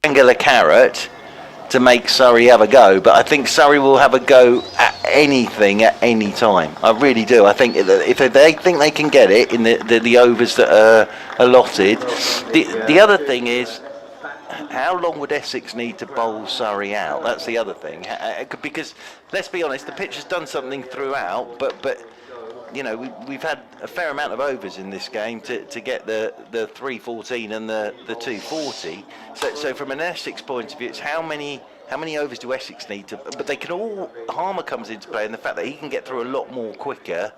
angular carrot to make Surrey have a go, but I think Surrey will have a go at anything at any time. I really do. I think that if they think they can get it in the overs that are allotted, the other thing is, how long would Essex need to bowl Surrey out? That's the other thing. Because let's be honest, the pitch has done something throughout, but you know, we've had a fair amount of overs in this game to get the 314 and the 240. So from an Essex point of view, it's how many overs do Essex need to? But they can all. Harmer comes into play, and the fact that he can get through a lot more quicker.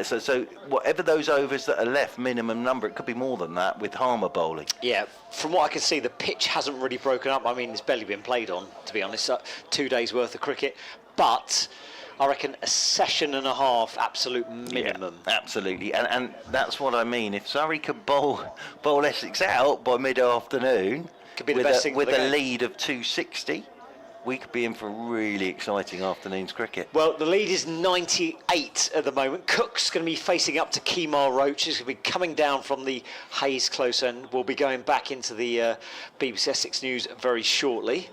So whatever those overs that are left, minimum number, it could be more than that with Harmer bowling. Yeah, from what I can see, the pitch hasn't really broken up. I mean, it's barely been played on, to be honest. 2 days worth of cricket, but I reckon a session and a half, absolute minimum. Yeah, absolutely, and that's what I mean. If Surrey could bowl Essex out by mid-afternoon, could be the best thing with for the a game. lead of 260, we could be in for really exciting afternoon's cricket. Well, the lead is 98 at the moment. Cook's going to be facing up to Kemar Roach. He's going to be coming down from the Hayes close end. We'll be going back into the BBC Essex News very shortly.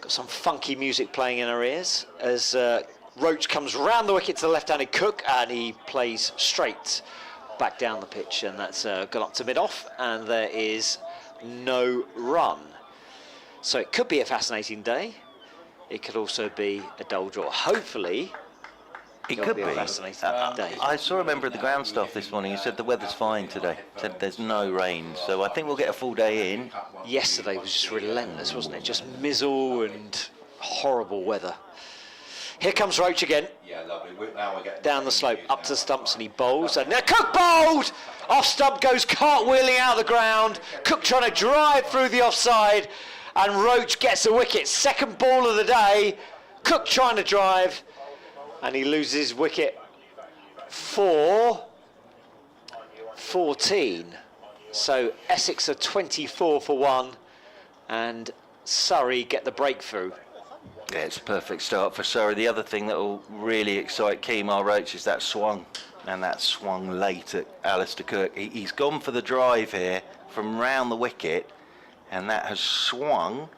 Got some funky music playing in our ears as Roach comes round the wicket to the left-handed Cook, and he plays straight back down the pitch, and that's gone up to mid-off, and there is no run. So it could be a fascinating day. It could also be a dull draw. Hopefully, it could be a fascinating day. I saw a member of the ground staff this morning who said the weather's fine today. Said there's no rain, so I think we'll get a full day in. Yesterday was just relentless, wasn't it? Just mizzle and horrible weather. Here comes Roach again. Yeah, lovely. Now we're getting down the slope, up to the stumps, and he bowls. And now Cook bowled! Off stump goes cartwheeling out of the ground. Cook trying to drive through the offside, and Roach gets a wicket. Second ball of the day. Cook trying to drive, and he loses his wicket for 14. So Essex are 24 for 1, and Surrey get the breakthrough. Yeah, it's a perfect start for Surrey. The other thing that will really excite Kemar Roach is that swung, and that swung late at Alistair Cook. He's gone for the drive here from round the wicket, and that has swung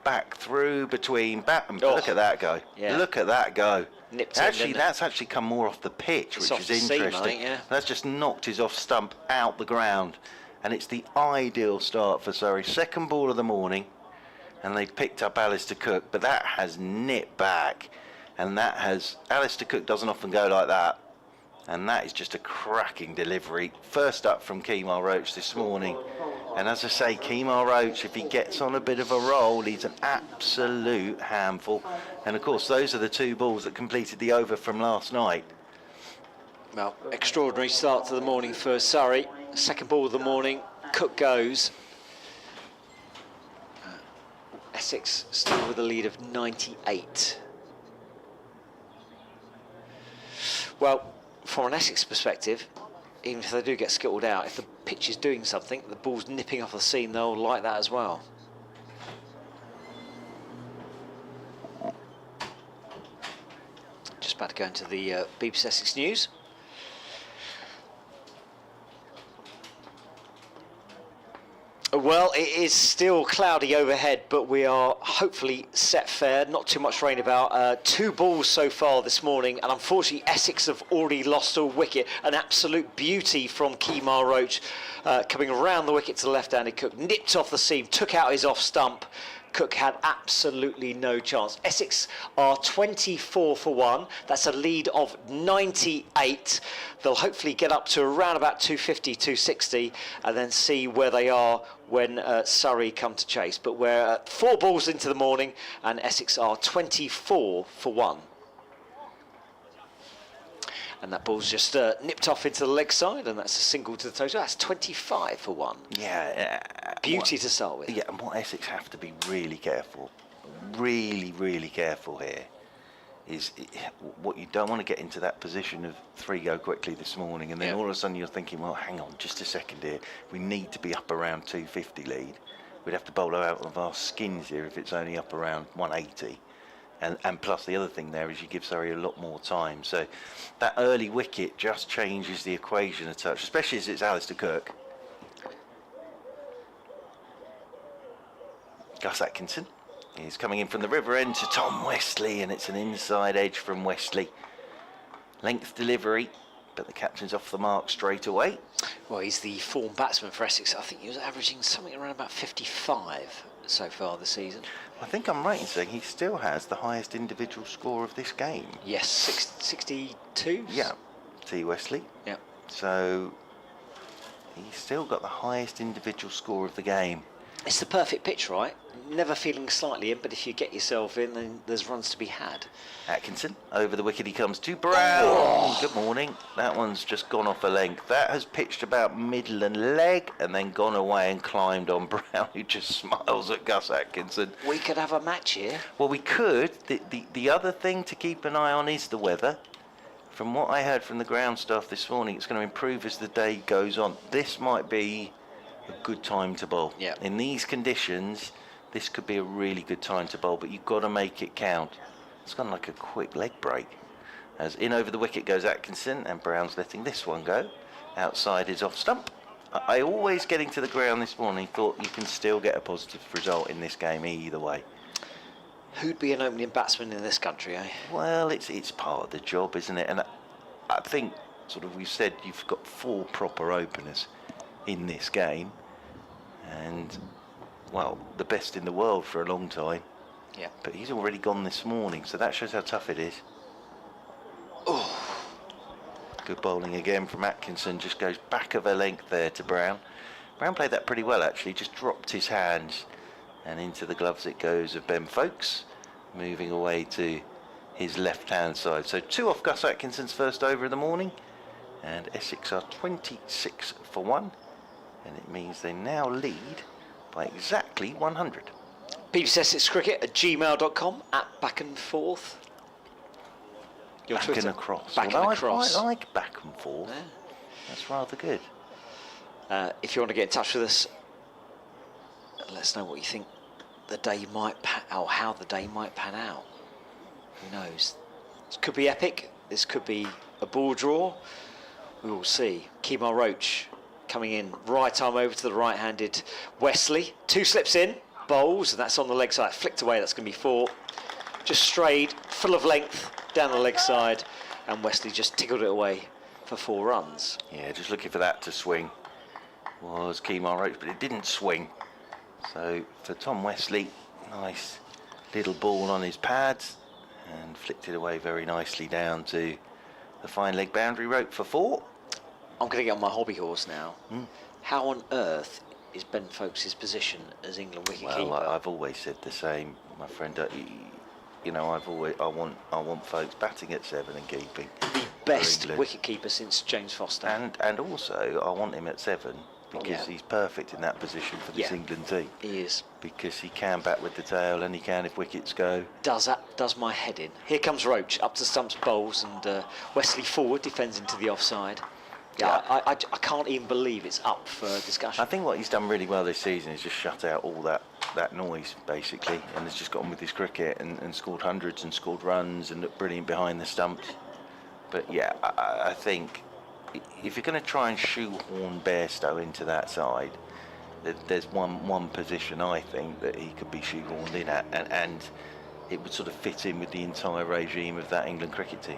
back through between bat and look at that go. Yeah. Look at that go. Nipped that's actually come more off the pitch, which is interesting. Seam, I think, yeah. That's just knocked his off stump out the ground, and it's the ideal start for Surrey. Second ball of the morning, and they picked up Alistair Cook, but that has nipped back, and that has, Alistair Cook doesn't often go like that, and that is just a cracking delivery. First up from Kemar Roach this morning, and as I say, Kemar Roach, if he gets on a bit of a roll, he's an absolute handful, and of course those are the two balls that completed the over from last night. Well, extraordinary start to the morning for Surrey. Second ball of the morning, Cook goes. Essex still with a lead of 98. Well, from an Essex perspective, even if they do get skittled out, if the pitch is doing something, the ball's nipping off the seam, they'll like that as well. Just about to go into the BBC Essex News. Well, it is still cloudy overhead, but we are hopefully set fair. Not too much rain about. 2 balls so far this morning, and unfortunately Essex have already lost a wicket. An absolute beauty from Kemar Roach, coming around the wicket to the left-handed Cook, nipped off the seam, took out his off stump. Cook had absolutely no chance. Essex are 24 for 1. That's a lead of 98. They'll hopefully get up to around about 250, 260, and then see where they are when Surrey come to chase. But we're 4 balls into the morning, and Essex are 24 for 1. And that ball's just nipped off into the leg side, and that's a single to the total. That's 25 for 1. Yeah. Beauty to start with. Yeah, and what Essex have to be really careful, really careful here, is what you don't want to get into that position of 3 go quickly this morning, and then all of a sudden you're thinking, well, hang on, just a second here. We need to be up around 250 lead. We'd have to bowl out of our skins here if it's only up around 180. And plus the other thing there is you give Surrey a lot more time. So that early wicket just changes the equation a touch, especially as it's Alistair Cook. Gus Atkinson is coming in from the river end to Tom Westley, and it's an inside edge from Westley. Length delivery, but the captain's off the mark straight away. Well, he's the form batsman for Essex. I think he was averaging something around about 55 so far this season. I think I'm right in saying he still has the highest individual score of this game. Yes, 62? Yeah, T. Westley. Yeah. So he's still got the highest individual score of the game. It's the perfect pitch, right? Never feeling slightly in, but if you get yourself in, then there's runs to be had. Atkinson, over the wicket he comes to Brown. Oh. Good morning. That one's just gone off a length. That has pitched about middle and leg and then gone away and climbed on Brown, who just smiles at Gus Atkinson. We could have a match here. Well, we could. The other thing to keep an eye on is the weather. From what I heard from the ground staff this morning, it's going to improve as the day goes on. This might be a good time to bowl. Yeah. In these conditions, this could be a really good time to bowl, but you've got to make it count. It's kind of like a quick leg break. As in over the wicket goes Atkinson, and Brown's letting this one go. Outside is off stump. I always, getting to the ground this morning, thought you can still get a positive result in this game either way. Who'd be an opening batsman in this country, eh? Well, it's part of the job, isn't it? And I think, sort of, we've said you've got 4 proper openers in this game, and well, the best in the world for a long time. Yeah. But he's already gone this morning, so that shows how tough it is. Oh, good bowling again from Atkinson. Just goes back of a length there to Brown. Brown played that pretty well actually. Just dropped his hands, and into the gloves it goes of Ben Folkes, moving away to his left-hand side. So 2 off Gus Atkinson's first over of the morning, and Essex are 26 for 1. And it means they now lead by exactly 100. BBC Essex Cricket at gmail.com, at back and forth. Your back Twitter. and across. Back Although and across. I quite like back and forth. Yeah. That's rather good. If you want to get in touch with us, let us know what you think the day might or how the day might pan out. Who knows? This could be epic. This could be a ball draw. We will see. Kemar Roach coming in, right arm over to the right-handed Westley. 2 slips in, bowls, and that's on the leg side. Flicked away, that's going to be 4. Just strayed, full of length, down the leg side, and Westley just tickled it away for 4 runs. Yeah, just looking for that to swing was Kemar Roach, but it didn't swing. So for Tom Westley, nice little ball on his pads, and flicked it away very nicely down to the fine leg boundary rope for 4. I'm going to get on my hobby horse now. How on earth is Ben Folkes' position as England wicketkeeper? Well, I've always said the same, my friend. You know, I want folks batting at 7 and keeping. The best wicketkeeper since James Foster. And also, I want him at 7 because he's perfect in that position for this England team. He is. Because he can bat with the tail, and he can if wickets go. Does my head in. Here comes Roach, up to stumps, bowls, and Westley forward, defends into the offside. I can't even believe it's up for discussion. I think what he's done really well this season is just shut out all that noise, basically, and has just got on with his cricket and scored hundreds and scored runs and looked brilliant behind the stumps. But yeah, I think if you're going to try and shoehorn Bairstow into that side, there's one position I think that he could be shoehorned in at, and it would sort of fit in with the entire regime of that England cricket team.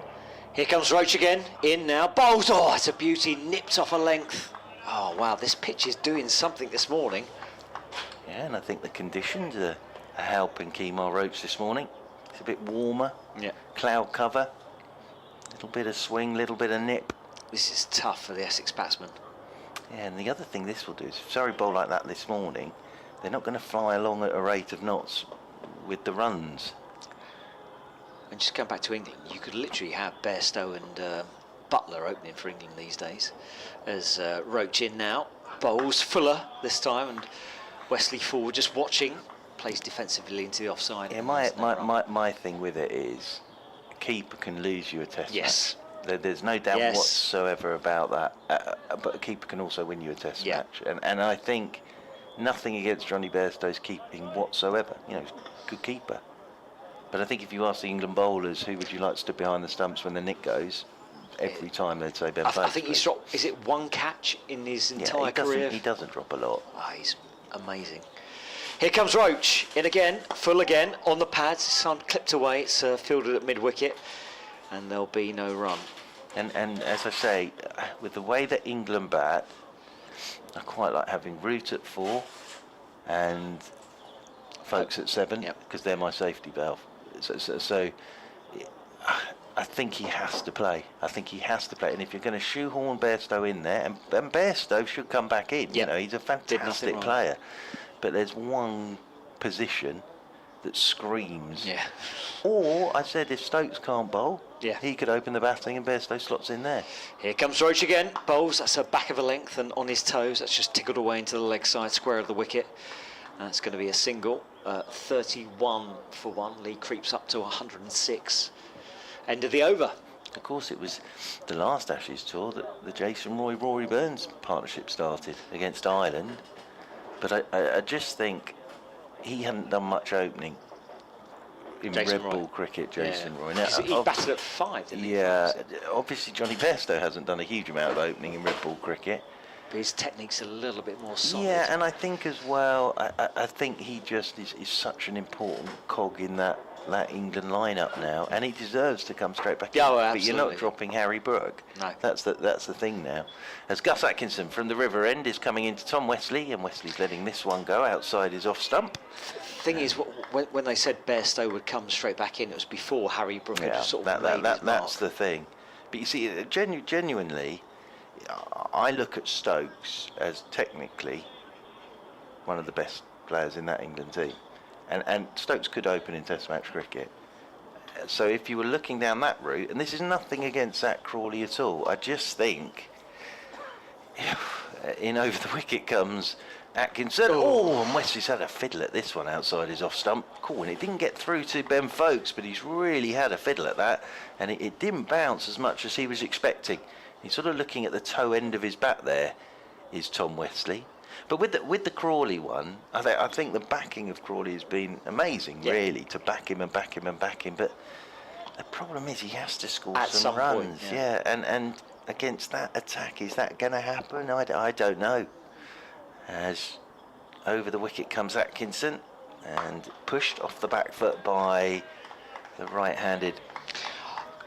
Here comes Roach again, in now, bowls, oh, it's a beauty, nipped off a length. Oh wow, this pitch is doing something this morning. Yeah, and I think the conditions are helping Kemar Roach this morning. It's a bit warmer, cloud cover, little bit of swing, little bit of nip. This is tough for the Essex batsman. Yeah, and the other thing this will do is, if Surrey bowl like that this morning, they're not going to fly along at a rate of knots with the runs. And just going back to England, you could literally have Bairstow and Butler opening for England these days. As Roach in now, bowls Fuller this time, and Westley forward just watching, plays defensively into the offside. Yeah, my thing with it is, a keeper can lose you a test match. There's no doubt whatsoever about that. But a keeper can also win you a test match. And I think nothing against Johnny Bairstow's keeping whatsoever. You know, he's a good keeper. But I think if you ask the England bowlers who would you like to stood behind the stumps when the nick goes, every time they'd say Ben Folkes. I think he's dropped, is it 1 catch in his entire career? He doesn't drop a lot. Oh, he's amazing. Here comes Roach, in again, full again, on the pads, this time clipped away, it's fielded at mid-wicket, and there'll be no run. And as I say, with the way that England bat, I quite like having Root at 4 and Folks at 7, because they're my safety valve. So I think he has to play. And if you're going to shoehorn Bairstow in there, and Bairstow should come back in. You know, he's a fantastic player. But there's one position that screams. Yeah. Or I said if Stokes can't bowl, he could open the batting and Bairstow slots in there. Here comes Roach again. Bowls. That's a back of a length and on his toes. That's just tickled away into the leg side square of the wicket. That's going to be a single. 31 for 1. Lee creeps up to 106. End of the over. Of course, it was the last Ashes tour that the Jason Rory Burns partnership started against Ireland. But I just think he hadn't done much opening in Jason red ball cricket, Jason Roy. Now, he batted at 5, didn't he? Yeah, obviously Johnny Bairstow hasn't done a huge amount of opening in red ball cricket. But his technique's a little bit more solid. Yeah, and I think as well, I think he just is such an important cog in that England lineup now, and he deserves to come straight back in. But you're not dropping Harry Brook. No. That's the thing now. As Gus Atkinson from the River End is coming into Tom Wesley, and Wesley's letting this one go outside his off stump. Thing is, when they said Bairstow would come straight back in, it was before Harry Brook had sort of made his mark. That's the thing. But you see, genuinely, I look at Stokes as technically one of the best players in that England team. And Stokes could open in Test match cricket. So if you were looking down that route, and this is nothing against Zach Crawley at all, I just think in over the wicket comes Atkinson. Oh, and Wesley's had a fiddle at this one outside his off stump. Cool, and it didn't get through to Ben Folkes, but he's really had a fiddle at that, and it didn't bounce as much as he was expecting. He's sort of looking at the toe end of his bat there, is Tom Wesley. But with the Crawley one, I think the backing of Crawley has been amazing, really, to back him and back him and back him. But the problem is he has to score some runs. Point, and against that attack, is that going to happen? I don't know. As over the wicket comes Atkinson, and pushed off the back foot by the right-handed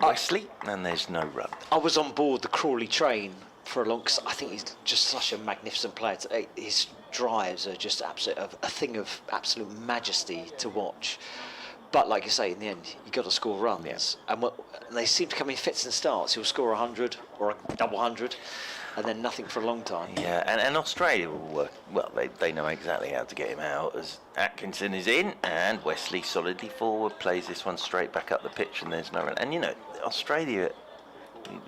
Wesley, and there's no run. I was on board the Crawley train for a long, cause I think he's just such a magnificent player. His drives are just a thing of absolute majesty to watch. But like you say, in the end, you got to score runs, and they seem to come in fits and starts. He'll score 100 or a double 100, and then nothing for a long time. Yeah, and Australia will work. Well, they know exactly how to get him out. As Atkinson is in, and Wesley solidly forward, plays this one straight back up the pitch, and there's no run. And you know, Australia.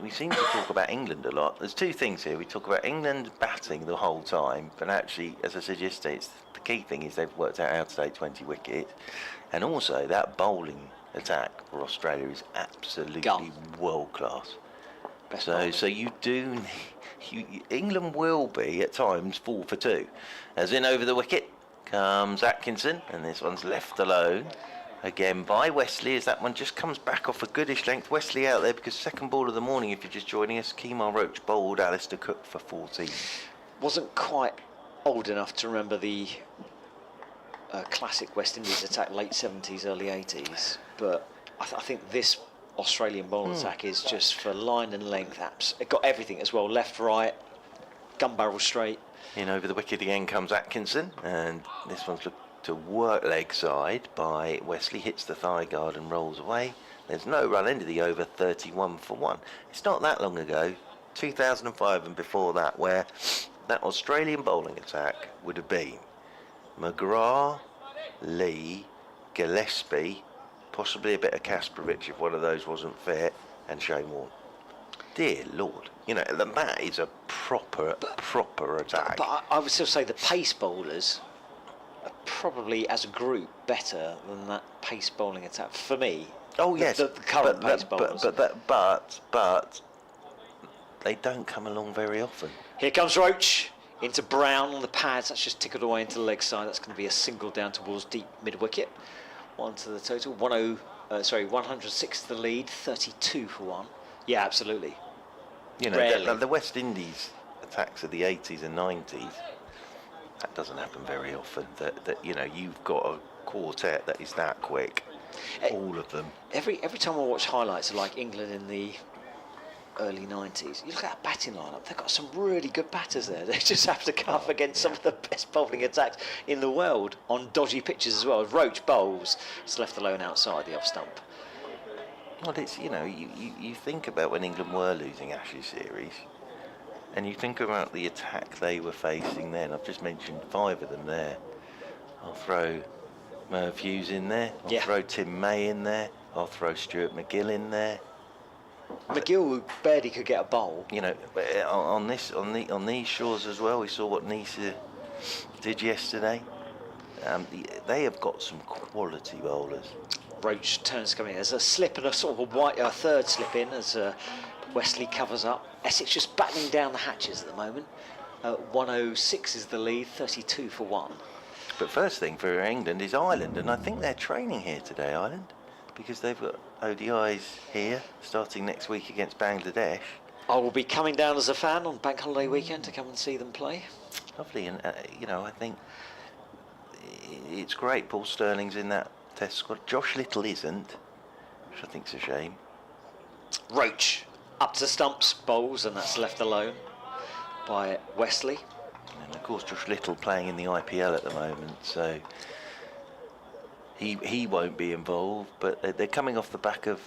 We seem to talk about England a lot. There's two things here. We talk about England batting the whole time, but actually, as I said yesterday, the key thing is they've worked out how to take 20 wickets, and also that bowling attack for Australia is absolutely world class. So you do. England will be at times 4 for 2, as in over the wicket comes Atkinson, and this one's left alone. Again by Wesley, as that one just comes back off a goodish length. Wesley out there because second ball of the morning, if you're just joining us, Kemar Roach bowled Alistair Cook for 14. Wasn't quite old enough to remember the classic West Indies attack, late 70s, early 80s, but I think this Australian bowling attack is just for line and length. It got everything as well, left, right, gun barrel straight. In over the wicket again comes Atkinson, and this one's looked to work leg side by Wesley, hits the thigh guard and rolls away. There's no run, end of the over, 31 for 1. It's not that long ago, 2005 and before that, where that Australian bowling attack would have been McGrath, Lee, Gillespie, possibly a bit of Kasparov if one of those wasn't fit, and Shane Warne. Dear Lord, you know, that is a proper attack. But I would still say the pace bowlers are probably, as a group, better than that pace bowling attack for me. Oh yes, the current pace bowlers. But they don't come along very often. Here comes Roach into Brown on the pads. That's just tickled away into the leg side. That's going to be a single down towards deep mid wicket. 1 to the total. 106 to the lead. 32 for 1. Yeah, absolutely. You know, the West Indies attacks of the 80s and 90s. That doesn't happen very often. That you know, you've got a quartet that is that quick. All of them. Every time I watch highlights of like England in the early 90s, you look at that batting lineup, they've got some really good batters there. They just have to come up against some of the best bowling attacks in the world on dodgy pitches as well. Roach bowls, it's left alone outside the off stump. Well, it's, you know, you think about when England were losing Ashes series, and you think about the attack they were facing then. I've just mentioned 5 of them there. I'll throw Merv Hughes in there. I'll throw Tim May in there. I'll throw Stuart McGill in there. McGill, who barely could get a bowl. You know, on these shores as well, we saw what Nisa did yesterday. They have got some quality bowlers. Roach turns coming in. There's a slip and a sort of a white third slip in as Wesley covers up. Essex just battling down the hatches at the moment. 106 is the lead, 32 for 1. But first thing for England is Ireland, and I think they're training here today, Ireland, because they've got ODIs here starting next week against Bangladesh. I will be coming down as a fan on Bank Holiday weekend to come and see them play. Lovely, and you know, I think it's great. Paul Stirling's in that Test squad. Josh Little isn't, which I think's a shame. Roach up to the stumps, bowls, and that's left alone by Wesley. And of course, Josh Little playing in the IPL at the moment, so he won't be involved. But they're coming off the back of,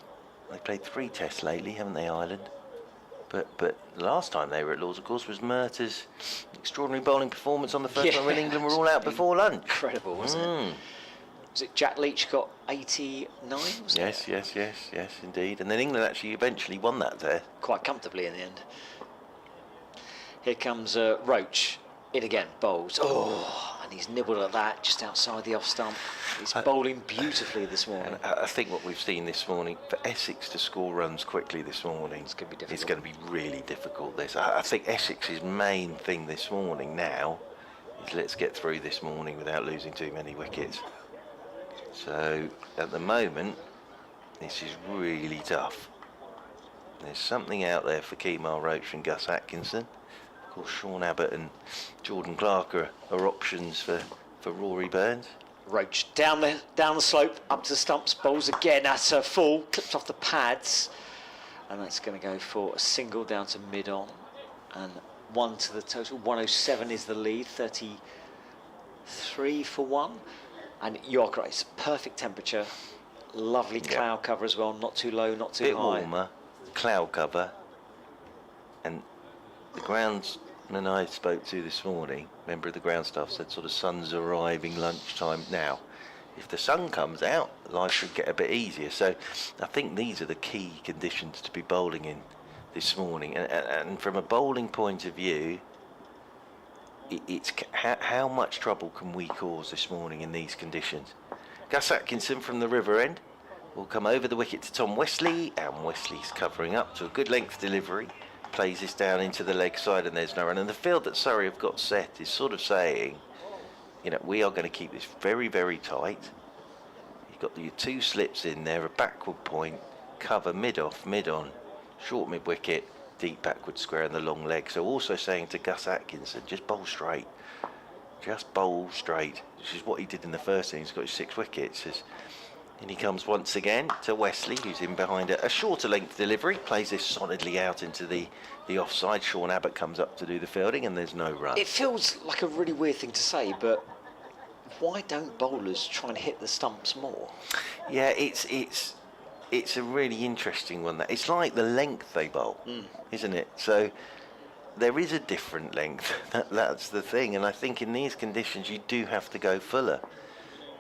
they played 3 tests lately, haven't they, Ireland? But the last time they were at Lords, of course, was Murtaugh's extraordinary bowling performance on the first one when England were all out before lunch. Incredible, wasn't it? Was it Jack Leach got 89? Was yes, it? yes, indeed. And then England actually eventually won that test. Quite comfortably in the end. Here comes Roach. In again, bowls. Oh, and he's nibbled at that just outside the off stump. He's bowling beautifully this morning. I think what we've seen this morning, for Essex to score runs quickly this morning, it's going to be difficult. It's going to be really difficult. I think Essex's main thing this morning now is let's get through this morning without losing too many wickets. So at the moment, this is really tough. There's something out there for Kemar Roach and Gus Atkinson. Of course, Sean Abbott and Jordan Clark are options for Rory Burns. Roach down the slope, up to the stumps, bowls again. That's a full, clips off the pads, and that's going to go for a single down to mid on, and 1 to the total. 107 is the lead, 33 for 1. And you are correct, it's perfect temperature, lovely cloud cover as well, not too low, not too high. Bit warmer, cloud cover, and the groundsman I spoke to this morning, member of the ground staff, said sort of sun's arriving lunchtime. Now, if the sun comes out, life should get a bit easier. So I think these are the key conditions to be bowling in this morning. And from a bowling point of view, it's how much trouble can we cause this morning in these conditions? Gus Atkinson from the River End will come over the wicket to Tom Wesley, and Wesley's covering up to a good length delivery, plays this down into the leg side, and there's no run. And the field that Surrey have got set is sort of saying, you know, we are going to keep this very, very tight. You've got your 2 slips in there, a backward point, cover mid-off, mid-on, short mid-wicket, deep backward square and the long leg. So also saying to Gus Atkinson, just bowl straight. Just bowl straight, which is what he did in the first innings. He's got his 6 wickets. And he comes once again to Wesley, who's in behind a shorter length delivery, plays this solidly out into the offside. Sean Abbott comes up to do the fielding, and there's no run. It feels like a really weird thing to say, but why don't bowlers try and hit the stumps more? Yeah, it's a really interesting one. It's like the length they bowl, isn't it? So there is a different length. That's the thing. And I think in these conditions you do have to go fuller.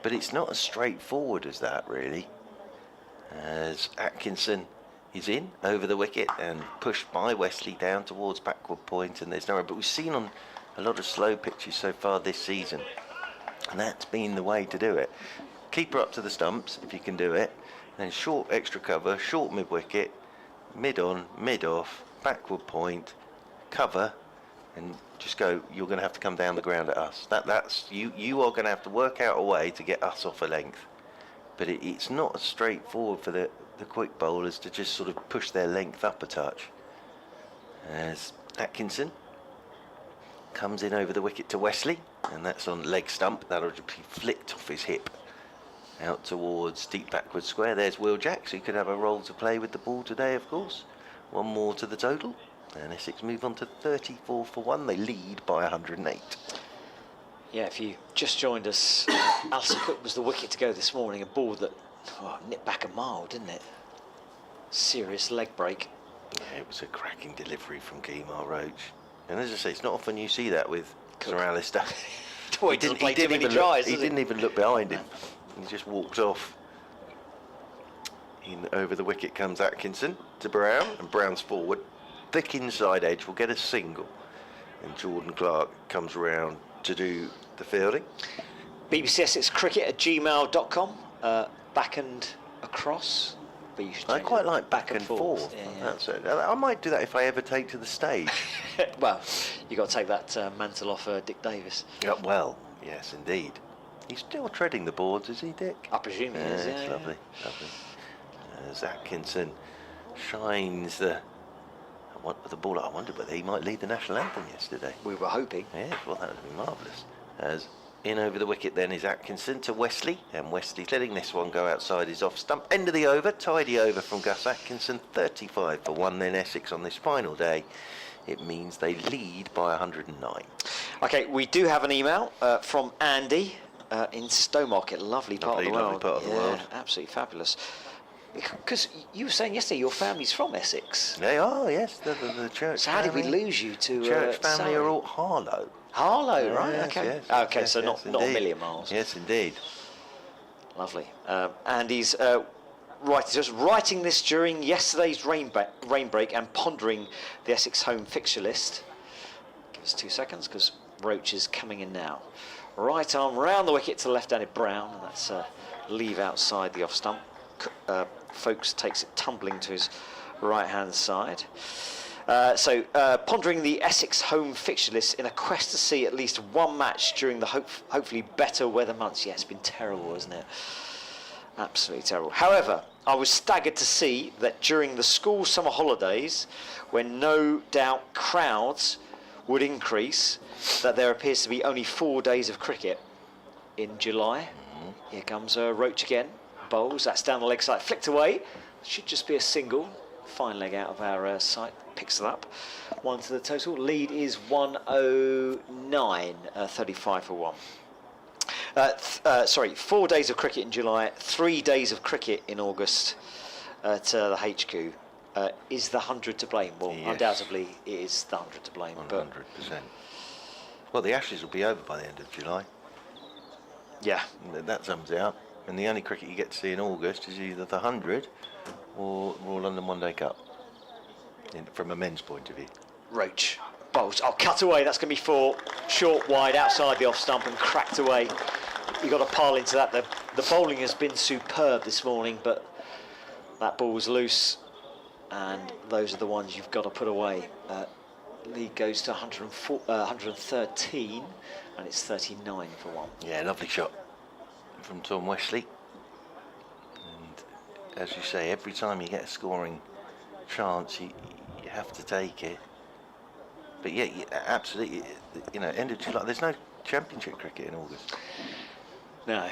But it's not as straightforward as that, really. As Atkinson is in over the wicket and pushed by Wesley down towards backward point, and there's no run. But we've seen on a lot of slow pitches so far this season, and that's been the way to do it. Keeper up to the stumps if you can do it. Then short extra cover, short mid-wicket, mid-on, mid-off, backward point, cover, and just go, you're going to have to come down the ground at us. That's you are going to have to work out a way to get us off a length. But it's not as straightforward for the quick bowlers to just sort of push their length up a touch. As Atkinson comes in over the wicket to Wesley, and that's on leg stump. That'll be flicked off his hip out towards deep backward square. There's Will Jacks, who could have a role to play with the ball today, of course. One more to the total, and Essex move on to 34 for 1. They lead by 108. Yeah, if you just joined us, Alison Cook was the wicket to go this morning. A ball that nipped back a mile, didn't it? Serious leg break. Yeah, it was a cracking delivery from Kemar Roach. And as I say, it's not often you see that with Sir Alistair. He didn't even look behind him. He just walked off. In over the wicket comes Atkinson to Brown, and Brown's forward. Thick inside edge will get a single. And Jordan Clark comes around to do the fielding. BBC Essex Cricket at gmail.com. Back and across. But you should I quite like back and forth. forth. Yeah. That's it. I might do that if I ever take to the stage. Well, you got to take that mantle off Dick Davis. Yeah, well, yes, indeed. He's still treading the boards, is he, Dick? I presume he is. It's lovely, lovely. As Atkinson shines the ball, I wondered whether he might lead the national anthem yesterday. We were hoping. Yes, well, that would be marvellous. As in over the wicket then is Atkinson to Wesley, and Wesley's letting this one go outside his off stump. End of the over, tidy over from Gus Atkinson, 35 for 1 then Essex on this final day. It means they lead by 109. Okay, we do have an email from Andy in Stowmarket, lovely part of the world. Lovely part of the world. Absolutely fabulous. Because you were saying yesterday your family's from Essex. They are, yes, the church. So how did we lose you to church family Surrey? are all Harlow. Harlow, right? Yes, Okay. yes, Okay, yes, so yes, not a indeed. million miles. Yes, indeed. Lovely. Andy's just writing this during yesterday's rain break and pondering the Essex home fixture list. Give us 2 seconds because Roach is coming in now. Right arm round the wicket to left-handed Brown, and that's leave outside the off stump. Folkes takes it tumbling to his right-hand side. Pondering the Essex home fixture list in a quest to see at least one match during the hopefully better weather months. Yeah, it's been terrible, isn't it? Absolutely terrible. However, I was staggered to see that during the school summer holidays, when no doubt crowds would increase, that there appears to be only 4 days of cricket in July. Here comes Roach again. Bowls, that's down the leg side, flicked away. Should just be a single. Fine leg out of our sight, picks it up. 1 to the total. Lead is 109, 35 for 1. 4 days of cricket in July, 3 days of cricket in August at the HQ. Is the 100 to blame? Well, yes. Undoubtedly it is the 100 to blame. 100%. Well, the Ashes will be over by the end of July. Yeah. That sums it up. And the only cricket you get to see in August is either the 100 or Royal London One Day Cup, from a men's point of view. Roach bowls. Oh, cut away. That's going to be 4. Short, wide, outside the off stump and cracked away. You've got to pile into that. The bowling has been superb this morning, but that ball was loose, and those are the ones you've got to put away. Lead goes to 113, and it's 39 for 1. Yeah, lovely shot from Tom Wesley. And as you say, every time you get a scoring chance, you have to take it. But yeah, absolutely, end of July, there's no championship cricket in August. No.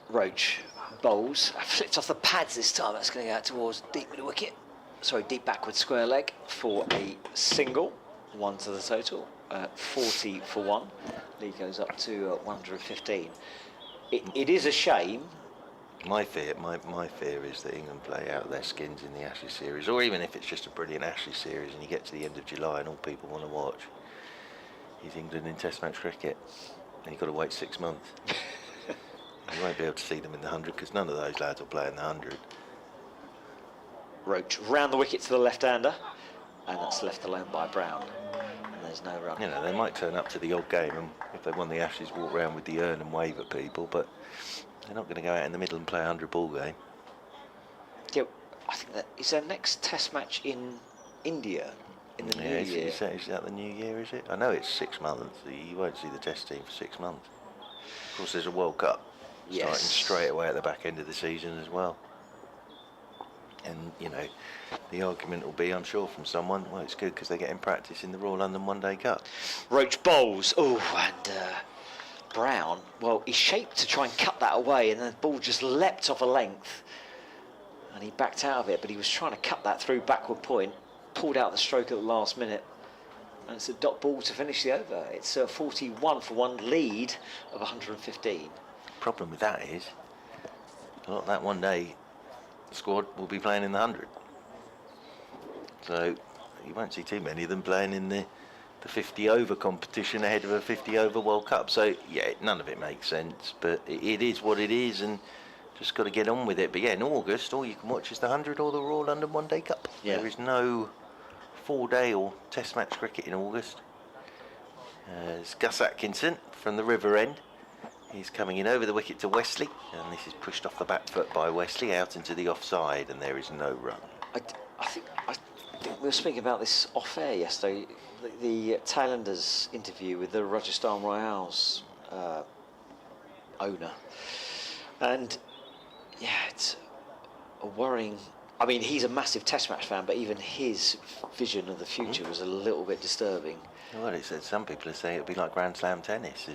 Roach bowls. Flipped off the pads this time. That's going to go out towards deep with the wicket. Sorry, deep backward square leg for a single. 1 to the total. 40 for 1. Lead goes up to 115. It is a shame. My fear is that England play out their skins in the Ashes series, or even if it's just a brilliant Ashes series and you get to the end of July and all people want to watch is England in Test match cricket, and you've got to wait 6 months. You won't be able to see them in the 100 because none of those lads will play in the 100. Roach round the wicket to the left-hander, and that's left alone by Brown. And there's no run. They might turn up to the odd game, and if they won the Ashes, walk round with the urn and wave at people, but they're not going to go out in the middle and play a 100 ball game. Yeah, I think that is their next Test match in India in the new year. Is that the new year? Is it? I know it's 6 months. You won't see the Test team for 6 months. Of course, there's a World Cup starting straight away at the back end of the season as well. And, you know, the argument will be, I'm sure, from someone, well, it's good because they're getting practice in the Royal London One Day Cup. Roach bowls. Oh, and Brown, well, he shaped to try and cut that away, and the ball just leapt off a length. And he backed out of it, but he was trying to cut that through backward point, pulled out the stroke at the last minute. And it's a dot ball to finish the over. It's a 41 for 1 lead of 115. Problem with that is, a lot of that One Day squad will be playing in the 100. So you won't see too many of them playing in the 50 over competition ahead of a 50 over World Cup. So yeah, none of it makes sense, but it is what it is, and just got to get on with it. But yeah, in August, all you can watch is the 100 or the Royal London One Day Cup. Yeah. There is no 4-day or test match cricket in August. It's Gus Atkinson from the River End. He's coming in over the wicket to Wesley, and this is pushed off the back foot by Wesley out into the offside, and there is no run. I think we were speaking about this off air yesterday. The Thailanders interview with the Rajasthan Royals owner, and yeah, it's a worrying. I mean, he's a massive Test match fan, but even his vision of the future was a little bit disturbing. Well, it said some people are saying it'll be like Grand Slam tennis.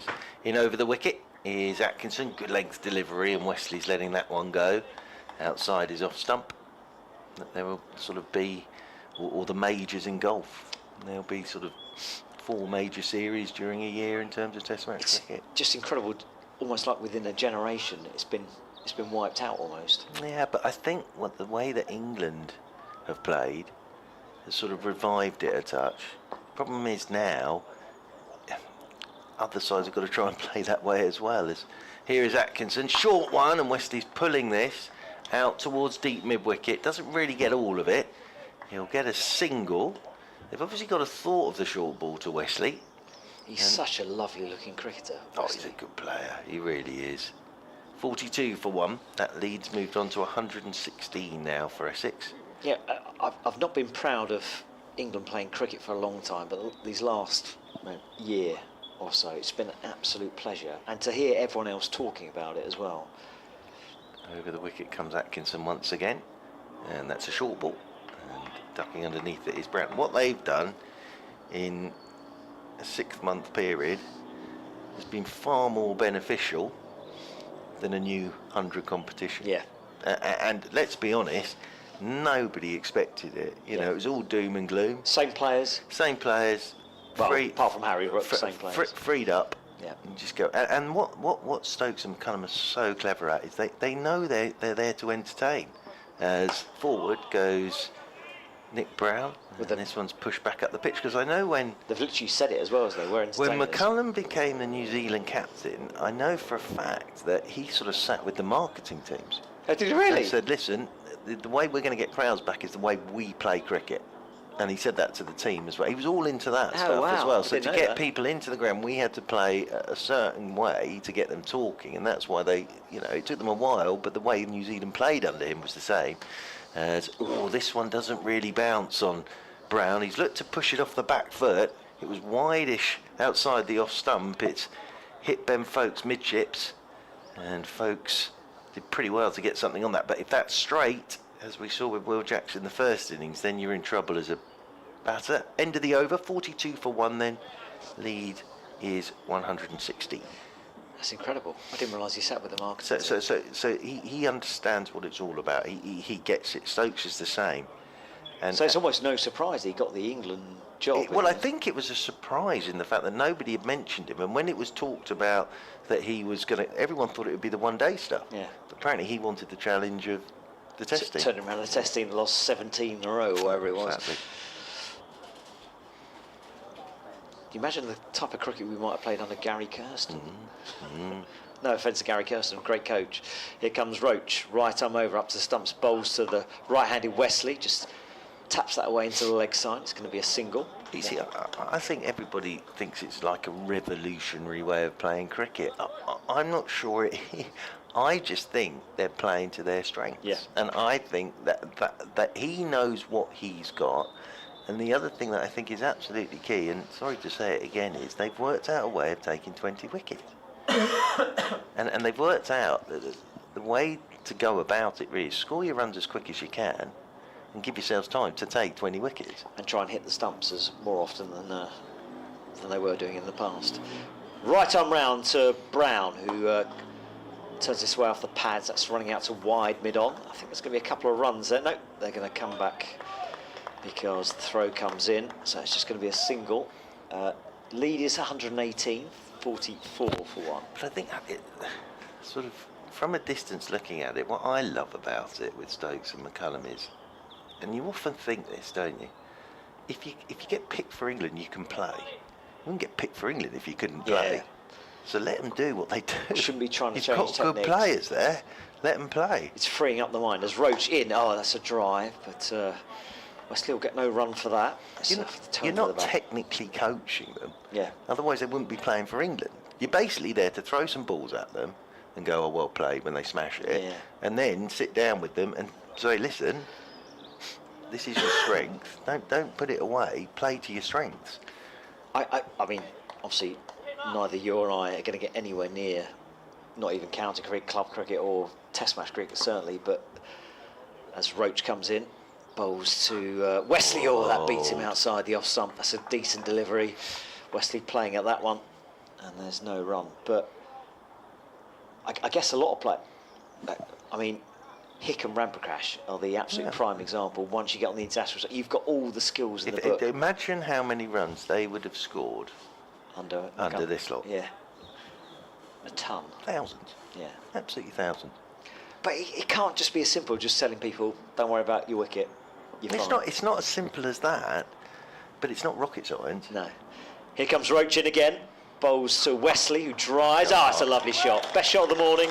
In over the wicket is Atkinson, good length delivery, and Wesley's letting that one go. Outside is off stump. There will sort of be, or the majors in golf. There'll be sort of 4 major series during a year in terms of Test match cricket. Just incredible, almost like within a generation, it's been wiped out almost. Yeah, but I think the way that England have played has sort of revived it a touch. Problem is now, other sides have got to try and play that way as well. Here is Atkinson, short one, and Wesley's pulling this out towards deep mid-wicket. Doesn't really get all of it. He'll get a single. They've obviously got a thought of the short ball to Wesley. He's such a lovely looking cricketer. Oh, he's a good player. He really is. 42 for 1. That lead's moved on to 116 now for Essex. Yeah, I've not been proud of England playing cricket for a long time, but these last year or so, it's been an absolute pleasure. And to hear everyone else talking about it as well. Over the wicket comes Atkinson once again, and that's a short ball. And ducking underneath it is Brown. What they've done in a 6-month period has been far more beneficial than a new 100 competition. Yeah. And let's be honest, nobody expected it. You know, it was all doom and gloom. Same players. Same players. Well, apart from Harry Rook, same players. Freed up. Yeah. And just go. And what Stokes and Cullum are so clever at is they know they're there to entertain. As forward goes Nick Brown, and this one's pushed back up the pitch, because I know when they've literally said it as well as they were entertainers. When McCullum became the New Zealand captain, I know for a fact that he sort of sat with the marketing teams. Oh, did he really? And said, listen, the way we're going to get crowds back is the way we play cricket. And he said that to the team as well. He was all into that stuff as well. So to get people into the ground, we had to play a certain way to get them talking, and that's why they, it took them a while, but the way New Zealand played under him was the same. As, this one doesn't really bounce on Brown. He's looked to push it off the back foot. It was wide-ish outside the off stump. It's hit Ben Folkes midships, and Folkes did pretty well to get something on that. But if that's straight, as we saw with Will Jackson in the first innings, then you're in trouble as a batter. End of the over, 42 for 1 then. Lead is 116. That's incredible. I didn't realise he sat with the market. So he understands what it's all about. He gets it. Stokes is the same. And so it's almost no surprise he got the England job. Well, I think it was a surprise in the fact that nobody had mentioned him, and when it was talked about that he was going to, everyone thought it would be the one-day stuff. Yeah. But apparently he wanted the challenge of the test team. Turned around the test team, lost 17 in a row, or whatever it was. Exactly. Can you imagine the type of cricket we might have played under Gary Kirsten? Mm-hmm. No offence to Gary Kirsten, great coach. Here comes Roach, right arm over up to the stumps, bowls to the right-handed Wesley, just taps that away into the leg side. It's going to be a single. You see, I think everybody thinks it's like a revolutionary way of playing cricket. I'm not sure it is. I just think they're playing to their strengths. Yeah. And I think that he knows what he's got. And the other thing that I think is absolutely key, and sorry to say it again, is they've worked out a way of taking 20 wickets. and they've worked out that the way to go about it really is score your runs as quick as you can, and give yourselves time to take 20 wickets. And try and hit the stumps as more often than they were doing in the past. Right arm round to Brown, who turns this way off the pads. That's running out to wide mid-on. I think there's going to be a couple of runs there. No, they're going to come back because the throw comes in. So it's just going to be a single. Lead is 118, 44 for one. But I think it, sort of from a distance looking at it, what I love about it with Stokes and McCullum is, and you often think this, don't you? If you get picked for England, you can play. You wouldn't get picked for England if you couldn't play. Yeah. So let them do what they do. Shouldn't be trying to You've change got techniques. good players there. Let them play. It's freeing up the mind. There's Roach in. Oh, that's a drive, but Wesley will get no run for that. You're not technically coaching them. Yeah. Otherwise, they wouldn't be playing for England. You're basically there to throw some balls at them and go, "Oh, well played," when they smash it, Yeah. and then sit down with them and say, "Listen, this is your strength. Don't put it away. Play to your strengths." I mean, obviously, neither you or I are going to get anywhere near, not even county cricket, club cricket, or Test match cricket certainly. But as Roach comes in, bowls to Wesley. Oh, that beats him outside the off stump. That's a decent delivery. Wesley playing at that one, and there's no run. But I guess a lot of play. I mean, Hick and Ramprakash are the absolute prime example. Once you get on the international side, you've got all the skills in the book. Imagine how many runs they would have scored under this lot. Yeah, a ton. Thousands. Yeah, absolutely thousands. But it can't just be as simple just telling people, "Don't worry about your wicket." It's not as simple as that, but it's not rocket science. No. Here comes Roach in again. Bowls to Wesley, who drives. It's a lovely shot. Best shot of the morning.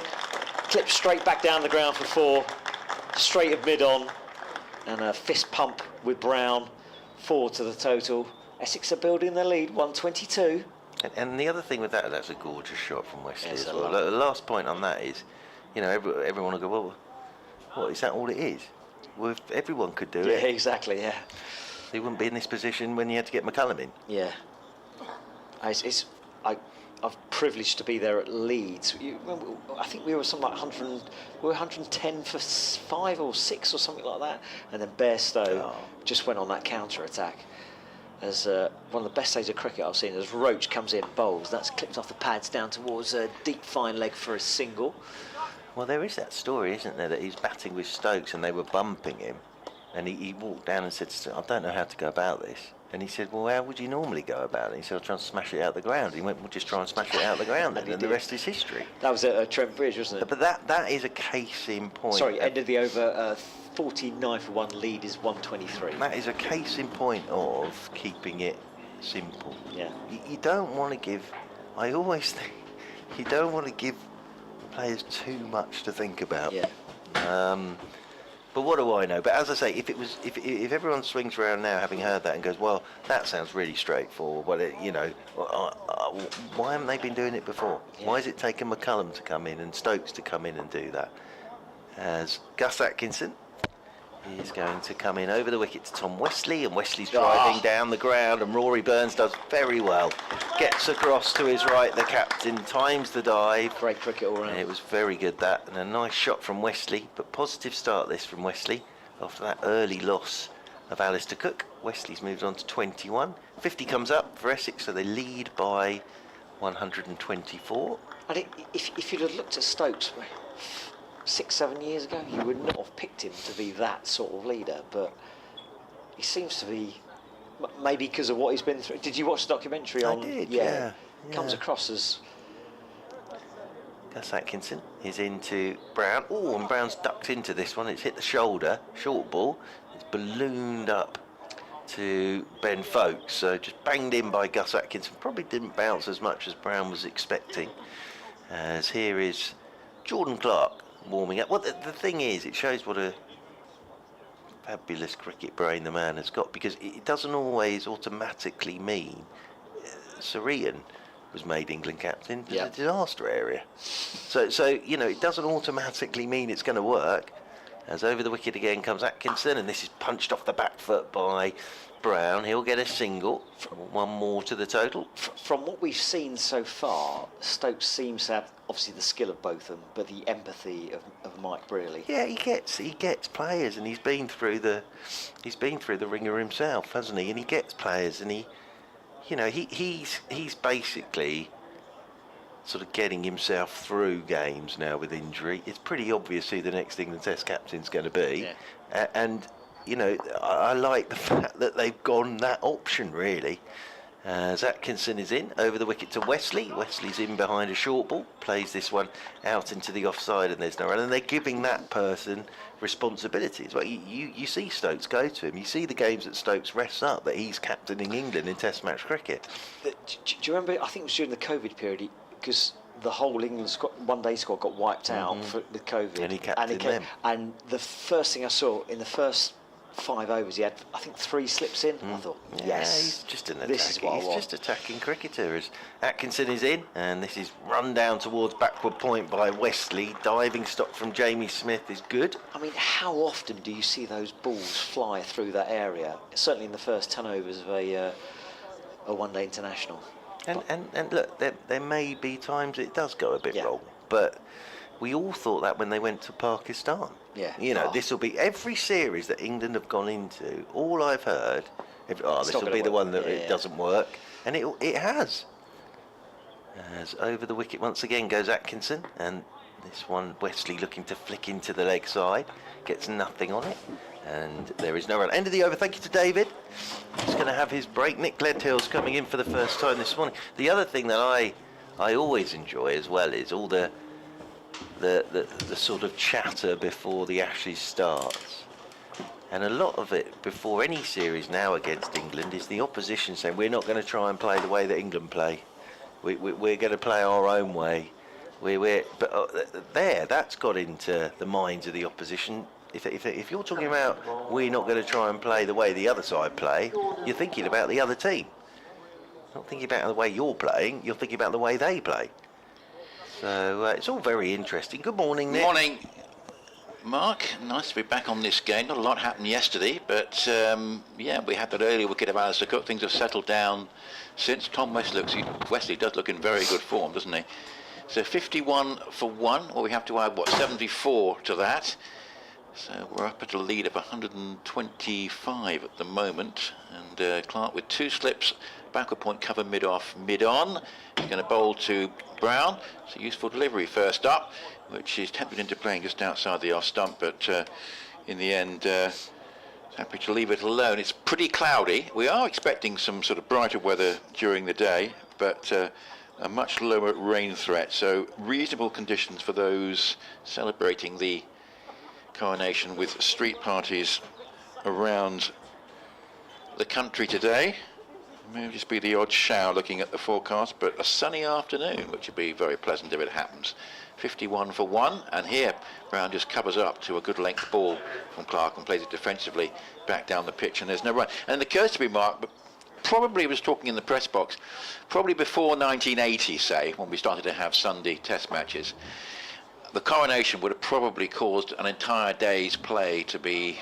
Clips straight back down the ground for 4. Straight of mid-on. And a fist pump with Brown. 4 to the total. Essex are building their lead, 122. And the other thing with that's a gorgeous shot from Wesley Yes, as well. The last point on that is, everyone will go, "Well, what, is that all it is?" Well, if everyone could do it. Yeah, exactly, yeah. They wouldn't be in this position when you had to get McCullum in. Yeah. I'm privileged to be there at Leeds. I think we were something like 100. We were 110 for 5 or 6 or something like that. And then Bairstow just went on that counter attack. As one of the best days of cricket I've seen, as Roach comes in, bowls. That's clipped off the pads down towards a deep fine leg for a single. Well, there is that story, isn't there, that he's batting with Stokes and they were bumping him, and he walked down and said, "I don't know how to go about this." And he said, "Well, how would you normally go about it?" He said, "I'll try and smash it out the ground." He went, "Well, just try and smash it out the ground," and the rest is history. That was at Trent Bridge, wasn't it? But that is a case in point. Sorry, end of the over, 49 for 1, lead is 123. That is a case in point of keeping it simple. Yeah. You don't want to give, I always think, you don't want to give players too much to think about. Yeah. But what do I know? But as I say, if everyone swings around now having heard that and goes, "Well, that sounds really straightforward," why haven't they been doing it before? Yeah. Why has it taken McCullum to come in and Stokes to come in and do that? As Gus Atkinson is going to come in over the wicket to Tom Wesley, and Wesley's driving down the ground, and Rory Burns does very well. Gets across to his right, the captain times the dive. Great cricket all round. It was very good, that, and a nice shot from Wesley, but positive start this from Wesley after that early loss of Alistair Cook. Wesley's moved on to 21. 50 comes up for Essex, so they lead by 124. And if you'd have looked at Stokes 6-7 years ago, you would not have picked him to be that sort of leader, but he seems to be, maybe because of what he's been through. Did you watch the documentary on? I did, yeah. Comes across as... Gus Atkinson is into Brown. Oh, and Brown's ducked into this one. It's hit the shoulder, short ball. It's ballooned up to Ben Folkes, so just banged in by Gus Atkinson. Probably didn't bounce as much as Brown was expecting. As here is Jordan Clark warming up. Well, the thing is, it shows what a fabulous cricket brain the man has got, because it doesn't always automatically mean Surreyan was made England captain. It's a disaster area. So it doesn't automatically mean it's going to work. As over the wicket again comes Atkinson, and this is punched off the back foot by Brown. He'll get a single, one more to the total. From what we've seen so far, Stokes seems to have obviously the skill of both of them, but the empathy of Mike Brearley. Yeah, he gets players, and he's been through the ringer himself, hasn't he? And he gets players, and he's basically sort of getting himself through games now with injury. It's pretty obvious who the next England Test captain's going to be, and I like the fact that they've gone that option really. As Atkinson is in over the wicket to Wesley. Wesley's in behind a short ball, plays this one out into the offside, and there's no run. And they're giving that person responsibilities. Well, you see Stokes go to him. You see the games that Stokes rests up that he's captaining England in Test match cricket. Do you remember? I think it was during the COVID period, because the whole England one-day squad got wiped out with COVID, and he captained them. And the first thing I saw in the first 5 overs, he had, I think, 3 slips in. I thought, yes, he's just an attack. This is what he's just attacking cricketer. As Atkinson is in, and this is run down towards backward point by Wesley. Diving stop from Jamie Smith is good. I mean, how often do you see those balls fly through that area? Certainly in the first 10 overs of a one-day international. And look, there may be times it does go a bit wrong, but we all thought that when they went to Pakistan. Yeah. This will be every series that England have gone into. All I've heard, this will be the one that it doesn't work, and it has. As over the wicket once again goes Atkinson, and this one Wesley looking to flick into the leg side, gets nothing on it, and there is no run. End of the over. Thank you to David. He's going to have his break. Nick Gledhill's coming in for the first time this morning. The other thing that I always enjoy as well is all the sort of chatter before the Ashes starts, and a lot of it before any series now against England is the opposition saying we're not going to try and play the way that England play. We're going to play our own way. That's got into the minds of the opposition. If you're talking about we're not going to try and play the way the other side play, you're thinking about the other team. Not thinking about the way you're playing, you're thinking about the way they play. So it's all very interesting. Good morning, Nick. Morning, Mark. Nice to be back on this game. Not a lot happened yesterday, but we had that earlier wicket of Alistair Cook. Things have settled down since. Tom Wesley does look in very good form, doesn't he? So 51 for 1, or we have to add, 74 to that. So we're up at a lead of 125 at the moment, and Clark with 2 slips, backward point cover mid-off, mid-on. He's going to bowl to Brown. It's a useful delivery first up, which is tempted into playing just outside the off stump, but in the end happy to leave it alone. It's pretty cloudy. We are expecting some sort of brighter weather during the day, but a much lower rain threat, so reasonable conditions for those celebrating the coronation with street parties around the country today. Maybe just be the odd shower looking at the forecast, but a sunny afternoon, which would be very pleasant if it happens. 51 for 1, and here Brown just covers up to a good length ball from Clark and plays it defensively back down the pitch, and there's no run. And it occurs to me, Mark, but probably was talking in the press box, probably before 1980, say, when we started to have Sunday Test matches, the coronation would have probably caused an entire day's play to be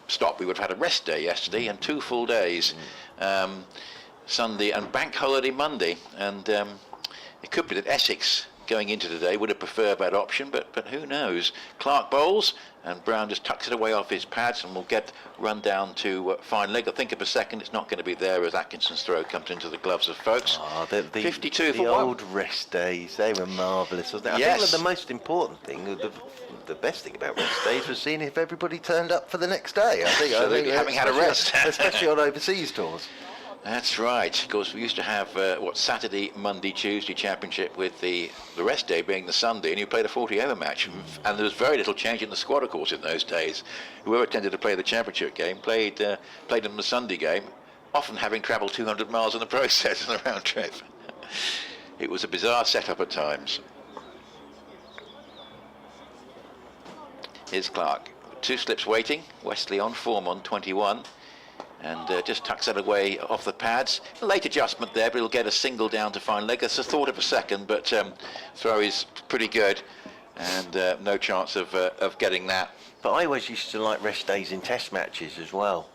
stopped. We would have had a rest day yesterday and 2 full days, Sunday and bank holiday Monday, and it could be that Essex going into today would have preferred that option, but who knows. Clark bowls and Brown just tucks it away off his pads, and we'll get run down to fine leg. I think of a second it's not going to be there as Atkinson's throw comes into the gloves of folks. 52 for 1. The old rest days, they were marvellous, wasn't they? I think that the most important thing, the best thing about rest days was seeing if everybody turned up for the next day. I think having had a rest, especially on overseas tours. That's right. Of course, we used to have Saturday, Monday, Tuesday championship with the rest day being the Sunday, and you played a 40-over match, and there was very little change in the squad, of course, in those days. Whoever tended to play the championship game played in the Sunday game, often having travelled 200 miles in the process on the round trip. It was a bizarre setup at times. Here's Clark. 2 slips waiting. Wesley on form on 21. And just tucks it away off the pads. A late adjustment there, but he'll get a single down to fine leg. That's a thought of a second, but throw is pretty good. and no chance of getting that. But I always used to like rest days in test matches as well.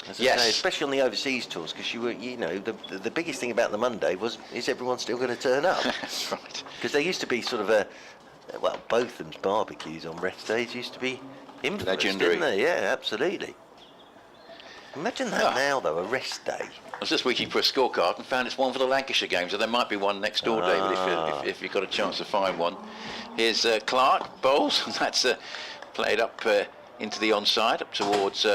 As I Yes. say, especially on the overseas tours, because the biggest thing about the Monday is everyone still going to turn up? That's right. Because there used to be sort of Botham's barbecues on rest days used to be infamous, Legendary. didn't they? Yeah, absolutely. Imagine that now, though, a rest day. I was just reaching for a scorecard and found it's one for the Lancashire games, so there might be one next door, David, if you've got a chance to find one. Here's Clark, bowls, and that's played up into the onside, up towards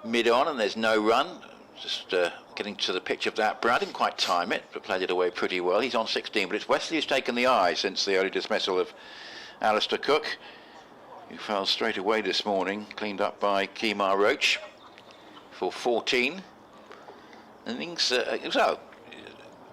mid-on, and there's no run. Just getting to the pitch of that. Brown didn't quite time it, but played it away pretty well. He's on 16, but it's Wesley who's taken the eye since the early dismissal of Alistair Cook, who fell straight away this morning, cleaned up by Kemar Roach for 14 innings.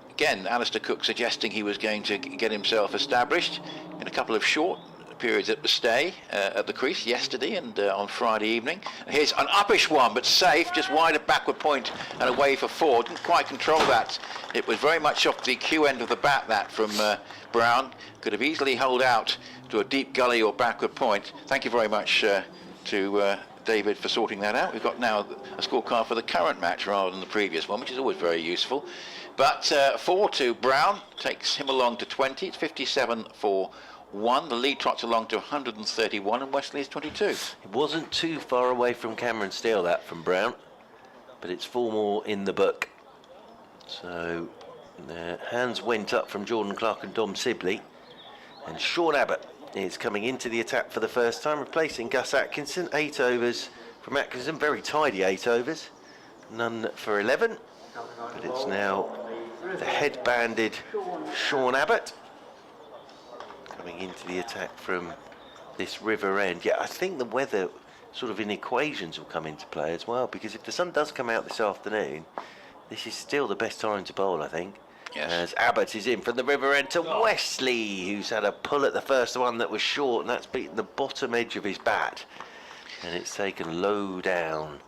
Again, Alistair Cook suggesting he was going to get himself established in a couple of short periods at the stay at the crease yesterday and on Friday evening. Here's an uppish one, but safe, just wide of backward point and away for 4. Didn't quite control that. It was very much off the Q end of the bat, that from Brown. Could have easily held out to a deep gully or backward point. Thank you very much to David for sorting that out. We've got now a scorecard for the current match rather than the previous one, which is always very useful. But 4 to Brown takes him along to 20. It's 57 for 1. The lead trots along to 131, and Wesley is 22. It wasn't too far away from Cameron Steele, that from Brown, but it's 4 more in the book. So hands went up from Jordan Clark and Dom Sibley, and Sean Abbott is coming into the attack for the first time, replacing Gus Atkinson. 8 overs from Atkinson, very tidy 8 overs, none for 11, but it's now the head-banded Sean Abbott coming into the attack from this river end. Yeah, I think the weather sort of in equations will come into play as well, because if the sun does come out this afternoon, this is still the best time to bowl, I think. Yes. As Abbott is in from the river end to Wesley, who's had a pull at the first one that was short, and that's beaten the bottom edge of his bat, and it's taken low down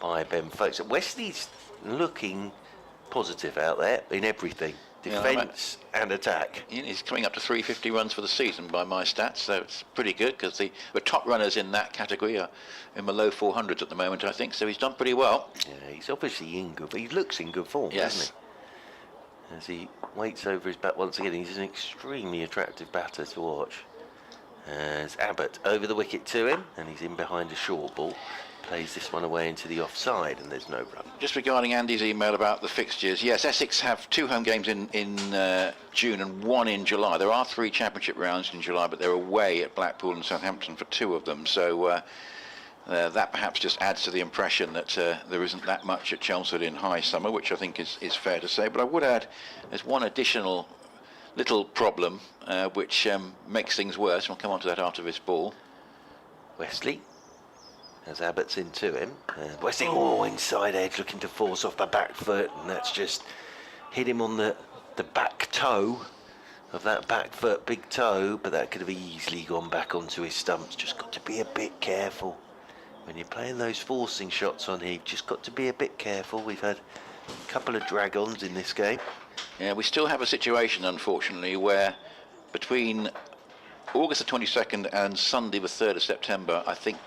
by Ben Folkes. Wesley's looking positive out there in everything, defence and attack. He's coming up to 350 runs for the season by my stats, so it's pretty good, because the top runners in that category are in the low 400s at the moment, I think, so he's done pretty well. Yeah, he's obviously in good, he looks in good form, Yes. doesn't he? As he waits over his bat once again. He's an extremely attractive batter to watch. As Abbott over the wicket to him, and he's in behind a short ball. Plays this one away into the offside, and there's no run. Just regarding Andy's email about the fixtures, yes, Essex have 2 home games in June and 1 in July. There are 3 championship rounds in July, but they're away at Blackpool and Southampton for 2 of them. So that perhaps just adds to the impression that there isn't that much at Chelmsford in high summer, which I think is fair to say. But I would add there's one additional little problem which makes things worse. We'll come on to that after this ball. Wesley, as Abbott's into him. Wesley, inside edge, looking to force off the back foot, and that's just hit him on the back toe of that back foot, big toe, but that could have easily gone back onto his stumps. Just got to be a bit careful. When you're playing those forcing shots on here, you've just got to be a bit careful. We've had a couple of drag-ons in this game. Yeah, we still have a situation, unfortunately, where between August the 22nd and Sunday the 3rd of September, I think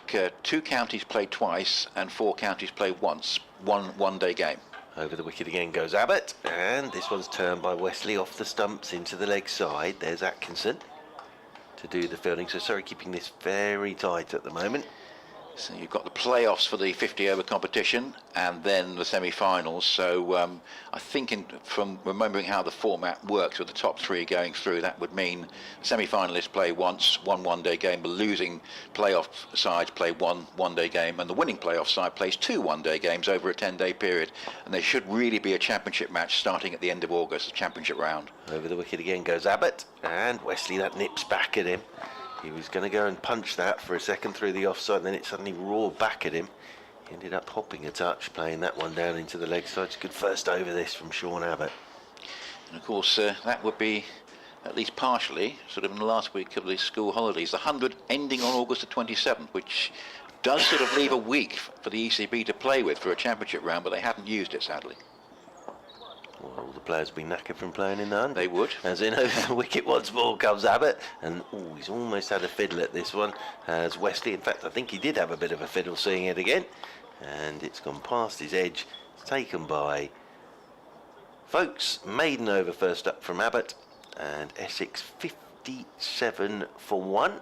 2 counties play twice and 4 counties play once. One-day game. Over the wicket again goes Abbott, and this one's turned by Wesley off the stumps into the leg side. There's Atkinson to do the fielding. So Surrey keeping this very tight at the moment. So you've got the playoffs for the 50-over competition and then the semi-finals. So I think from remembering how the format works with the top 3 going through, that would mean semi-finalists play once, one-day game. The losing playoff sides play one-day game, and the winning playoff side plays 2 one-day games over a 10-day period. And there should really be a championship match starting at the end of August, a championship round. Over the wicket again goes Abbott, and Wesley, that nips back at him. He was going to go and punch that for a second through the offside, and then it suddenly roared back at him. He ended up hopping a touch, playing that one down into the leg side. It's a good first over this from Sean Abbott. And of course, that would be, at least partially, sort of in the last week of the school holidays. The 100 ending on August the 27th, which does sort of leave a week for the ECB to play with for a championship round, but they haven't used it, sadly. Well, the players will be knackered from playing in the 100. They would. As in, over the wicket once more comes Abbott, and he's almost had a fiddle at this one. As Wesley, in fact, I think he did have a bit of a fiddle seeing it again, and it's gone past his edge. It's taken by Folkes. Maiden over first up from Abbott, and Essex 57 for 1.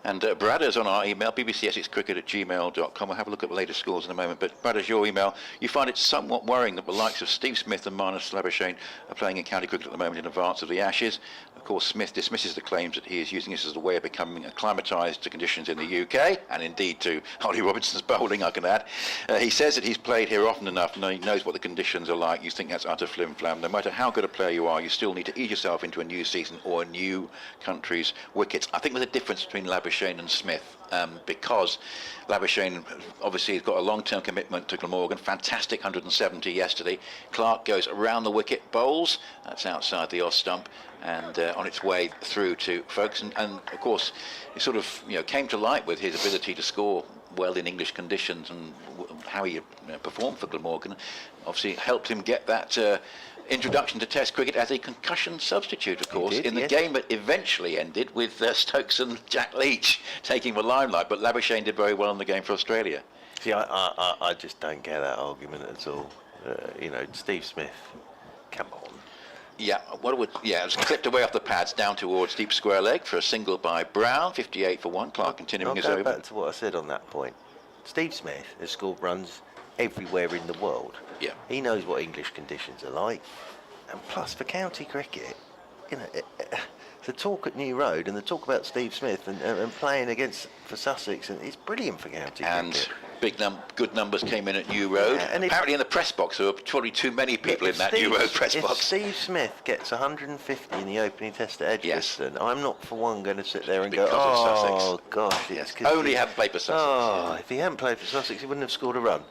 And Brad is on our email, bbcsexcricket@gmail.com. We'll have a look at the latest scores in a moment. But Brad, as your email, you find it somewhat worrying that the likes of Steve Smith and Marnus Labuschagne are playing in county cricket at the moment in advance of the Ashes. Of course, Smith dismisses the claims that he is using this as a way of becoming acclimatised to conditions in the UK, and indeed to Ollie Robinson's bowling, I can add. He says that he's played here often enough and he knows what the conditions are like. You think that's utter flim-flam. No matter how good a player you are, you still need to ease yourself into a new season or a new country's wickets. I think there's a difference between Labuschagne and Smith, because Labuschagne obviously has got a long-term commitment to Glamorgan. Fantastic 170 yesterday. Clark goes around the wicket, bowls, that's outside the off stump, and on its way through to Folkes, and of course it sort of came to light with his ability to score well in English conditions and how he performed for Glamorgan. Obviously helped him get that introduction to Test cricket as a concussion substitute, of course, in the game that eventually ended with Stokes and Jack Leach taking the limelight. But Labuschagne did very well in the game for Australia. See, I just don't get that argument at all. Steve Smith, come on. Yeah, it was clipped away off the pads down towards deep square leg for a single by Brown, 58 for 1. Clark continuing his over. I'll go back to what I said on that point. Steve Smith has scored runs everywhere in the world. Yeah. He knows what English conditions are like, and plus for county cricket, the talk at New Road and the talk about Steve Smith and playing for Sussex, and it's brilliant for county cricket. Good numbers came in at New Road. Yeah, and apparently in the press box there were probably too many people in that New Road press box. If Steve Smith gets 150 in the opening test at Edgbaston, I'm not for one going to sit there and because go, of Sussex. Gosh, yes, only hadn't played for Sussex. If he hadn't played for Sussex, he wouldn't have scored a run.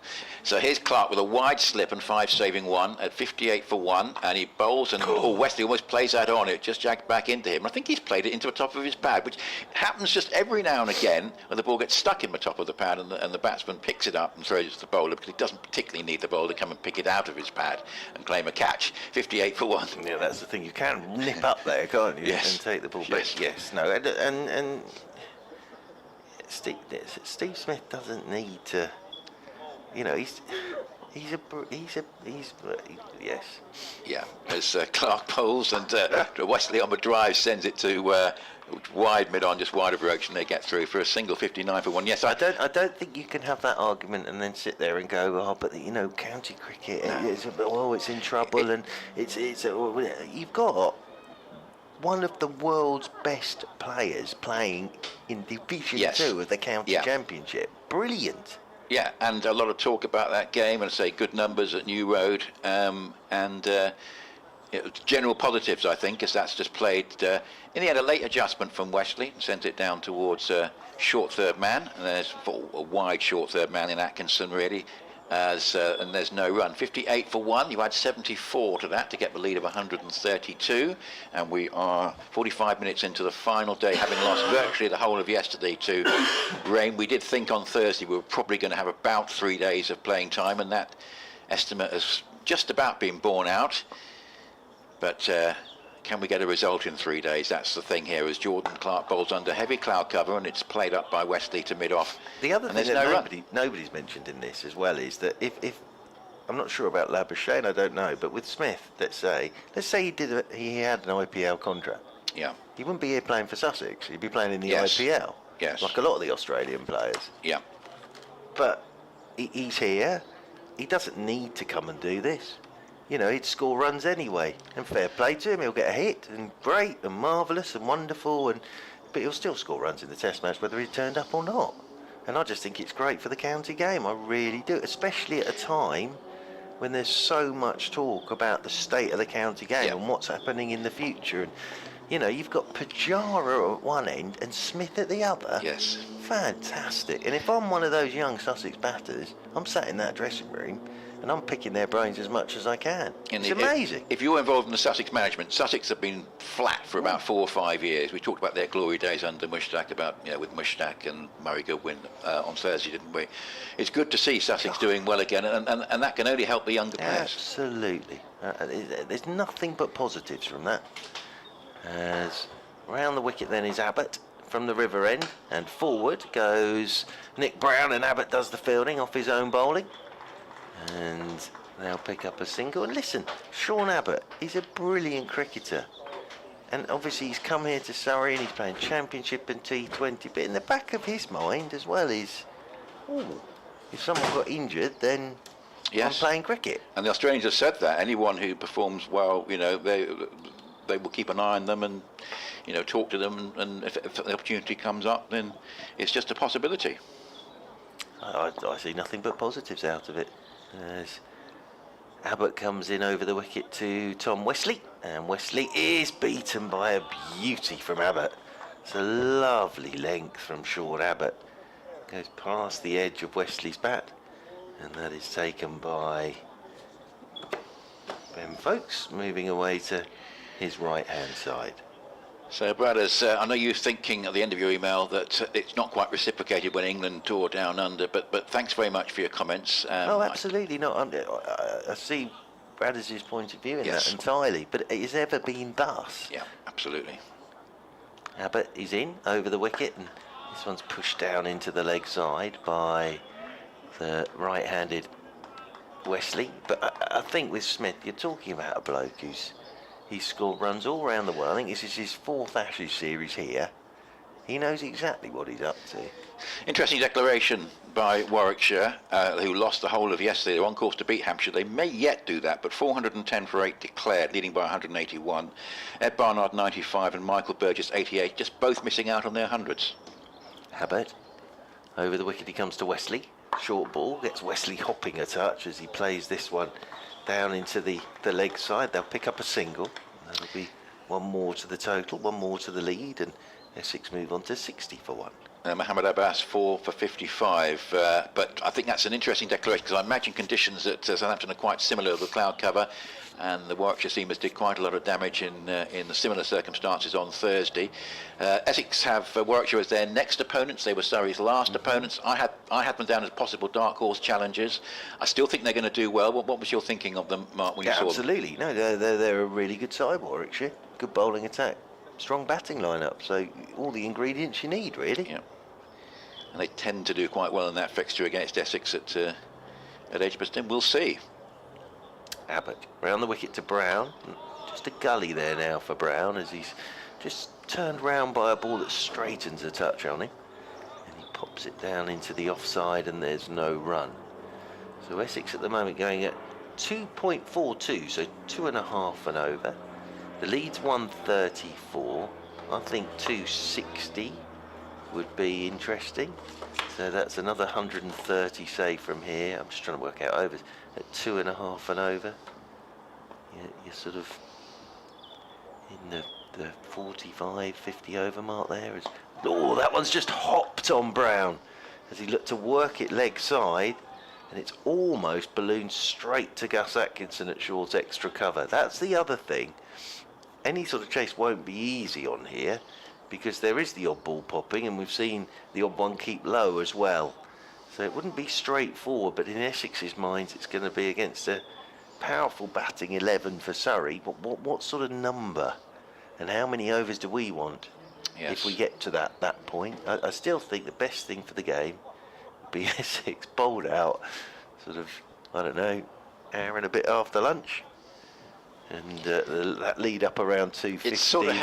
So here's Clark with a wide slip and 5 saving 1 at 58 for 1, and he bowls, and Wesley almost plays that on. It just jagged back into him. I think he's played it into the top of his pad, which happens just every now and again when the ball gets stuck in the top of the pad and the batsman picks it up and throws it to the bowler, because he doesn't particularly need the bowler to come and pick it out of his pad and claim a catch. 58 for 1. Yeah, that's the thing. You can nip up there, can't you? Yes. And take the ball Yes. back. Yes. No. And Steve Smith doesn't need to. Yes. Yeah, as Clark bowls and Wesley on the drive sends it to wide mid-on, just wide of direction. They get through for a single, 59 for 1. Yes, I don't think you can have that argument and then sit there and go, but county cricket, it's in trouble, and you've got one of the world's best players playing in Division 2 of the county championship. Brilliant. Yeah, and a lot of talk about that game, and good numbers at New Road, general positives, I think, as that's just played. In the end, a late adjustment from Wesley sent it down towards short third man, and there's a wide short third man in Atkinson, really. And there's no run. 58 for 1. You add 74 to that to get the lead of 132, and we are 45 minutes into the final day, having lost virtually the whole of yesterday to rain. We did think on Thursday we were probably going to have about 3 days of playing time, and that estimate has just about been borne out. But can we get a result in 3 days? That's the thing here, as Jordan Clark bowls under heavy cloud cover, and it's played up by Wesley to mid-off. The other thing that nobody's mentioned in this as well is that if I'm not sure about Labuschagne, I don't know, but with Smith, let's say he had an IPL contract. Yeah. He wouldn't be here playing for Sussex. He'd be playing in the Yes. IPL. Yes. Like a lot of the Australian players. Yeah. But he's here. He doesn't need to come and do this. He'd score runs anyway, and fair play to him. He'll get a hit, and great, and marvellous, and wonderful, but he'll still score runs in the Test match whether he turned up or not. And I just think it's great for the county game. I really do, especially at a time when there's so much talk about the state of the county game and what's happening in the future. And you've got Pajara at one end and Smith at the other. Yes. Fantastic. And if I'm one of those young Sussex batters, I'm sat in that dressing room and I'm picking their brains as much as I can. It's amazing. If you're involved in the Sussex management, Sussex have been flat for about 4 or 5 years. We talked about their glory days under Mushtaq, with Mushtaq and Murray Goodwin on Thursday, didn't we? It's good to see Sussex doing well again, and that can only help the younger players. Absolutely. There's nothing but positives from that. As round the wicket then is Abbott from the river end, and forward goes Nick Brown, and Abbott does the fielding off his own bowling, and they'll pick up a single. And listen, Sean Abbott, he's a brilliant cricketer, and obviously he's come here to Surrey and he's playing Championship and T20, but in the back of his mind as well is, if someone got injured, then I'm playing cricket. And the Australians have said that anyone who performs well, they will keep an eye on them and talk to them, and if the opportunity comes up, then it's just a possibility. I see nothing but positives out of it. As Abbott comes in over the wicket to Tom Wesley, and Wesley is beaten by a beauty from Abbott. It's a lovely length from Sean Abbott. Goes past the edge of Wesley's bat, and that is taken by Ben Folkes, moving away to his right hand side. So, Brad, I know you're thinking at the end of your email that it's not quite reciprocated when England tour down under, but thanks very much for your comments. Absolutely not. I see Bradders' point of view in that entirely, but it has ever been thus. Yeah, absolutely. Abbott is in over the wicket, and this one's pushed down into the leg side by the right-handed Wesley. But I think with Smith, you're talking about a bloke he's scored runs all around the world. I think this is his 4th Ashes series here. He knows exactly what he's up to. Interesting declaration by Warwickshire, who lost the whole of yesterday. They're on course to beat Hampshire. They may yet do that, but 410 for 8 declared, leading by 181. Ed Barnard 95 and Michael Burgess 88, just both missing out on their hundreds. Abbott, over the wicket he comes to Wesley. Short ball, gets Wesley hopping a touch as he plays this one down into the leg side. They'll pick up a single. That'll be one more to the total, one more to the lead, and Essex move on to 60 for 1. Mohammed Abbas 4 for 55, but I think that's an interesting declaration, because I imagine conditions at Southampton are quite similar to the cloud cover, and the Warwickshire seamers did quite a lot of damage in the similar circumstances on Thursday. Essex have Warwickshire as their next opponents. They were Surrey's last opponents. I had them down as possible dark horse challengers. I still think they're going to do well. What was your thinking of them, Mark, when you saw them? Absolutely. No, they're a really good side, Warwickshire. Good bowling attack, strong batting lineup. So all the ingredients you need, really. Yeah. And they tend to do quite well in that fixture against Essex at Edgbaston. We'll see. Abbott round the wicket to Brown. Just a gully there now for Brown, as he's just turned round by a ball that straightens a touch on him, and he pops it down into the offside, and there's no run. So Essex at the moment going at 2.42, so 2.5 and over. The lead's 134. I think 260 would be interesting. So that's another 130, say, from here. I'm just trying to work out overs. At 2.5 and over, you're sort of in the 45, 50 over mark there. Oh, that one's just hopped on Brown as he looked to work it leg side, and it's almost ballooned straight to Gus Atkinson at short extra cover. That's the other thing. Any sort of chase won't be easy on here, because there is the odd ball popping, and we've seen the odd one keep low as well. So it wouldn't be straightforward, but in Essex's minds it's going to be against a powerful batting 11 for Surrey. But what sort of number and how many overs do we want if we get to that point? I still think the best thing for the game would be Essex bowled out sort of, I don't know, hour and a bit after lunch. And that lead up around 250. It's sort of,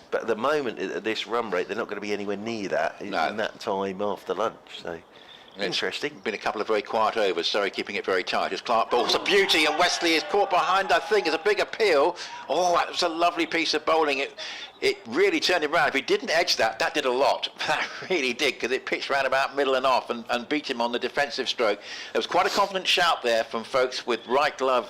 But at the moment, at this run rate, they're not going to be anywhere near that in that time after lunch. So interesting. Been a couple of very quiet overs. Surrey keeping it very tight as Clark bowls a beauty, and Wesley is caught behind. I think is a big appeal. Oh, that was a lovely piece of bowling. It really turned him round. If he didn't edge that did a lot. That really did, because it pitched round about middle and off and beat him on the defensive stroke. There was quite a confident shout there from folks with right glove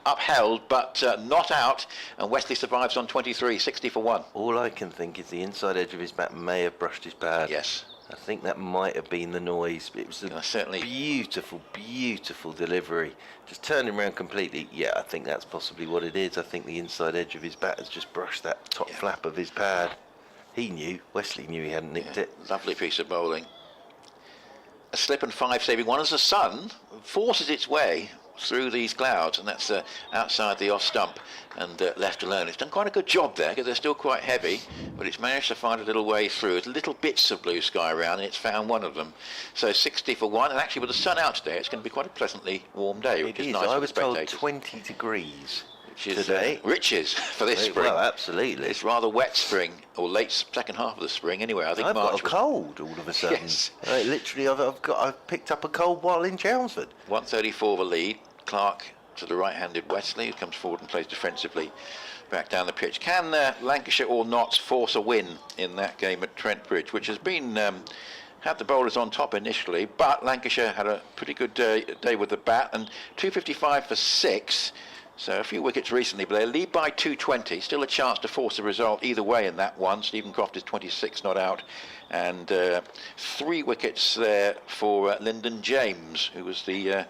upheld, but not out, and Wesley survives on 23, 60 for 1. All I can think is the inside edge of his bat may have brushed his pad. Yes. I think that might have been the noise. It was a certainly beautiful, beautiful delivery. Just turning around completely. Yeah, I think that's possibly what it is. I think the inside edge of his bat has just brushed that top flap of his pad. He knew. Wesley knew he hadn't nicked it. Lovely piece of bowling. A slip and 5 saving one as the sun forces its way through these clouds, and that's outside the off stump and left alone. It's done quite a good job there because they're still quite heavy, but it's managed to find a little way through. There's little bits of blue sky around, and it's found one of them. So 60 for one, and actually with the sun out today, it's going to be quite a pleasantly warm day, which is nice. I for was the told spectators. 20 degrees. Which is today. Riches for this spring. Well, absolutely. It's rather wet spring, or late second half of the spring anyway. I think I've March got a cold all of a sudden. Yes. Literally, I've picked up a cold while in Chelmsford. 134 the lead. Clark to the right-handed Wesley, who comes forward and plays defensively back down the pitch. Can Lancashire or Notts force a win in that game at Trent Bridge, which has been had the bowlers on top initially, but Lancashire had a pretty good day with the bat, and 255 for 6. So a few wickets recently, but they lead by 220. Still a chance to force a result either way in that one. Stephen Croft is 26 not out, and 3 wickets there for Lyndon James, who was the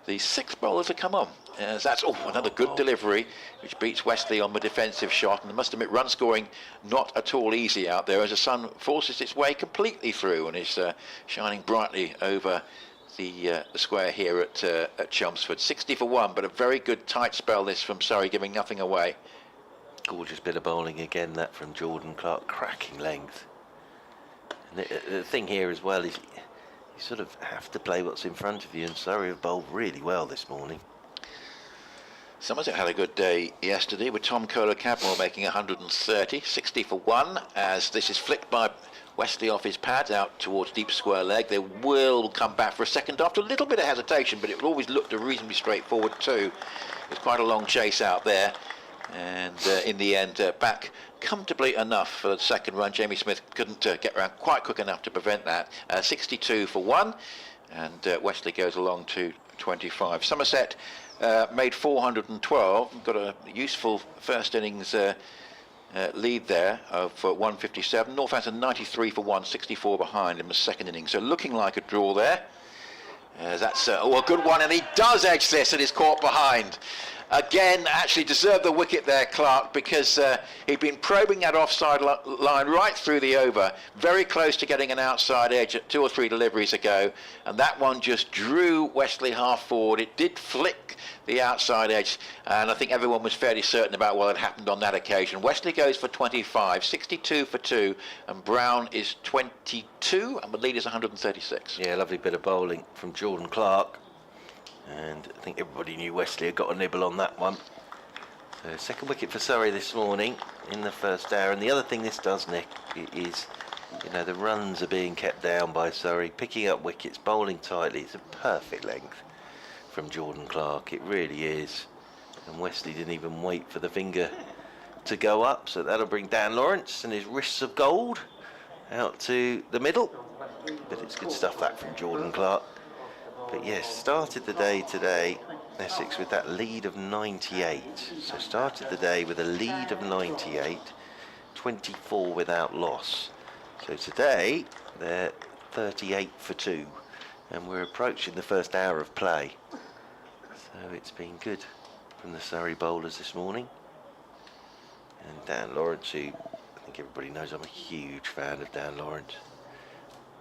6th bowler to come on. That's another good delivery, which beats Wesley on the defensive shot. And I must admit, run scoring not at all easy out there as the sun forces its way completely through and is shining brightly over the square here at Chelmsford. 60 for 1, but a very good tight spell this from Surrey, giving nothing away. Gorgeous bit of bowling again, that from Jordan Clark, cracking length. And the thing here as well is you sort of have to play what's in front of you, and Surrey have bowled really well this morning. Somerset had a good day yesterday with Tom Kohler-Cadmore making 130, 60 for 1, as this is flicked by Wesley off his pad out towards deep square leg. They will come back for a second after a little bit of hesitation, but it always looked reasonably straightforward too. It's quite a long chase out there, and in the end back comfortably enough for the second run. Jamie Smith couldn't get around quite quick enough to prevent that. 62 for 1, and Wesley goes along to 25. Somerset made 412, got a useful first innings lead there of 157. Northampton 93 for 1, 64 behind in the second innings. So looking like a draw there. That's a good one, and he does edge this and is caught behind. Again, actually deserved the wicket there, Clark, because he'd been probing that offside line right through the over, very close to getting an outside edge at 2 or 3 deliveries ago, and that one just drew Wesley half forward. It did flick the outside edge, and I think everyone was fairly certain about what had happened on that occasion. Wesley goes for 25, 62 for 2, and Brown is 22, and the lead is 136. Yeah, lovely bit of bowling from Jordan Clark. And I think everybody knew Wesley had got a nibble on that one. So second wicket for Surrey this morning in the first hour. And the other thing this does, Nick, is, the runs are being kept down by Surrey, picking up wickets, bowling tightly. It's a perfect length from Jordan Clark. It really is. And Wesley didn't even wait for the finger to go up. So that'll bring Dan Lawrence and his wrists of gold out to the middle. But it's good stuff, that, from Jordan Clark. But yes, started the day today, Essex, with that lead of 98. So started the day with a lead of 98, 24 without loss. So today, they're 38 for 2. And we're approaching the first hour of play. So it's been good from the Surrey bowlers this morning. And Dan Lawrence, who I think everybody knows I'm a huge fan of Dan Lawrence.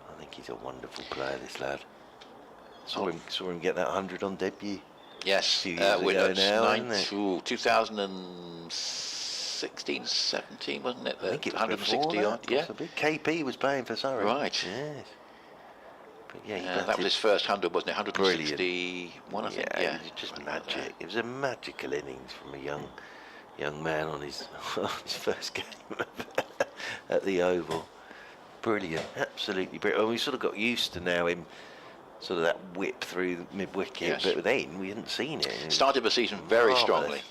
I think he's a wonderful player, this lad. Saw him get that 100 on debut. Yes, with now, 2016, 17, wasn't it? I think it was 160 odd. Yeah. KP was playing for Surrey. Right. Yes. But yeah, that was his first 100, wasn't it? 161, I think. Yeah, it was just magic. It was a magical innings from a young man on his first game at the Oval. Brilliant, absolutely brilliant. We sort of got used to now him sort of that whip through mid-wicket, yes. But then we hadn't seen it. Started the season very strongly.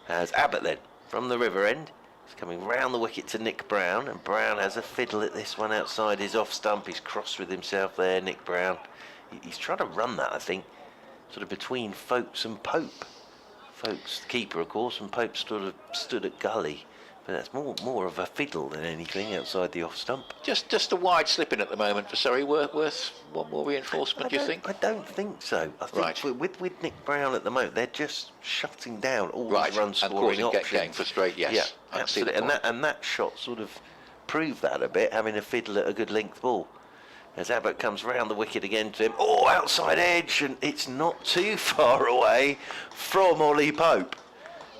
As Abbott then, from the river end, is coming round the wicket to Nick Brown, and Brown has a fiddle at this one outside his off stump. He's crossed with himself there, Nick Brown. He's trying to run that, I think, sort of between Folkes and Pope. Folkes, the keeper, of course, and Pope stood at gully. But that's more of a fiddle than anything outside the off stump. Just a wide slipping at the moment for Surrey. Worth one more reinforcement, do you think? I don't think so. I think Right. with Nick Brown at the moment, they're just shutting down all Right, the run and scoring causing options. game for straight, yes. Yeah, I can see the absolutely. point. And that shot sort of proved that a bit, having a fiddle at a good length ball. As Abbott comes round the wicket again to him, outside edge, and it's not too far away from Ollie Pope.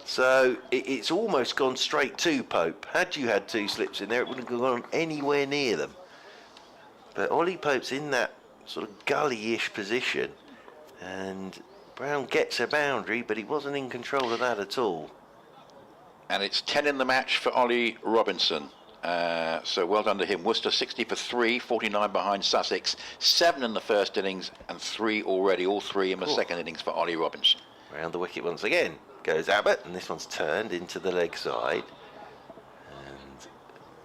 So it's almost gone straight to Pope. Had you had 2 slips in there, it wouldn't have gone anywhere near them. But Ollie Pope's in that sort of gully-ish position, and Brown gets a boundary, but he wasn't in control of that at all. And it's 10 in the match for Ollie Robinson. So well done to him. Worcester 60 for 3, 49 behind Sussex. 7 in the first innings and 3 already, all 3 in the second innings for Ollie Robinson. Round the wicket once again goes Abbott, and this one's turned into the leg side. And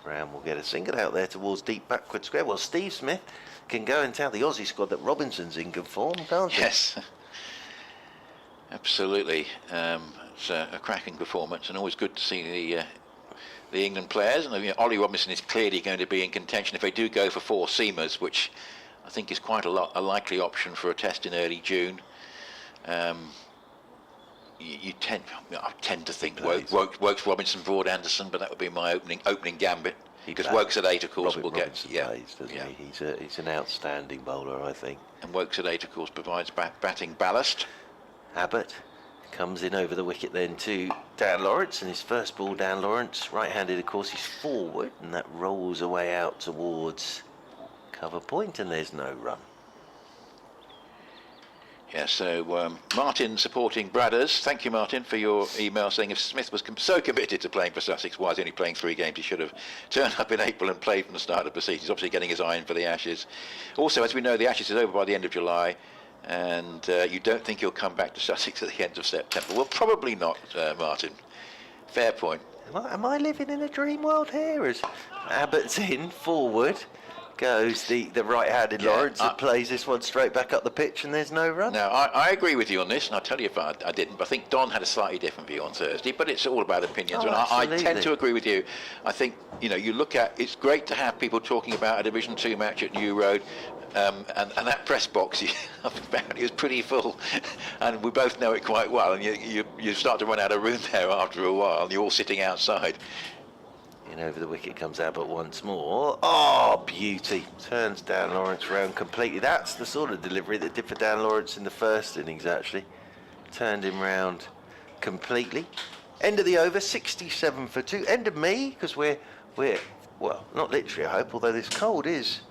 Brown will get a single out there towards deep backward square. Well, Steve Smith can go and tell the Aussie squad that Robinson's in good form, can't he? Yes, absolutely. It's a cracking performance, and always good to see the England players. And Ollie Robinson is clearly going to be in contention if they do go for 4 seamers, which I think is quite a likely option for a test in early June. I tend to think Wokes, Robinson, Broad, Anderson, but that would be my opening gambit. Because Wokes at 8, of course, will get. Plays, doesn't he? He's an outstanding bowler, I think. And Wokes at 8, of course, provides batting ballast. Abbott comes in over the wicket then to Dan Lawrence, and his first ball, Dan Lawrence, right-handed, of course, he's forward, and that rolls away out towards cover point, and there's no run. Yeah, so Martin supporting Bradders. Thank you, Martin, for your email saying if Smith was so committed to playing for Sussex, why is he only playing 3 games? He should have turned up in April and played from the start of the season. He's obviously getting his eye in for the Ashes. Also, as we know, the Ashes is over by the end of July, and you don't think he'll come back to Sussex at the end of September. Well, probably not, Martin. Fair point. Am I living in a dream world here? As Abbott's in, forward goes the right-handed Lawrence, and plays this one straight back up the pitch, and there's no run. Now, I agree with you on this, and I'll tell you if I didn't, but I think Don had a slightly different view on Thursday, but it's all about opinions, and I tend to agree with you. I think, you look at, it's great to have people talking about a Division 2 match at New Road, and that press box, apparently was pretty full, and we both know it quite well, and you start to run out of room there after a while, and you're all sitting outside. In over the wicket comes Abbott once more. Oh, beauty. Turns Dan Lawrence round completely. That's the sort of delivery that did for Dan Lawrence in the first innings, actually. Turned him round completely. End of the over, 67 for 2. End of me, because we're well, not literally, I hope, although this cold is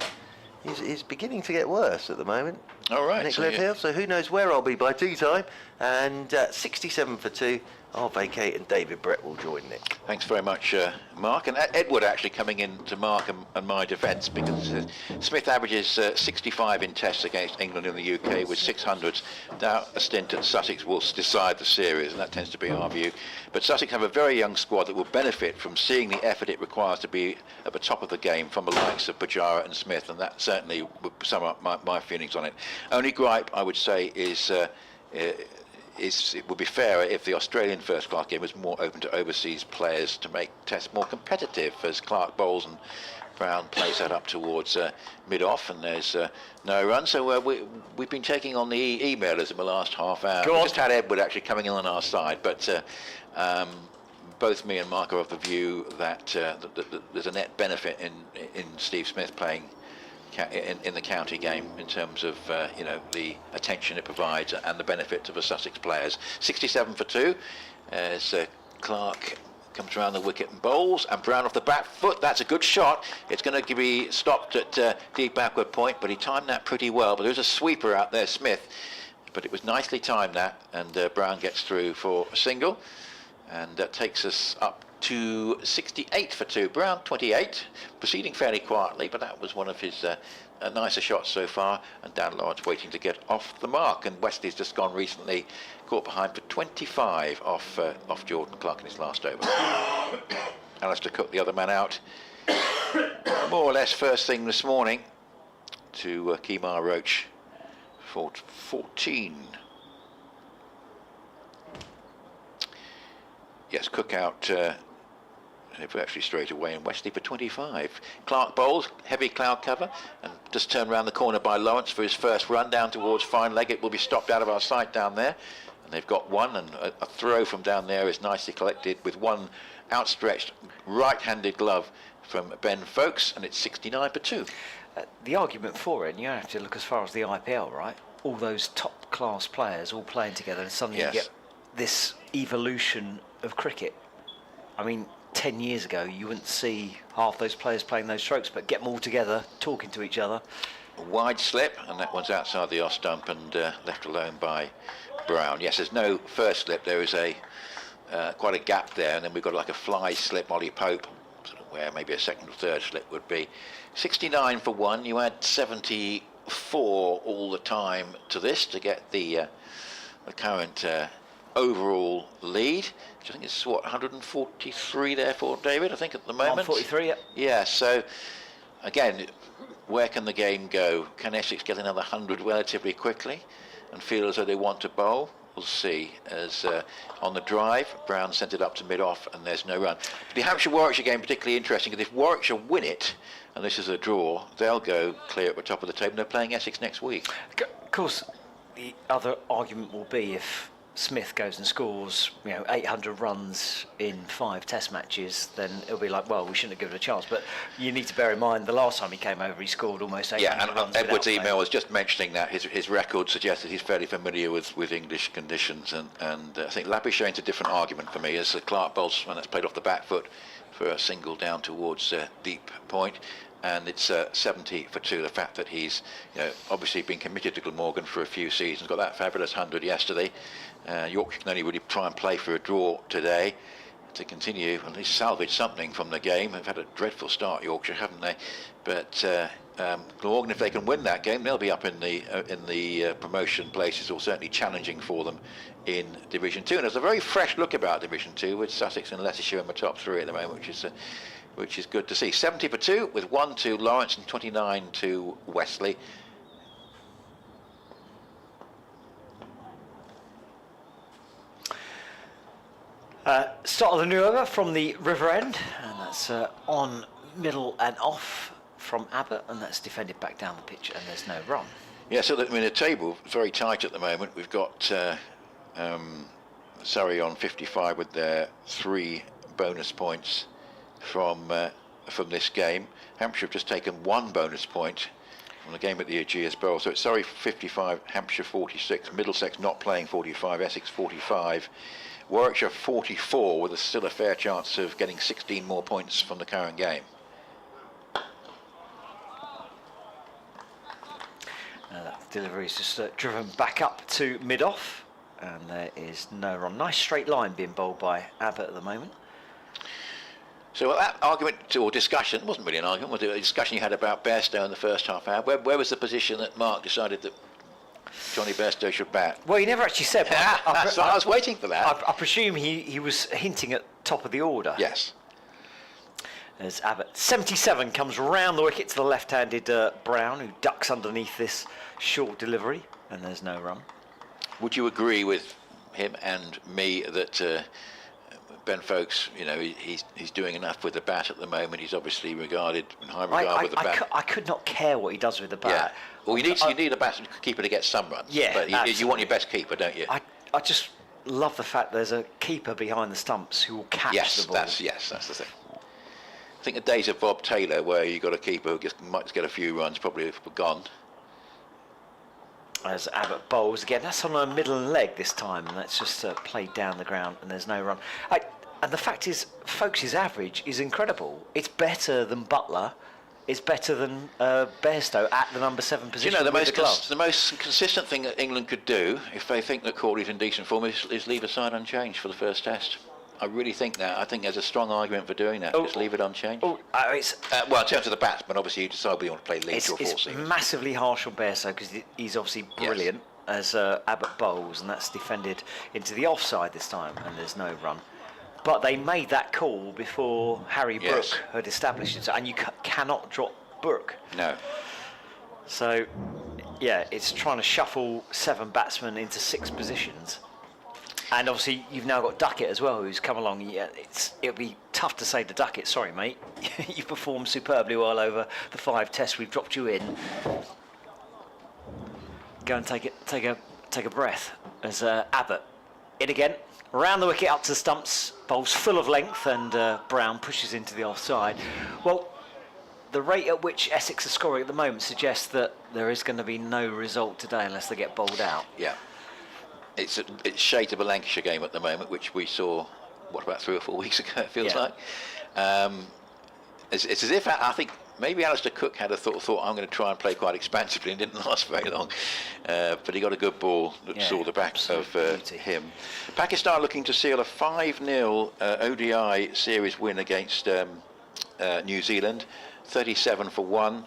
beginning to get worse at the moment. All right. Nick Hill, so who knows where I'll be by tea time. And 67 for 2. I'll vacate and David Brett will join Nick. Thanks very much, Mark. And Edward actually coming in to Mark and my defence, because Smith averages 65 in tests against England in the UK with 600s. Now a stint at Sussex will decide the series, and that tends to be our view. But Sussex have a very young squad that will benefit from seeing the effort it requires to be at the top of the game from the likes of Pujara and Smith, and that certainly would sum up my feelings on it. Only gripe, I would say, is it would be fairer if the Australian first-class game was more open to overseas players to make tests more competitive, as Clark bowls and Brown plays that up towards mid-off, and there's no run. So we've been taking on the emailers in the last half hour. We just had Edward actually coming in on our side, but both me and Mark are of the view that there's a net benefit in Steve Smith playing in the county game in terms of the attention it provides and the benefit to the Sussex players. 67 for 2 as Clark comes around the wicket and bowls, and Brown off the back foot. That's a good shot. It's going to be stopped at deep backward point, but he timed that pretty well. But there's a sweeper out there, Smith, but it was nicely timed, that, and Brown gets through for a single, and that takes us up to 68 for 2. Brown 28, proceeding fairly quietly, but that was one of his nicer shots so far, and Dan Lawrence waiting to get off the mark, and Wesley's just gone recently, caught behind for 25 off Jordan Clark in his last over. Alistair Cook, the other man out, more or less first thing this morning, to Kemar Roach for 14. Yes, Cook out virtually straight away, and Wesley for 25. Clark bowls, heavy cloud cover, and just turned around the corner by Lawrence for his first run down towards fine leg. It will be stopped out of our sight down there, and they've got one, and a throw from down there is nicely collected with one outstretched right-handed glove from Ben Folkes, and it's 69 for 2. The argument for it, and you have to look as far as the IPL, right? All those top-class players all playing together, and suddenly you get this evolution of cricket. I mean, 10 years ago, you wouldn't see half those players playing those strokes, but get them all together, talking to each other. A wide slip, and that one's outside the off stump and left alone by Brown. Yes, there's no first slip. There is quite a gap there, and then we've got like a fly slip, Ollie Pope, sort of where maybe a second or third slip would be. 69 for 1. You add 74 all the time to this to get the current overall lead, which I think is what, 143 there for David, I think, at the moment. 143, yeah. Yeah, so again, where can the game go? Can Essex get another 100 relatively quickly and feel as though they want to bowl? We'll see. As on the drive, Brown sent it up to mid-off and there's no run. The Hampshire-Warwickshire game particularly interesting, because if Warwickshire win it, and this is a draw, they'll go clear at the top of the table. They're playing Essex next week. Of course, the other argument will be if Smith goes and scores, 800 runs in 5 Test matches, then it'll be like, well, we shouldn't have given it a chance. But you need to bear in mind, the last time he came over, he scored almost 800 runs. Yeah, and Edward's email was just mentioning that his record suggests that he's fairly familiar with English conditions, and I think Labuschagne's a different argument for me, as Clark bowls when that's played off the back foot for a single down towards deep point. And it's 70 for 2. The fact that he's obviously been committed to Glamorgan for a few seasons, got that fabulous 100 yesterday. Yorkshire can only really try and play for a draw today to continue at least salvage something from the game. They've had a dreadful start, Yorkshire, haven't they? But Glamorgan, if they can win that game, they'll be up in the promotion places, or certainly challenging for them in Division 2. And there's a very fresh look about Division 2 with Sussex and Leicestershire in the top 3 at the moment, which is good to see. 70 for 2 with 1 to Lawrence and 29 to Wesley. Start of the new over from the River End, and that's on, middle and off from Abbott, and that's defended back down the pitch, and there's no run. Yeah, so the table very tight at the moment. We've got Surrey on 55 with their 3 bonus points from this game. Hampshire have just taken 1 bonus point from the game at the Aegeus Bowl. So it's Surrey 55, Hampshire 46, Middlesex not playing 45, Essex 45, Warwickshire 44, with still a fair chance of getting 16 more points from the current game. That delivery is just driven back up to mid-off, and there is no run. Nice straight line being bowled by Abbott at the moment. So that argument or discussion, it wasn't really an argument, was it a discussion you had about Bairstow in the first half hour? Where was the position that Mark decided that Johnny Bairstow should bat? Well, he never actually said, but I was waiting for that. I presume he was hinting at top of the order. Yes. As Abbott, 77, comes round the wicket to the left-handed Brown, who ducks underneath this short delivery, and there's no run. Would you agree with him and me that Ben Folkes, he's doing enough with the bat at the moment? He's obviously regarded in high regard with the bat. I could not care what he does with the bat. Yeah. Well, you need a bat keeper to get some runs. Yeah, but you want your best keeper, don't you? I just love the fact there's a keeper behind the stumps who will catch the ball. That's the thing. I think the days of Bob Taylor, where you got a keeper who might just get a few runs, probably have gone. As Abbott bowls again, that's on a middle leg this time, and that's just played down the ground, and there's no run. And the fact is, Folkes' average is incredible. It's better than Butler. It's better than Bairstow at the number 7 position. The most consistent thing that England could do, if they think that Corley's in decent form, is leave the side unchanged for the first test. I really think that. I think there's a strong argument for doing that. Just leave it unchanged. Well, in terms of the batsman, obviously you decide whether you want to play Leeds or four seamers. It's massively harsh on Bairstow because he's obviously brilliant as Abbott bowls, and that's defended into the offside this time, and there's no run. But they made that call before Harry Brook had established it, and you cannot drop Brook. No. So, yeah, it's trying to shuffle 7 batsmen into 6 positions. And obviously, you've now got Duckett as well, who's come along. Yeah, it'll be tough to say to Duckett, sorry mate, you performed superbly well over the 5 tests we've dropped you in. Go and take a breath. As Abbott in again, around the wicket up to the stumps, bowls full of length, and Brown pushes into the offside. Well, the rate at which Essex are scoring at the moment suggests that there is going to be no result today unless they get bowled out. Yeah. It's shades of a Lancashire game at the moment, which we saw, what, about 3 or 4 weeks ago, it feels like. It's as if, I think, maybe Alistair Cook had a thought, I'm going to try and play quite expansively, and didn't last very long. But he got a good ball that saw the back of him. Pakistan looking to seal a 5-0 ODI series win against New Zealand. 37 for 1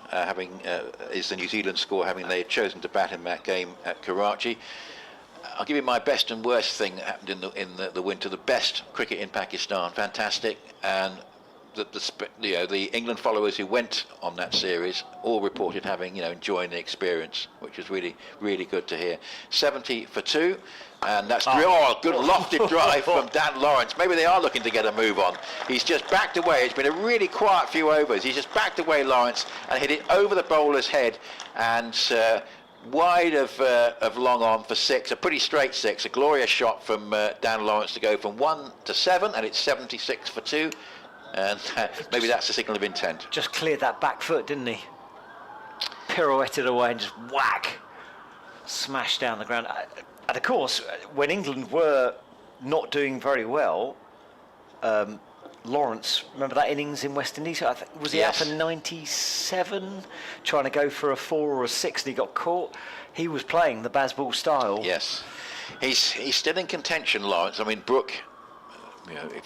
is the New Zealand score, having they chosen to bat in that game at Karachi. I'll give you my best and worst thing that happened in the winter. The best cricket in Pakistan, fantastic, and the England followers who went on that series all reported having enjoying the experience, which was really, really good to hear. 70 for 2, and that's good lofted drive from Dan Lawrence. Maybe they are looking to get a move on. He's just backed away. It's been a really quiet few overs. He's just backed away, Lawrence, and hit it over the bowler's head and wide of long on for 6, a pretty straight 6, a glorious shot from Dan Lawrence to go from 1 to 7, and it's 76 for 2, and maybe that's the signal of intent. Just cleared that back foot, didn't he? Pirouetted away and just whack, smashed down the ground. And of course, when England were not doing very well, Lawrence, remember that innings in West Indies? I think, was he out for 97, trying to go for a 4 or a 6, and he got caught? He was playing the Bazball style. Yes, he's still in contention, Lawrence. I mean, Brooke,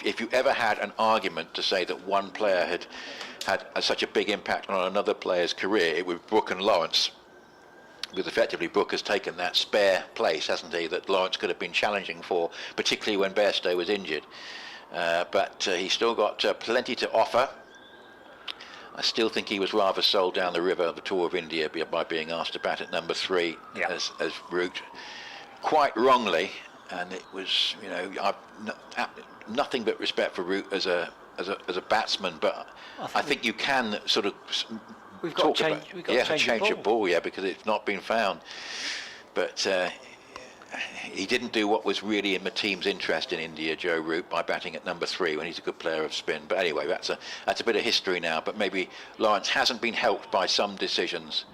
if you ever had an argument to say that one player had such a big impact on another player's career, it would be Brooke and Lawrence. Because effectively Brooke has taken that spare place, hasn't he, that Lawrence could have been challenging for, particularly when Bairstow was injured. But he's still got plenty to offer. I still think he was rather sold down the river of the Tour of India by being asked to bat at number 3 as route, quite wrongly. And it was, I've nothing but respect for Root as a batsman, but I think you can sort of talk about change your ball, because it's not been found. But he didn't do what was really in the team's interest in India, Joe Root, by batting at number 3 when he's a good player of spin. But anyway, that's a bit of history now. But maybe Lawrence hasn't been helped by some decisions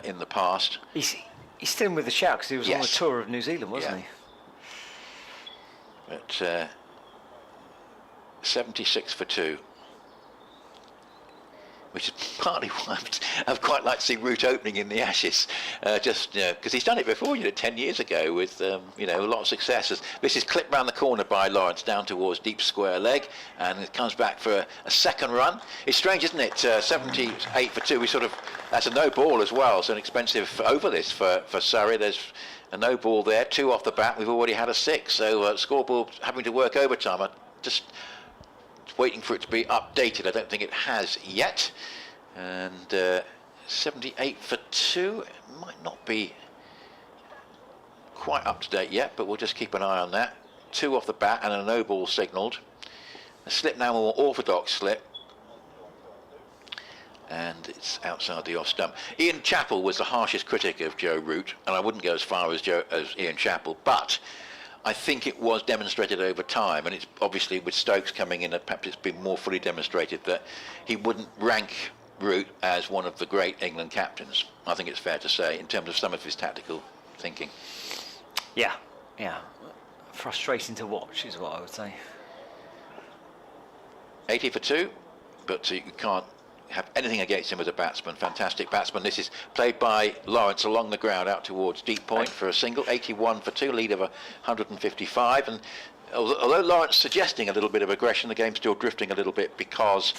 in the past. He's still in with the shout because he was on the tour of New Zealand, wasn't he? But 76 for 2. Which is partly why I'd quite like to see Root opening in the Ashes, just because he's done it before, 10 years ago with a lot of successes. This is clipped round the corner by Lawrence down towards deep square leg, and it comes back for a second run. It's strange, isn't it? 78 for 2. That's a no ball as well, so an expensive over this for Surrey. There's a no ball there, 2 off the bat. We've already had a 6, so scoreboard having to work overtime. I'm just waiting for it to be updated. I don't think it has yet. And 78 for 2 might not be quite up to date yet, but we'll just keep an eye on that. 2 off the bat and a no ball signalled. A slip now, more orthodox slip, and it's outside the off stump. Ian Chappell was the harshest critic of Joe Root, and I wouldn't go as far as Ian Chappell, but I think it was demonstrated over time, and it's obviously with Stokes coming in, perhaps it's been more fully demonstrated that he wouldn't rank Root as one of the great England captains. I think it's fair to say, in terms of some of his tactical thinking. Yeah. Frustrating to watch is what I would say. 80 for 2, but you can't have anything against him as a batsman. Fantastic batsman. This is played by Lawrence along the ground out towards deep point for a single. 81 for 2, lead of 155. And although Lawrence suggesting a little bit of aggression, the game's still drifting a little bit because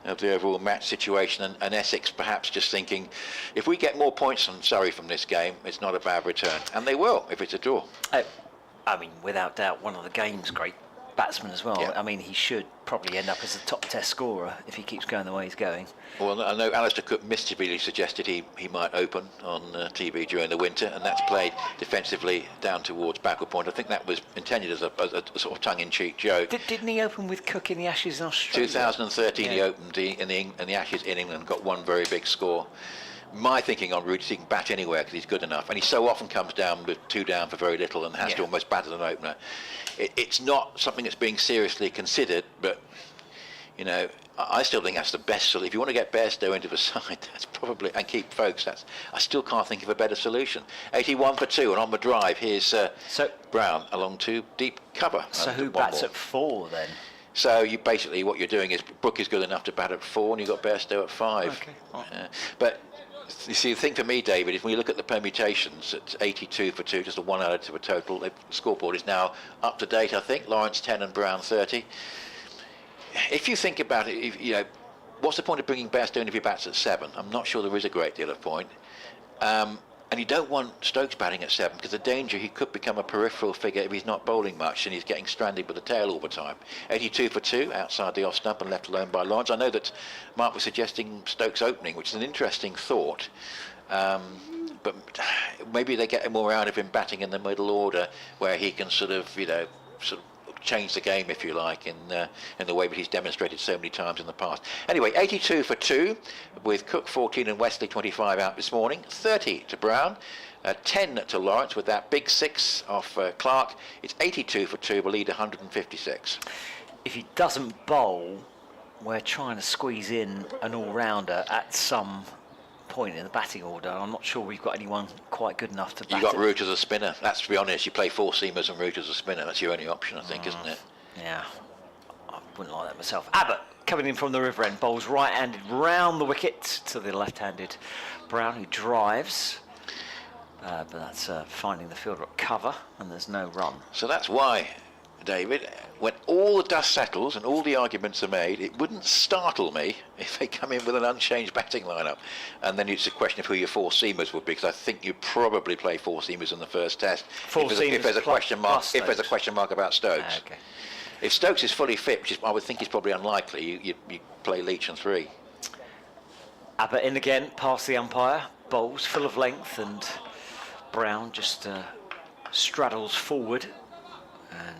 of the overall match situation, and Essex perhaps just thinking, if we get more points than Surrey from this game, it's not a bad return. And they will if it's a draw. I mean, without doubt, one of the game's great batsman as well. Yeah. I mean, he should probably end up as a top Test scorer if he keeps going the way he's going. Well, I know Alistair Cook mischievously suggested he might open on TV during the winter, and that's played defensively down towards backward point. I think that was intended as a sort of tongue-in-cheek joke. Didn't he open with Cook in the Ashes in Australia? 2013, he opened in the Ashes in England, got one very big score. My thinking on Root is he can bat anywhere because he's good enough, and he so often comes down with 2 down for very little and has to almost bat as an opener. It's not something that's being seriously considered, but you know, I still think that's the best solution. If you want to get Bairstow into the side, that's probably, and keep folks, I still can't think of a better solution. 81 for 2, and on the drive, here's Brown along to deep cover. So who bats at 4 then? So you basically, what you're doing is Brook is good enough to bat at 4, and you've got Bairstow at 5. Okay. But you see, the thing for me, David, is when you look at the permutations, it's 82 for 2, just a 1 added to a total. The scoreboard is now up to date, I think. Lawrence 10 and Brown 30. If you think about it, you know, what's the point of bringing Bairstow in if he bats at 7? I'm not sure there is a great deal of point. And you don't want Stokes batting at 7 because the danger he could become a peripheral figure if he's not bowling much and he's getting stranded with the tail all the time. 82 for 2 outside the off stump and left alone by Lawrence. I know that Mark was suggesting Stokes opening, which is an interesting thought. But maybe they get more out of him batting in the middle order where he can sort of change the game, if you like, in the way that he's demonstrated so many times in the past. Anyway, 82 for 2, with Cook 14 and Wesley 25 out this morning. 30 to Brown, 10 to Lawrence with that big 6 off Clark. It's 82 for 2, the lead 156. If he doesn't bowl, we're trying to squeeze in an all-rounder at some point in the batting order. I'm not sure we've got anyone quite good enough to bat. You got Root as a spinner. That's, to be honest, you play 4 seamers and Root as a spinner. That's your only option, I think, isn't it? Yeah, I wouldn't like that myself. Abbott coming in from the river end, bowls right-handed round the wicket to the left-handed Brown, who drives. But that's finding the fielder at cover, and there's no run. So that's why, David, when all the dust settles and all the arguments are made, it wouldn't startle me if they come in with an unchanged batting lineup. And then it's a question of who your 4 seamers would be, because I think you probably play 4 seamers in the first test. If there's a question mark about Stokes. Okay. If Stokes is fully fit, which I would think is probably unlikely, you play Leach and 3. Abbott in again, past the umpire, bowls full of length, and Brown just straddles forward and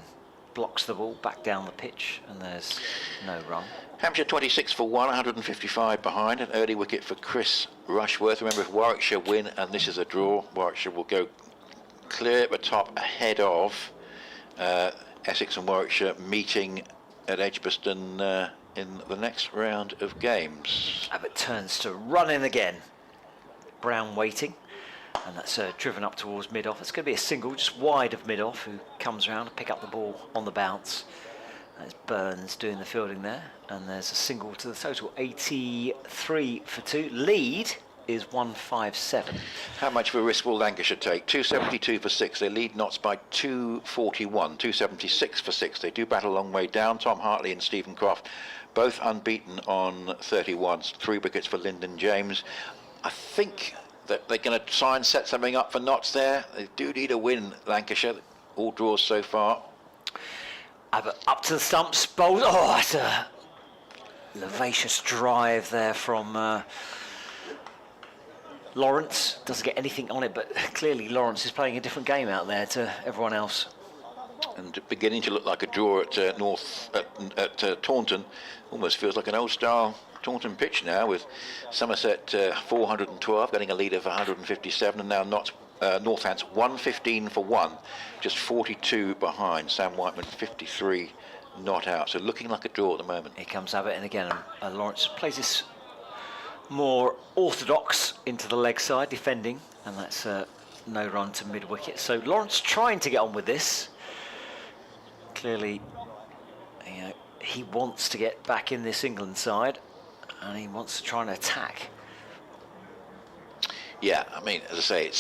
blocks the ball back down the pitch, and there's no run. Hampshire 26 for 1, 155 behind, an early wicket for Chris Rushworth. Remember, if Warwickshire win and this is a draw, Warwickshire will go clear at the top ahead of Essex and Warwickshire meeting at Edgbaston in the next round of games. Abbott turns to run in again. Brown waiting, and that's driven up towards mid-off. It's going to be a single just wide of mid-off, who comes around to pick up the ball on the bounce. That's Burns doing the fielding there, and there's a single to the total. 83 for 2. Lead is 157. How much of a risk will Lancashire take? 272 for 6. They lead Notts by 241. 276 for 6. They do bat a long way down. Tom Hartley and Stephen Croft both unbeaten on 31. 3 wickets for Lyndon James. I think that they're going to try and set something up for Notts there. They do need a win, Lancashire. All draws so far. Abbott up to the stumps, bowls. Oh, that's a vivacious drive there from Lawrence. Doesn't get anything on it, but clearly Lawrence is playing a different game out there to everyone else. And beginning to look like a draw at Taunton. Almost feels like an old style Taunton pitch now, with Somerset 412 getting a lead of 157, and now Northants 115 for 1, just 42 behind. Sam Whiteman 53 not out, so looking like a draw at the moment. Here comes Abbott, and again Lawrence plays this more orthodox into the leg side, defending, and that's no run to mid wicket. So Lawrence trying to get on with this. Clearly, you know, he wants to get back in this England side, and he wants to try and attack. Yeah, I mean, as I say,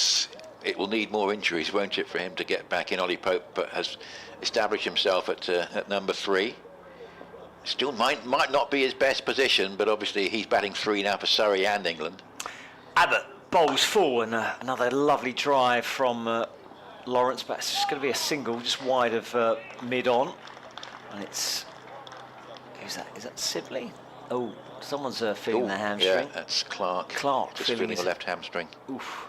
it will need more injuries, won't it, for him to get back in. Ollie Pope has established himself at number 3. Still might not be his best position, but obviously he's batting 3 now for Surrey and England. Abbott bowls full, and another lovely drive from Lawrence, but it's just going to be a single just wide of mid-on. And it's... Who's that? Is that Sibley? Oh, someone's feeling their hamstring. Yeah, that's Clark. Clark just feeling a left hamstring. Oof.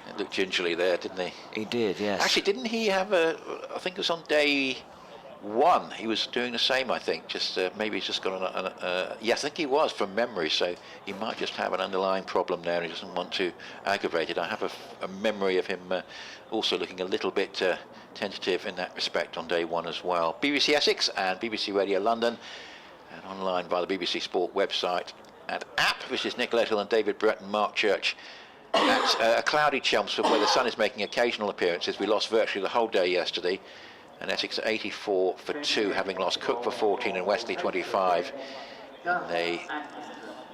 It looked gingerly there, didn't he? He did, yes. Actually, didn't he have I think it was on day 1, he was doing the same, I think. Just maybe he's just got yeah, I think he was from memory, so he might just have an underlying problem there and he doesn't want to aggravate it. I have a memory of him also looking a little bit tentative in that respect on day 1 as well. BBC Essex and BBC Radio London, and online via the BBC Sport website and app. This is Nick Lethill and David Brett and Mark Church. At a cloudy Chelmsford where the sun is making occasional appearances. We lost virtually the whole day yesterday, and Essex 84 for 2, having lost Cook for 14 and Wesley 25. And they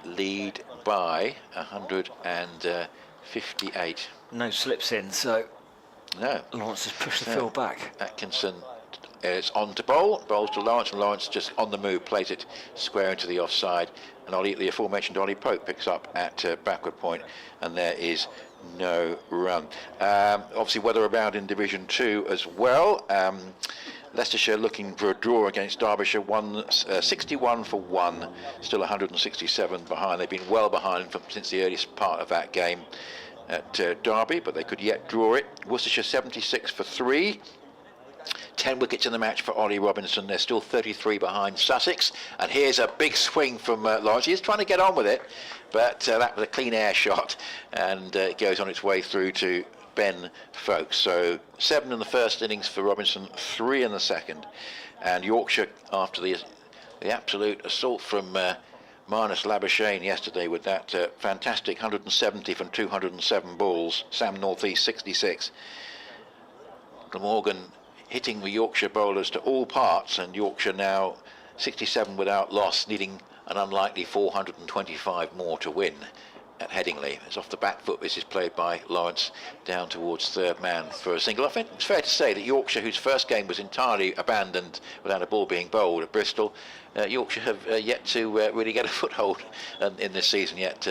lead by 158. No slips in, so No. Lawrence has pushed the field back. Atkinson is on to bowl, bowls to Lawrence, and Lawrence just on the move, plays it square into the offside. And the aforementioned Ollie Pope picks up at backward point, and there is no run. Obviously weather about in Division 2 as well. Leicestershire looking for a draw against Derbyshire, 61 for 1, still 167 behind. They've been well behind since the earliest part of that game at Derby, but they could yet draw it. Worcestershire 76 for 3. 10 wickets in the match for Ollie Robinson. They're still 33 behind Sussex. And here's a big swing from Lawrence. He's trying to get on with it, but that was a clean air shot, and it goes on its way through to Ben Folkes. So 7 in the first innings for Robinson, 3 in the second. And Yorkshire, after the absolute assault from Marnus Labuschagne yesterday with that fantastic 170 from 207 balls, Sam North East 66. Glamorgan hitting the Yorkshire bowlers to all parts, and Yorkshire now 67 without loss, needing an unlikely 425 more to win at Headingley. It's off the back foot. This is played by Lawrence down towards third man for a single. I think it's fair to say that Yorkshire, whose first game was entirely abandoned without a ball being bowled at Bristol, Yorkshire have yet to really get a foothold in this season yet,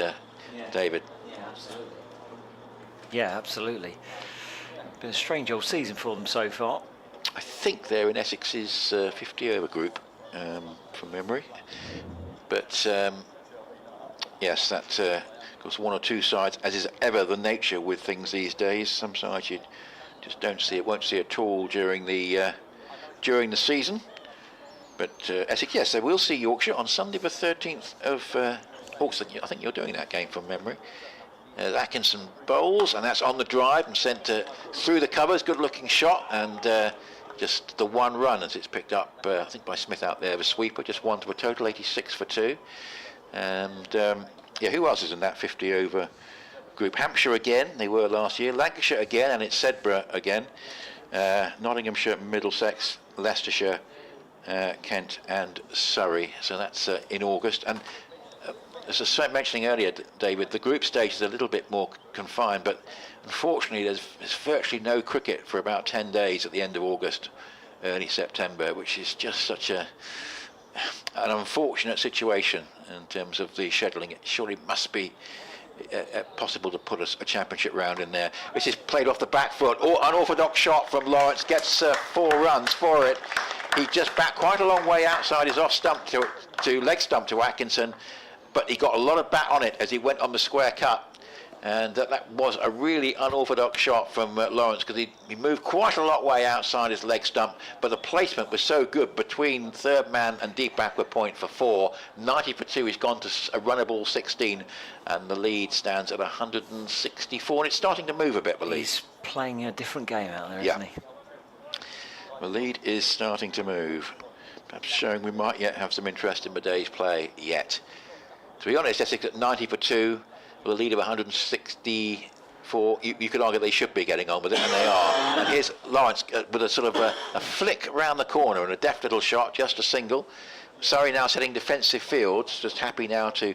David. Yeah, absolutely. Yeah, absolutely. Been a strange old season for them so far. I think they're in Essex's 50 over group from memory, but yes, that of course one or two sides, as is ever the nature with things these days. Some sides you just won't see at all during the season. But Essex, yes, they will see Yorkshire on Sunday the 13th of August. I think you're doing that game from memory. Atkinson bowls, and that's on the drive and sent through the covers. Good looking shot, and just the one run as it's picked up, I think by Smith out there, the sweeper, just one to a total, 86 for 2. And yeah, who else is in that 50 over group? Hampshire again, they were last year. Lancashire again, and it's Sedbergh again. Nottinghamshire, Middlesex, Leicestershire, Kent and Surrey. So that's in August. And as I was mentioning earlier, David, the group stage is a little bit more confined, but unfortunately there's virtually no cricket for about 10 days at the end of August, early September, which is just such an unfortunate situation in terms of the scheduling. It surely must be possible to put a championship round in there. This is played off the back foot. Unorthodox shot from Lawrence, gets 4 runs for it. He just backed quite a long way outside his off stump to leg stump to Atkinson, but he got a lot of bat on it as he went on the square cut. And that was a really unorthodox shot from Lawrence, because he moved quite a lot way outside his leg stump, but the placement was so good between third man and deep backward point for 4. 90 for 2, he's gone to a runnable 16, and the lead stands at 164, and it's starting to move a bit, the lead. He's playing a different game out there, isn't he? The lead is starting to move, perhaps showing we might yet have some interest in the day's play yet. To be honest, Essex at 90 for 2, with a lead of 164, you could argue they should be getting on with it, and they are. And here's Lawrence with a sort of a flick round the corner and a deft little shot, just a single. Surrey now setting defensive fields, just happy now to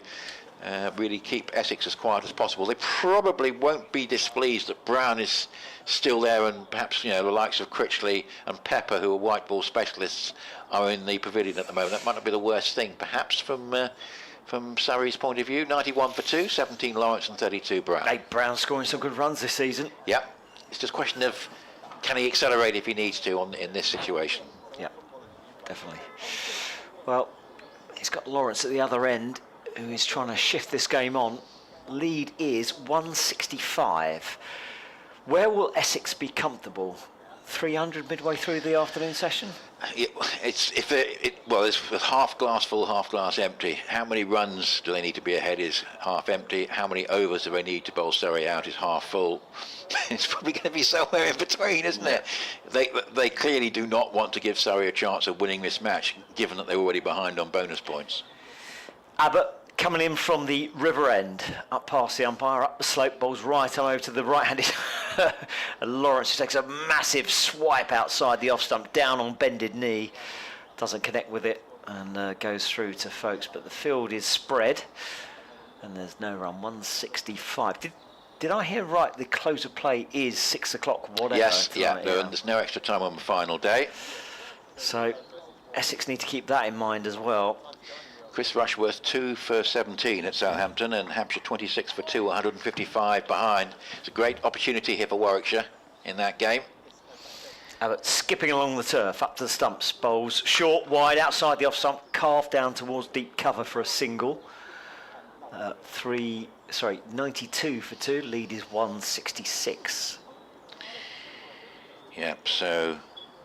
really keep Essex as quiet as possible. They probably won't be displeased that Brown is still there, and perhaps the likes of Critchley and Pepper, who are white ball specialists, are in the pavilion at the moment. That might not be the worst thing, perhaps, from Surrey's point of view. 91 for 2, 17 Lawrence and 32 Brown. Hey, Brown scoring some good runs this season. Yeah, it's just a question of can he accelerate if he needs to in this situation. Yeah, definitely. Well, he's got Lawrence at the other end, who is trying to shift this game on. Lead is 165. Where will Essex be comfortable? 300 midway through the afternoon session? It's half glass full, half glass empty. How many runs do they need to be ahead is half empty. How many overs do they need to bowl Surrey out is half full. It's probably going to be somewhere in between, isn't it? They clearly do not want to give Surrey a chance of winning this match, given that they're already behind on bonus points. Abbott coming in from the river end, up past the umpire, up the slope, bowls right over to the right-handed. And Lawrence takes a massive swipe outside the off stump, down on bended knee, doesn't connect with it, and goes through to Folkes. But the field is spread, and there's no run. 165. Did I hear right? The close of play is 6 o'clock. Whatever. Yes, tonight, yeah. There's no extra time on the final day. So Essex need to keep that in mind as well. Chris Rushworth 2 for 17 at Southampton, and Hampshire 26 for 2, 155 behind. It's a great opportunity here for Warwickshire in that game. Abbott skipping along the turf, up to the stumps, bowls short, wide, outside the off stump, carved down towards deep cover for a single. 92 for 2, lead is 166. Yep, so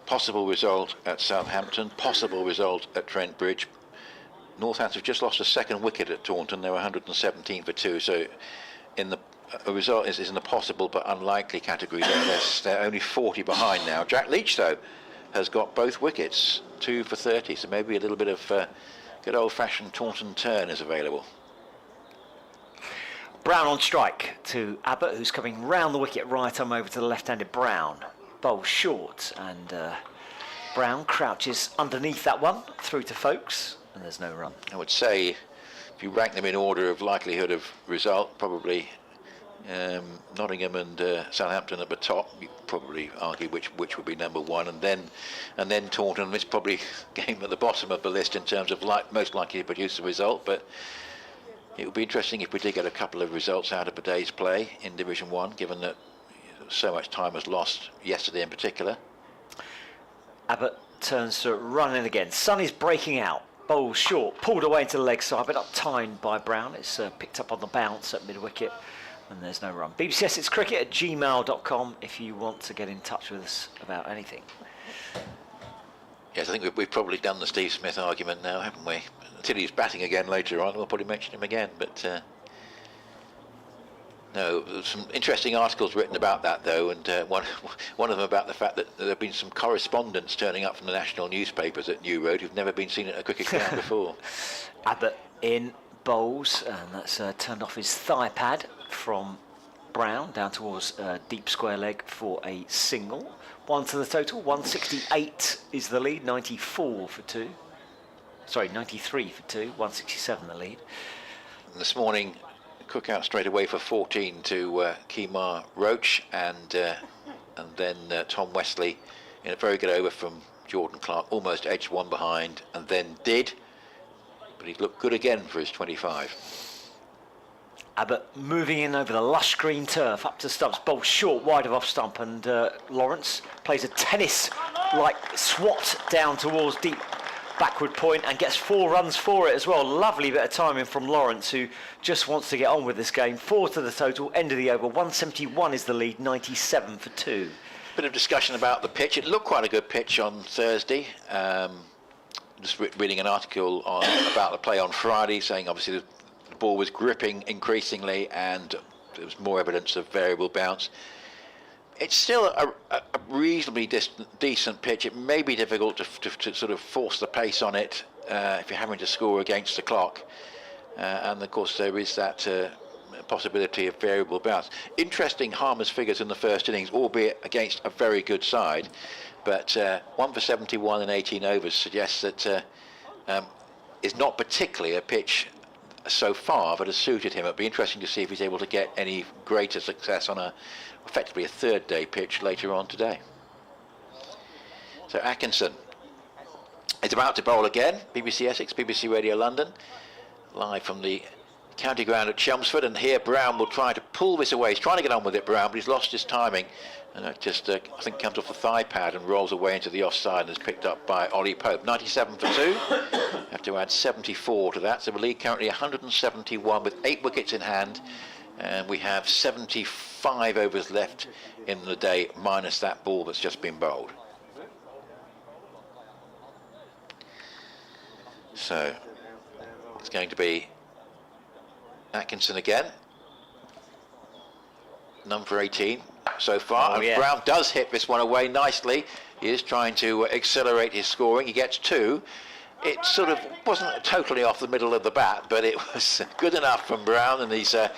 possible result at Southampton, possible result at Trent Bridge. Northampton have just lost a second wicket at Taunton. They were 117 for 2, so a result is in the possible but unlikely category. They're only 40 behind now. Jack Leach, though, has got both wickets, 2 for 30, so maybe a little bit of good old-fashioned Taunton turn is available. Brown on strike to Abbott, who's coming round the wicket right arm over to the left-handed Brown. Bowl short, and Brown crouches underneath that one, through to Folkes. And there's no run. I would say, if you rank them in order of likelihood of result, probably Nottingham and Southampton at the top. You probably argue which would be number one, and then Taunton. It's probably game at the bottom of the list in terms of most likely to produce a result. But it would be interesting if we did get a couple of results out of the day's play in Division 1, given that so much time was lost yesterday in particular. Abbott turns to run in again. Sun is breaking out. Bowl short, pulled away into the leg side, but up timed by Brown. It's picked up on the bounce at mid-wicket, and there's no run. BBC Essex Cricket at gmail.com if you want to get in touch with us about anything. Yes, I think we've probably done the Steve Smith argument now, haven't we? Until he's batting again later on, we'll probably mention him again. But no, there's some interesting articles written about that, though, and one of them about the fact that there have been some correspondents turning up from the national newspapers at New Road who've never been seen at a cricket ground before. Abbott in bowls, and that's turned off his thigh pad from Brown down towards deep square leg for a single. 1 to the total, 168 is the lead, 94 for 2. Sorry, 93 for 2, 167 the lead. And this morning, Cook out straight away for 14 to Kemar Roach, and then Tom Wesley in a very good over from Jordan Clark, almost edged one behind, and then did, but he looked good again for his 25. Abbott moving in over the lush green turf, up to stumps, bowled short, wide of off stump, and Lawrence plays a tennis-like swat down towards deep backward point and gets 4 runs for it as well. Lovely bit of timing from Lawrence, who just wants to get on with this game. 4 to the total, end of the over. 171 is the lead, 97 for 2. Bit of discussion about the pitch. It looked quite a good pitch on Thursday. Just reading an article about the play on Friday, saying obviously the ball was gripping increasingly and there was more evidence of variable bounce. It's still a reasonably decent pitch. It may be difficult to sort of force the pace on it if you're having to score against the clock. And of course there is that possibility of variable bounce. Interesting Harmer's figures in the first innings, albeit against a very good side. But 1 for 71 and 18 overs suggests that it's not particularly a pitch so far that has suited him. It'll be interesting to see if he's able to get any greater success on effectively a third day pitch later on today. So Atkinson is about to bowl again. BBC Essex, BBC Radio London, live from the county ground at Chelmsford, and here Brown will try to pull this away. He's trying to get on with it, Brown, but he's lost his timing. And it just, I think, comes off the thigh pad and rolls away into the offside and is picked up by Ollie Pope. 97 for 2. Have to add 74 to that. So the lead currently 171 with 8 wickets in hand. And we have 75 overs left in the day, minus that ball that's just been bowled. So it's going to be Atkinson again. Number 18 so far. And Brown does hit this one away nicely. He is trying to accelerate his scoring. He gets 2. It sort of wasn't totally off the middle of the bat, but it was good enough from Brown, and he's got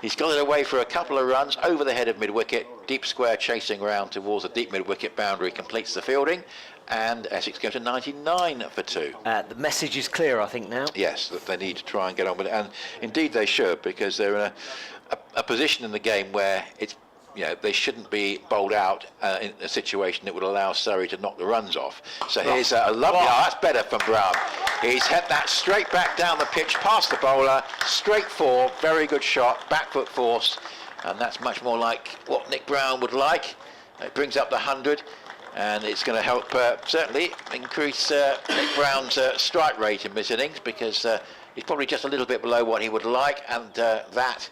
it away for a couple of runs over the head of mid-wicket. Deep square chasing round towards the deep mid-wicket boundary completes the fielding, and Essex go to 99 for 2. The message is clear, I think, now. Yes, that they need to try and get on with it, and indeed they should, because they're in a position in the game where it's, they shouldn't be bowled out in a situation that would allow Surrey to knock the runs off. So here's a lovely, that's better from Brown. He's hit that straight back down the pitch, past the bowler, straight for, very good shot, back foot force, and that's much more like what Nick Brown would like. It brings up the 100, and it's going to help certainly increase Nick Brown's strike rate in this innings, because he's probably just a little bit below what he would like, and that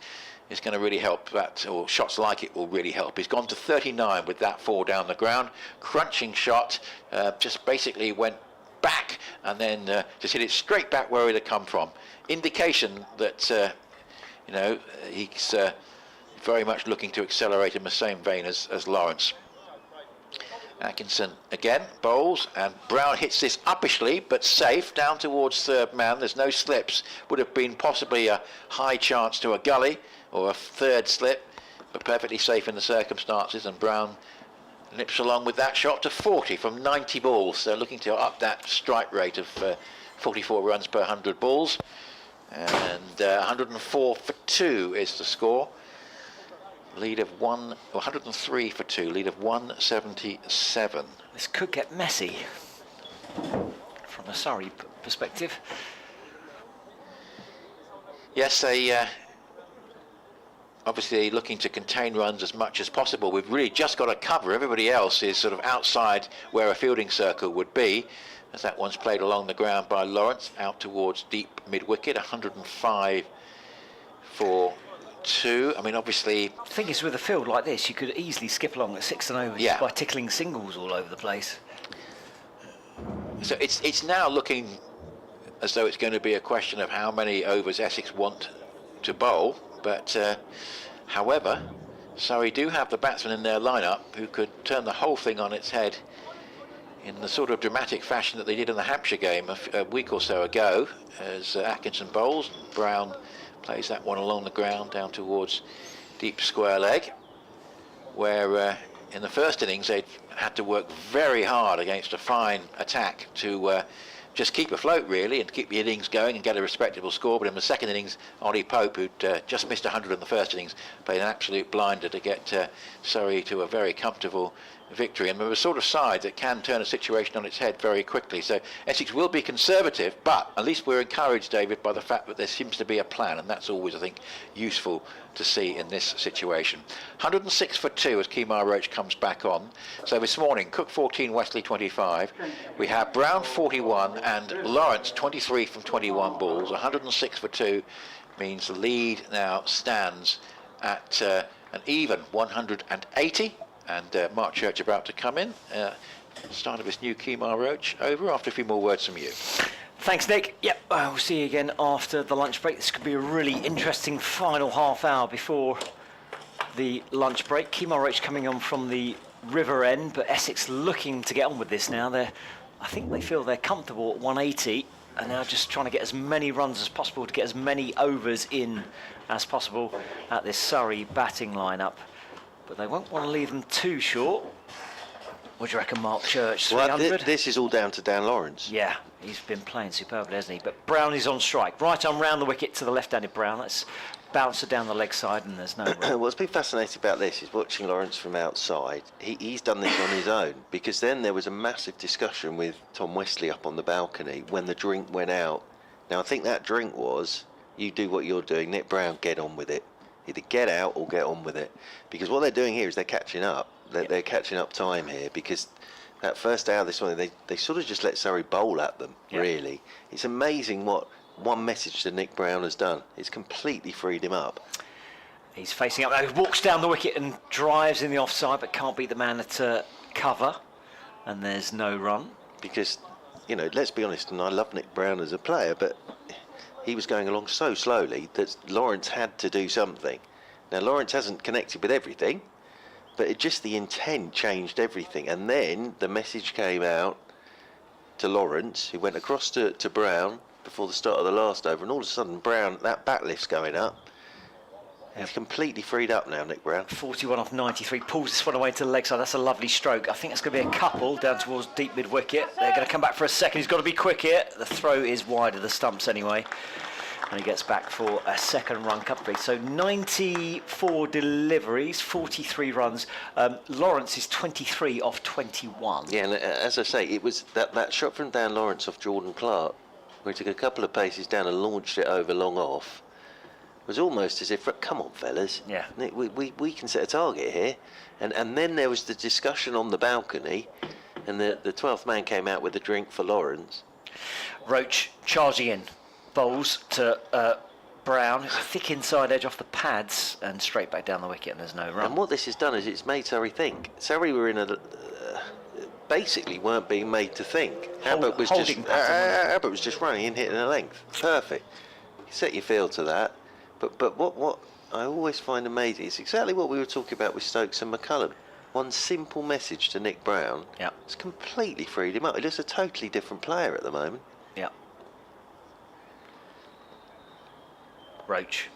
is going to really help. That, or shots like it will really help. He's gone to 39 with that 4 down the ground. Crunching shot, just basically went back and then just hit it straight back where it had come from. Indication that he's very much looking to accelerate in the same vein as Lawrence. Atkinson again bowls, and Brown hits this uppishly but safe down towards third man. There's no slips. Would have been possibly a high chance to a gully or a third slip, but perfectly safe in the circumstances, and Brown nips along with that shot to 40 from 90 balls. So looking to up that strike rate of 44 runs per 100 balls, and 104 for 2 is the score. Lead of 103 for 2, lead of 177. This could get messy from a Surrey perspective. Yes, they obviously looking to contain runs as much as possible. We've really just got to cover. Everybody else is sort of outside where a fielding circle would be, as that one's played along the ground by Lawrence, out towards deep mid-wicket. 105 for 2. I mean, obviously, The thing is, with a field like this, you could easily skip along at 6 and over just by tickling singles all over the place. So it's now looking as though it's going to be a question of how many overs Essex want to bowl. But however, Surrey do have the batsmen in their lineup who could turn the whole thing on its head in the sort of dramatic fashion that they did in the Hampshire game a week or so ago, as Atkinson bowls and Brown plays that one along the ground down towards deep square leg, where in the first innings they had to work very hard against a fine attack to just keep afloat really and keep the innings going and get a respectable score. But in the second innings, Ollie Pope, who'd just missed 100 in the first innings, played an absolute blinder to get Surrey to a very comfortable victory, and they're the sort of side that can turn a situation on its head very quickly. So Essex will be conservative, but at least we're encouraged, David, by the fact that there seems to be a plan, and that's always, I think, useful to see in this situation. 106 for 2 as Kemar Roach comes back on. So this morning, Cook 14, Wesley 25. We have Brown 41 and Lawrence 23 from 21 balls. 106 for 2 means the lead now stands at an even 180. And Mark Church about to come in. Start of this new Kemar Roach over after a few more words from you. Thanks, Nick. Yep, we'll see you again after the lunch break. This could be a really interesting final half hour before the lunch break. Kemar Roach coming on from the river end, but Essex looking to get on with this now. I think they feel they're comfortable at 180, and now just trying to get as many runs as possible to get as many overs in as possible at this Surrey batting lineup. But they won't want to leave them too short. What do you reckon, Mark Church? 300? Well, this is all down to Dan Lawrence. Yeah, he's been playing superbly, hasn't he? But Brown is on strike. Right on round the wicket to the left-handed Brown. Let's bounce it down the leg side, and there's no run. What's been fascinating about this is watching Lawrence from outside. He's done this on his own, because then there was a massive discussion with Tom Wesley up on the balcony when the drink went out. Now, I think that drink was, you do what you're doing, Nick Brown, get on with it. Either get out or get on with it. Because what they're doing here is they're catching up. They're catching up time here, because that first hour this morning, they sort of just let Surrey bowl at them, really. It's amazing what one message to Nick Brown has done. It's completely freed him up. He's facing up now. He walks down the wicket and drives in the offside, but can't beat the man at cover. And there's no run. Because, you know, let's be honest, and I love Nick Brown as a player, but he was going along so slowly that Lawrence had to do something. Now, Lawrence hasn't connected with everything, but the intent changed everything. And then the message came out to Lawrence, who went across to Brown before the start of the last over, and all of a sudden Brown, that bat lift's going up. He's completely freed up now, Nick Brown. 41 off 93, pulls this one away to the leg side. That's a lovely stroke. I think it's going to be a couple down towards deep mid-wicket. They're going to come back for a second. He's got to be quick here. The throw is wide of the stumps anyway. And he gets back for a second run comfortably. So 94 deliveries, 43 runs. Lawrence is 23 off 21. Yeah, and as I say, it was that shot from Dan Lawrence off Jordan Clark, where he took a couple of paces down and launched it over long off. It was almost as if, come on, fellas, we can set a target here. And then there was the discussion on the balcony, and the 12th man came out with a drink for Lawrence. Roach charging in, bowls to Brown, thick inside edge off the pads, and straight back down the wicket, and there's no run. And what this has done is it's made Surrey think. Surrey were in basically weren't being made to think. Abbott was just running in, hitting a length. Perfect. You set your field to that. But what I always find amazing is exactly what we were talking about with Stokes and McCullum. One simple message to Nick Brown has completely freed him up. He looks a totally different player at the moment. Yeah. Roach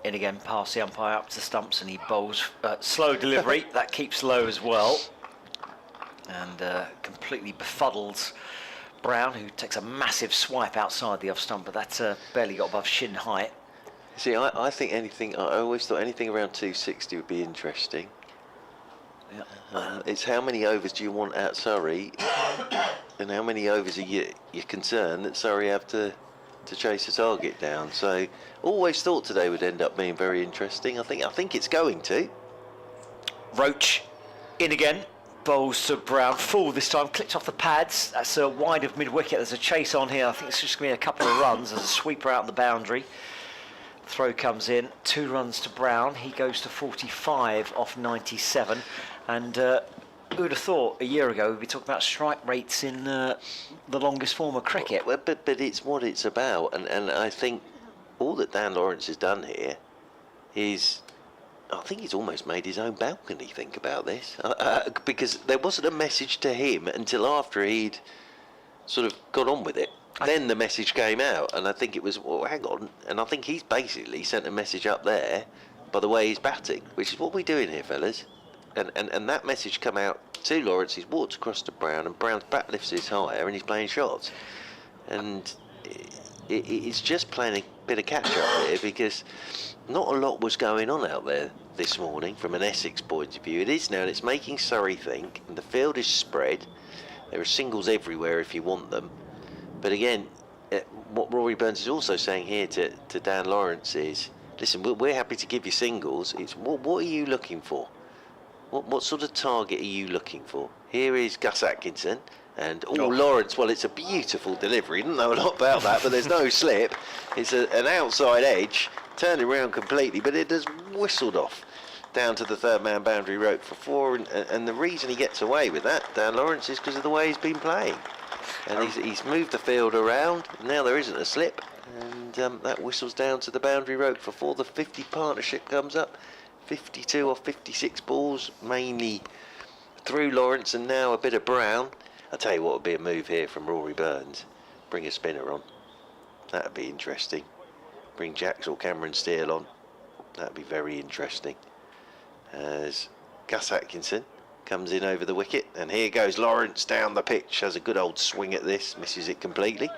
in again, past the umpire up to the stumps, and he bowls slow delivery. That keeps low as well, and completely befuddles Brown, who takes a massive swipe outside the off stump, but that's barely got above shin height. See, I think I always thought anything around 260 would be interesting. It's how many overs do you want at Surrey, and how many overs are you're concerned that Surrey have to chase a target down. So always thought today would end up being very interesting. I think it's going to. Roach in again, bowls to Brown, full this time, clipped off the pads. That's wide of mid-wicket. There's a chase on here. I think it's just going to be a couple of runs. There's a sweeper out on the boundary. Throw comes in, 2 runs to Brown. He goes to 45 off 97. And who would have thought a year ago we'd be talking about strike rates in the longest form of cricket? Well, but it's what it's about. And I think all that Dan Lawrence has done here is, I think he's almost made his own balcony think about this. Because there wasn't a message to him until after he'd sort of got on with it. Then the message came out, and I think it was, well, hang on, and I think he's basically sent a message up there by the way he's batting, which is what we're doing here, fellas. And that message come out to Lawrence. He's walked across to Brown, and Brown's bat lifts is higher, and he's playing shots. And it's just playing a bit of catch-up here, because not a lot was going on out there this morning from an Essex point of view. It is now, and it's making Surrey think, and the field is spread. There are singles everywhere if you want them. But again, what Rory Burns is also saying here to Dan Lawrence is, listen, we're happy to give you singles. It's what are you looking for? What sort of target are you looking for? Here is Gus Atkinson, and Lawrence, well, it's a beautiful delivery. He didn't know a lot about that, but there's no slip. It's an outside edge, turning around completely, but it has whistled off down to the third man boundary rope for 4. And the reason he gets away with that, Dan Lawrence, is because of the way he's been playing. And he's moved the field around. Now there isn't a slip, and that whistles down to the boundary rope for 4. The 50 partnership comes up. 52 or 56 balls, mainly through Lawrence, and now a bit of Brown. I'll tell you what would be a move here from Rory Burns. Bring a spinner on. That would be interesting. Bring Jacks or Cameron Steele on. That would be very interesting. As Gus Atkinson comes in over the wicket, and here goes Lawrence down the pitch. Has a good old swing at this, misses it completely,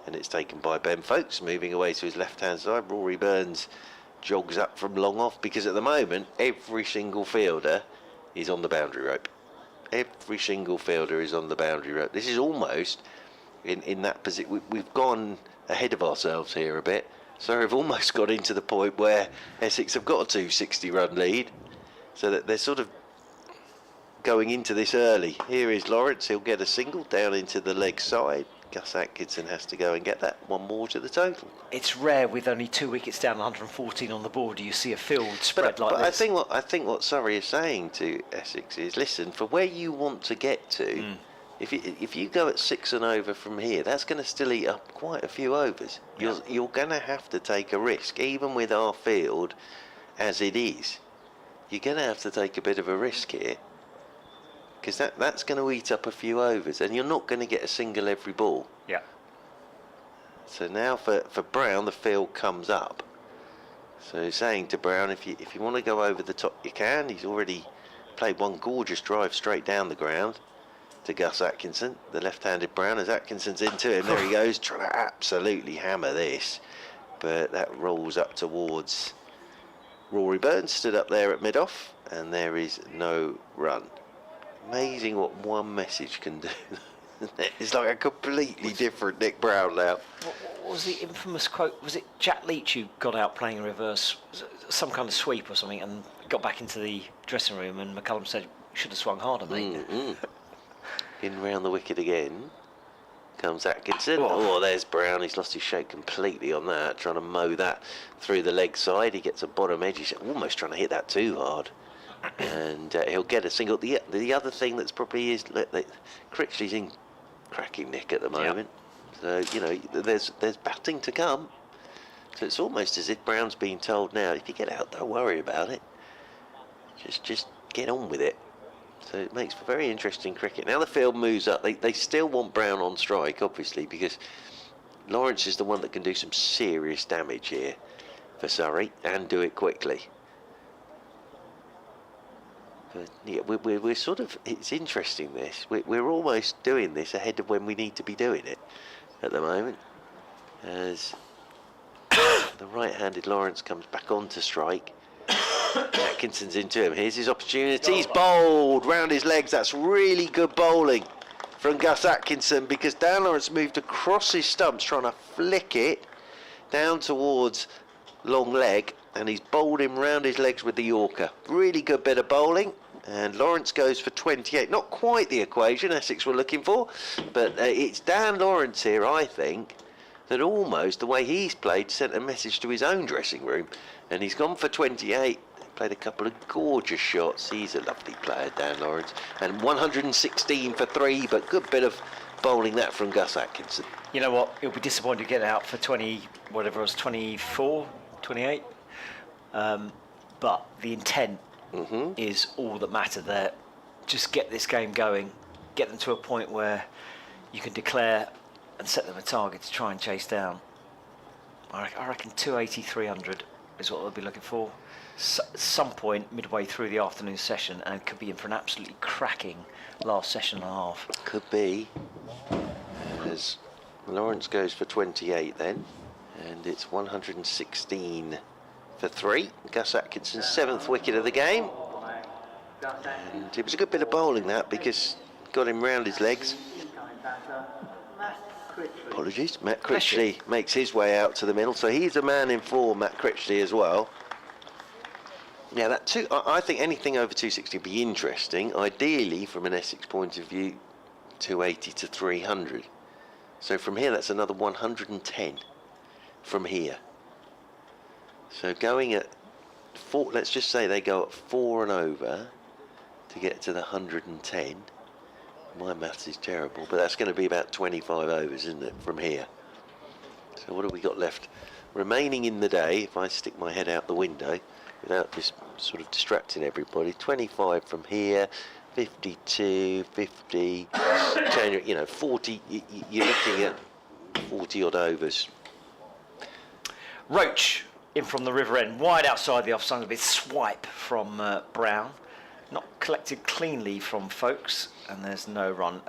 and it's taken by Ben Folkes, moving away to his left-hand side. Rory Burns jogs up from long off, because at the moment every single fielder is on the boundary rope. Every single fielder is on the boundary rope. This is almost in that position. We've gone ahead of ourselves here a bit. Surrey have almost got into the point where Essex have got a 260 run lead, so that they're sort of going into this early. Here is Lawrence, he'll get a single down into the leg side. Gus Atkinson has to go and get that one more to the total. It's rare with only 2 wickets down, 114 on the board, do you see a field spread like but this? I think what Surrey is saying to Essex is, listen, for where you want to get to, if you go at 6 and over from here, that's going to still eat up quite a few overs. You're going to have to take a risk, even with our field as it is. You're going to have to take a bit of a risk here, because that's going to eat up a few overs, and you're not going to get a single every ball. Yeah. So now for Brown, the field comes up. So saying to Brown, if you want to go over the top, you can. He's already played one gorgeous drive straight down the ground to Gus Atkinson, the left-handed Brown, as Atkinson's into him. There he goes, trying to absolutely hammer this. But that rolls up towards Rory Burns, stood up there at mid-off, and there is no run. Amazing what one message can do. It's like a completely different Nick Brown now. What was the infamous quote? Was it Jack Leach who got out playing in reverse, some kind of sweep or something, and got back into the dressing room, and McCullum said, "You should have swung harder, mate." In round the wicket again comes Atkinson. Oh, there's Brown. He's lost his shape completely on that, trying to mow that through the leg side. He gets a bottom edge. He's almost trying to hit that too hard. And he'll get a single. The other thing that's probably is Critchley's in cracking nick at the moment. So there's batting to come. So it's almost as if Brown's being told now, if you get out, don't worry about it. Just get on with it. So it makes for very interesting cricket. Now the field moves up. They still want Brown on strike, obviously, because Lawrence is the one that can do some serious damage here for Surrey, and do it quickly. But yeah, we're sort of, it's interesting this. We're almost doing this ahead of when we need to be doing it at the moment. As the right-handed Lawrence comes back onto strike. Atkinson's into him. Here's his opportunity. He's bowled round his legs. That's really good bowling from Gus Atkinson, because Dan Lawrence moved across his stumps trying to flick it down towards long leg, and he's bowled him round his legs with the Yorker. Really good bit of bowling, and Lawrence goes for 28. Not quite the equation Essex were looking for, but it's Dan Lawrence here, I think, that almost the way he's played sent a message to his own dressing room, and he's gone for 28. Played a couple of gorgeous shots. He's a lovely player, Dan Lawrence, and 116 for 3, but good bit of bowling that from Gus Atkinson. You know what? He'll be disappointed to get out for 20, whatever it was, 24, 28. But the intent is all that mattered there. Just get this game going, get them to a point where you can declare and set them a target to try and chase down. I reckon 280, 300 is what they'll be looking for. Some point midway through the afternoon session, and could be in for an absolutely cracking last session and a half. Could be. As Lawrence goes for 28 then, and it's 116 for 3. Gus Atkinson's 7th wicket of the game, and it was a good bit of bowling that, because got him round his legs. Apologies. Matt Critchley makes his way out to the middle, so he's a man in form, Matt Critchley, as well. Yeah, I think anything over 260 would be interesting. Ideally, from an Essex point of view, 280 to 300. So from here, that's another 110 from here. So going at 4, let's just say they go at 4 and over to get to the 110. My maths is terrible, but that's going to be about 25 overs, isn't it, from here? So what have we got left remaining in the day, if I stick my head out the window, without just sort of distracting everybody? 25 from here, 52, 50, 40, you're looking at 40 odd overs. Roach in from the river end, wide outside the off-side, a bit swipe from Brown. Not collected cleanly from folks, and there's no run.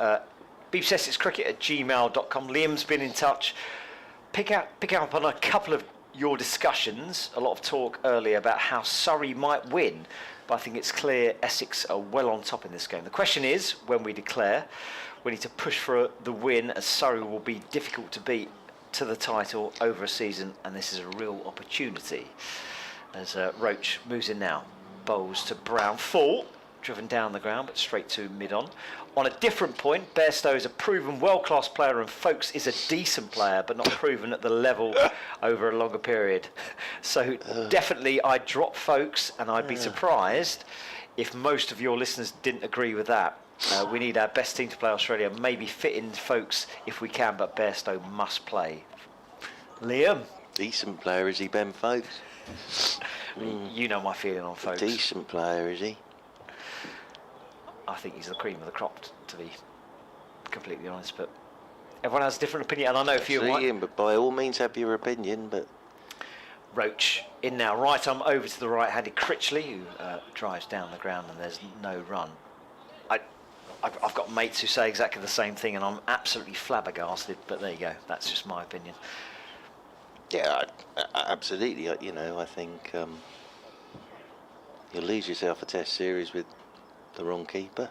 bbcsessexcricket@gmail.com. Liam's been in touch. Pick up on a couple of your discussions. A lot of talk earlier about how Surrey might win, but I think it's clear Essex are well on top in this game. The question is, when we declare, we need to push for the win, as Surrey will be difficult to beat to the title over a season, and this is a real opportunity. As Roach moves in now, bowls to Brown, full, driven down the ground, but straight to mid-on. On a different point, Bairstow is a proven world-class player, and Folkes is a decent player, but not proven at the level over a longer period. So definitely I'd drop Folkes, and I'd be surprised if most of your listeners didn't agree with that. We need our best team to play Australia, maybe fit in Folkes if we can, but Bairstow must play. Liam? Decent player, is he, Ben Folkes? You know my feeling on Folkes. Decent player, is he? I think he's the cream of the crop, to be completely honest, but everyone has a different opinion, and I know a few See him, but by all means have your opinion, but... Roach in now, right arm over to the right-handed Critchley, who drives down the ground, and there's no run. I've got mates who say exactly the same thing, and I'm absolutely flabbergasted, but there you go, that's just my opinion. Yeah, absolutely. You know, I think you'll lose yourself a test series with the wrong keeper.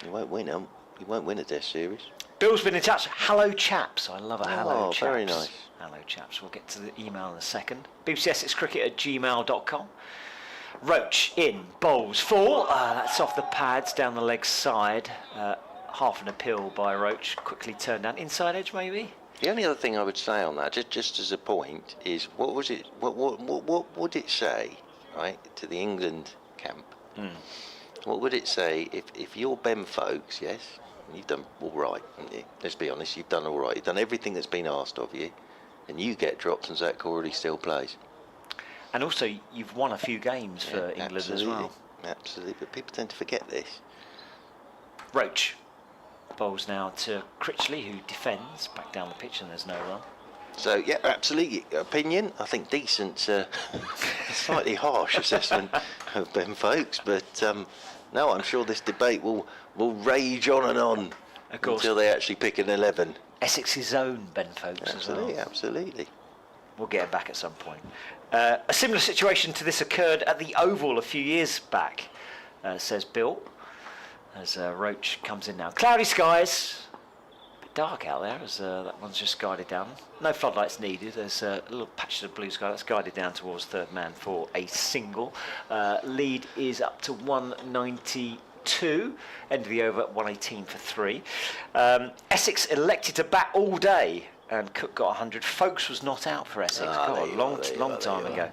You won't win them. You won't win a test series. Bill's been in touch. Hello, chaps. I love a hello, chaps. Very nice. Hello, chaps. We'll get to the email in a second. bbcsexcricket@gmail.com. Roach in, bowls full. That's off the pads, down the leg side. Half an appeal by Roach. Quickly turned down. Inside edge, maybe? The only other thing I would say on that, just as a point, is what was it? What would it say, right, to the England camp? What would it say if you're Ben Folkes, yes, and you've done all right, haven't you? Let's be honest, you've done all right. You've done everything that's been asked of you, and you get dropped and Zach Corley still plays. And also, you've won a few games for England as well. Absolutely, but people tend to forget this. Roach bowls now to Critchley, who defends back down the pitch, and there's no run. So, yeah, absolutely. Opinion, I think decent, slightly harsh assessment of Ben Folkes, but no, I'm sure this debate will rage on and on until they actually pick an 11. Essex's own Ben Folkes as well. Absolutely. We'll get it back at some point. A similar situation to this occurred at the Oval a few years back, says Bill, as Roach comes in now. Cloudy skies, a bit dark out there, as that one's just guided down. No floodlights needed. There's a little patch of blue sky that's guided down towards third man for a single. Lead is up to 192. End of the over at 118 for 3. Essex elected to bat all day, and Cook got 100. Folkes was not out for Essex. God, a long time ago.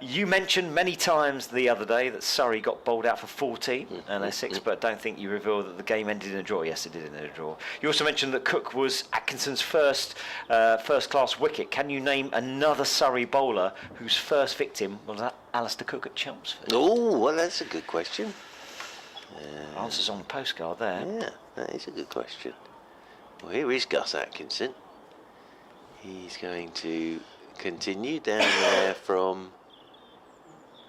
You mentioned many times the other day that Surrey got bowled out for 14 and Essex, but don't think you revealed that the game ended in a draw. Yes, it did end in a draw. You also mentioned that Cook was Atkinson's first class wicket. Can you name another Surrey bowler whose first victim was Alistair Cook at Chelmsford? Oh, well, that's a good question. Answers on the postcard there. Yeah, that is a good question. Well, here is Gus Atkinson. He's going to continue down there from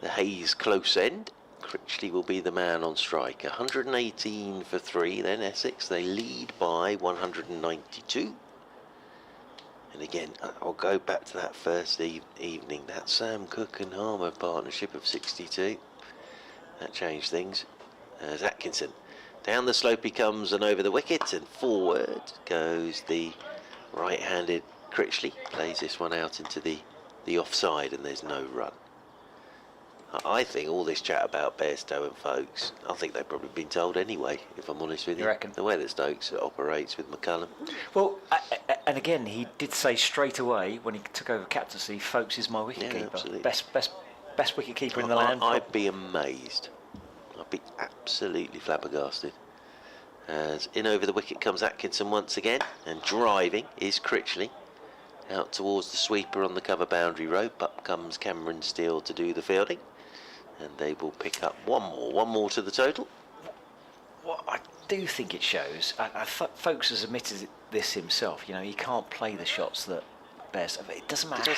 the Hayes close end. Critchley will be the man on strike. 118 for 3, then Essex. They lead by 192. And again, I'll go back to that first evening. That Sam Cook and Harmer partnership of 62. That changed things. As Atkinson. Down the slope he comes and over the wicket, and forward goes the right-handed Critchley. Plays this one out into the offside, and there's no run. I think all this chat about Bairstow and Folkes, I think they've probably been told anyway, if I'm honest with you. You reckon? The way that Stokes operates with McCullum. Well, and again, he did say straight away when he took over captaincy, Folkes is my wicketkeeper. Best wicketkeeper in the land. I'd be amazed. I'd be absolutely flabbergasted. As in over the wicket comes Atkinson once again, and driving is Critchley. Out towards the sweeper on the cover boundary rope. Up comes Cameron Steele to do the fielding. And they will pick up one more to the total. What I do think it shows, Folkes has admitted this himself, you know, he can't play the shots that Bairstow. It doesn't matter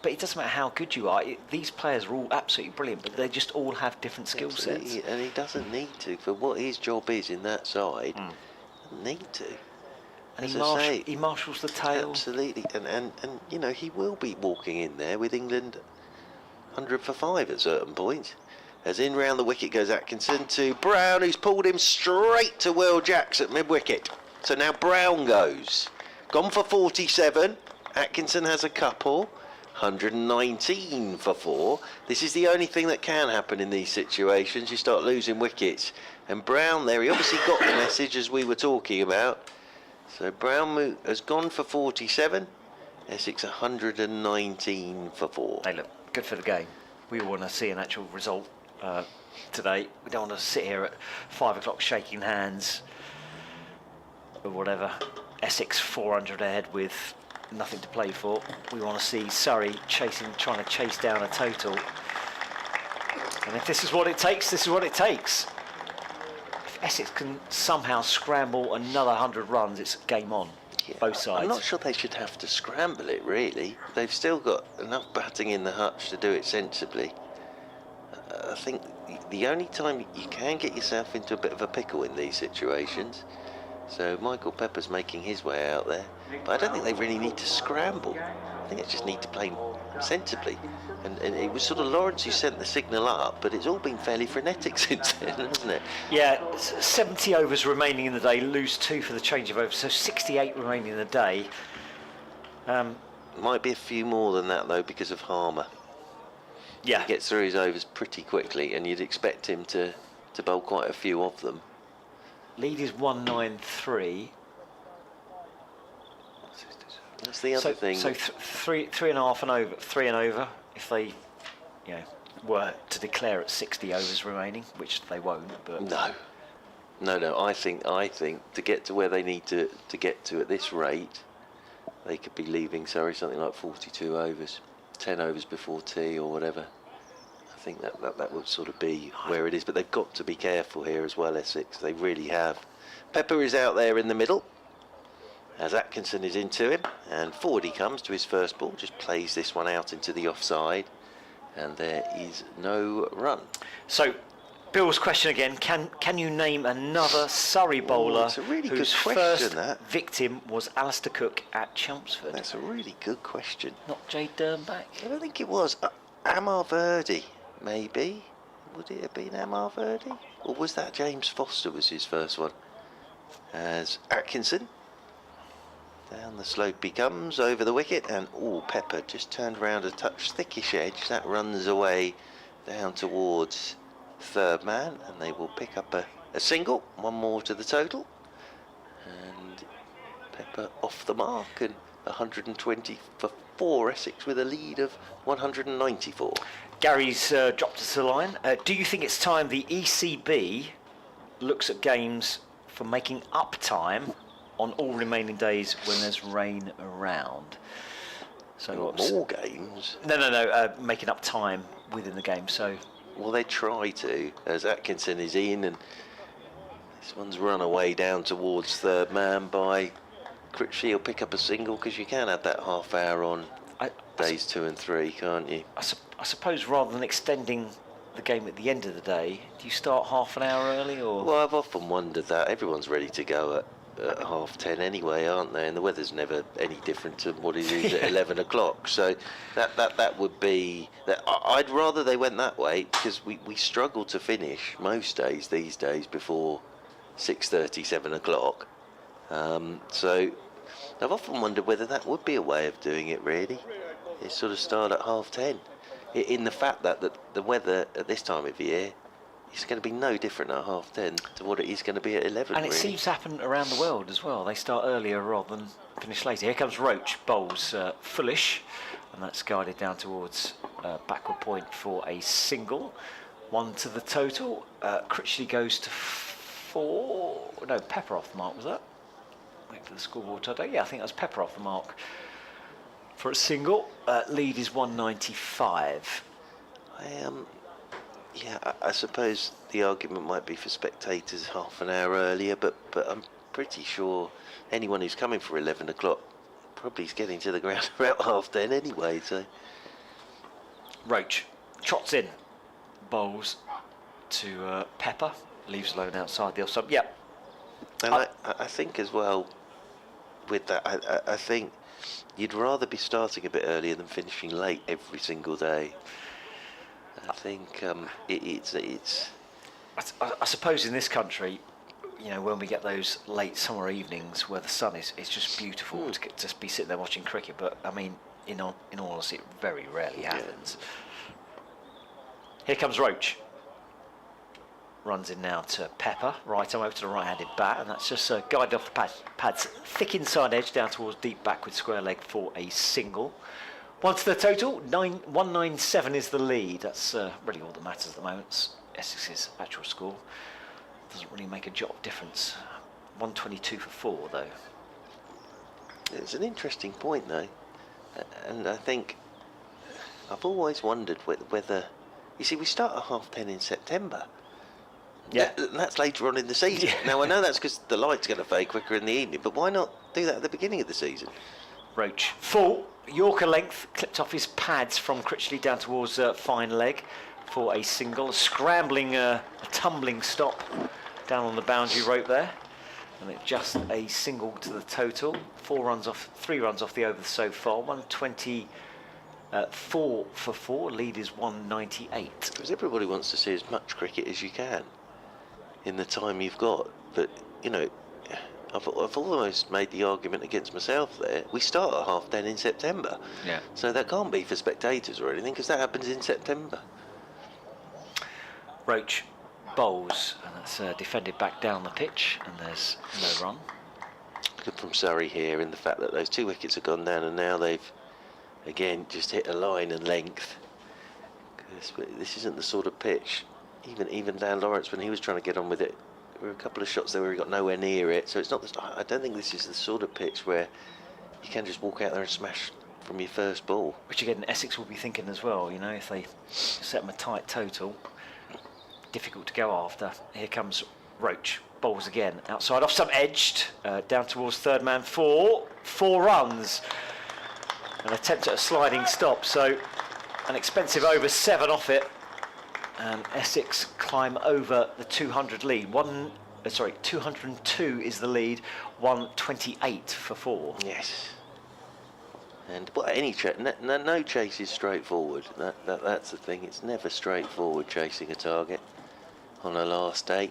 but it doesn't matter how good you are. These players are all absolutely brilliant, but they just all have different skill sets. And he doesn't need to, for what his job is in that side. Doesn't need to. And he marshals the tail. Absolutely, and you know, he will be walking in there with England 100 for 5 at certain points. As in round the wicket goes Atkinson to Brown, who's pulled him straight to Will Jacks at mid-wicket. So now Brown goes. Gone for 47. Atkinson has a couple. 119 for 4. This is the only thing that can happen in these situations. You start losing wickets. And Brown there, he obviously got the message as we were talking about. So Brown has gone for 47. Essex 119 for 4. They look good for the game. We want to see an actual result today. We don't want to sit here at 5 o'clock shaking hands or whatever. Essex 400 ahead with nothing to play for. We want to see Surrey trying to chase down a total. And if this is what it takes, this is what it takes. If Essex can somehow scramble another 100 runs, it's game on. Yeah, both sides. I'm not sure they should have to scramble it, really. They've still got enough batting in the hutch to do it sensibly. I think the only time you can get yourself into a bit of a pickle in these situations. So Michael Pepper's making his way out there. But I don't think they really need to scramble. I think they just need to play sensibly. And it was sort of Lawrence who sent the signal up, but it's all been fairly frenetic since then, hasn't it? Yeah, 70 overs remaining in the day, lose 2 for the change of overs, so 68 remaining in the day. Might be a few more than that, though, because of Harmer. Yeah. He gets through his overs pretty quickly, and you'd expect him to bowl quite a few of them. Lead is 193. That's the other thing. So three and a half and over, 3 and over, if they, were to declare at 60 overs remaining, which they won't. But No. I think to get to where they need to get to at this rate, they could be leaving Surrey something like 42 overs, 10 overs before tea or whatever. I think that would sort of be where it is, but they've got to be careful here as well, Essex. They really have. Pepper is out there in the middle, as Atkinson is into him, and forward he comes to his first ball, just plays this one out into the offside, and there is no run. So, Bill's question again, can you name another Surrey bowler it's a really whose good question, first that. victim was Alistair Cook at Chelmsford? That's a really good question. Not Jade Dernbach? I don't think it was. Amar Verdi, maybe. Would it have been Amar Verdi? Or was that James Foster was his first one? As Atkinson. Down the slope he comes, over the wicket, and Pepper just turned around a touch thickish edge. That runs away down towards third man, and they will pick up a single, one more to the total. And Pepper off the mark, and 120 for 4, Essex with a lead of 194. Gary's dropped us a line. Do you think it's time the ECB looks at games for making up time on all remaining days when there's rain around? So more games? No, making up time within the game. So, well, they try to, as Atkinson is in, and this one's run away down towards third man by Critchley. He'll pick up a single, because you can have that half hour on days 2 and 3, can't you? I suppose rather than extending the game at the end of the day, do you start half an hour early? Or well, I've often wondered that. Everyone's ready to go at 10:30 anyway, aren't they? And the weather's never any different to what it is at 11 o'clock. So that would be that. I'd rather they went that way, because we struggle to finish most days these days before 6:30, 7 o'clock. So I've often wondered whether that would be a way of doing it, really. It sort of start at 10:30. In the fact that the weather at this time of year is going to be no different at 10:30 to what it is going to be at 11. And it really seems to happen around the world as well. They start earlier rather than finish later. Here comes Roach, bowls foolish, and that's guided down towards backward point for a single. 1 to the total. Critchley goes to 4. No, Pepper off the mark, was that? Wait for the scoreboard today. Yeah, I think that's Pepper off the mark for a single. Lead is 195. I suppose the argument might be for spectators half an hour earlier, but I'm pretty sure anyone who's coming for 11 o'clock probably is getting to the ground about 10:30 anyway. So Roach trots in, bowls to Pepper, leaves alone outside the offside. Yep. And I think as well with that, I think you'd rather be starting a bit earlier than finishing late every single day. I think it's. I suppose in this country, you know, when we get those late summer evenings where the sun is, it's just beautiful to just be sitting there watching cricket. But I mean, in all honesty, it very rarely happens. Here comes Roach. Runs in now to Pepper. Right arm over to the right-handed bat, and that's just guided off the pads. Thick inside edge down towards deep back with square leg for a single. One to the total. 197 is the lead. That's really all that matters at the moment. Essex's actual score doesn't really make a jot of difference. 122 for 4 though. It's an interesting point though, and I think I've always wondered whether you see we start at 10:30 in September. Yeah, That's later on in the season. Yeah. Now I know that's because the light's going to fade quicker in the evening, but why not do that at the beginning of the season? Roach full. Yorker length clipped off his pads from Critchley down towards fine leg for a single. A scrambling, a tumbling stop down on the boundary rope there, and it's just a single to the total. 3 runs off the over so far. 124 for 4. Lead is 198. Because everybody wants to see as much cricket as you can in the time you've got, but you know, I've almost made the argument against myself there. We start at 10:30 in September, so that can't be for spectators or anything, because that happens in September. Roach bowls, and that's defended back down the pitch, and there's no run. Good from Surrey here in the fact that those 2 wickets have gone down, and now they've again just hit a line and length. This isn't the sort of pitch. Even Dan Lawrence, when he was trying to get on with it, there were a couple of shots there where he got nowhere near it. So it's not. I don't think this is the sort of pitch where you can just walk out there and smash from your first ball. Which again, Essex will be thinking as well. You know, if they set them a tight total, difficult to go after. Here comes Roach. Bowls again outside off some edged down towards third man. 4 runs. An attempt at a sliding stop. So an expensive over 7 off it. And Essex climb over the 200 lead. 202 is the lead. 128 for 4. Yes. And well, no chase is straightforward. That's the thing. It's never straightforward chasing a target on a last day.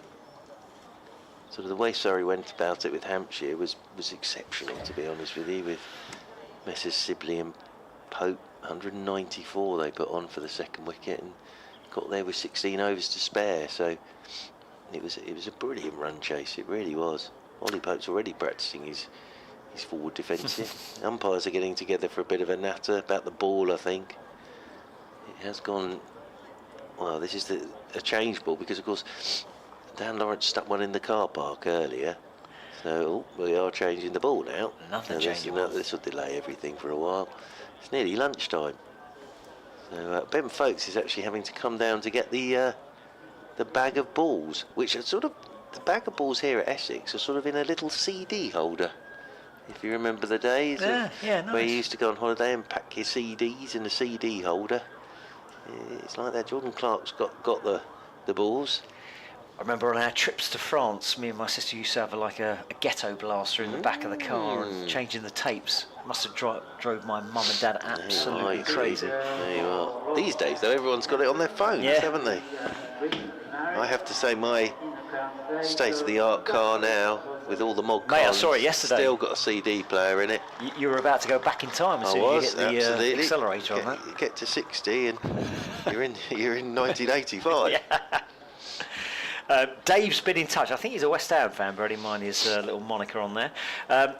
Sort of the way Surrey went about it with Hampshire was exceptional, to be honest with you. With Messrs Sibley and Pope, 194 they put on for the second wicket, and got there with 16 overs to spare, so it was a brilliant run chase. It really was. Ollie Pope's already practicing his forward defensive. Umpires are getting together for a bit of a natter about the ball. I think it has gone. Well, this is a change ball because of course Dan Lawrence stuck one in the car park earlier, so we are changing the ball now. This will delay everything for a while. It's nearly lunchtime. So Ben Folkes is actually having to come down to get the bag of balls, which are sort of, the bag of balls here at Essex are sort of in a little CD holder. If you remember the days nice. Where you used to go on holiday and pack your CDs in a CD holder. It's like that. Jordan Clark's got the balls. I remember on our trips to France, me and my sister used to have a ghetto blaster in the back of the car and changing the tapes. Must have drove my mum and dad absolutely crazy. There you are. These days, though, everyone's got it on their phones, haven't they? I have to say, my state-of-the-art car now, with all the mod cons, Mate, I saw it yesterday. Still got a CD player in it. You were about to go back in time as soon as you hit the accelerator on that. You get to 60 and you're in 1985. Dave's been in touch. I think he's a West Ham fan, bearing in mind his little moniker on there.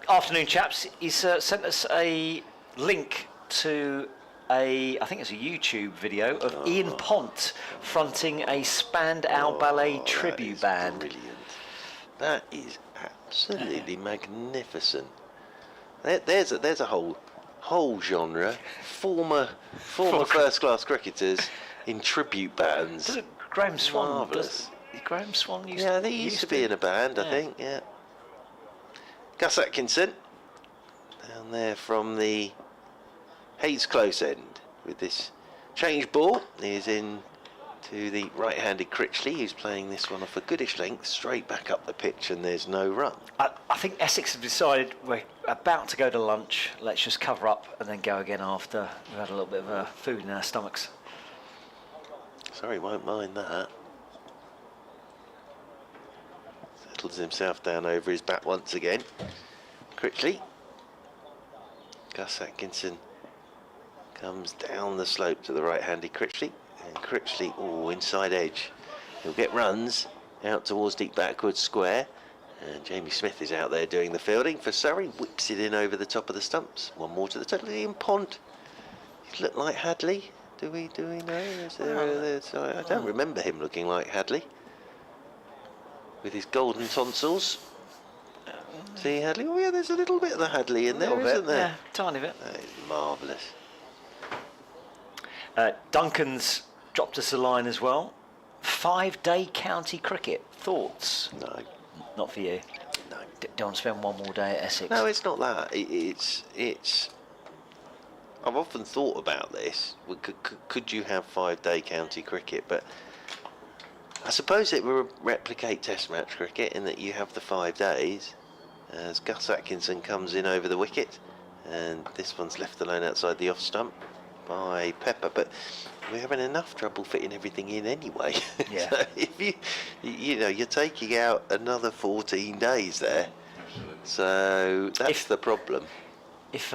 Afternoon, chaps. He's sent us a link to I think it's a YouTube video of Ian Pont fronting a Spandau Ballet tribute band. Brilliant. That is absolutely magnificent. There's a whole genre. Former first-class cricketers in tribute bands. Doesn't Graham Swan? Marvellous. Graham Swan used they used to be in a band, I think, Gus Atkinson, down there from the Hayes close end with this change ball. He's in to the right-handed Critchley, who's playing this one off a goodish length, straight back up the pitch, and there's no run. I think Essex have decided we're about to go to lunch, let's just cover up and then go again after we've had a little bit of food in our stomachs. Sorry, won't mind that. settles himself down over his bat once again. Critchley. Gus Atkinson comes down the slope to the right-handed Critchley. And Critchley, inside edge. He'll get runs out towards deep backwards square. And Jamie Smith is out there doing the fielding for Surrey. Whips it in over the top of the stumps. One more to the total in pond. He looked like Hadley. Do we know? Is there, I don't remember him looking like Hadley. With his golden tonsils. See Hadley? Oh yeah, there's a little bit of the Hadley in there, isn't there? Yeah, tiny bit. That is marvellous. Duncan's dropped us a line as well. 5-day county cricket. Thoughts? No. Not for you? No. Don't want to spend one more day at Essex? No, it's not that. It's. I've often thought about this. Could you have 5-day county cricket? But I suppose it will replicate Test match cricket in that you have the 5 days. As Gus Atkinson comes in over the wicket, and this one's left alone outside the off stump by Pepper. But we're having enough trouble fitting everything in anyway. Yeah. So if you're taking out another 14 days there. So that's the problem. If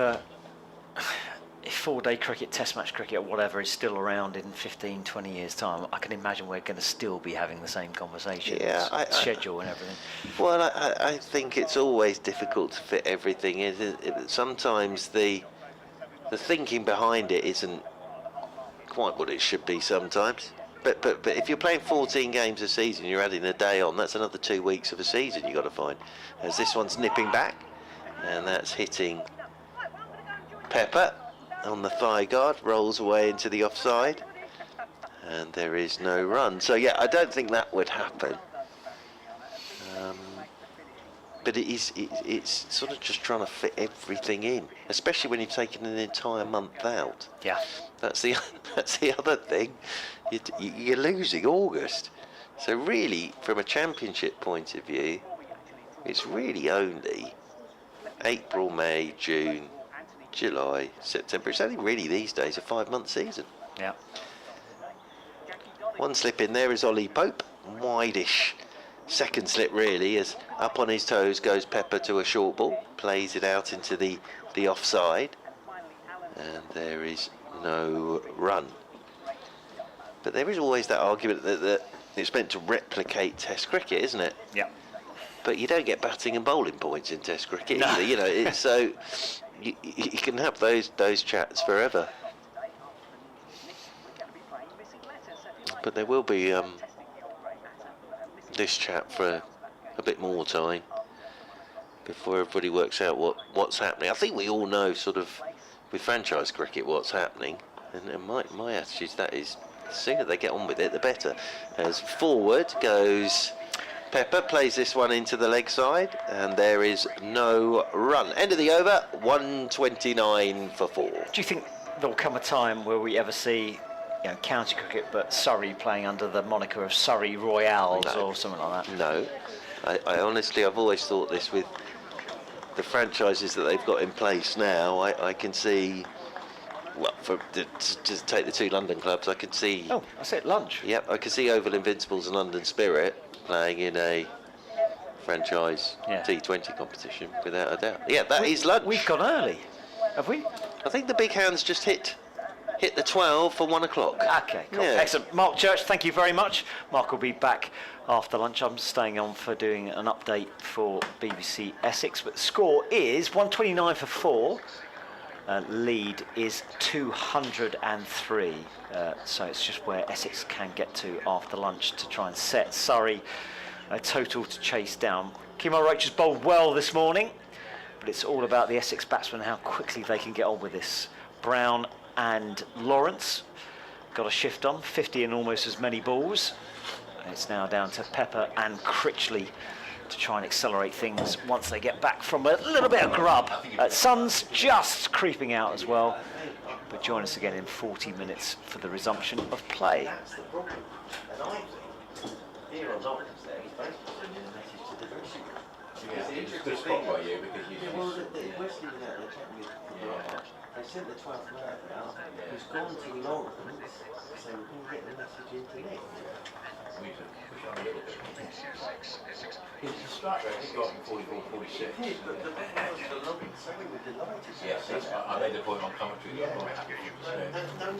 4-day cricket, Test match cricket, or whatever is still around in 15, 20 years' time, I can imagine we're going to still be having the same conversations, schedule and everything. Well, I think it's always difficult to fit everything in. Sometimes the thinking behind it isn't quite what it should be sometimes. But if you're playing 14 games a season, you're adding a day on, that's another 2 weeks of a season you've got to find. As this one's nipping back, and that's hitting Pepper on the thigh guard, rolls away into the offside, and there is no run. So yeah, I don't think that would happen. But it's sort of just trying to fit everything in, especially when you've taken an entire month out. Yeah. That's the other thing. You're losing August. So really, from a championship point of view, it's really only April, May, June, July, September. It's only really these days a 5-month season. Yeah. One slip in there is Ollie Pope, wide-ish. Second slip really, as up on his toes goes Pepper to a short ball, plays it out into the offside, and there is no run. But there is always that argument that it's meant to replicate Test cricket, isn't it? Yeah. But you don't get batting and bowling points in Test cricket either. It's so you can have those chats forever. But there will be this chat for a bit more time before everybody works out what's happening. I think we all know sort of with franchise cricket what's happening, and my attitude to that is the sooner they get on with it the better. As forward goes Pepper, plays this one into the leg side, and there is no run. End of the over, 129 for 4. Do you think there'll come a time where we ever see county cricket, but Surrey playing under the moniker of Surrey Royals or something like that? No. I honestly, I've always thought this with the franchises that they've got in place now. I can see, well, just take the 2 London clubs, I could see... Oh, I said lunch. Yep, I could see Oval Invincibles and London Spirit playing in a franchise T20 competition, without a doubt. Yeah, that is lunch. We've gone early, have we? I think the big hands just hit the 12 for 1 o'clock. Okay, cool. Yeah. Excellent. Mark Church, thank you very much. Mark will be back after lunch. I'm staying on for doing an update for BBC Essex, but the score is 129 for 4. Lead is 203. So it's just where Essex can get to after lunch to try and set Surrey a total to chase down. Kimo Roach has bowled well this morning, but it's all about the Essex batsmen, how quickly they can get on with this. Brown and Lawrence got a shift on, 50 and almost as many balls. It's now down to Pepper and Critchley to try and accelerate things once they get back from a little bit of grub. Sun's just creeping out as well, but join us again in 40 minutes for the resumption of play. That's the problem. And I think here on Lawrence there, he's basically sending a message to the dressing room. Because the interesting thing, Wesley was out there chatting with they sent the 12th man out, who's gone to Lawrence, so we can get the message into Nick. a little bit. His strike rate did go up from 44, 46. But the bet was the lobby, so we were delighted. Yes, I made the point on commentary that I'm very happy with him.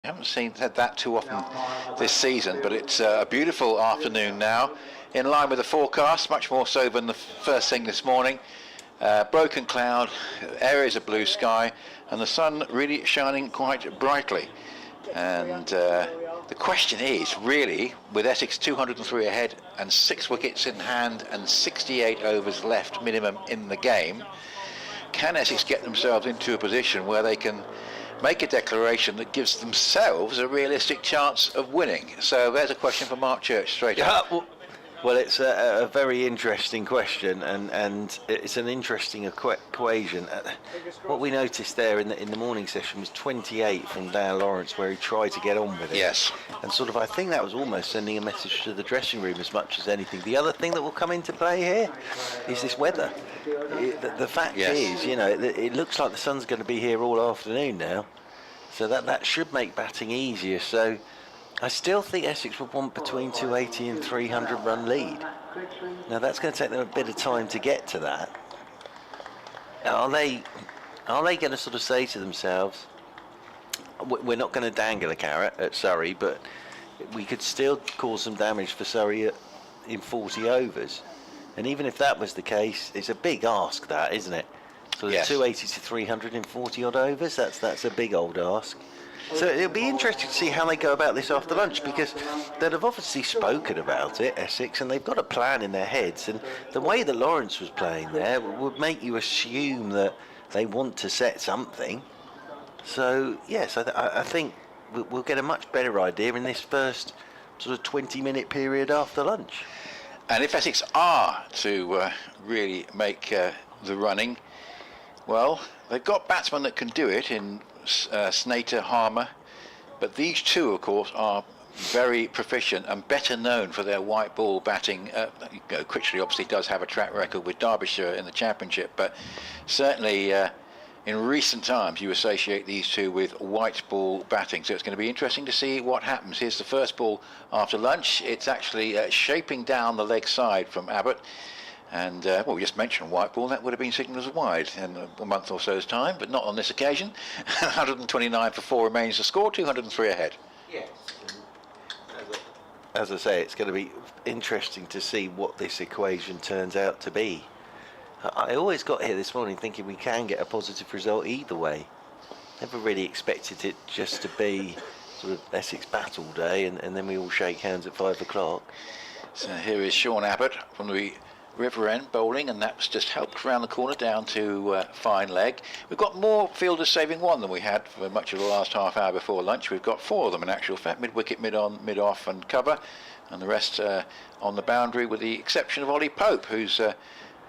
Haven't had that too often this season, but it's a beautiful afternoon now, in line with the forecast, much more so than the first thing this morning. Broken cloud, areas of blue sky, and the sun really shining quite brightly. And the question is, really, with Essex 203 ahead and 6 wickets in hand and 68 overs left minimum in the game, can Essex get themselves into a position where they can make a declaration that gives themselves a realistic chance of winning? So there's a question for Mark Church straight up. Well, it's a very interesting question, and it's an interesting equation. What we noticed there in the morning session was 28 from Dan Lawrence, where he tried to get on with it. Yes. And sort of, I think that was almost sending a message to the dressing room as much as anything. The other thing that will come into play here is this weather. The fact is, you know, it looks like the sun's going to be here all afternoon now, so that should make batting easier. So I still think Essex would want between 280 and 300 run lead. Now that's going to take them a bit of time to get to that. Are they going to sort of say to themselves, we're not going to dangle a carrot at Surrey, but we could still cause some damage for Surrey in 40 overs? And even if that was the case, it's a big ask, that, isn't it? So 280 to 300 in 40 odd overs, that's a big old ask. So it'll be interesting to see how they go about this after lunch, because they'd have obviously spoken about it, Essex, and they've got a plan in their heads. And the way that Lawrence was playing there would make you assume that they want to set something. So yes, I think we'll get a much better idea in this first sort of 20-minute period after lunch. And if Essex are to really make the running, well, they've got batsmen that can do it in Snater, Harmer, but these two, of course, are very proficient and better known for their white ball batting. Critchley obviously does have a track record with Derbyshire in the Championship, but certainly in recent times you associate these two with white ball batting. So it's going to be interesting to see what happens. Here's the first ball after lunch. It's actually shaping down the leg side from Abbott. And, well, we just mentioned white ball, that would have been signalled as wide in a month or so's time, but not on this occasion. 129 for 4 remains the score, 203 ahead. Yes. As I say, it's going to be interesting to see what this equation turns out to be. I always got here this morning thinking we can get a positive result either way. Never really expected it just to be sort of Essex bat all day and then we all shake hands at 5 o'clock. So here is Sean Abbott from the River End bowling, and that's just helped round the corner down to fine leg. We've got more fielders saving one than we had for much of the last half hour before lunch. We've got 4 of them in actual fact, mid-wicket, mid-on, mid-off and cover, and the rest on the boundary, with the exception of Ollie Pope, who's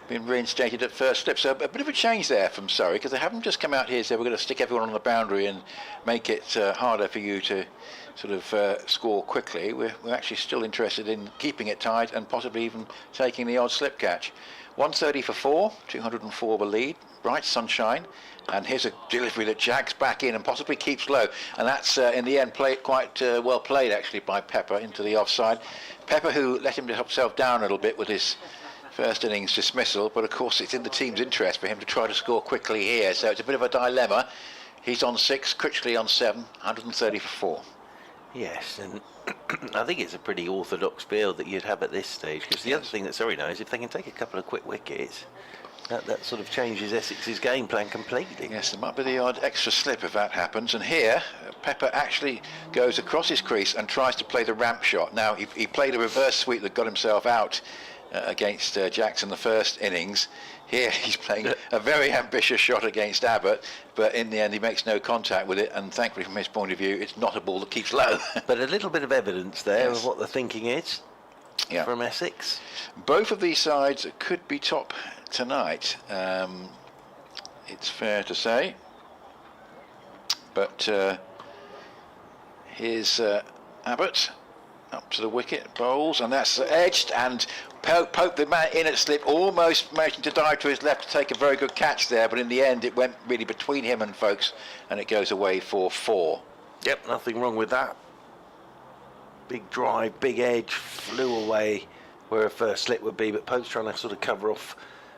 been reinstated at first slip. So a bit of a change there from Surrey, because they haven't just come out here and said we're going to stick everyone on the boundary and make it harder for you to sort of score quickly. We're actually still interested in keeping it tight and possibly even taking the odd slip catch. 130 for 4, 204 the lead, bright sunshine, and here's a delivery that jags back in and possibly keeps low, and that's in the end played quite well played actually by Pepper into the offside. Pepper, who let himself down a little bit with his first innings dismissal, but of course it's in the team's interest for him to try to score quickly here, so it's a bit of a dilemma. He's on 6, Critchley on 7, 130 for 4. Yes, and I think it's a pretty orthodox field that you'd have at this stage, because the other thing that Surrey knows, if they can take a couple of quick wickets, that sort of changes Essex's game plan completely. Yes, there might be the odd extra slip if that happens, and here Pepper actually goes across his crease and tries to play the ramp shot. Now he played a reverse sweep that got himself out against Jackson the first innings. Here he's playing a very ambitious shot against Abbott, but in the end he makes no contact with it, and thankfully from his point of view it's not a ball that keeps low. But a little bit of evidence there Yes. of what the thinking is from Essex. Both of these sides could be top tonight, it's fair to say, but here's Abbott up to the wicket, bowls, and that's edged, and Pope, the man in at slip, almost managing to dive to his left to take a very good catch there, but in the end it went really between him and folks, and it goes away for 4. Yep, nothing wrong with that. Big drive, big edge, flew away where a first slip would be, but Pope's trying to sort of cover off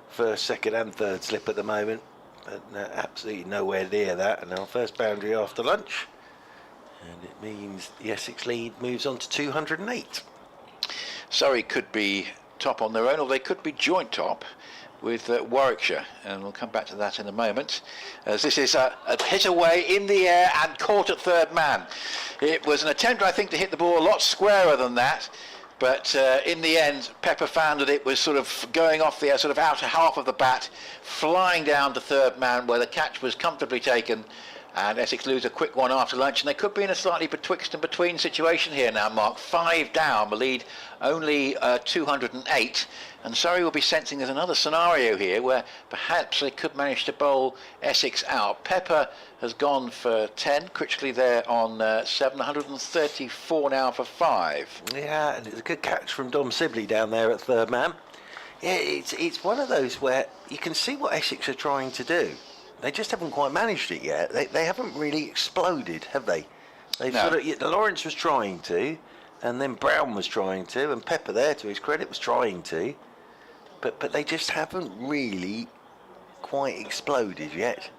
first, second and third slip at the moment, but no, absolutely nowhere near that. And our first boundary after lunch, And it means the Essex lead moves on to 208. Surrey could be top on their own, or they could be joint top with Warwickshire, and we'll come back to that in a moment, as this is a hit away in the air and caught at third man. It was an attempt, I think, to hit the ball a lot squarer than that, but in the end Pepper found that it was sort of going off the sort of outer half of the bat, flying down to third man, where the catch was comfortably taken, and Essex lose a quick one after lunch, and they could be in a slightly betwixt and between situation here now, Mark. 5 down, the lead only 208, and Surrey will be sensing there's another scenario here where perhaps they could manage to bowl Essex out. Pepper has gone for 10, Critchley there on 7, 134 now for 5. Yeah, and it's a good catch from Dom Sibley down there at third man. Yeah, it's one of those where you can see what Essex are trying to do. They just haven't quite managed it yet. They haven't really exploded, have they? They've No. sort of, Lawrence was trying to, and then Brown was trying to, and Pepper there, to his credit, was trying to, but they just haven't really quite exploded yet.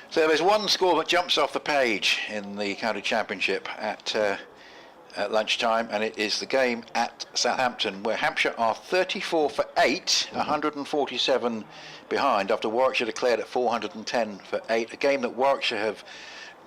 So there's one score that jumps off the page in the County Championship at lunchtime, and it is the game at Southampton, where Hampshire are 34 for 8, 147 behind, after Warwickshire declared at 410 for 8. A game that Warwickshire have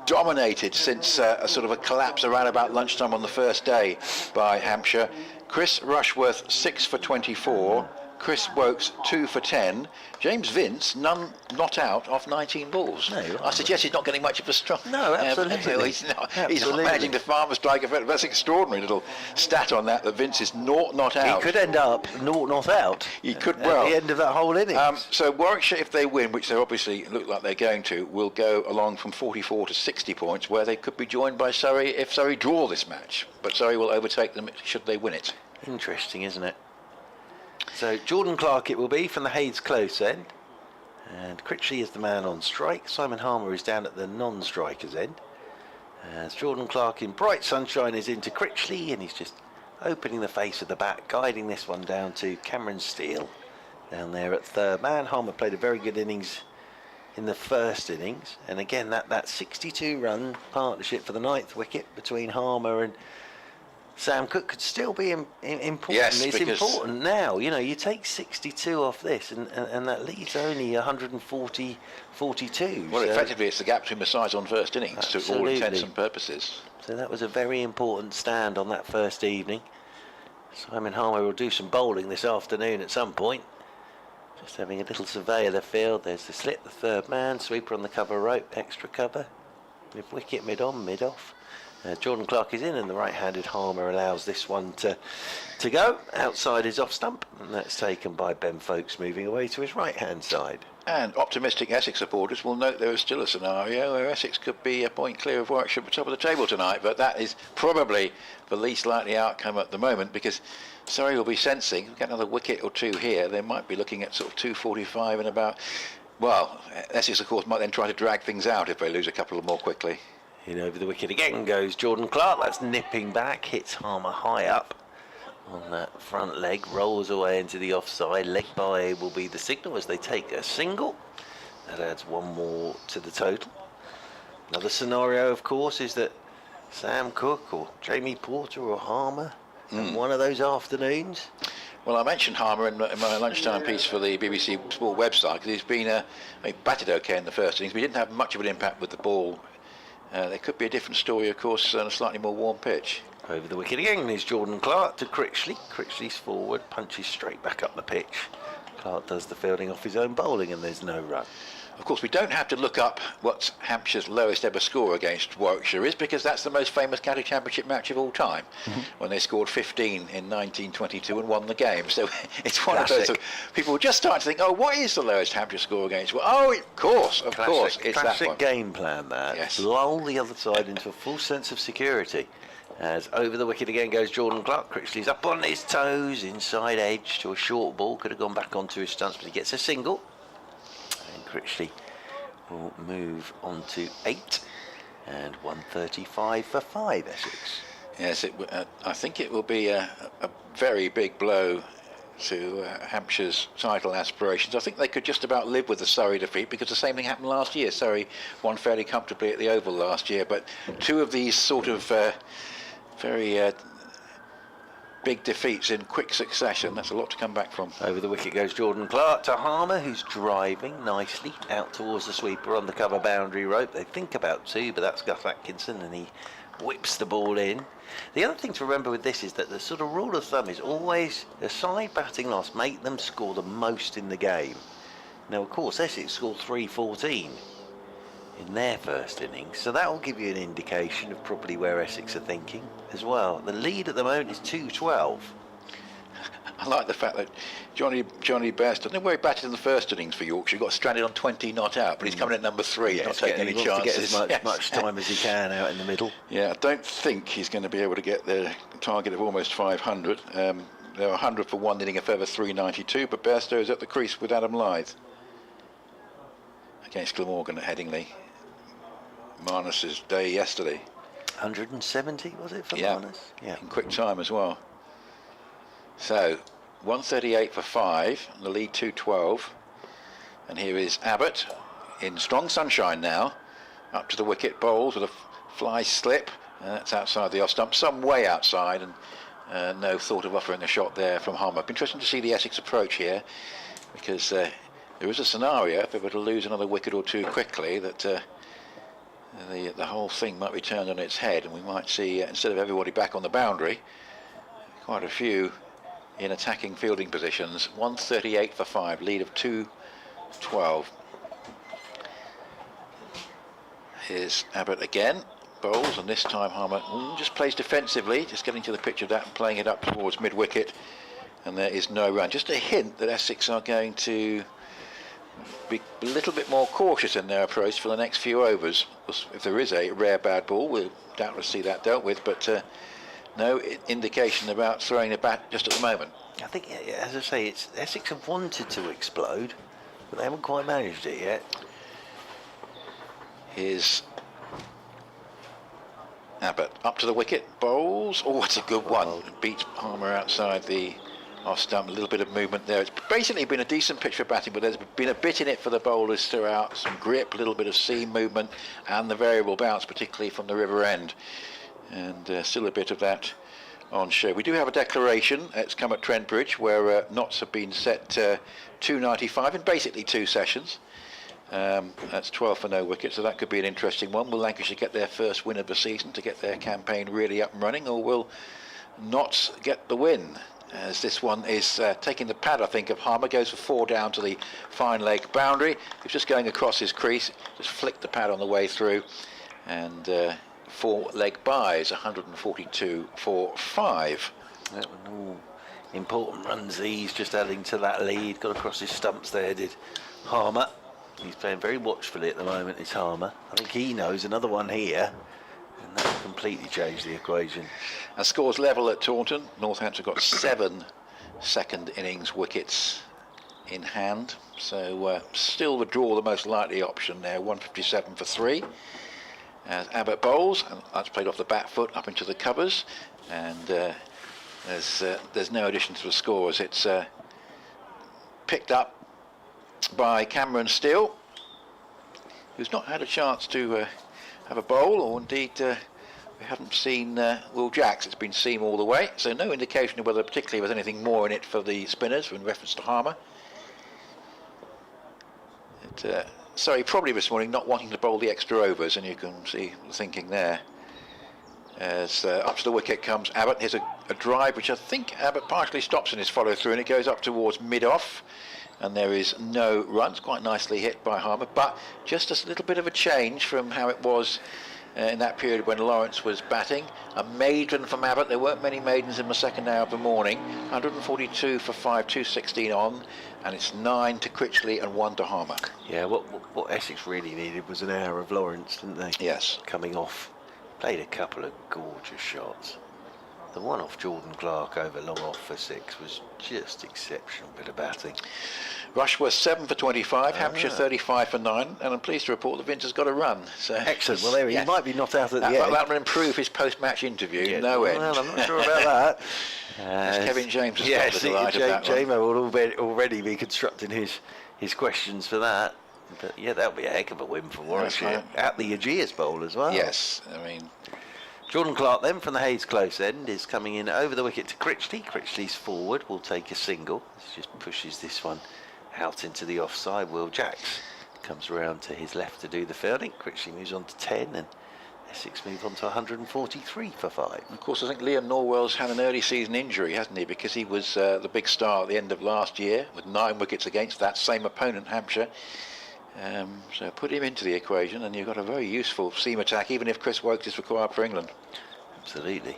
dominated since a sort of a collapse around about lunchtime on the first day by Hampshire. Chris Rushworth 6 for 24. Chris Wokes 2 for 10. James Vince not out off 19 balls. No, I suggest he's not getting much of a strike. No, absolutely. He's not Absolutely. managing to farm a strike effect. That's an extraordinary little stat on that Vince is not out. He could end up not out. He could at well. the end of that whole innings. So Warwickshire, if they win, which they obviously look like they're going to, will go along from 44 to 60 points, where they could be joined by Surrey if Surrey draw this match. But Surrey will overtake them should they win it. Interesting, isn't it? So Jordan Clark it will be from the Hayes close end, and Critchley is the man on strike. Simon Harmer is down at the non-strikers end, as Jordan Clark in bright sunshine is into Critchley, and he's just opening the face of the bat, guiding this one down to Cameron Steele down there at third man. Harmer played a very good innings in the first innings, and again that 62 run partnership for the 9th wicket between Harmer and Sam Cook could still be important. Yes, it's because important now. You know, you take 62 off this, and that leaves only 140, 42. Well, so effectively, it's the gap between the sides on first innings to all intents and purposes. So that was a very important stand on that first evening. Simon Harmer will do some bowling this afternoon at some point. Just having a little survey of the field. There's the slit, the third man, sweeper on the cover rope, extra cover, with wicket mid-on, mid-off. Jordan Clark is in, and the right-handed Harmer allows this one to go outside his off stump, and that's taken by Ben Folkes moving away to his right-hand side. And optimistic Essex supporters will note there is still a scenario where Essex could be a point clear of Warwickshire at the top of the table tonight, but that is probably the least likely outcome at the moment, because Surrey will be sensing, if we get another wicket or two here, they might be looking at sort of 245 and about. Well, Essex of course might then try to drag things out if they lose a couple more quickly. In over the wicket again goes Jordan Clark. That's nipping back, hits Harmer high up on that front leg, rolls away into the offside. Leg by will be the signal as they take a single. That adds one more to the total. Another scenario, of course, is that Sam Cook or Jamie Porter or Harmer in one of those afternoons. Well, I mentioned Harmer in my lunchtime piece for the BBC Sport website, because he's been he batted okay in the first innings, but he didn't have much of an impact with the ball. There could be a different story, of course, on a slightly more warm pitch. Over the wicket again is Jordan Clark to Critchley. Critchley's forward, punches straight back up the pitch. Clark does the fielding off his own bowling, and there's no run. Of course, we don't have to look up what Hampshire's lowest ever score against Warwickshire is, because that's the most famous county championship match of all time, when they scored 15 in 1922 and won the game. So it's one of those. People will just start to think, oh, what is the lowest Hampshire score against? Well, oh, of course, it's that one. Classic game plan, that. Yes. Lull the other side into a full sense of security. As over the wicket again goes Jordan Clark. Critchley's up on his toes, inside edge to a short ball. Could have gone back onto his stumps, but he gets a single. Critchley will move on to 8 and 135 for 5 Essex. Yes, I think it will be a very big blow to Hampshire's title aspirations. I think they could just about live with the Surrey defeat, because the same thing happened last year. Surrey won fairly comfortably at the Oval last year, but two of these sort of very big defeats in quick succession, that's a lot to come back from. Over the wicket goes Jordan Clark to Harmer, who's driving nicely out towards the sweeper on the cover boundary rope. They think about two, but that's Gus Atkinson, and he whips the ball in. The other thing to remember with this is that the sort of rule of thumb is always a side batting loss make them score the most in the game. Now, of course, Essex scored 314 in their first innings, so that will give you an indication of probably where Essex are thinking as well. The lead at the moment is 212. I like the fact that Johnny Best, I don't know where he batted in the first innings for Yorkshire. He got stranded on 20 not out, but he's coming at number 3, not taking any chances. To get as much time as he can out in the middle. Yeah, I don't think he's going to be able to get the target of almost 500. There are 100 for one inning, a further 392, but Bairstow is at the crease with Adam Lyth against Glamorgan at Headingley. Marnus's day yesterday. 170 was it for Marnus? Yeah, in quick time as well. So 138 for 5, the lead 212, and here is Abbott in strong sunshine now, up to the wicket, bowls with a fly slip, that's outside the off stump, some way outside, and no thought of offering a shot there from Harmer. Interesting to see the Essex approach here, because there is a scenario if they were to lose another wicket or two quickly that the whole thing might be turned on its head, and we might see instead of everybody back on the boundary, quite a few in attacking fielding positions. 138 for 5, lead of 212. Here's Abbott again, bowls, and this time Harmer just plays defensively, just getting to the pitch of that and playing it up towards mid-wicket, and there is no run. Just a hint that Essex are going to be a little bit more cautious in their approach for the next few overs. If there is a rare bad ball, we'll doubtless see that dealt with, but no indication about throwing the bat just at the moment. I think, as I say, Essex have wanted to explode, but they haven't quite managed it yet. Here's Abbott up to the wicket, bowls. Oh, it's a good one. Beats Harmer outside the off stump. A little bit of movement there. It's basically been a decent pitch for batting, but there's been a bit in it for the bowlers throughout. Some grip, a little bit of seam movement, and the variable bounce, particularly from the river end. And still a bit of that on show. We do have a declaration. It's come at Trent Bridge, where knots have been set 295 in basically 2 sessions. That's 12 for no wicket, so that could be an interesting one. Will Lancashire get their first win of the season to get their campaign really up and running, or will Notts get the win? As this one is taking the pad, I think, of Harmer, goes for 4 down to the fine leg boundary. He's just going across his crease, just flicked the pad on the way through, and 4 leg buys, 142 for 5. Important runs these, just adding to that lead. Got across his stumps there, did Harmer. He's playing very watchfully at the moment, is Harmer. I think he knows another one here, and that completely changed the equation. And scores level at Taunton. Northampton got 7 second innings wickets in hand, so still the draw the most likely option there. 157 for 3 as Abbott bowls, and that's played off the back foot up into the covers, and there's no addition to the scores. It's picked up by Cameron Steele, who's not had a chance to have a bowl, or indeed we haven't seen Will Jacks. It's been seam all the way, so no indication of whether particularly there's anything more in it for the spinners in reference to Harmer. Sorry, probably this morning not wanting to bowl the extra overs, and you can see the thinking there. As up to the wicket comes Abbott. Here's a drive which I think Abbott partially stops in his follow through, and it goes up towards mid-off, and there is no runs. Quite nicely hit by Harmer, but just a little bit of a change from how it was in that period when Lawrence was batting. A maiden from Abbott. There weren't many maidens in the second hour of the morning. 142 for 5, 216 on, and it's 9 to Critchley and 1 to Harmer. Yeah, what Essex really needed was an hour of Lawrence, didn't they? Yes. Coming off. Played a couple of gorgeous shots. The one off Jordan Clark over long off for 6 was just exceptional bit of batting. Rushworth 7 for 25, Hampshire 35 for 9, and I'm pleased to report that Vince has got a run. So Excellent. Well, there he might be not out at the that, end. that will improve his post-match interview. Yeah, No end. well, I'm not sure about that. Kevin James has yes, got the delight of that James one. will already be constructing his questions for that. But yeah, that'll be a heck of a win for Warwickshire. At the Aegeus Bowl as well. Yes, I mean, Jordan Clark then from the Hayes close end is coming in over the wicket to Critchley. Critchley's forward will take a single. This just pushes this one out into the offside. Will Jacks comes around to his left to do the fielding. Critchley moves on to 10 and Essex move on to 143 for 5. of course, I think Liam Norwell's had an early season injury, hasn't he? Because he was the big star at the end of last year with 9 wickets against that same opponent, Hampshire. So put him into the equation and you've got a very useful seam attack, even if Chris Wokes is required for England. Absolutely.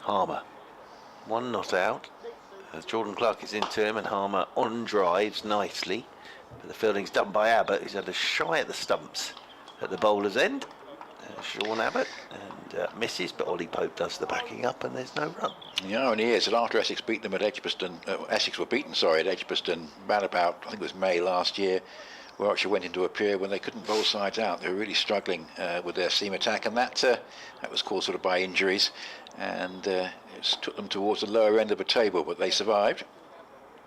Harmer, 1 not out as Jordan Clark is into him and Harmer on drives nicely. But the fielding's done by Abbott, who's had a shy at the stumps at the bowler's end. Sean Abbott and misses, but Ollie Pope does the backing up and there's no run. The irony is that after Essex beat them at Edgbaston, Essex were beaten, at Edgbaston, round about, I think it was May last year, Warwickshire went into a period when they couldn't bowl sides out. They were really struggling with their seam attack, and that was caused sort of by injuries, and it took them towards the lower end of the table, but they survived.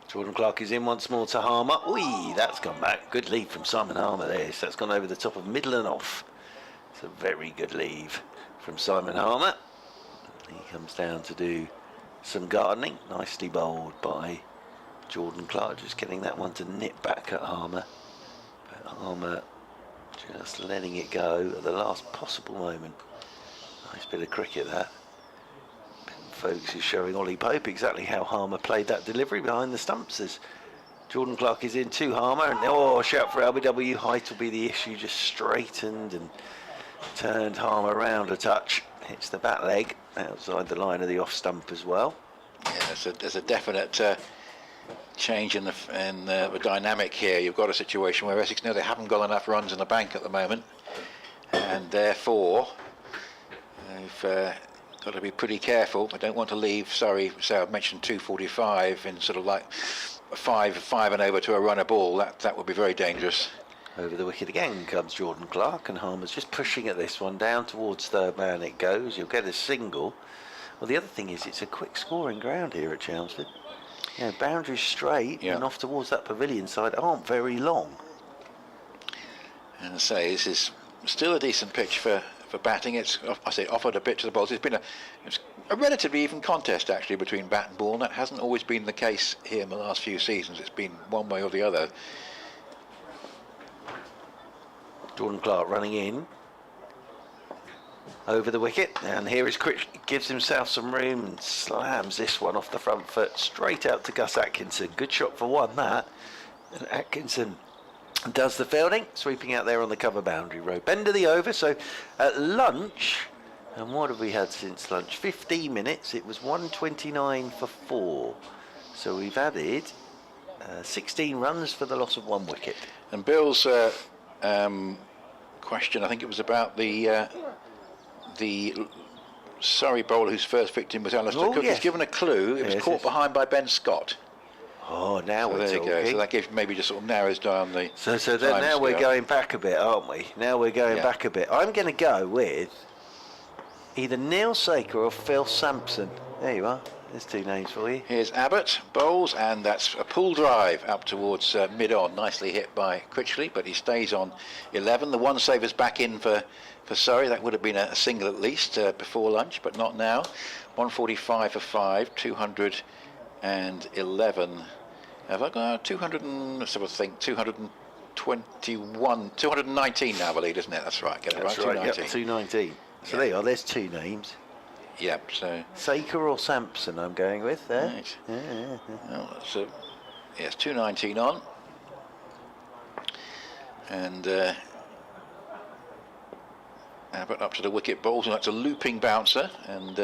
Jordan Clark is in once more to Harmer. Oi, that's gone back. Good lead from Simon Harmer there. So that's gone over the top of middle and off. It's a very good leave from Simon Harmer. He comes down to do some gardening. Nicely bowled by Jordan Clark. Just getting that one to nip back at Harmer. But Harmer just letting it go at the last possible moment. Nice bit of cricket that. Folks is showing Ollie Pope exactly how Harmer played that delivery behind the stumps as Jordan Clark is in to Harmer and shout for LBW. Height will be the issue, just straightened and turned Harmer around a touch, hits the bat leg outside the line of the off stump as well. Yeah, there's a definite change in the dynamic here. You've got a situation where Essex know they haven't got enough runs in the bank at the moment, and therefore they've got to be pretty careful. I don't want to leave Surrey, say I've mentioned 245 in sort of like 5 and over to a runner ball. That would be very dangerous. Over the wicket again comes Jordan Clark and Harmer's just pushing at this one down towards third man it goes. You'll get a single. Well, the other thing is it's a quick scoring ground here at Chelmsford. You know, boundaries straight and off towards that pavilion side aren't very long. And I say this is still a decent pitch for batting. It's offered a bit to the bowlers. It's a relatively even contest actually between bat and ball, and that hasn't always been the case here in the last few seasons. It's been one way or the other. Jordan Clark running in over the wicket, and here is Critch, gives himself some room and slams this one off the front foot straight out to Gus Atkinson. Good shot for one that, and Atkinson does the fielding, sweeping out there on the cover boundary rope. End of the over, so at lunch, and what have we had since lunch? 15 minutes, it was 129 for 4. So we've added 16 runs for the loss of 1 wicket. And Bill's question, I think it was about the Surrey bowler whose first victim was Alistair Cook. Yes. He's given a clue. It was caught behind by Ben Scott. Oh, now we're there talking. you go. So that gives maybe just sort of narrows down the. So then now we're going back a bit, aren't we? Now we're going back a bit. I'm going to go with either Neil Saker or Phil Sampson. There you are. There's 2 names for you. Here's Abbott, bowls, and that's a pull drive up towards mid-on. Nicely hit by Critchley, but he stays on 11. The one saver's back in for Surrey. That would have been a single at least before lunch, but not now. 145 for 5, 211. Have I got 200 and, let's have a think, 221, 219 now, I believe, isn't it? That's right, get it That's right, right, 219. yep, 219. So there you are, there's 2 names. Yep, so. Saker or Sampson I'm going with there. Right. Yeah. Well, so, yes, 219 on. And Abbott up to the wicket bowls, and that's a looping bouncer, and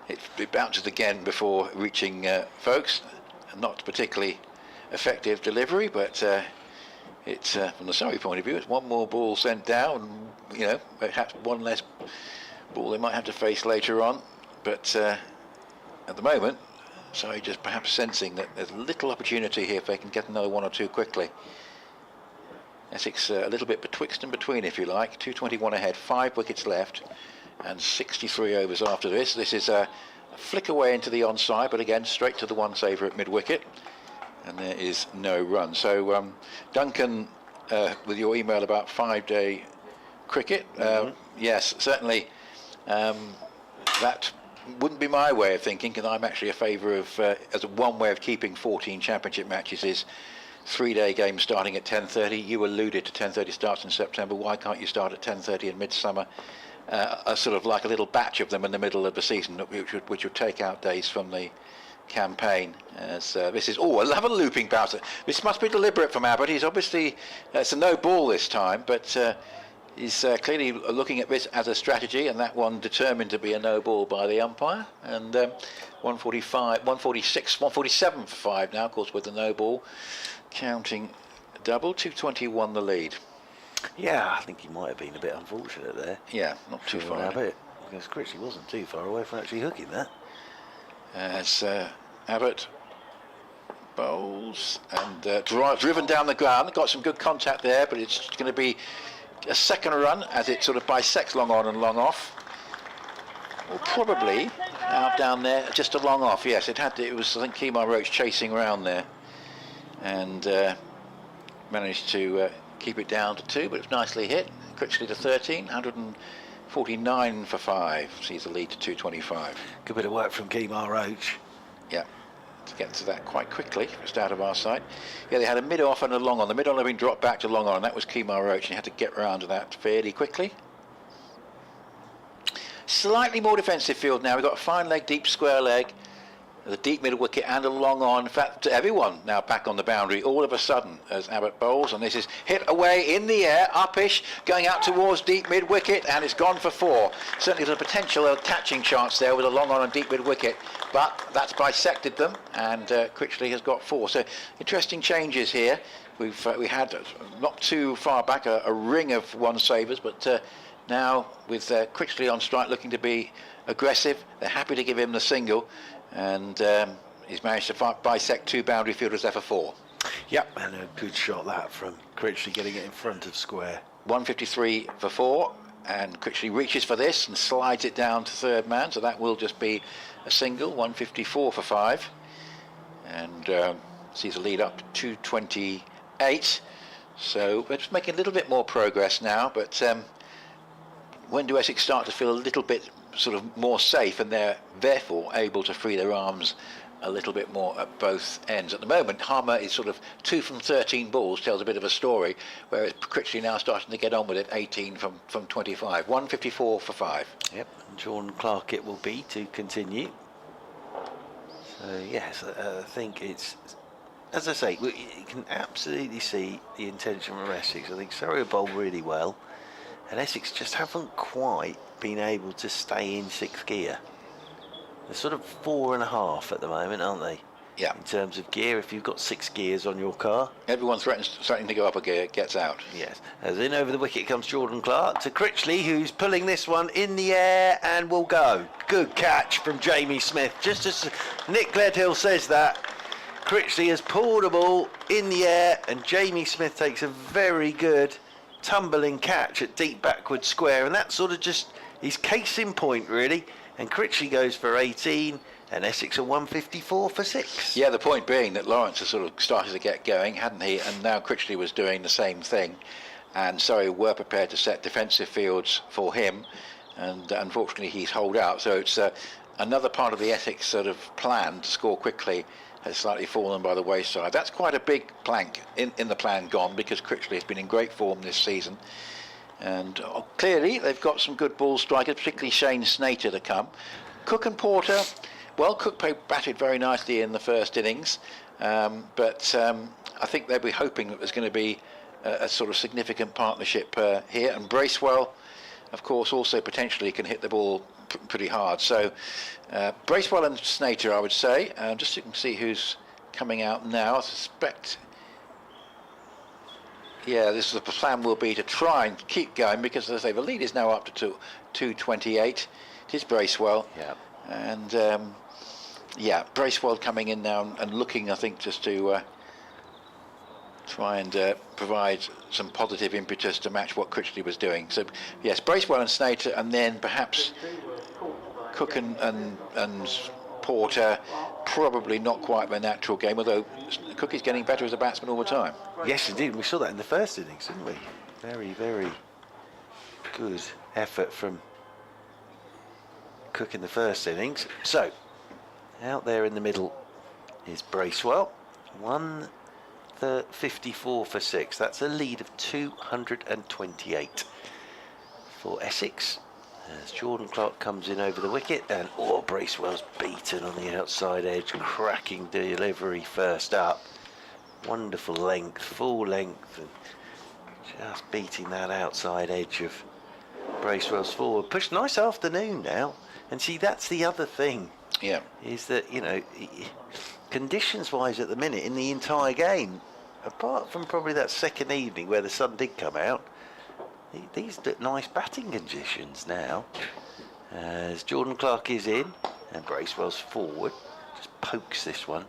it bounces again before reaching folks. Not particularly effective delivery, but it's from the Surrey point of view, it's one more ball sent down, you know, perhaps one less ball they might have to face later on. But at the moment, Surrey just perhaps sensing that there's little opportunity here if they can get another one or two quickly. Essex a little bit betwixt and between, if you like. 221 ahead, 5 wickets left, and 63 overs after this. This is a flick away into the onside, but again straight to the one saver at mid-wicket, and there is no run. So Duncan, with your email about 5-day cricket, yes, certainly that wouldn't be my way of thinking, because I'm actually a favour of, as one way of keeping 14 championship matches is 3-day games starting at 10:30. You alluded to 10:30 starts in September. Why can't you start at 10:30 in midsummer? A sort of like a little batch of them in the middle of the season, which would take out days from the campaign. As this is, I love a looping bouncer. This must be deliberate from Abbott. He's obviously, it's a no ball this time, but he's clearly looking at this as a strategy, and that one determined to be a no ball by the umpire. And 145, 146, 147 for 5 now, of course, with the no ball. Counting double, 221 the lead. Yeah, I think he might have been a bit unfortunate there. Yeah, not too far. Abbott, because Critchley wasn't too far away from actually hooking that. As Abbott bowls and driven down the ground, got some good contact there, but it's going to be a second run as it sort of bisects long on and long off. Or probably out down there, just a long off. Yes, it had to, it was, I think, Kemar Roach chasing around there, and managed to keep it down to 2, but it's nicely hit. Critchley to 13, 149 for 5, sees the lead to 225. Good bit of work from Kemar Roach. Yeah, to get to that quite quickly, just out of our side. Yeah, they had a mid-off and a long on. The mid-on had been dropped back to long on, and that was Kemar Roach, and he had to get round to that fairly quickly. Slightly more defensive field now. We've got a fine leg, deep square leg, the deep middle wicket and a long on. In fact, everyone now back on the boundary all of a sudden as Abbott bowls, and this is hit away in the air, upish, going out towards deep mid wicket, and it's gone for 4. Certainly there's a potential attaching chance there with a long on and deep mid wicket, but that's bisected them, and Critchley has got 4. So interesting changes here. We had not too far back a ring of one savers, but now with Critchley on strike looking to be aggressive, they're happy to give him the single, and he's managed to bisect 2 boundary fielders there for 4. Yep, and a good shot that from Critchley, getting it in front of square. 153 for 4, and Critchley reaches for this and slides it down to third man, so that will just be a single. 154 for 5, and sees the lead up to 228. So we're just making a little bit more progress now, but when do Essex start to feel a little bit sort of more safe, and they're therefore able to free their arms a little bit more at both ends? At the moment, Harmer is sort of 2 from 13 balls, tells a bit of a story, whereas Critchley now starting to get on with it, 18 from 25. 154 for 5. Yep, and Jordan Clark it will be to continue. So yes, I think it's, as I say, you can absolutely see the intention from Essex. I think Surrey bowled really well, and Essex just haven't quite been able to stay in 6th gear. They're sort of 4.5 at the moment, aren't they? Yeah. In terms of gear, if you've got 6 gears on your car. Everyone threatening to go up a gear, gets out. Yes. As in over the wicket comes Jordan Clark to Critchley, who's pulling this one in the air and will go. Good catch from Jamie Smith. Just as Nick Gledhill says that, Critchley has pulled a ball in the air, and Jamie Smith takes a very good tumbling catch at deep backward square, and that sort of just is case in point really. And Critchley goes for 18, and Essex are 154 for 6. Yeah, the point being that Lawrence has sort of started to get going, hadn't he? And now Critchley was doing the same thing, and Surrey were prepared to set defensive fields for him, and unfortunately he's holed out. So it's another part of the Essex sort of plan to score quickly has slightly fallen by the wayside. That's quite a big plank in the plan gone, because Critchley has been in great form this season, and clearly they've got some good ball strikers, particularly Shane Snater to come. Cook and Porter, well, Cook batted very nicely in the first innings, but I think they'll be hoping that there's going to be a sort of significant partnership here, and Bracewell, of course, also potentially can hit the ball pretty hard. So Bracewell and Snater, I would say, just so you can see who's coming out now. I suspect, yeah, this is the plan will be to try and keep going, because as I say, the lead is now up to 228. It is Bracewell. Yeah. And yeah, Bracewell coming in now and looking, I think, just to try and provide some positive impetus to match what Critchley was doing. So yes, Bracewell and Snater, and then perhaps Cook and Porter. Probably not quite their natural game, although Cook is getting better as a batsman all the time. Yes, indeed. We saw that in the first innings, didn't we? Very, very good effort from Cook in the first innings. So, out there in the middle is Bracewell. 154 for 6. That's a lead of 228 for Essex. As Jordan Clark comes in over the wicket, and Bracewell's beaten on the outside edge, cracking delivery first up. Wonderful length, full length, and just beating that outside edge of Bracewell's forward. Push, nice afternoon now, and see that's the other thing. Yeah, is that, you know, conditions-wise at the minute in the entire game, apart from probably that second evening where the sun did come out, these look nice batting conditions now. As Jordan Clark is in and Bracewell's forward, just pokes this one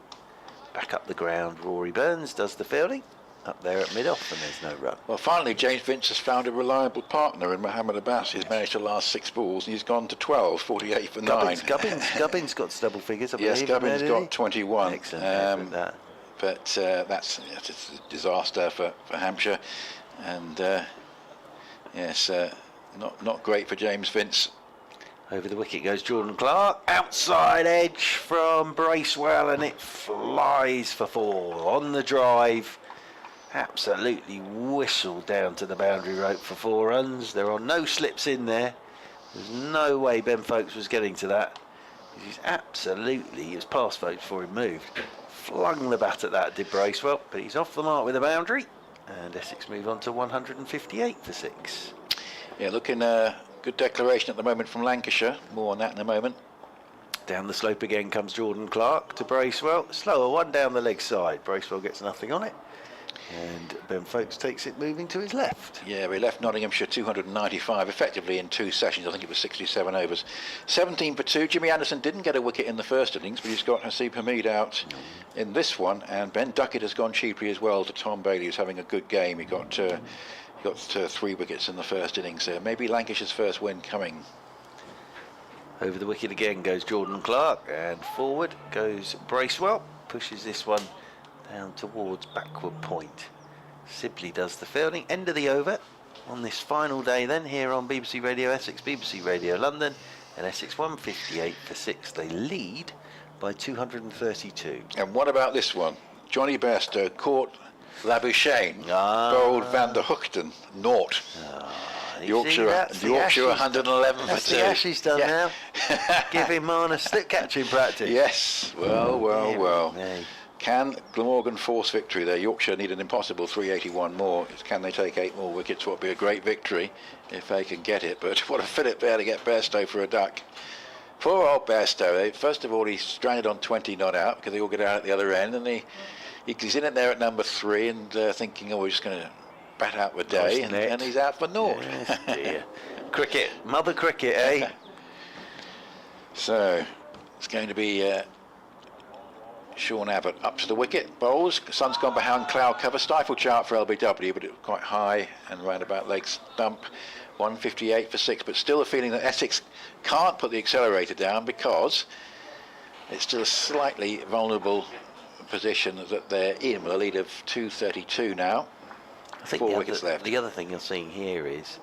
back up the ground. Rory Burns does the fielding up there at mid-off, and there's no run. well, finally James Vince has found a reliable partner in Mohammed Abbas. He's managed to last 6 balls and he's gone to 12, 48 for 9. Gubbins got double figures, I believe. Yes, Gubbins got 21. Excellent. But that's it's a disaster for Hampshire, and yes, not great for James Vince. Over the wicket goes Jordan Clark. Outside edge from Bracewell, and it flies for 4 on the drive. Absolutely whistled down to the boundary rope for 4 runs. There are no slips in there. There's no way Ben Folkes was getting to that. He's absolutely, he was past Folkes before he moved. Flung the bat at that, did Bracewell, but he's off the mark with a boundary. And Essex move on to 158 for 6. Yeah, looking good declaration at the moment from Lancashire. More on that in a moment. Down the slope again comes Jordan Clark to Bracewell. Slower one down the leg side. Bracewell gets nothing on it. And Ben Folkes takes it moving to his left. Yeah, we left Nottinghamshire 295 effectively in 2 sessions. I think it was 67 overs. 17 for 2. Jimmy Anderson didn't get a wicket in the first innings, but he's got Hasib Hamid out in this one. And Ben Duckett has gone cheaply as well to Tom Bailey, who's having a good game. He got 3 wickets in the first innings there. Maybe Lancashire's first win coming. Over the wicket again goes Jordan Clark, and forward goes Bracewell. Pushes this one down towards backward point. Sibley does the fielding. End of the over on this final day then here on BBC Radio Essex, BBC Radio London, and Essex 158 for 6. They lead by 232. And what about this one? Johnny Bairstow caught Labuschagne, bowled Van der Hoogten, naught. Yorkshire 111 for 2. That's the Ashes done now. Give him on a slip catching practice. Yes, well. Hey. Can Glamorgan force victory there? Yorkshire need an impossible 381 more. Can they take 8 more wickets? What would be a great victory if they can get it. But what a fillip there to get Bairstow for a duck. Poor old Bairstow. First of all, he's stranded on 20 not out because they all get out at the other end, and he's in it there at number 3 and thinking, we're just going to bat out the day, and he's out for naught. Yes, dear. Cricket, mother cricket, eh? So it's going to be Sean Abbott up to the wicket. Bowls. Sun's gone behind cloud cover. Stifle chart for LBW, but it was quite high and round about leg stump. 158 for 6, but still a feeling that Essex can't put the accelerator down because it's still a slightly vulnerable position that they're in with a lead of 232 now. I think 4 wickets left. The other thing you're seeing here is,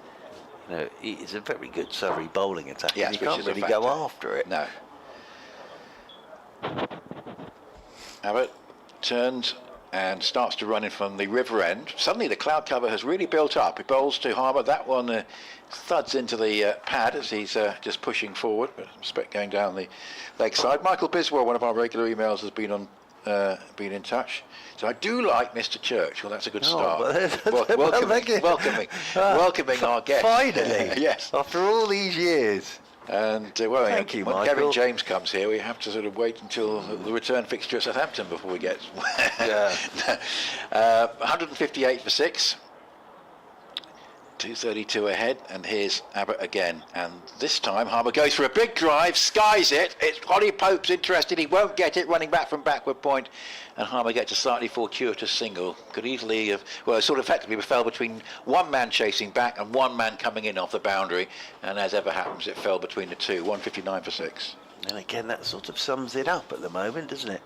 it's a very good Surrey bowling attack. Yes, and you can't really go after it. No. Abbott turns and starts to run in from the river end. Suddenly the cloud cover has really built up. He bowls to Harbour. That one thuds into the pad as he's just pushing forward, but I expect going down the leg side. Michael Biswell, one of our regular emails, has been in touch. So I do like Mr. Church. Well, that's a good start. Welcoming our guest. Finally. Yes. After all these years. And Thank you, when Michael. Kevin James comes here, we have to sort of wait until the return fixture at Southampton before we get 158 for 6. 2:32 ahead, and here's Abbott again. And this time Harbour goes for a big drive, skies it. It's Ollie Pope's interested. He won't get it, running back from backward point, and Harbour gets a slightly fortuitous single. Could easily have, well, sort of effectively fell between one man chasing back and one man coming in off the boundary. And as ever happens, it fell between the two. 159 for 6. And again, that sort of sums it up at the moment, doesn't it?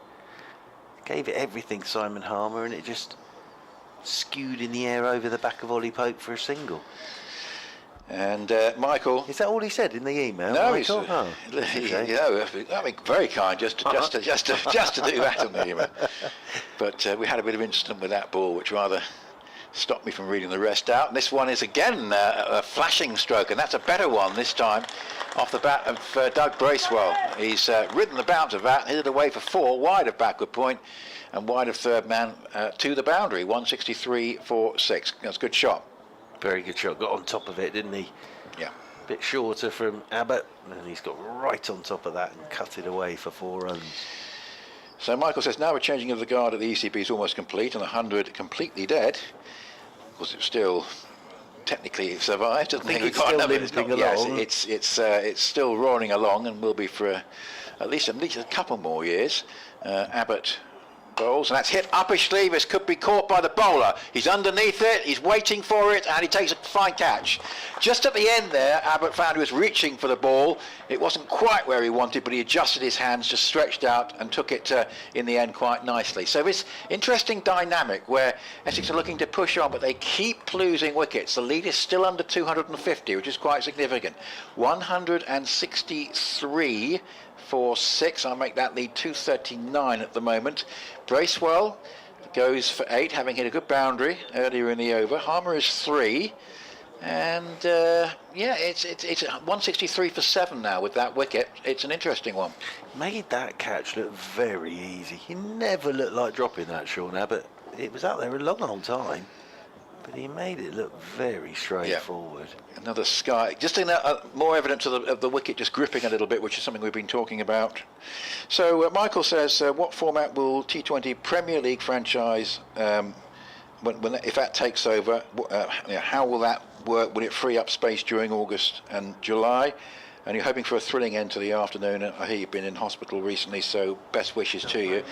Gave it everything, Simon Harmer, and it just skewed in the air over the back of Ollie Pope for a single. And Michael, is that all he said in the email? No, Michael? I mean, very kind, just to do that in the email. But we had a bit of incident with that ball, which rather stopped me from reading the rest out. And this one is again a flashing stroke, and that's a better one this time, off the bat of Doug Bracewell. He's ridden the bounce of that, hit it away for 4, wide of backward point, and wide of third man to the boundary. 163 for 6. That's a good shot. Very good shot. Got on top of it, didn't he? Yeah. Bit shorter from Abbott, and he's got right on top of that and cut it away for 4 runs. So Michael says now a changing of the guard at the ECB is almost complete, and the 100 completely dead. Of course, it's still technically survived. I think it's still limping along. Yes, it's still roaring along, and will be for at least a couple more years. Abbott bowls, and that's hit uppish sleeve. This could be caught by the bowler. He's underneath it, he's waiting for it, and he takes a fine catch. Just at the end there, Abbott found he was reaching for the ball. It wasn't quite where he wanted, but he adjusted his hands, just stretched out and took it in the end quite nicely. So this interesting dynamic where Essex are looking to push on, but they keep losing wickets. The lead is still under 250, which is quite significant. 163 for 6. I'll make that lead 239 at the moment. Bracewell goes for 8, having hit a good boundary earlier in the over. Harmer is 3, and it's 163 for 7 now with that wicket. It's an interesting one. Made that catch look very easy. He never looked like dropping that, Sean Abbott. It was out there a long time, but he made it look very straightforward. Yeah. Another sky, just more evidence of the wicket just gripping a little bit, which is something we've been talking about. So Michael says, what format will T20 Premier League franchise, if that takes over, how will that work? Will it free up space during August and July? And you're hoping for a thrilling end to the afternoon. I hear you've been in hospital recently, so best wishes to you.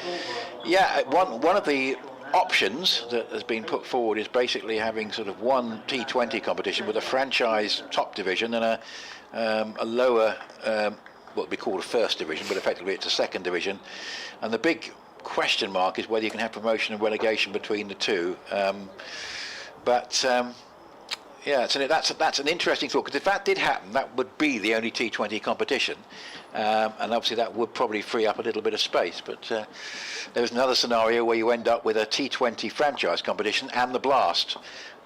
Yeah, one of the options that has been put forward is basically having sort of one T20 competition with a franchise top division and a lower, what would be called a first division, but effectively it's a second division. And the big question mark is whether you can have promotion and relegation between the two. That's an interesting thought, because if that did happen, that would be the only T20 competition, and obviously that would probably free up a little bit of space. But there's another scenario where you end up with a T20 franchise competition and the Blast.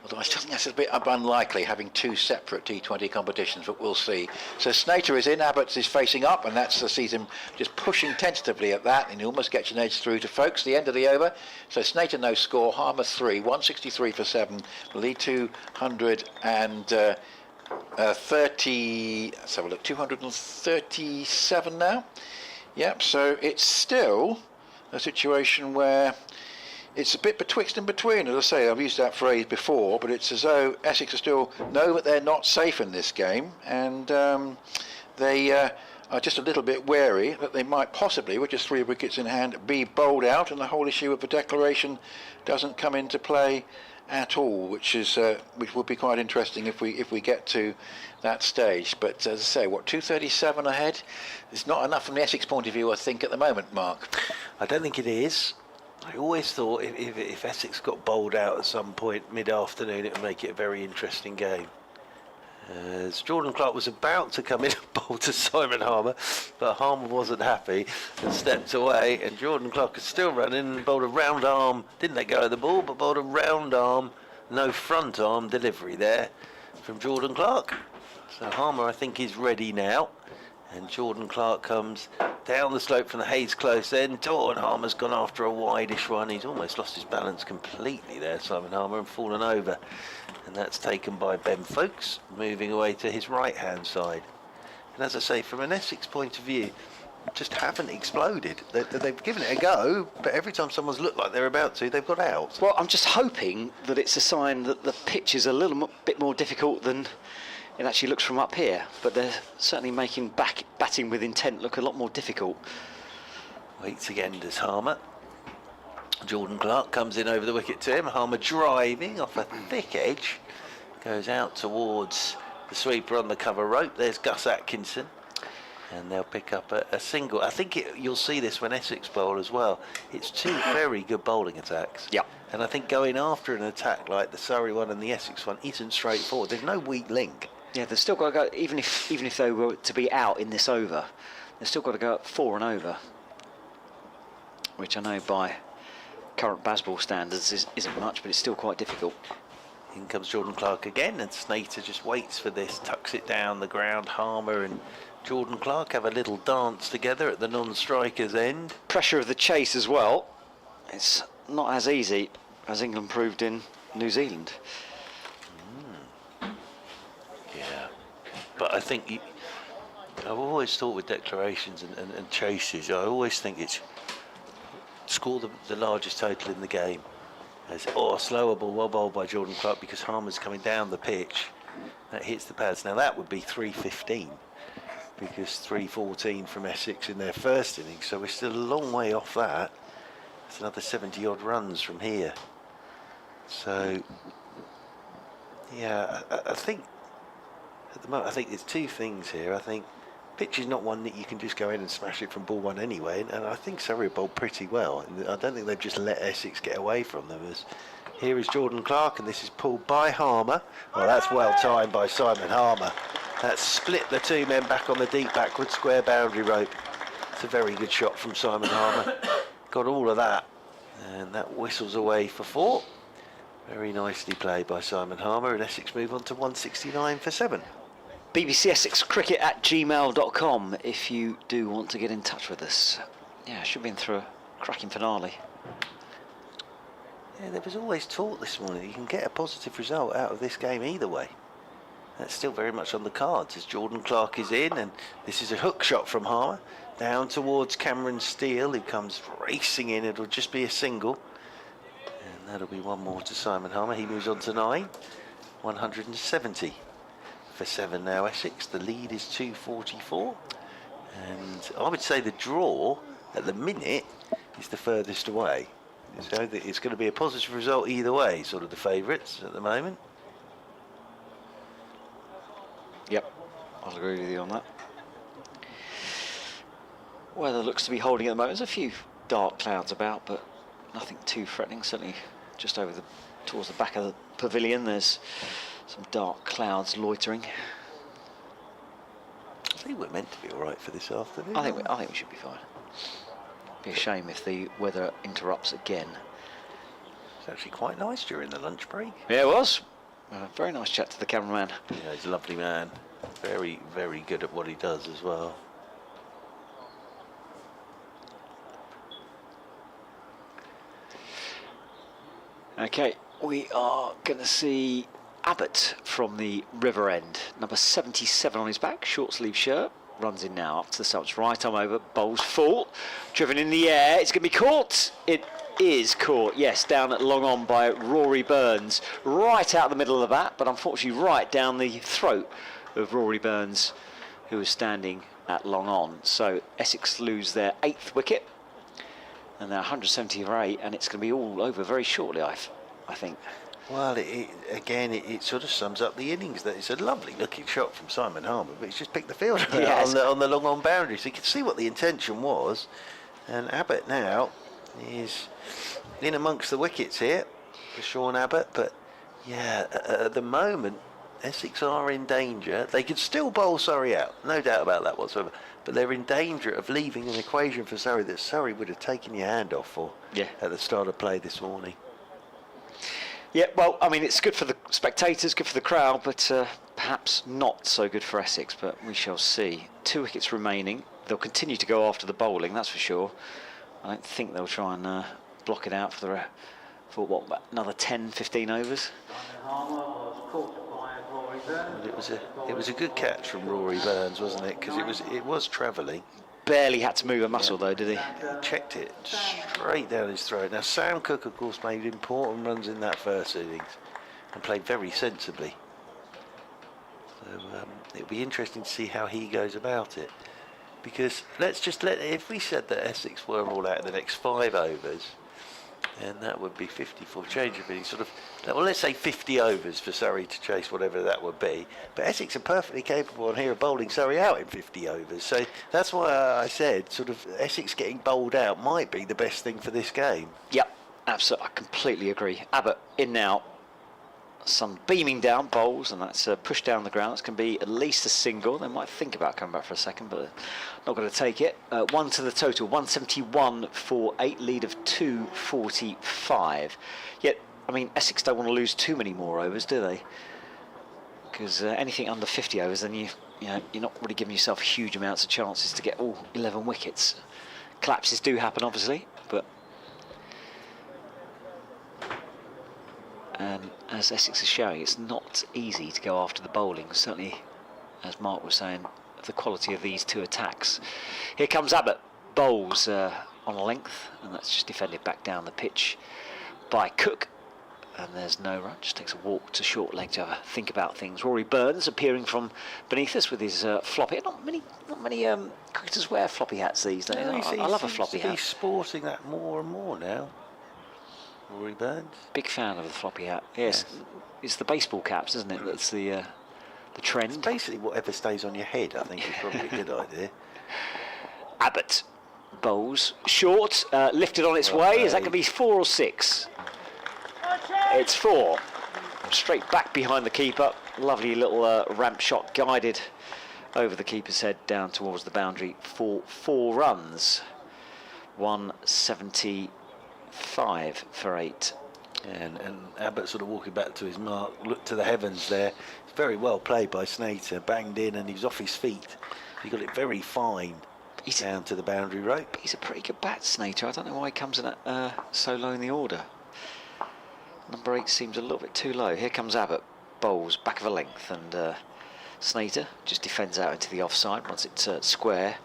Although I still think that's a bit unlikely, having 2 separate T20 competitions, but we'll see. So Snater is in, Abbott is facing up, and that's sees him just pushing tentatively at that, and he almost gets an edge through to Folkes, the end of the over. So Snater no score, Harmer 3, 163 for 7, lead 230, let's have a look, 237 now. Yep, so it's still a situation where it's a bit betwixt and between. As I say, I've used that phrase before, but it's as though Essex are still know that they're not safe in this game, and they are just a little bit wary that they might possibly, with just 3 wickets in hand, be bowled out, and the whole issue of the declaration doesn't come into play at all, which would be quite interesting if we get to that stage. But as I say, 237 ahead? It's not enough from the Essex point of view, I think, at the moment, Mark. I don't think it is. I always thought if Essex got bowled out at some point mid-afternoon, it would make it a very interesting game. As Jordan Clark was about to come in and bowl to Simon Harmer, but Harmer wasn't happy and stepped away, and Jordan Clark is still running and bowled a round arm, didn't let go of the ball, but bowled a round arm, no front arm delivery there from Jordan Clark. So Harmer, I think, is ready now. And Jordan Clark comes down the slope from the Hayes close end. And Harmer's gone after a wideish one. He's almost lost his balance completely there, Simon Harmer, and fallen over. And that's taken by Ben Folkes, moving away to his right-hand side. And as I say, from an Essex point of view, just haven't exploded. They've given it a go, but every time someone's looked like they're about to, they've got out. Well, I'm just hoping that it's a sign that the pitch is a little bit more difficult than it actually looks from up here. But they're certainly making batting with intent look a lot more difficult. Waits again does Harmer. Jordan Clark comes in over the wicket to him. Harmer driving off a thick edge. Goes out towards the sweeper on the cover rope. There's Gus Atkinson. And they'll pick up a single. I think you'll see this when Essex bowl as well. It's two very good bowling attacks. Yep. And I think going after an attack like the Surrey one and the Essex one isn't straightforward. There's no weak link. Yeah, they've still got to go, even if they were to be out in this over, they've still got to go at 4 and over. Which I know by current baseball standards isn't much, but it's still quite difficult. In comes Jordan Clark again, and Snater just waits for this, tucks it down the ground. Harmer and Jordan Clark have a little dance together at the non-striker's end. Pressure of the chase as well. It's not as easy as England proved in New Zealand. Yeah, but I think I've always thought with declarations and chases, I always think it's score the largest total in the game. Or a slower ball, well bowled by Jordan Clark because Harmer's coming down the pitch. That hits the pads. Now that would be 315 because 314 from Essex in their first innings. So we're still a long way off that. It's another 70 odd runs from here. So yeah, I think at the moment, I think there's two things here. I think pitch is not one that you can just go in and smash it from ball one anyway, and I think Surrey bowled pretty well. And I don't think they've just let Essex get away from them. Here is Jordan Clark, and this is pulled by Harmer. Oh, that's well timed by Simon Harmer. That split the two men back on the deep backward square boundary rope. It's a very good shot from Simon Harmer. Got all of that, and that whistles away for 4. Very nicely played by Simon Harmer, and Essex move on to 169 for 7. bbcessexcricket@gmail.com if you do want to get in touch with us. Yeah, should have been through a cracking finale. Yeah, there was always talk this morning that you can get a positive result out of this game either way. That's still very much on the cards as Jordan Clark is in, and this is a hook shot from Harmer down towards Cameron Steele, who comes racing in. It'll just be a single, and that'll be one more to Simon Harmer. He moves on to 9. 170 for 7 now, Essex. The lead is 244, and I would say the draw at the minute is the furthest away. So it's going to be a positive result either way, sort of the favourites at the moment. Yep, I'll agree with you on that. Weather looks to be holding at the moment. There's a few dark clouds about, but nothing too threatening. Certainly just over towards the back of the pavilion, there's some dark clouds loitering. I think we're meant to be all right for this afternoon. I think we should be fine. Be a shame if the weather interrupts again. It's actually quite nice during the lunch break. Yeah, it was. Very nice chat to the cameraman. Yeah, he's a lovely man. Very, very good at what he does as well. Okay, we are going to see Abbott from the River End. Number 77 on his back, short sleeve shirt. Runs in now up to the subs. Right arm over, bowls full. Driven in the air. It's going to be caught. It is caught, yes, down at long on by Rory Burns. Right out the middle of the bat, but unfortunately right down the throat of Rory Burns, who was standing at long on. So Essex lose their 8th wicket. And they're 170 for 8, and it's going to be all over very shortly, I think. Well, it sort of sums up the innings. That it's a lovely looking shot from Simon Harmer, but he's just picked the field on the long on boundary, so you can see what the intention was. And Abbott now is in amongst the wickets here for Sean Abbott, but yeah, at the moment Essex are in danger. They could still bowl Surrey out, no doubt about that whatsoever, but they're in danger of leaving an equation for Surrey that Surrey would have taken your hand off for at the start of play this morning. Yeah, well, I mean, it's good for the spectators, good for the crowd, but perhaps not so good for Essex, but we shall see. 2 wickets remaining. They'll continue to go after the bowling, that's for sure. I don't think they'll try and block it out for what, another 10, 15 overs? It was a good catch from Rory Burns, wasn't it? Because it was travelling. barely had to move a muscle though, did he? Checked it straight down his throat. Now Sam Cook, of course, made important runs in that first innings and played very sensibly. So it'll be interesting to see how he goes about it. Because if we said that Essex were all out in the next 5 overs, and that would be 54 change of sort of, well, let's say 50 overs for Surrey to chase whatever that would be. But Essex are perfectly capable on here of bowling Surrey out in 50 overs. So that's why I said sort of Essex getting bowled out might be the best thing for this game. Yep, absolutely. I completely agree. Abbott in now. Some beaming down bowls, and that's pushed down the ground. It's going to be at least a single. They might think about coming back for a second, but not going to take it. 1 to the total, 171 for 8, lead of 245. Yet, I mean, Essex don't want to lose too many more overs, do they? Because anything under 50 overs, then you're not really giving yourself huge amounts of chances to get all 11 wickets. Collapses do happen, obviously, but as Essex is showing, it's not easy to go after the bowling. Certainly, as Mark was saying, the quality of these 2 attacks. Here comes Abbott, bowls on a length, and that's just defended back down the pitch by Cook. And there's no run, just takes a walk to short leg to have a think about things. Rory Burns appearing from beneath us with his floppy. Not many cricketers wear floppy hats these days. I love a floppy hat. He's sporting that more and more now. Rory Burns. Big fan of the floppy hat. Yes, it's the baseball caps, isn't it? That's the trend. It's basically whatever stays on your head, I think, is probably a good idea. Abbott bowls short, lifted on its way. Is that going to be 4 or 6? It's 4. Straight back behind the keeper. Lovely little ramp shot guided over the keeper's head down towards the boundary for 4 runs. 175 for 8. And Abbott sort of walking back to his mark, looked to the heavens there. It's very well played by Snater, banged in and he was off his feet. He got it very fine down to the boundary rope. He's a pretty good bat, Snater. I don't know why he comes in at so low in the order. Number 8 seems a little bit too low. Here comes Abbott, bowls back of a length, and Snater just defends out into the offside once it's square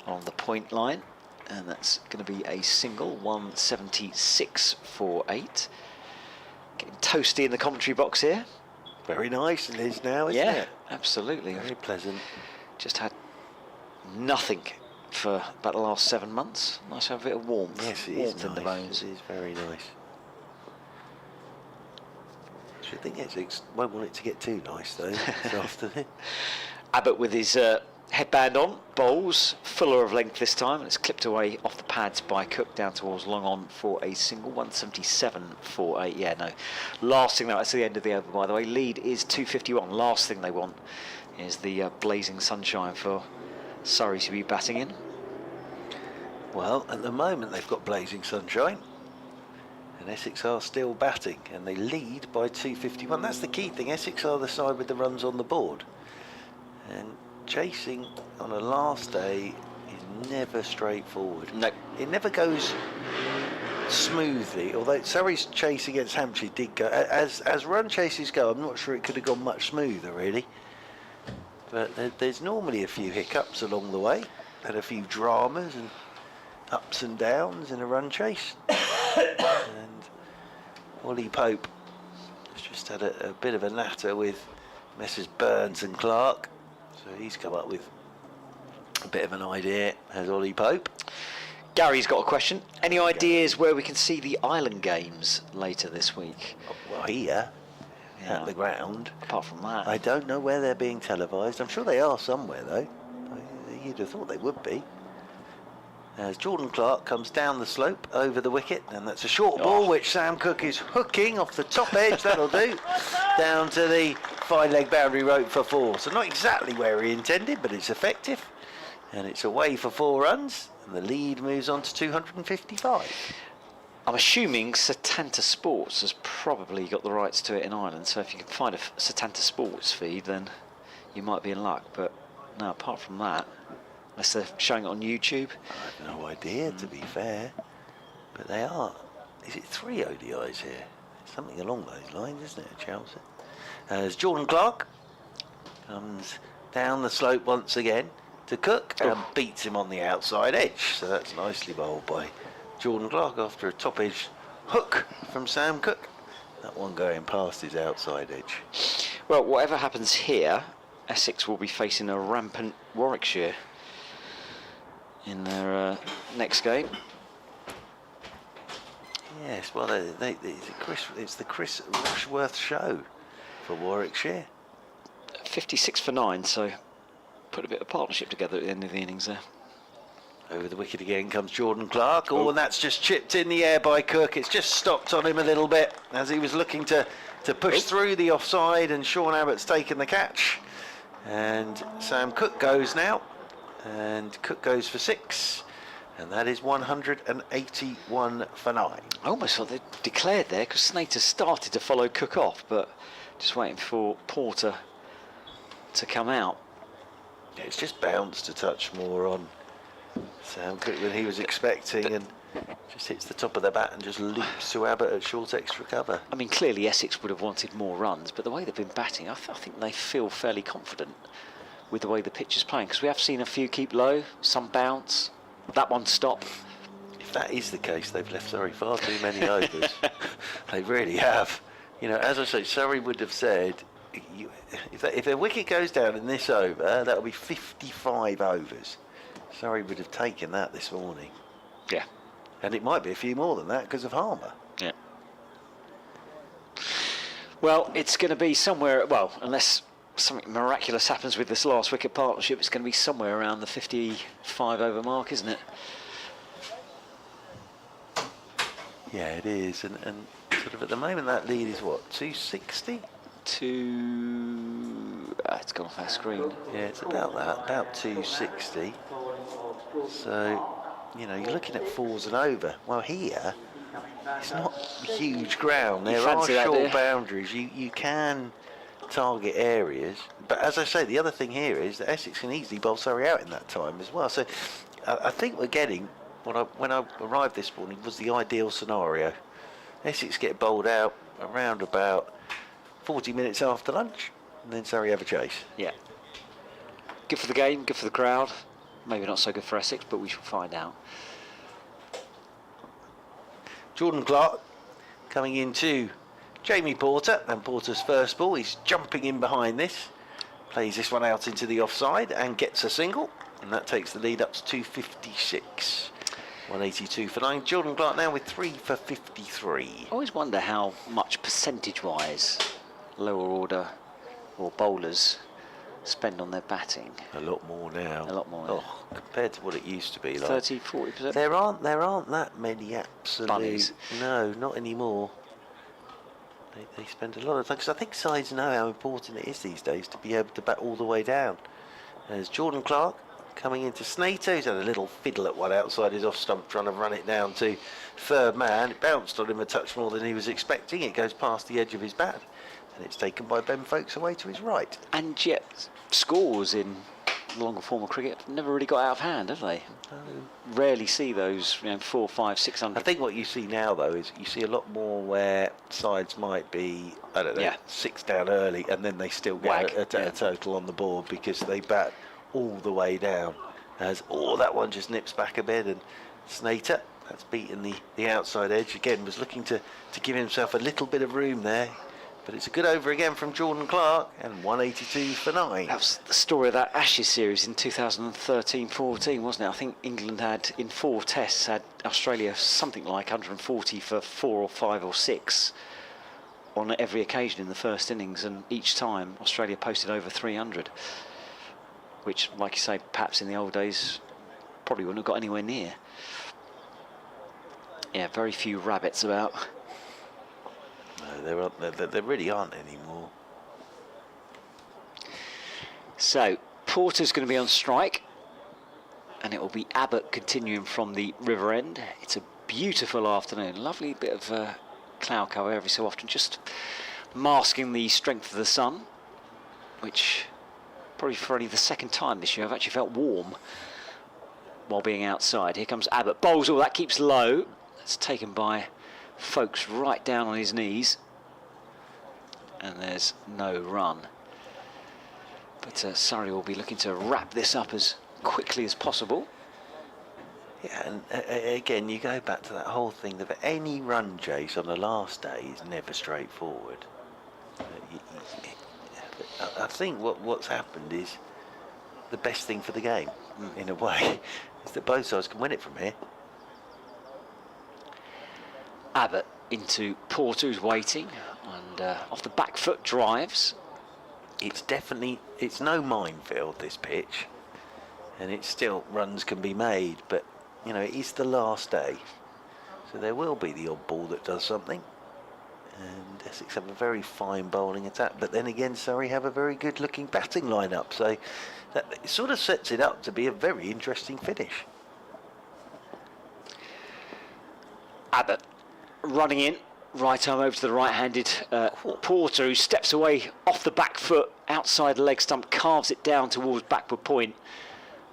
on the point line. And that's going to be a single, 176 for 8. Getting toasty in the commentary box here. Very nice it is now, isn't it? Yeah, absolutely. Very pleasant. Just had nothing for about the last 7 months. Nice to have a bit of warmth. Yes, it warmth is in the bones. It is very nice. I think Essex won't want it to get too nice though this afternoon. Abbott with his headband on, bowls, fuller of length this time, and it's clipped away off the pads by Cook down towards long on for a single, 177 for 8. Yeah, no. Last thing, that's the end of the over, by the way. Lead is 251. Last thing they want is the blazing sunshine for Surrey to be batting in. Well, at the moment they've got blazing sunshine. And Essex are still batting, and they lead by 251. That's the key thing. Essex are the side with the runs on the board. And chasing on a last day is never straightforward. No. It never goes smoothly, although Surrey's chase against Hampshire did go. As run chases go, I'm not sure it could have gone much smoother, really. But there's normally a few hiccups along the way, and a few dramas and ups and downs in a run chase. And Ollie Pope has just had a bit of a natter with Messrs Burns and Clark, so he's come up with a bit of an idea, has Ollie Pope. Gary's got a question. Any ideas where we can see the Island Games later this week? Well, here, at the ground. Apart from that, I don't know where they're being televised. I'm sure they are somewhere, though. You'd have thought they would be. As Jordan Clark comes down the slope over the wicket, and that's a short ball which Sam Cook is hooking off the top edge. That'll do. Down to the 5-leg boundary rope for 4. So not exactly where he intended, but it's effective. And it's away for 4 runs, and the lead moves on to 255. I'm assuming Setanta Sports has probably got the rights to it in Ireland, so if you can find a Setanta Sports feed, then you might be in luck. But no, apart from that, unless they're showing it on YouTube. I have no idea, to be fair. But they are. Is it 3 ODIs here? Something along those lines, isn't it, at Chelsea? As Jordan Clark comes down the slope once again. to Cook and beats him on the outside edge. So that's nicely bowled by Jordan Clark after a top edge hook from Sam Cook. That one going past his outside edge. Well, whatever happens here, Essex will be facing a rampant Warwickshire in their next game. Yes, well, it's the Chris Rushworth show for Warwickshire. 56 for 9, so put a bit of partnership together at the end of the innings there. Over the wicket again comes Jordan Clark. Oh, and that's just chipped in the air by Cook. It's just stopped on him a little bit as he was looking to push through the offside, and Sean Abbott's taken the catch. And Sam Cook goes now, and Cook goes for 6, and that is 181 for 9. I almost thought they declared there because Snater started to follow Cook off, but just waiting for Porter to come out. Yeah, it's just bounced a touch more on Sam Cook than he was expecting, and just hits the top of the bat and just loops to Abbott at short extra cover. I mean, clearly Essex would have wanted more runs, but the way they've been batting, I think they feel fairly confident with the way the pitch is playing, because we have seen a few keep low, some bounce, that one stop. If that is the case, they've left Surrey far too many overs. They really have. You know, as I say, Surrey would have said, if their wicket goes down in this over, that'll be 55 overs. Surrey would have taken that this morning. Yeah. And it might be a few more than that because of Harmer. Yeah. Well, it's going to be somewhere, well, unless something miraculous happens with this last wicket partnership, it's going to be somewhere around the 55 over mark, isn't it? Yeah, it is. And sort of at the moment that lead is what, 260? It's gone off our screen. Yeah, it's about that, about 260. So, you know, you're looking at 4s and over. Well, here, it's not huge ground. There are short boundaries. You can target areas. But as I say, the other thing here is that Essex can easily bowl Surrey out in that time as well. So I think we're getting, when I arrived this morning, was the ideal scenario. Essex get bowled out around about 40 minutes after lunch, and then Surrey have a chase. Yeah. Good for the game, good for the crowd. Maybe not so good for Essex, but we shall find out. Jordan Clark coming into Jamie Porter, and Porter's first ball. He's jumping in behind this, plays this one out into the offside and gets a single, and that takes the lead up to 256. 182 for 9. Jordan Clark now with 3 for 53. I always wonder how much percentage-wise lower order or bowlers spend on their batting. A lot more now. A lot more now. Oh, compared to what it used to be like. 30-40%? There aren't that many absolute Bunnies. No, not anymore. They spend a lot of time, because I think sides know how important it is these days to be able to bat all the way down. There's Jordan Clark coming into Snater, who's had a little fiddle at one outside his off stump trying to run it down to third man. It bounced on him a touch more than he was expecting. It goes past the edge of his bat, and it's taken by Ben Folkes away to his right. And yet, scores in the longer form of cricket never really got out of hand, have they? Rarely see those, 400, 500, 600. I think what you see now, though, is you see a lot more where sides might be, I don't know, 6 down early, and then they still get a total on the board because they bat all the way down. As that one just nips back a bit, and Snater, that's beaten the outside edge again, was looking to give himself a little bit of room there. But it's a good over again from Jordan Clark, and 182 for 9. That was the story of that Ashes series in 2013-14, wasn't it? I think England had, in 4 tests, had Australia something like 140 for 4 or 5 or 6 on every occasion in the first innings, and each time Australia posted over 300, which, like you say, perhaps in the old days probably wouldn't have got anywhere near. Yeah, very few rabbits about. No, there really aren't anymore. So, Porter's going to be on strike, and it will be Abbott continuing from the river end. It's a beautiful afternoon, lovely bit of cloud cover every so often, just masking the strength of the sun, which probably for only the second time this year I've actually felt warm while being outside. Here comes Abbott, bowls all that, keeps low. It's taken by Folkes right down on his knees, and there's no run. But Surrey will be looking to wrap this up as quickly as possible. Yeah, and again, you go back to that whole thing that any run chase on the last day is never straightforward. I think what's happened is the best thing for the game, in a way, is that both sides can win it from here. Abbott into Porter, who's waiting, and off the back foot drives. It's no minefield, this pitch, and it's still runs can be made, but you know, it's the last day, so there will be the odd ball that does something. And Essex have a very fine bowling attack, but then again Surrey have a very good looking batting lineup, so that it sort of sets it up to be a very interesting finish. Abbott running in, right arm over to the right-handed Porter, who steps away off the back foot, outside the leg stump, carves it down towards backward point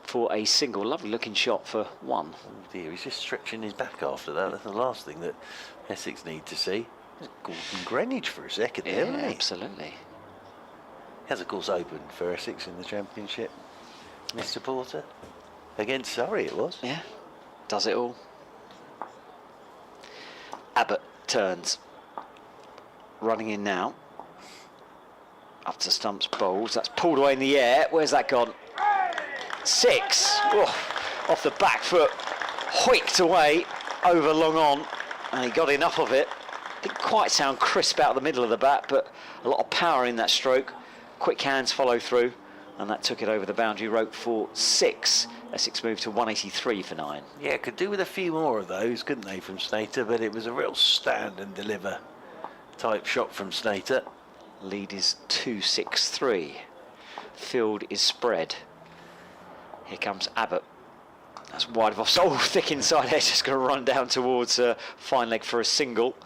for a single. Lovely looking shot for one. Oh dear, he's just stretching his back after that. That's the last thing that Essex need to see. Gordon Greenwich for a second there, hasn't he? Absolutely. He has of course opened for Essex in the Championship, Mr. Porter. Against Surrey it was. Yeah, does it all. Abbott turns. Running in now. Up to stumps, bowls. That's pulled away in the air. Where's that gone? 6. Oh, off the back foot. Hoiked away over long on. And he got enough of it. Didn't quite sound crisp out of the middle of the bat, but a lot of power in that stroke. Quick hands follow through. And that took it over the boundary rope for 6. Essex moved to 183 for 9. Yeah, could do with a few more of those, couldn't they, from Snater? But it was a real stand and deliver type shot from Snater. Lead is 263. Field is spread. Here comes Abbott. That's wide of off. Oh, thick inside edge. Just going to run down towards fine leg for a single.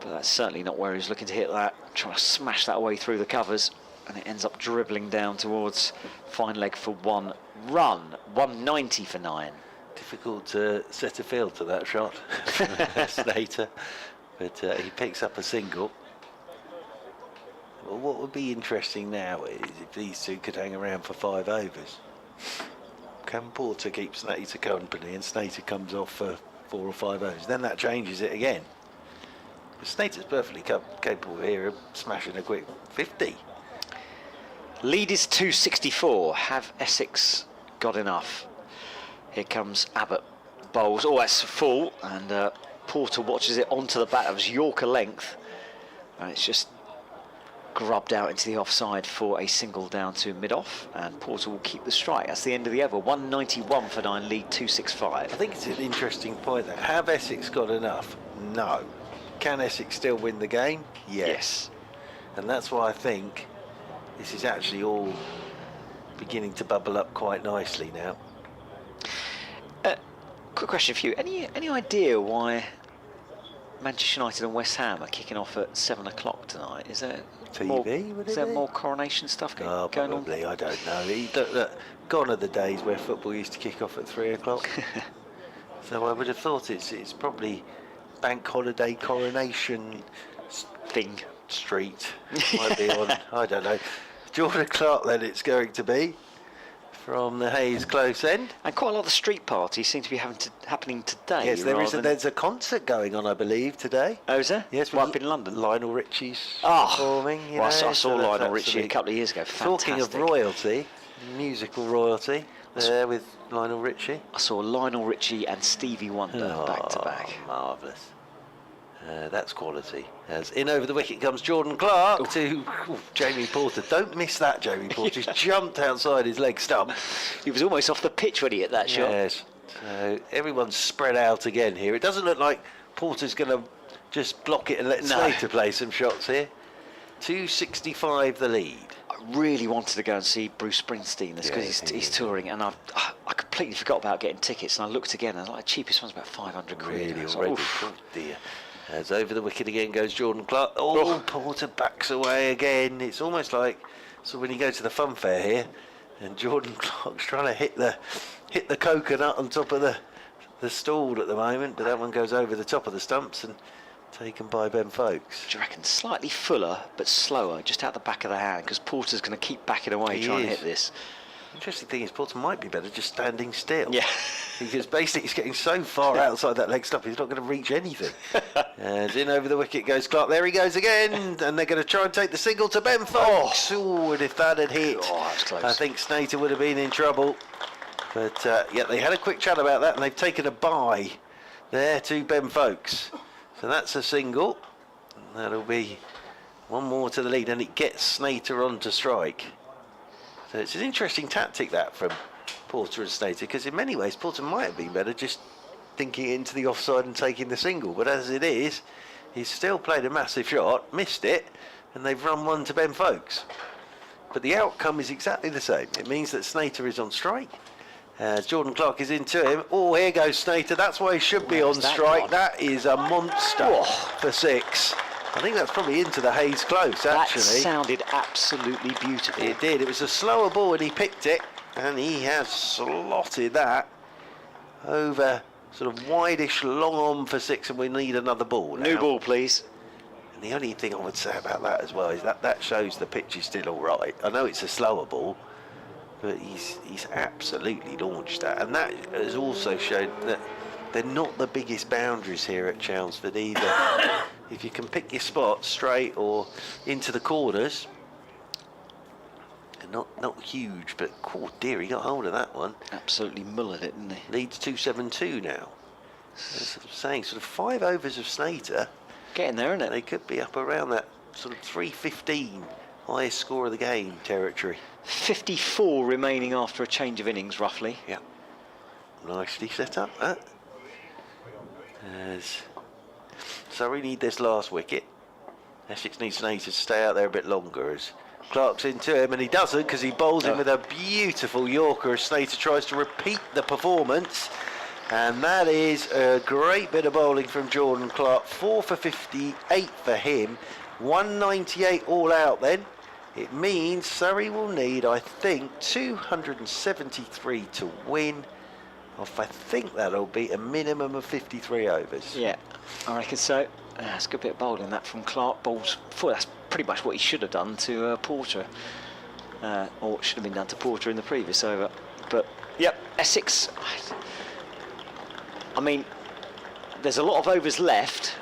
But that's certainly not where he's looking to hit that. Trying to smash that way through the covers. And it ends up dribbling down towards fine leg for one run. 190 for 9. Difficult to set a field to that shot, Snater. But he picks up a single. Well, what would be interesting now is if these two could hang around for 5 overs. Can Porter keep Snater company and Snater comes off for 4 or 5 overs? Then that changes it again. Snater's perfectly capable here of smashing a quick 50. Lead is 264. Have Essex got enough? Here comes Abbott. Bowls. Oh, that's full. And Porter watches it onto the bat. That was Yorker length. And it's just grubbed out into the offside for a single down to mid-off. And Porter will keep the strike. That's the end of the over. 191 for 9. Lead 265. I think it's an interesting point there. Have Essex got enough? No. Can Essex still win the game? Yes. And that's why I think this is actually all beginning to bubble up quite nicely now. Quick question for you. Any idea why Manchester United and West Ham are kicking off at 7 o'clock tonight? Is there more coronation stuff going on? Probably, I don't know. Look, gone are the days where football used to kick off at 3 o'clock. So I would have thought it's probably bank holiday coronation thing. Street might be on. I don't know. Jordan Clark then it's going to be from the Hayes Close end. And quite a lot of the street parties seem to be happening today. Yes, there's a concert going on, I believe, today. Oh, is there? Yes, up in London. Lionel Richie's performing. I saw Lionel Richie a couple of years ago. Fantastic. Talking of royalty, musical royalty, there with Lionel Richie. I saw Lionel Richie and Stevie Wonder back to back. Marvellous. That's quality. As in over the wicket comes Jordan Clark to Jamie Porter. Don't miss that, Jamie Porter. He's jumped outside his leg stump. He was almost off the pitch when he hit that shot. Yes. So everyone's spread out again here. It doesn't look like Porter's going to just block it and let Slater play some shots here. 265 the lead. I really wanted to go and see Bruce Springsteen because he's touring, and I completely forgot about getting tickets, and I looked again and the cheapest one's about 500 quid. Really already? Oh dear. As over the wicket again goes Jordan Clark. Porter backs away again. It's almost like when you go to the fun fair here, and Jordan Clark's trying to hit the coconut on top of the stall at the moment, but that one goes over the top of the stumps and taken by Ben Folkes. Do you reckon slightly fuller but slower, just out the back of the hand, because Porter's going to keep backing away trying to hit this. Interesting thing is, Porter might be better just standing still. Yeah. Because basically he's getting so far outside that leg stop, he's not going to reach anything. And in over the wicket goes Clark. There he goes again, and they're going to try and take the single to Ben Fox. Oh, and if that had hit, that's close. I think Snater would have been in trouble. But yeah, they had a quick chat about that, and they've taken a bye there to Ben Fox. So that's a single. And that'll be one more to the lead, and it gets Snater on to strike. So it's an interesting tactic that from Porter and Snater, because in many ways Porter might have been better just thinking into the offside and taking the single. But as it is, he's still played a massive shot, missed it, and they've run one to Ben Foakes. But the outcome is exactly the same. It means that Snater is on strike. Jordan Clark is into him. Oh, here goes Snater. That's why he should be on strike. That is a monster for 6. I think that's probably into the Hayes close, actually. That sounded absolutely beautiful. It did. It was a slower ball and he picked it, and he has slotted that over sort of wideish long on for 6, and we need another ball now. New ball, please. And the only thing I would say about that as well is that shows the pitch is still all right. I know it's a slower ball, but he's absolutely launched that, and that has also shown that they're not the biggest boundaries here at Chelmsford either. If you can pick your spot straight or into the corners, and not huge, but oh dear, he got hold of that one. Absolutely mullered it, didn't he? Leads 2-7-2 now. As I'm saying, sort of 5 overs of Snater. Getting there, isn't it? They could be up around that sort of 315 highest score of the game territory. 54 remaining after a change of innings, roughly. Yeah. Nicely set up, that. As Surrey need this last wicket. Essex needs Snater to stay out there a bit longer as Clark's into him, and he doesn't because he bowls him with a beautiful Yorker as Snater tries to repeat the performance. And that is a great bit of bowling from Jordan Clark. 4 for 58 for him. 198 all out then. It means Surrey will need, I think, 273 to win. I think that'll be a minimum of 53 overs. Yeah, I reckon so. That's a good bit of bowling that from Clark. Bowls full. That's pretty much what he should have done to Porter, or it should have been done to Porter in the previous over. But yep, Essex. I mean, there's a lot of overs left.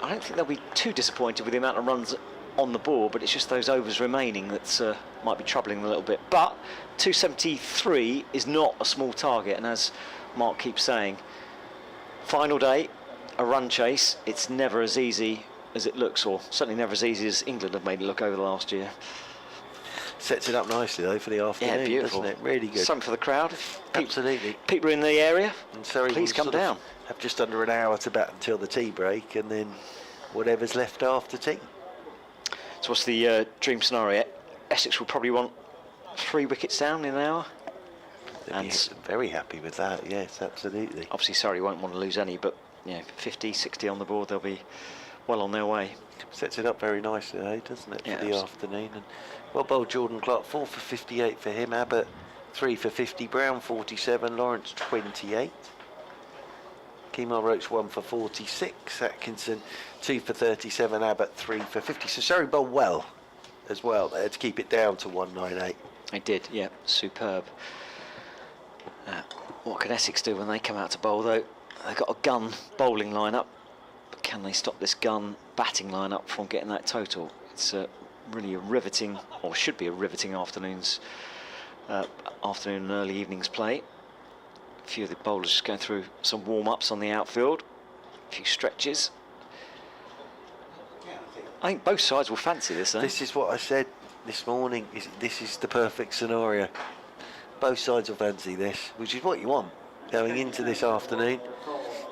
I don't think they'll be too disappointed with the amount of runs on the board, but it's just those overs remaining that might be troubling them a little bit. But 273 is not a small target, and as Mark keeps saying, final day, a run chase, it's never as easy as it looks, or certainly never as easy as England have made it look over the last year. Sets it up nicely though for the afternoon, yeah, beautiful. doesn't it? Really good. Something for the crowd. Absolutely. People in the area, and Surrey please come down. Have just under an hour to bat until the tea break, and then whatever's left after tea. So what's the dream scenario? Essex will probably want 3 wickets down in an hour. They'd be very happy with that, yes, absolutely. Obviously Surrey won't want to lose any, but 50, 60 on the board, they'll be well on their way. Sets it up very nicely, doesn't it, yeah, for the afternoon. And well bowled Jordan Clark, 4 for 58 for him. Abbott 3 for 50, Brown 47, Lawrence 28. Kemal Roach 1 for 46, Atkinson 2 for 37, Abbott 3 for 50. So Surrey bowled well as well there to keep it down to 198. They did, yeah, superb. What can Essex do when they come out to bowl though? They've got a gun bowling lineup, but can they stop this gun batting lineup from getting that total? It's really a riveting, or should be a riveting afternoon and early evening's play. A few of the bowlers just going through some warm-ups on the outfield, a few stretches. I think both sides will fancy this, This is what I said this morning. This is the perfect scenario. Both sides will fancy this, which is what you want going into this afternoon.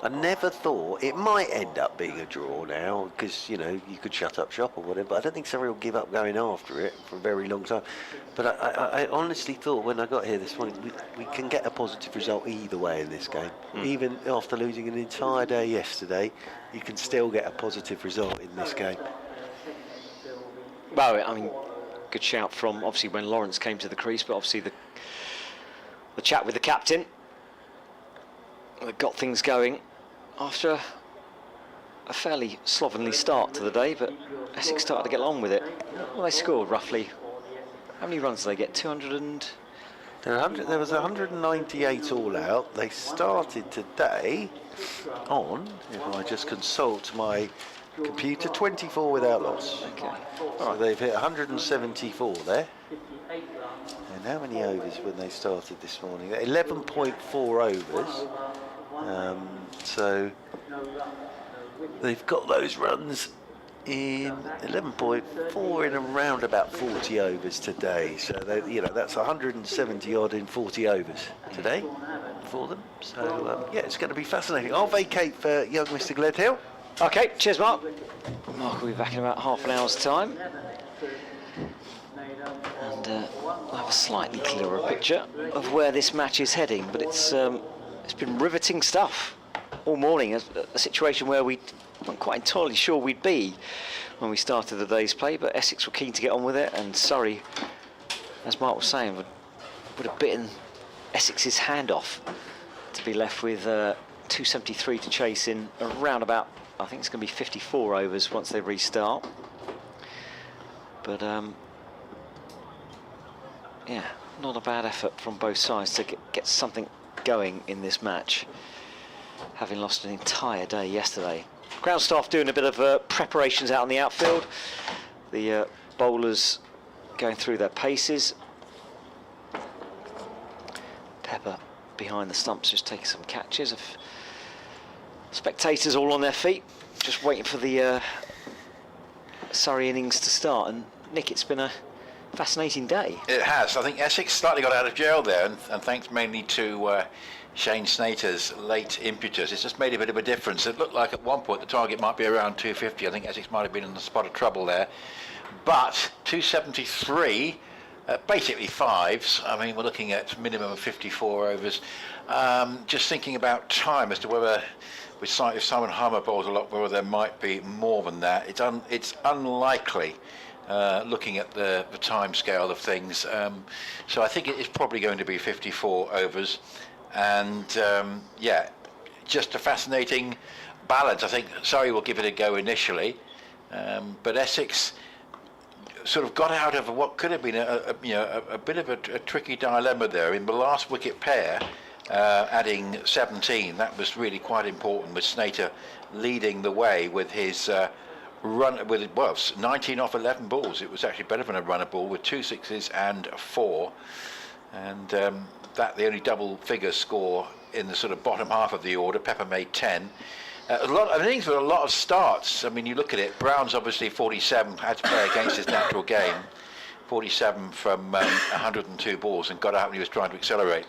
I never thought it might end up being a draw now, because you could shut up shop or whatever, but I don't think Surrey will give up going after it for a very long time. But I honestly thought when I got here this morning we can get a positive result either way in this game. Even after losing an entire day yesterday, you can still get a positive result in this game. Well, I mean, good shout from obviously when Lawrence came to the crease, but obviously the chat with the captain that got things going after a fairly slovenly start to the day, but Essex started to get on with it. Well, they scored roughly, how many runs did they get? 200 and There was 198 all out. They started today on, if I just consult my computer, 24 without loss. Okay. So they've hit 174 there. And how many overs when they started this morning? 11.4 overs. So they've got those runs in 11.4 in around about 40 overs today. So that's 170 odd in 40 overs today for them. So yeah, it's going to be fascinating. I'll vacate for young Mr. Gledhill. Okay, cheers, Mark. Mark will be back in about half an hour's time. And we'll have a slightly clearer picture of where this match is heading. But it's been riveting stuff all morning. A situation where we weren't quite entirely sure we'd be when we started the day's play, but Essex were keen to get on with it, and Surrey, as Mark was saying, would have bitten Essex's hand off to be left with 273 to chase in around about, I think it's going to be 54 overs once they restart. But yeah, not a bad effort from both sides to get something going in this match, having lost an entire day yesterday. Ground staff doing a bit of preparations out in the outfield. The bowlers going through their paces. Pepper behind the stumps just taking some catches. Of spectators all on their feet, just waiting for the Surrey innings to start. And Nick, it's been a fascinating day. It has. I think Essex slightly got out of jail there, and thanks mainly to Shane Snater's late impetus, it's just made a bit of a difference. It looked like at one point the target might be around 250. I think Essex might have been in the spot of trouble there. But 273, basically fives. I mean, we're looking at minimum of 54 overs. Just thinking about time as to whether, if Simon Harmer bowls a lot, whether there might be more than that. It's unlikely. Looking at the time scale of things, so I think it is probably going to be 54 overs, and yeah, just a fascinating balance. I think Surrey will give it a go initially, but Essex sort of got out of what could have been a bit of a tricky dilemma there. In the last wicket pair, adding 17, that was really quite important, with Snater leading the way with his run with 19 off 11 balls. It was actually better than a runner ball with 2 sixes and a 4, and that the only double figure score in the sort of bottom half of the order. Pepper made 10. A lot of innings with a lot of starts. I mean, you look at it, Brown's obviously 47, had to play against his natural game, 47 from 102 balls, and got out when he was trying to accelerate.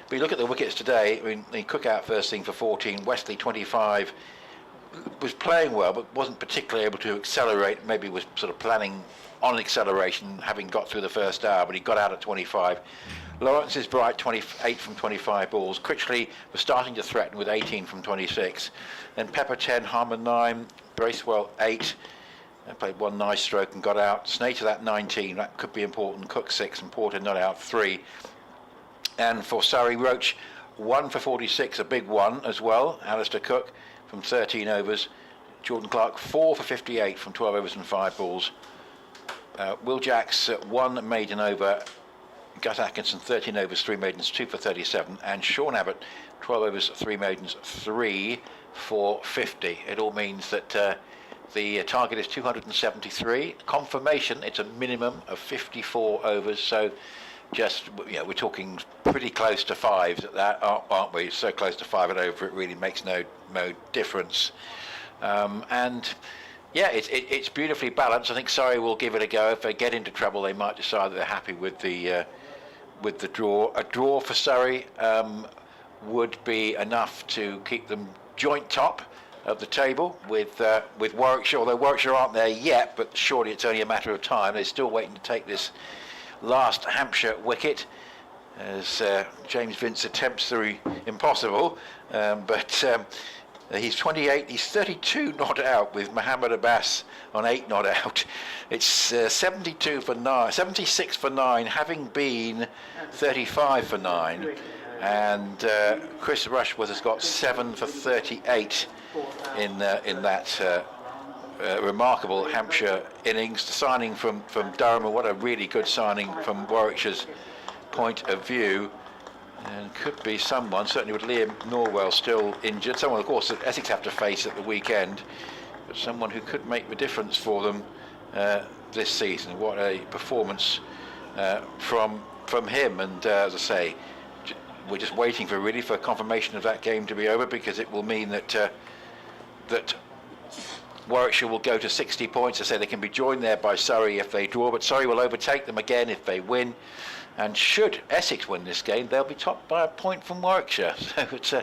But you look at the wickets today, I mean, he Cook out first thing for 14, Wesley 25, was playing well but wasn't particularly able to accelerate. Maybe was sort of planning on acceleration, having got through the first hour, but he got out at 25. Lawrence is bright, 28 from 25 balls. Critchley was starting to threaten with 18 from 26. Then Pepper 10, Harmon 9, Bracewell 8. Played one nice stroke and got out. Snater that 19, that could be important. Cook 6 and Porter not out 3. And for Surrey, Roach 1 for 46, a big one as well. Alistair Cook from 13 overs. Jordan Clark 4 for 58 from 12 overs and 5 balls. Will Jacks 1 maiden over. Gus Atkinson 13 overs, 3 maidens, 2 for 37. And Sean Abbott 12 overs, 3 maidens, 3 for 50. It all means that the target is 273. Confirmation, it's a minimum of 54 overs. So just, we're talking pretty close to fives at that, aren't we? So close to 5 and over, it really makes no difference. And yeah, it's beautifully balanced. I think Surrey will give it a go. If they get into trouble, they might decide that they're happy with the draw. A draw for Surrey would be enough to keep them joint top of the table with Warwickshire. Although Warwickshire aren't there yet, but surely it's only a matter of time. They're still waiting to take this last Hampshire wicket as James Vince attempts the impossible, but he's 28, he's 32 not out with Mohammed Abbas on 8 not out. It's 76 for 9, having been 35 for 9, and Chris Rushworth has got 7 for 38 in that remarkable Hampshire innings. The signing from Durham, and what a really good signing from Warwickshire's point of view, and could be someone, certainly with Liam Norwell still injured, someone of course that Essex have to face at the weekend, but someone who could make the difference for them this season. What a performance from him, and as I say, we're just waiting for confirmation of that game to be over, because it will mean that that Warwickshire will go to 60 points. I say they can be joined there by Surrey if they draw, but Surrey will overtake them again if they win. And should Essex win this game, they'll be topped by a point from Warwickshire. So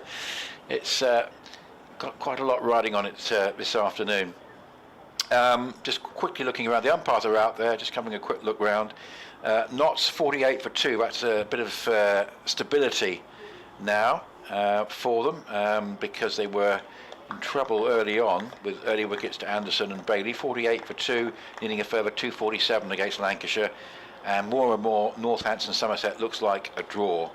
it's got quite a lot riding on it this afternoon. Just quickly looking around, the umpires are out there, just having a quick look round. Notts 48 for 2, that's a bit of stability now for them, because they were in trouble early on with early wickets to Anderson and Bailey. 48 for 2, needing a further 247 against Lancashire. And more Northampton Somerset looks like a draw,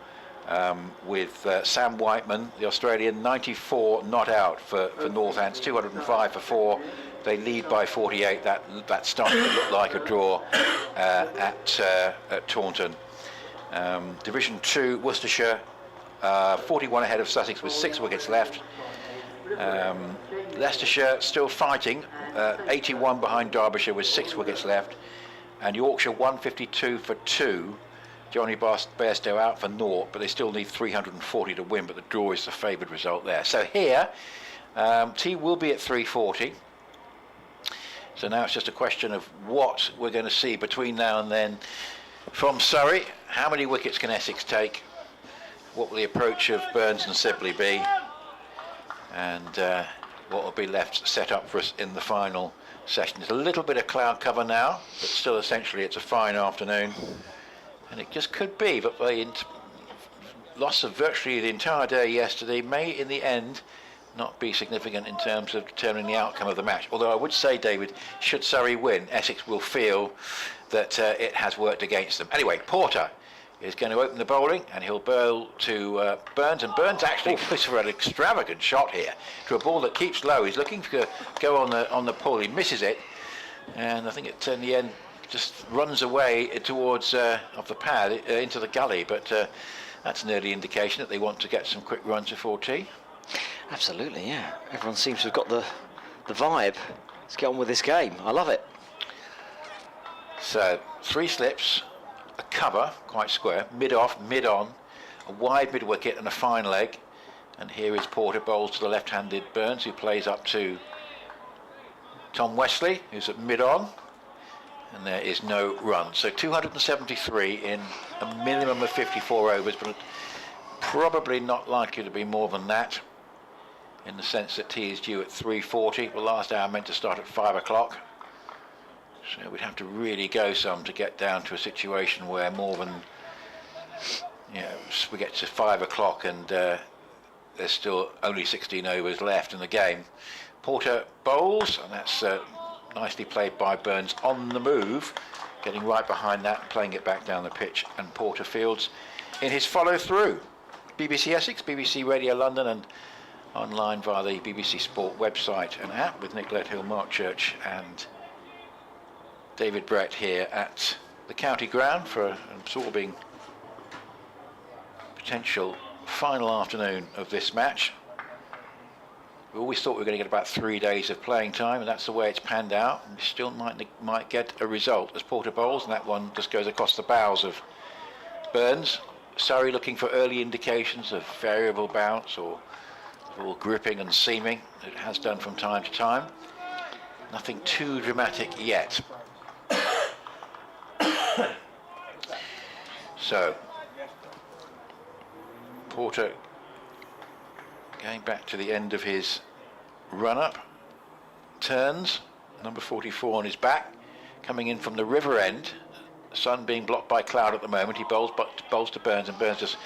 with Sam Whiteman, the Australian, 94 not out for Northampton, 205 for 4. They lead by 48. That started to look like a draw at Taunton. Division 2, Worcestershire, 41 ahead of Sussex with 6 wickets left. Leicestershire still fighting, 81 behind Derbyshire with 6 wickets left. And Yorkshire 152 for 2. Johnny Bairstow out for 0, but they still need 340 to win, but the draw is the favoured result there. So here, tea will be at 340. So now it's just a question of what we're going to see between now and then from Surrey. How many wickets can Essex take? What will the approach of Burns and Sibley be? And what will be left set up for us in the final session. There's a little bit of cloud cover now, but still essentially it's a fine afternoon, and it just could be that the loss of virtually the entire day yesterday may in the end not be significant in terms of determining the outcome of the match. Although I would say, David, should Surrey win, Essex will feel that it has worked against them. Anyway, Porter is going to open the bowling, and he'll bowl to Burns, and Burns actually goes for an extravagant shot here to a ball that keeps low. He's looking to go on the pull. He misses it, and I think it in the end just runs away towards off the pad into the gully. But that's an early indication that they want to get some quick runs before tea. Absolutely, yeah. Everyone seems to have got the vibe. Let's get on with this game. I love it. So 3 slips, a cover, quite square, mid-off, mid-on, a wide mid-wicket and a fine leg. And here is Porter, bowls to the left-handed Burns, who plays up to Tom Wesley, who's at mid-on. And there is no run. So 273 in a minimum of 54 overs, but probably not likely to be more than that, in the sense that tea is due at 3:40. The last hour meant to start at 5 o'clock. So we'd have to really go some to get down to a situation where more than, we get to 5 o'clock and there's still only 16 overs left in the game. Porter bowls, and that's nicely played by Burns on the move, getting right behind that and playing it back down the pitch. And Porter fields in his follow through. BBC Essex, BBC Radio London, and online via the BBC Sport website and app, with Nick Lethill, Mark Church and David Brett here at the county ground for an absorbing potential final afternoon of this match. We always thought we were going to get about 3 days of playing time, and that's the way it's panned out. And we still might get a result as Porter bowls, and that one just goes across the bows of Burns. Surrey looking for early indications of variable bounce or gripping and seaming. It has done from time to time. Nothing too dramatic yet. So Porter going back to the end of his run-up, turns, number 44 on his back, coming in from the river end, sun being blocked by cloud at the moment. He bowls to Burns, and Burns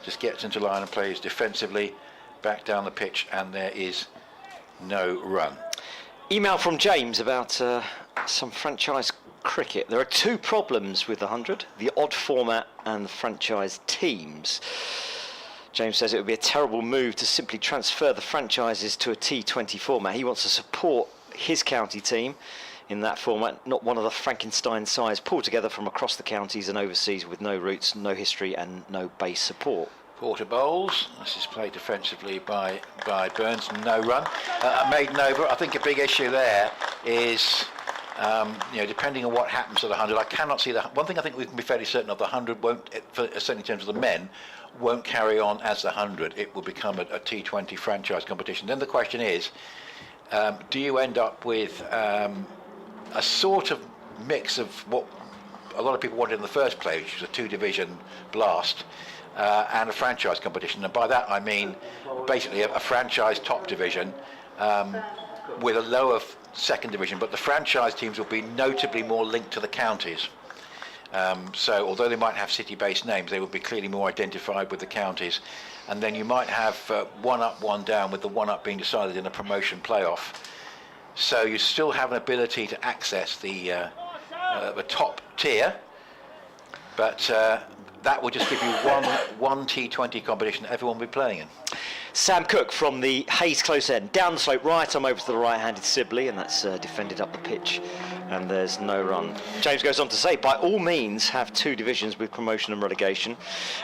just gets into line and plays defensively back down the pitch, and there is no run. Email from James about some franchise cricket. There are 2 problems with the 100, the odd format and the franchise teams. James says it would be a terrible move to simply transfer the franchises to a T20 format. He wants to support his county team in that format. Not one of the Frankenstein sides pulled together from across the counties and overseas with no roots, no history and no base support. Porter bowls. This is played defensively by Burns. No run. Maiden over. I think a big issue there is, depending on what happens to the 100, I cannot see the one thing I think we can be fairly certain of: the 100 won't, certainly in terms of the men, won't carry on as the 100. It will become a T20 franchise competition. Then the question is, do you end up with a sort of mix of what a lot of people wanted in the first place, which was a 2-division blast, and a franchise competition? And by that I mean basically a franchise top division with a lower second division, but the franchise teams will be notably more linked to the counties. So although they might have city-based names, they will be clearly more identified with the counties. And then you might have one up, one down, with the one up being decided in a promotion playoff. So you still have an ability to access the top tier, but that will just give you one T20 competition that everyone will be playing in. Sam Cook from the Hayes close end. Down the slope right, I'm over to the right-handed Sibley, and that's defended up the pitch, and there's no run. James goes on to say, by all means, have 2 divisions with promotion and relegation,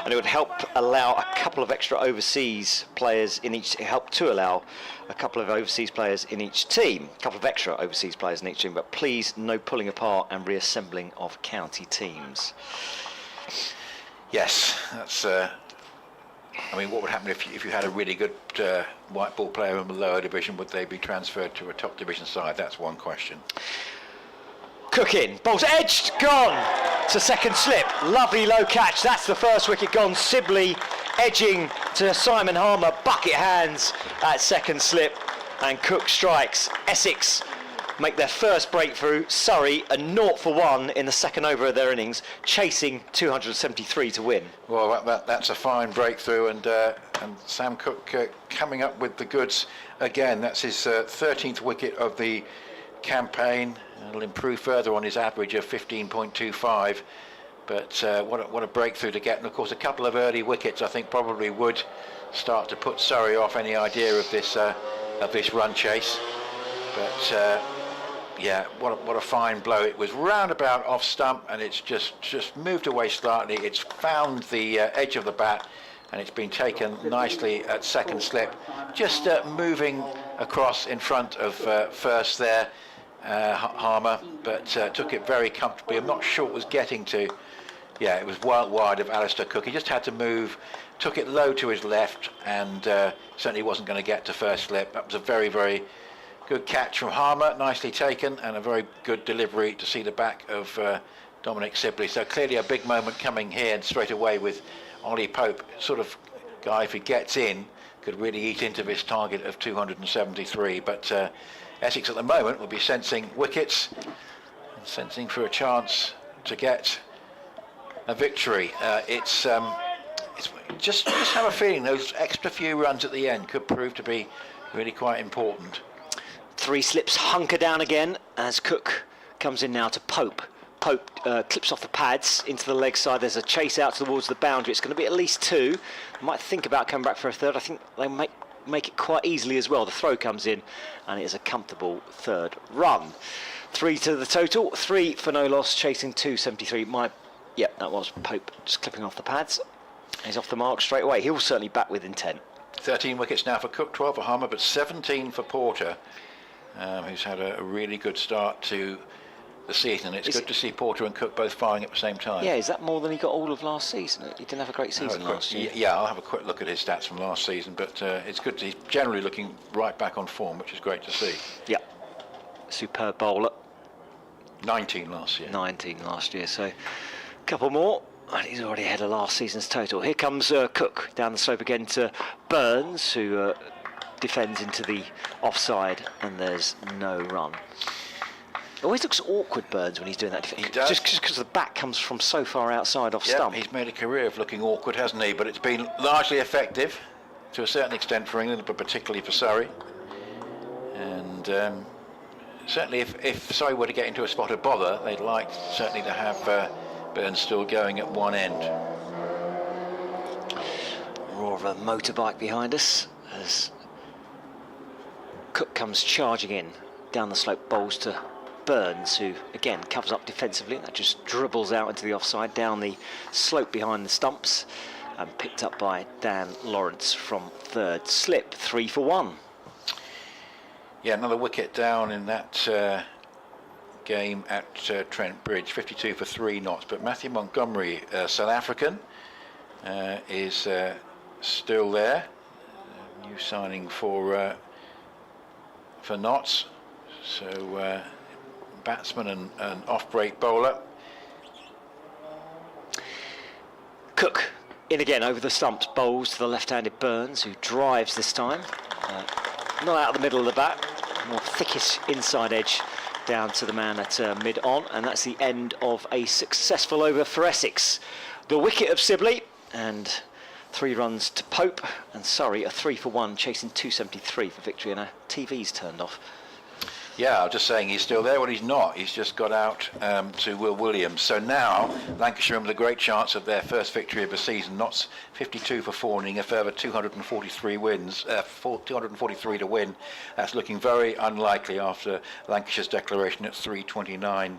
and it would help allow a couple of extra overseas players in each, help to allow a couple of overseas players in each team, a couple of extra overseas players in each team, but please no pulling apart and reassembling of county teams. Yes, that's... I mean, what would happen if you had a really good white ball player in the lower division? Would they be transferred to a top division side? That's one question. Cook in, ball's edged, gone to second slip. Lovely low catch. That's the first wicket gone. Sibley edging to Simon Harmer, bucket hands at second slip, and Cook strikes. Essex make their first breakthrough. Surrey a 0 for 1 in the second over of their innings, chasing 273 to win. Well, that's a fine breakthrough, and Sam Cook coming up with the goods again. That's his 13th wicket of the campaign. It'll improve further on his average of 15.25. But what a breakthrough to get, and of course a couple of early wickets I think probably would start to put Surrey off any idea of this run chase. But yeah, what a fine blow. It was roundabout off stump, and it's just moved away slightly. It's found the edge of the bat, and it's been taken nicely at second slip, just moving across in front of first there, Harmer, but took it very comfortably. I'm not sure it was getting to, yeah, it was wide of Alistair Cook. He just had to move, took it low to his left, and certainly wasn't going to get to first slip. That was a very, very good catch from Harmer, nicely taken, and a very good delivery to see the back of Dominic Sibley. So clearly a big moment coming here, and straight away with Ollie Pope, sort of guy, if he gets in, could really eat into this target of 273. But Essex at the moment will be sensing wickets, sensing for a chance to get a victory. It's just have a feeling those extra few runs at the end could prove to be really quite important. 3 slips hunker down again as Cook comes in now to Pope. Pope clips off the pads into the leg side. There's a chase out towards the boundary. It's going to be at least 2. I might think about coming back for a third. I think they make it quite easily as well. The throw comes in, and it is a comfortable third run. 3 to the total, 3 for no loss, chasing 273. Yep, that was Pope just clipping off the pads. He's off the mark straight away. He'll certainly bat with intent. 13 wickets now for Cook, 12 for Harmer, but 17 for Porter, who's had a really good start to the season. It's good to see Porter and Cook both firing at the same time. Yeah, is that more than he got all of last season? He didn't have a great season last year. Yeah, I'll have a quick look at his stats from last season, but it's good. He's generally looking right back on form, which is great to see. Yeah, superb bowler. 19 last year. 19 last year, so a couple more. And he's already ahead of last season's total. Here comes Cook down the slope again to Burns, who defends into the offside, and there's no run. It always looks awkward, Burns, when he's doing that. He does. Just because the bat comes from so far outside off stump. He's made a career of looking awkward, hasn't he? But it's been largely effective, to a certain extent for England, but particularly for Surrey. And certainly if Surrey were to get into a spot of bother, they'd like certainly to have Burns still going at one end. Roar of a motorbike behind us as Cook comes charging in down the slope, bowls to Burns, who again covers up defensively. That just dribbles out into the offside down the slope behind the stumps, and picked up by Dan Lawrence from third. Slip 3 for 1. Yeah, another wicket down in that game at Trent Bridge, 52 for 3 knots. But Matthew Montgomery, South African, is still there. New signing for Notts. So batsman and off-break bowler. Cook in again over the stumps, bowls to the left-handed Burns, who drives this time. Not out of the middle of the bat, more thickish inside edge down to the man at mid-on, and that's the end of a successful over for Essex. The wicket of Sibley, and 3 runs to Pope, and Surrey a 3 for 1, chasing 273 for victory, and our TV's turned off. Yeah, I was just saying he's still there. Well, he's not. He's just got out to Will Williams. So now Lancashire with a great chance of their first victory of the season. Notts 52 for 4, needing a further 243 wins, 243 to win. That's looking very unlikely after Lancashire's declaration at 329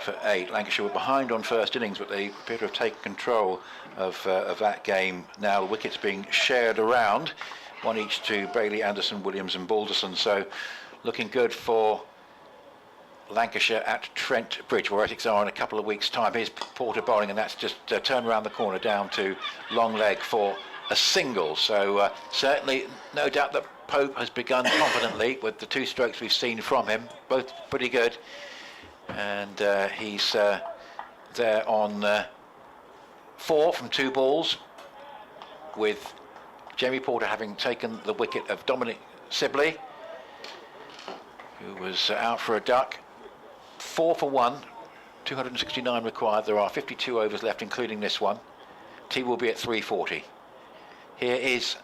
for 8. Lancashire were behind on first innings, but they appear to have taken control of that game. Now the wickets being shared around, one each to Bailey, Anderson, Williams and Balderson. So looking good for Lancashire at Trent Bridge, where Essex are in a couple of weeks' time. Here's Porter bowling, and that's just turned around the corner down to long leg for a single. So certainly no doubt that Pope has begun confidently with the 2 strokes we've seen from him, both pretty good. And he's there on 4 from 2 balls, with Jamie Porter having taken the wicket of Dominic Sibley, who was out for a duck. 4 for 1, 269 required. There are 52 overs left, including this one. Tea will be at 340. Here is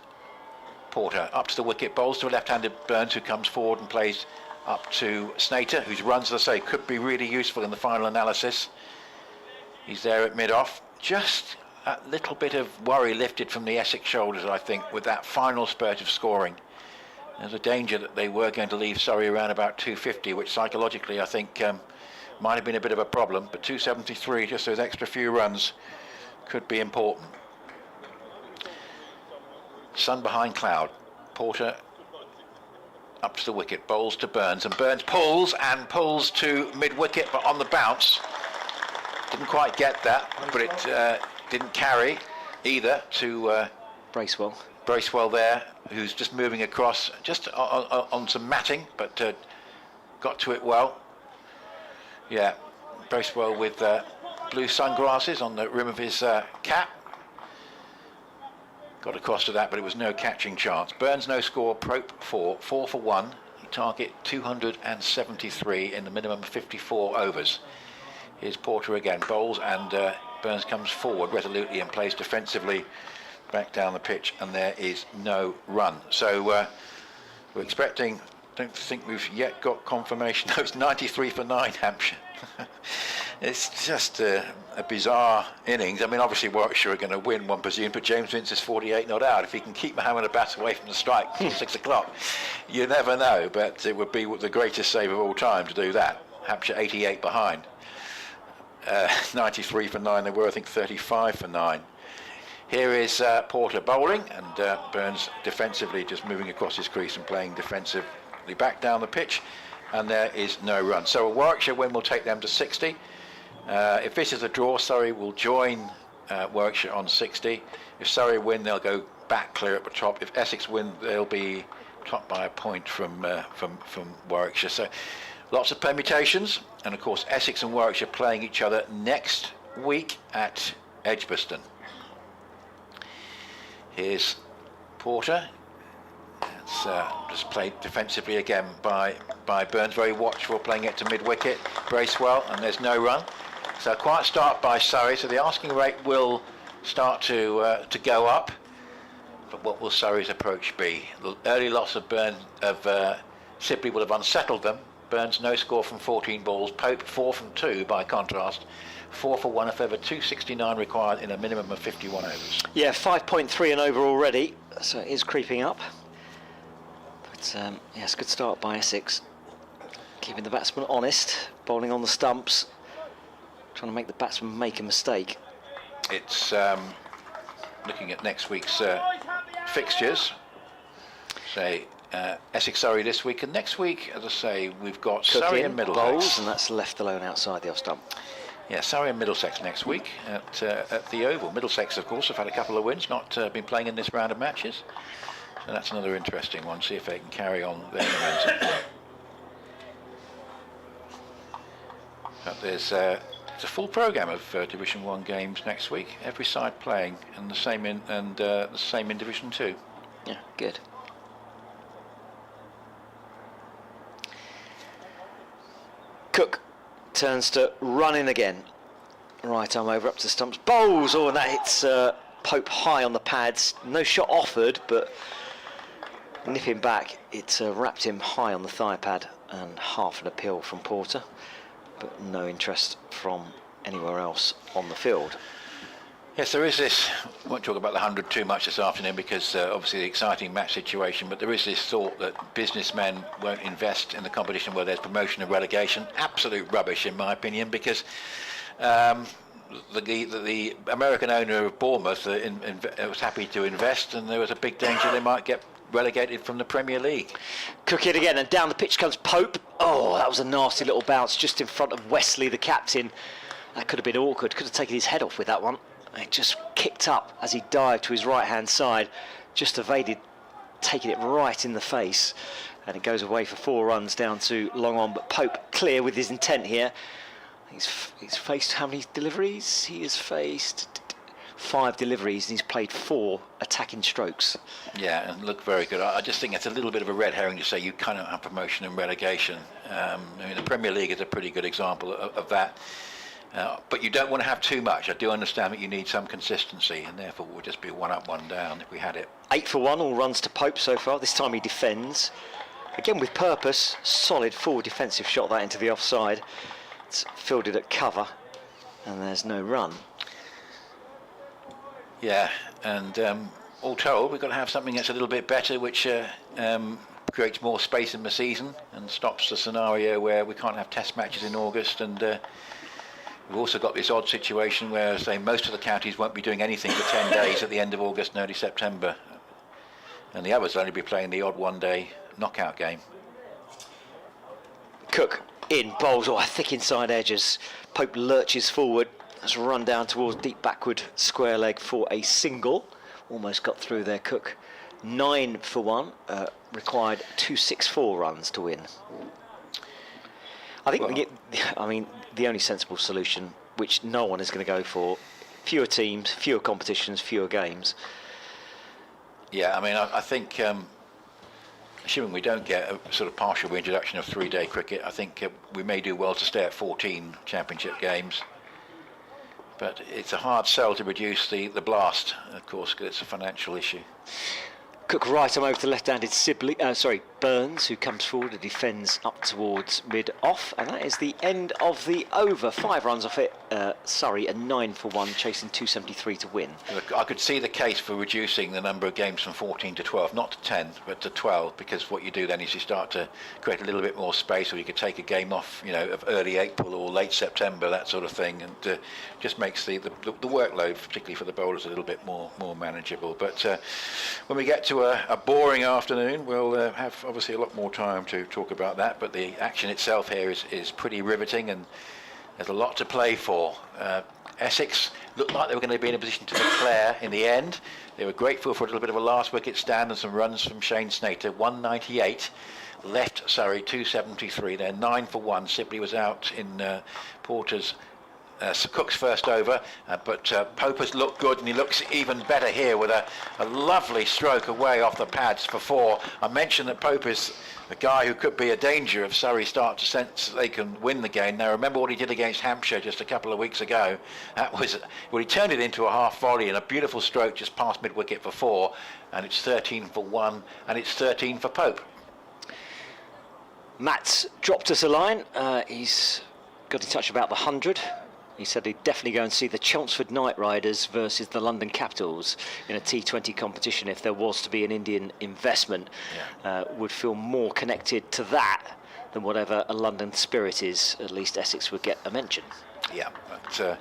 Porter up to the wicket, bowls to a left-handed Burns, who comes forward and plays up to Snater, whose runs, as I say, could be really useful in the final analysis. He's there at mid-off. Just a little bit of worry lifted from the Essex shoulders, I think, with that final spurt of scoring. There's a danger that they were going to leave Surrey around about 250, which psychologically I think might have been a bit of a problem. But 273, just those extra few runs, could be important. Sun behind cloud. Porter up to the wicket, bowls to Burns, and Burns pulls to mid-wicket, but on the bounce. Didn't quite get that, but it didn't carry either to Bracewell there, who's just moving across just on some matting, but got to it well. Yeah, Bracewell with blue sunglasses on the rim of his cap. Got across to that, but it was no catching chance. Burns no score, Pope 4 for 1. Target 273 in the minimum 54 overs. Here's Porter again, bowls, and Burns comes forward resolutely and plays defensively back down the pitch, and there is no run. So we're expecting, don't think we've yet got confirmation. No, it's 93 for 9, Hampshire. It's just a bizarre innings. I mean, obviously Warwickshire are going to win, one presumes, but James Vince is 48 not out. If he can keep Mohammed Abbas away from the strike till 6 o'clock, you never know, but it would be the greatest save of all time to do that. Hampshire 88 behind. 93 for 9, they were, I think, 35 for 9. Here is Porter bowling, and Burns defensively just moving across his crease and playing defensively back down the pitch, and there is no run. So a Warwickshire win will take them to 60. If this is a draw, Surrey will join Warwickshire on 60. If Surrey win, they'll go back clear at the top. If Essex win, they'll be topped by a point from Warwickshire. So lots of permutations, and of course Essex and Warwickshire playing each other next week at Edgbaston. Here's Porter. It's just played defensively again by Burns, very watchful, playing it to mid-wicket. Bracewell, and there's no run. So a quiet start by Surrey, so the asking rate will start to go up. But what will Surrey's approach be? The early loss of Sibley will have unsettled them. Burns no score from 14 balls. Pope 4 from 2 by contrast. 4 for 1, a further 269 required in a minimum of 51 overs. Yeah, 5.3 and over already, so it is creeping up. But yes, good start by Essex. keeping the batsman honest, bowling on the stumps, trying to make the batsman make a mistake. It's looking at next week's fixtures. Say Essex Surrey this week, and next week, as I say, we've got Cook Surrey in, and Middlesex. bowls, and that's left alone outside the off stump. Yeah, Surrey and Middlesex next week at the Oval. Middlesex, of course, have had a couple of wins, not been playing in this round of matches. So that's another interesting one. See if they can carry on their momentum. But there's it's a full programme of Division 1 games next week. Every side playing, and the same in Division 2. Yeah, good. Cook turns to run in again. Right arm over up to stumps. Bowls! Oh, and that hits Pope high on the pads. No shot offered, but nipping back, it wrapped him high on the thigh pad, and half an appeal from Porter, but no interest from anywhere else on the field. Yes, there is this, I won't talk about the 100 too much this afternoon because obviously the exciting match situation, but there is this thought that businessmen won't invest in the competition where there's promotion and relegation. Absolute rubbish in my opinion, because the American owner of Bournemouth was happy to invest, and there was a big danger they might get relegated from the Premier League. Cook it again, and down the pitch comes Pope. Oh, that was a nasty little bounce just in front of Wesley, the captain. That could have been awkward, could have taken his head off with that one. It just kicked up as he dived to his right-hand side, just evaded taking it right in the face, and it goes away for 4 runs down to long on. But Pope clear with his intent here. He's faced how many deliveries? He has faced 5 deliveries, and he's played 4 attacking strokes. Yeah, and look very good. I just think it's a little bit of a red herring to say you cannot have promotion and relegation. I mean, the Premier League is a pretty good example of that. But you don't want to have too much. I do understand that you need some consistency, and therefore it would just be 1 up, 1 down if we had it. 8 for 1, all runs to Pope so far. This time he defends. Again with purpose, solid full defensive shot that into the offside. It's fielded at cover, and there's no run. Yeah, and all told, we've got to have something that's a little bit better, which creates more space in the season and stops the scenario where we can't have test matches in August. And we've also got this odd situation where, say, most of the counties won't be doing anything for 10 days at the end of August and early September, and the others will only be playing the odd 1-day knockout game. Cook in, bowls, thick inside edges. Pope lurches forward. Has run down towards deep backward square leg for a single. Almost got through there, Cook. 9 for 1. Required 264 runs to win. I think, the only sensible solution, which no one is going to go for, fewer teams, fewer competitions, fewer games. Yeah, I mean, I think, assuming we don't get a sort of partial reintroduction of 3-day cricket, I think we may do well to stay at 14 championship games. But it's a hard sell to reduce the blast, of course, because it's a financial issue. Cook right arm over to left-handed Burns, who comes forward and defends up towards mid-off, and that is the end of the over. 5 runs off it, Surrey, and 9 for 1, chasing 273 to win. Look, I could see the case for reducing the number of games from 14 to 12, not to 10, but to 12, because what you do then is you start to create a little bit more space, or you could take a game off, of early April or late September, that sort of thing, and just makes the workload, particularly for the bowlers, a little bit more manageable. But when we get to a boring afternoon, we'll have obviously a lot more time to talk about that, but the action itself here is pretty riveting, and there's a lot to play for. Essex looked like they were going to be in a position to declare in the end. They were grateful for a little bit of a last wicket stand and some runs from Shane Snater. 198 left Surrey, 273. They're 9 for 1. Sibley was out in Porter's Cook's first over, but Pope has looked good, and he looks even better here with a lovely stroke away off the pads for 4. I mentioned that Pope is a guy who could be a danger if Surrey start to sense they can win the game. Now remember what he did against Hampshire just a couple of weeks ago. That was, well, he turned it into a half volley and a beautiful stroke just past mid-wicket for 4, and it's 13 for 1, and it's 13 for Pope. Matt's dropped us a line. He's got in touch about the 100. He said he'd definitely go and see the Chelmsford Knight Riders versus the London Capitals in a T20 competition if there was to be an Indian investment. Would feel more connected to that than whatever a London Spirit is. At least Essex would get a mention. Yeah, but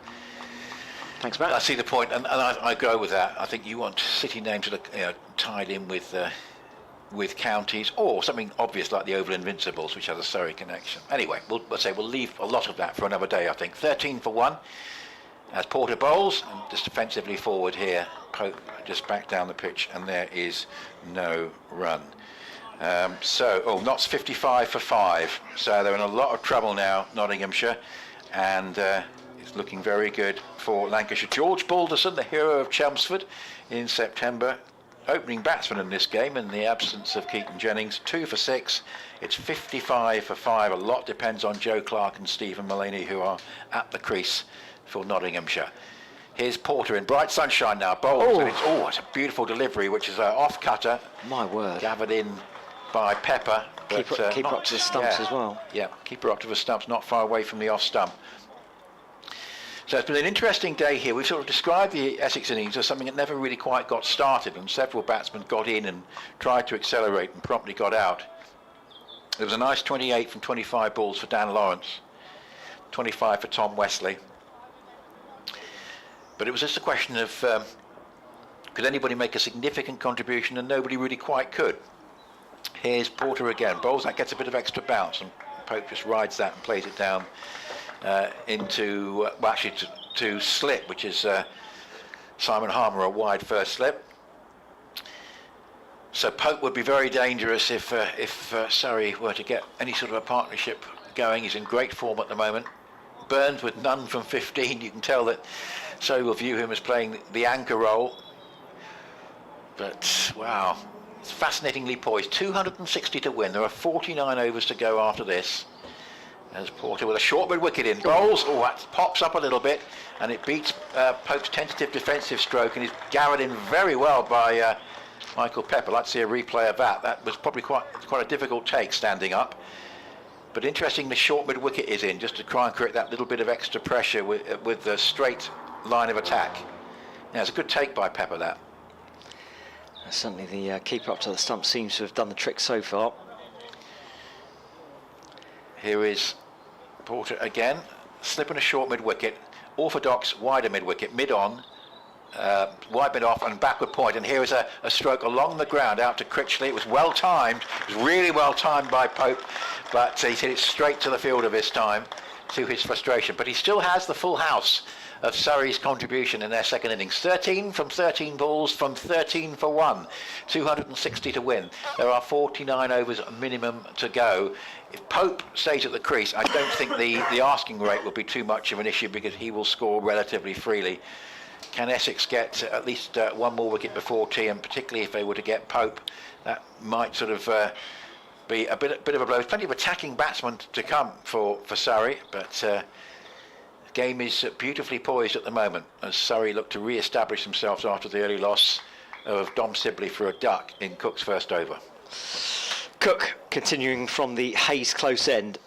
Thanks, Matt. I see the point, and I go with that. I think you want city names that are tied in with counties, or something obvious like the Oval Invincibles, which has a Surrey connection. Anyway, we'll leave a lot of that for another day, I think. 13 for 1 as Porter bowls, and just defensively forward here. Pope just back down the pitch, and there is no run. Notts 55 for 5. So they're in a lot of trouble now, Nottinghamshire, and it's looking very good for Lancashire. George Balderson, the hero of Chelmsford in September, opening batsman in this game in the absence of Keaton Jennings, 2 for 6. It's 55 for 5. A lot depends on Joe Clark and Stephen Mullaney, who are at the crease for Nottinghamshire. Here's Porter in bright sunshine now, bowls, and it's a beautiful delivery, which is an off cutter. My word. Gathered in by Pepper. Keep her up to the stumps as well. Yeah, keep her up to the stumps, not far away from the off stump. So it's been an interesting day here. We've sort of described the Essex innings as something that never really quite got started, and several batsmen got in and tried to accelerate and promptly got out. There was a nice 28 from 25 balls for Dan Lawrence, 25 for Tom Wesley. But it was just a question of could anybody make a significant contribution, and nobody really quite could. Here's Porter again, bowls that, gets a bit of extra bounce, and Pope just rides that and plays it down into to slip, which is Simon Harmer, a wide first slip. So Pope would be very dangerous if Surrey were to get any sort of a partnership going. He's in great form at the moment. Burns with none from 15. You can tell that Surrey will view him as playing the anchor role. But wow, it's fascinatingly poised. 260 to win. There are 49 overs to go after this. As Porter with a short mid wicket in bowls. Oh, that pops up a little bit, and it beats Pope's tentative defensive stroke, and is garroted in very well by Michael Pepper. I'd like to see a replay of that. That was probably quite a difficult take standing up. But interesting, the short mid wicket is in, just to try and create that little bit of extra pressure with the straight line of attack. Yeah, it's a good take by Pepper, that. Certainly the keeper up to the stump seems to have done the trick so far. Here is Porter again, slipping a short mid-wicket, orthodox wider mid-wicket, mid-on, wide mid-off and backward point, and here is a stroke along the ground out to Critchley. It was well timed, it was really well timed by Pope, but he's hit it straight to the fielder this time, to his frustration. But he still has the full house of Surrey's contribution in their second innings. 13 from 13 balls from 13 for 1. 260 to win. There are 49 overs minimum to go. If Pope stays at the crease, I don't think the asking rate will be too much of an issue, because he will score relatively freely. Can Essex get at least one more wicket before tea, and particularly if they were to get Pope, that might sort of be a bit of a blow. There's plenty of attacking batsmen to come for Surrey, but the game is beautifully poised at the moment as Surrey look to re-establish themselves after the early loss of Dom Sibley for a duck in Cook's first over. Cook continuing from the haze close end.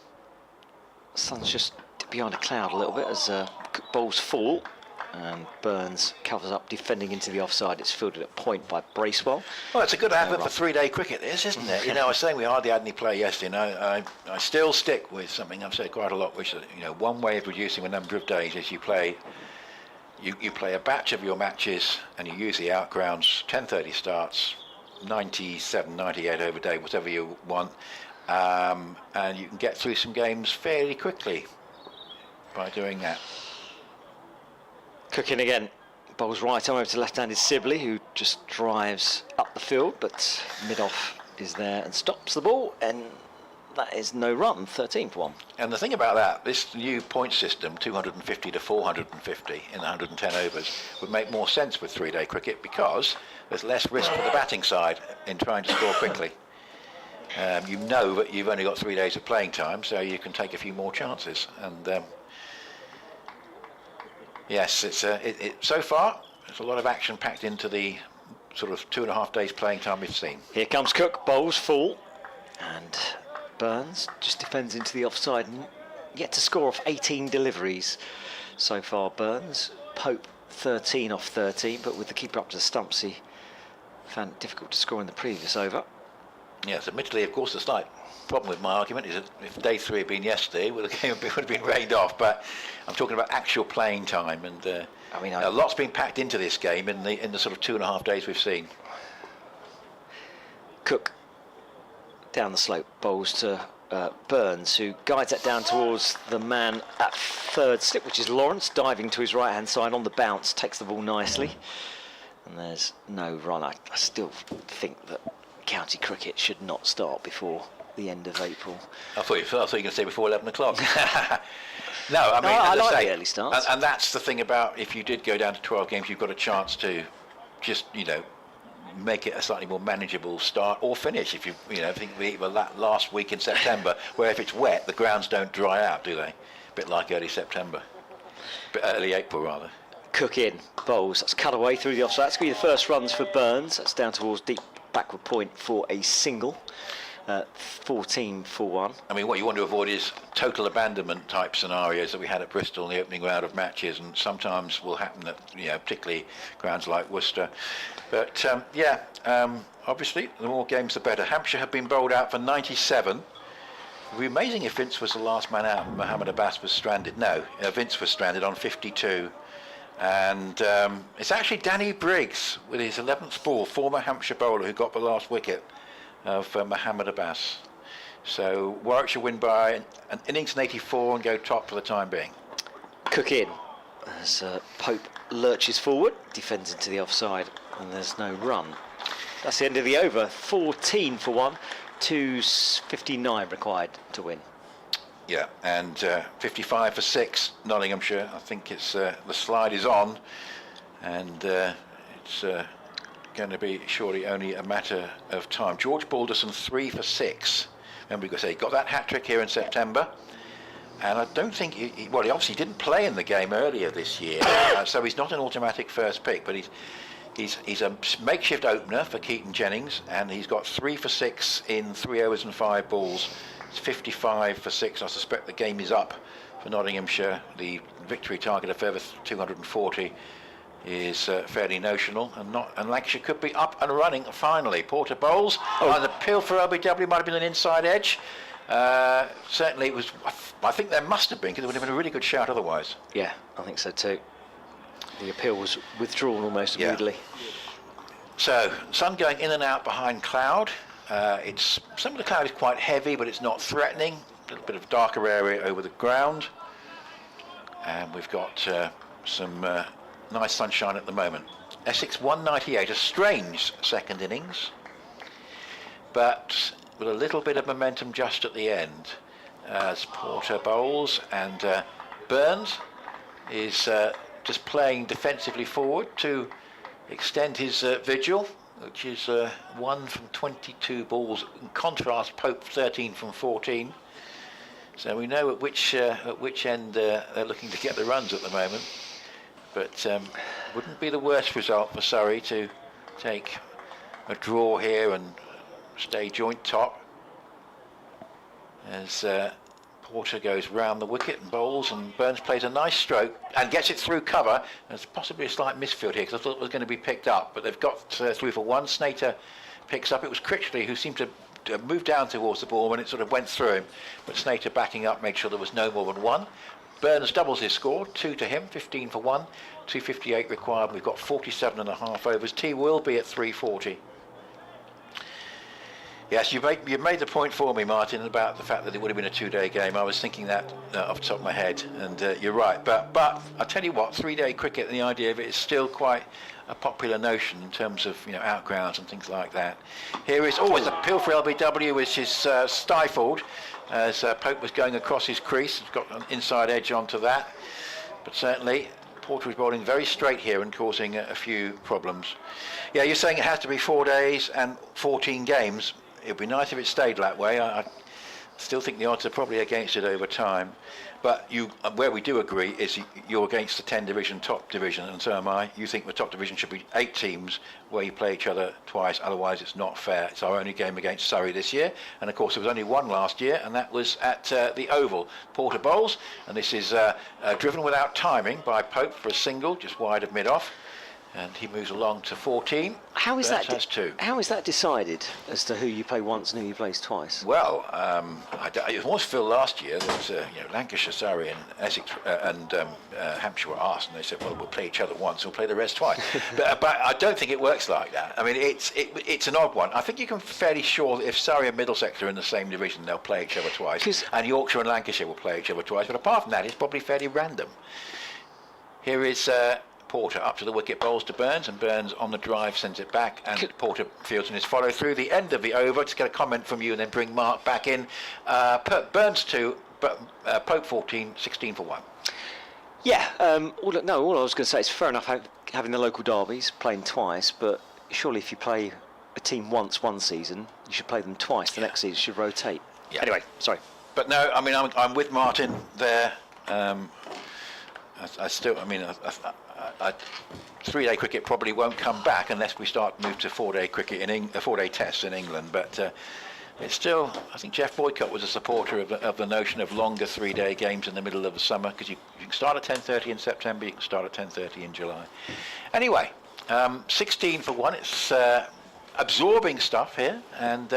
Sun's just behind a cloud a little bit as Cook bowls full, and Burns covers up defending into the offside. It's fielded at point by Bracewell. Well, it's a good advert for three-day cricket, this, isn't it? You know, I was saying we hardly had any play yesterday. I still stick with something I've said quite a lot, which is, you know, one way of reducing the number of days is you play a batch of your matches and you use the outgrounds, 10:30 starts, 97, 98 over day, whatever you want, and you can get through some games fairly quickly by doing that. Cooking again, bowls right arm over to left-handed Sibley, who just drives up the field, but mid-off is there and stops the ball, and that is no run, 13 for 1. And the thing about that, this new point system, 250 to 450 in 110 overs, would make more sense with three-day cricket, because there's less risk for the batting side in trying to score quickly. You know that you've only got 3 days of playing time, so you can take a few more chances. And yes, it's so far there's a lot of action packed into the sort of 2.5 days playing time we've seen. Here comes Cook, bowls full, and Burns just defends into the offside, and yet to score off 18 deliveries so far. Burns, Pope 13 off 13, but with the keeper up to the stumps, he found it difficult to score in the previous over. Yes, admittedly, of course, the slight problem with my argument is that if day 3 had been yesterday, well, the game would have been rained off. But I'm talking about actual playing time, and a lot's been packed into this game in the sort of 2.5 days we've seen. Cook down the slope, bowls to Burns, who guides that down towards the man at third slip, which is Lawrence, diving to his right-hand side on the bounce, takes the ball nicely. And there's no run. I still think that county cricket should not start before the end of April. I thought you were going to say before 11 o'clock. No, I mean, I as like I say, the early starts. and that's the thing about, if you did go down to 12 games, you've got a chance to just, make it a slightly more manageable start or finish. If I think that last week in September, where if it's wet, the grounds don't dry out, do they? A bit like early September, early April rather. Cook in, bowls, that's cut away through the offside. That's going to be the first runs for Burns. That's down towards deep backward point for a single. 14 for 1. I mean, what you want to avoid is total abandonment type scenarios that we had at Bristol in the opening round of matches, and sometimes will happen at, particularly grounds like Worcester. But obviously, the more games the better. Hampshire have been bowled out for 97. It would be amazing if Vince was the last man out and Mohammed Abbas was stranded. No, Vince was stranded on 52. And it's actually Danny Briggs with his 11th ball, former Hampshire bowler, who got the last wicket of Mohammed Abbas. So Warwickshire win by an innings in 84 and go top for the time being. Cook in as Pope lurches forward, defends into the offside, and there's no run. That's the end of the over. 14 for 1, 2:59 required to win. Yeah, and 55 for 6, Nottinghamshire. I think it's the slide is on, and it's going to be surely only a matter of time. George Balderson 3 for 6. Remember, we he got that hat-trick here in September, and I don't think he obviously didn't play in the game earlier this year, so he's not an automatic first pick, but he's a makeshift opener for Keaton Jennings, and he's got 3 for 6 in 3 overs and 5 balls. It's 55 for 6. I suspect the game is up for Nottinghamshire. The victory target of further 240 is fairly notional, and Lancashire could be up and running finally. Porter bowls, and the appeal for LBW might have been an inside edge. Certainly it was. I think there must have been, because it would have been a really good shout otherwise. Yeah, I think so too. The appeal was withdrawn almost immediately. So sun going in and out behind cloud. Some of the cloud is quite heavy, but it's not threatening. A little bit of darker area over the ground, and we've got some nice sunshine at the moment. Essex 198, a strange second innings, but with a little bit of momentum just at the end, as Porter bowls, and Burns is just playing defensively forward to extend his vigil, which is 1 from 22 balls. In contrast, Pope 13 from 14. So we know at which end they're looking to get the runs at the moment. But wouldn't be the worst result for Surrey to take a draw here and stay joint top, as Porter goes round the wicket and bowls, and Burns plays a nice stroke and gets it through cover. There's possibly a slight misfield here, because I thought it was going to be picked up, but they've got through for 1. Snater picks up. It was Critchley who seemed to move down towards the ball when it sort of went through him, but Snater backing up made sure there was no more than 1. Burns doubles his score, 2 to him, 15 for 1, 258 required. We've got 47.5 overs. T will be at 340. Yes, you made the point for me, Martin, about the fact that it would have been a 2-day game. I was thinking that off the top of my head, and you're right. But I tell you what, 3-day cricket and the idea of it is still quite a popular notion in terms of outgrounds and things like that. Here is always a appeal for LBW, which is stifled as Pope was going across his crease. He's got an inside edge onto that, but certainly Porter is bowling very straight here and causing a few problems. Yeah, you're saying it has to be 4 days and 14 games. It'd be nice if it stayed that way. I still think the odds are probably against it over time. But where we do agree is you're against the 10 division top division, and so am I. You think the top division should be 8 teams where you play each other twice, otherwise it's not fair. It's our only game against Surrey this year, and of course there was only one last year, and that was at the Oval. Porter bowls, and this is driven without timing by Pope for a single, just wide of mid-off. And he moves along to 14. How is Burns that? has 2. How is that decided as to who you play once and who you plays twice? Well, it was Phil last year that Lancashire, Surrey, and Essex and Hampshire were asked, and they said, "Well, we'll play each other once, we'll play the rest twice." but I don't think it works like that. I mean, it's an odd one. I think you can be fairly sure that if Surrey and Middlesex are in the same division, they'll play each other twice, and Yorkshire and Lancashire will play each other twice. But apart from that, it's probably fairly random. Here is Porter up to the wicket, bowls to Burns, and Burns on the drive sends it back, and Porter fields in his follow through. The end of the over, just get a comment from you and then bring Mark back in. Burns 2, Pope 14, 16 for 1. Yeah, all I was going to say is fair enough having the local derbies, playing twice, but surely if you play a team once one season, you should play them twice the next season, you should rotate. Yeah. Anyway, sorry. But no, I mean, I'm with Martin there. I 3-day cricket probably won't come back unless we start to move to 4-day cricket 4-day tests in England. But it's still, I think Jeff Boycott was a supporter of the notion of longer 3-day games in the middle of the summer, because you can start at 10:30 in September, you can start at 10:30 in July. Anyway, 16 for 1. It's absorbing stuff here, and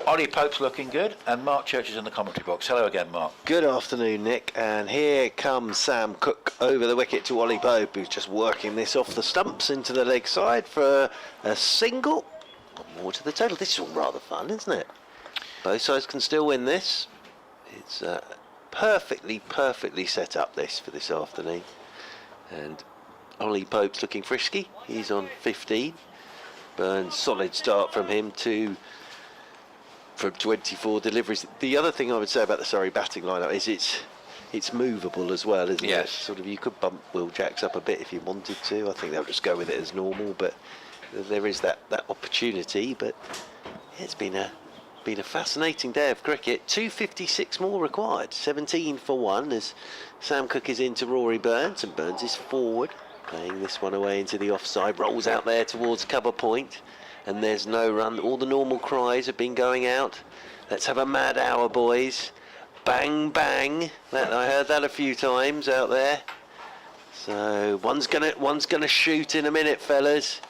Ollie Pope's looking good, and Mark Church is in the commentary box. Hello again, Mark. Good afternoon, Nick. And here comes Sam Cook over the wicket to Ollie Pope, who's just working this off the stumps into the leg side for a single. One more to the total. This is all rather fun, isn't it? Both sides can still win this. It's perfectly set up this for this afternoon. And Ollie Pope's looking frisky. He's on 15. Burns, solid start from him from 24 deliveries. The other thing I would say about the Surrey batting lineup is it's movable as well, isn't yes. it? Sort of, you could bump Will Jacks up a bit if you wanted to. I think they'll just go with it as normal, but there is that opportunity. But it's been a fascinating day of cricket. 256 more required. 17 for 1 as Sam Cook is into Rory Burns, and Burns is forward, playing this one away into the offside. Rolls out there towards cover point. And there's no run. All the normal cries have been going out. Let's have a mad hour, boys. Bang, bang. I heard that a few times out there. So one's gonna shoot in a minute, fellas.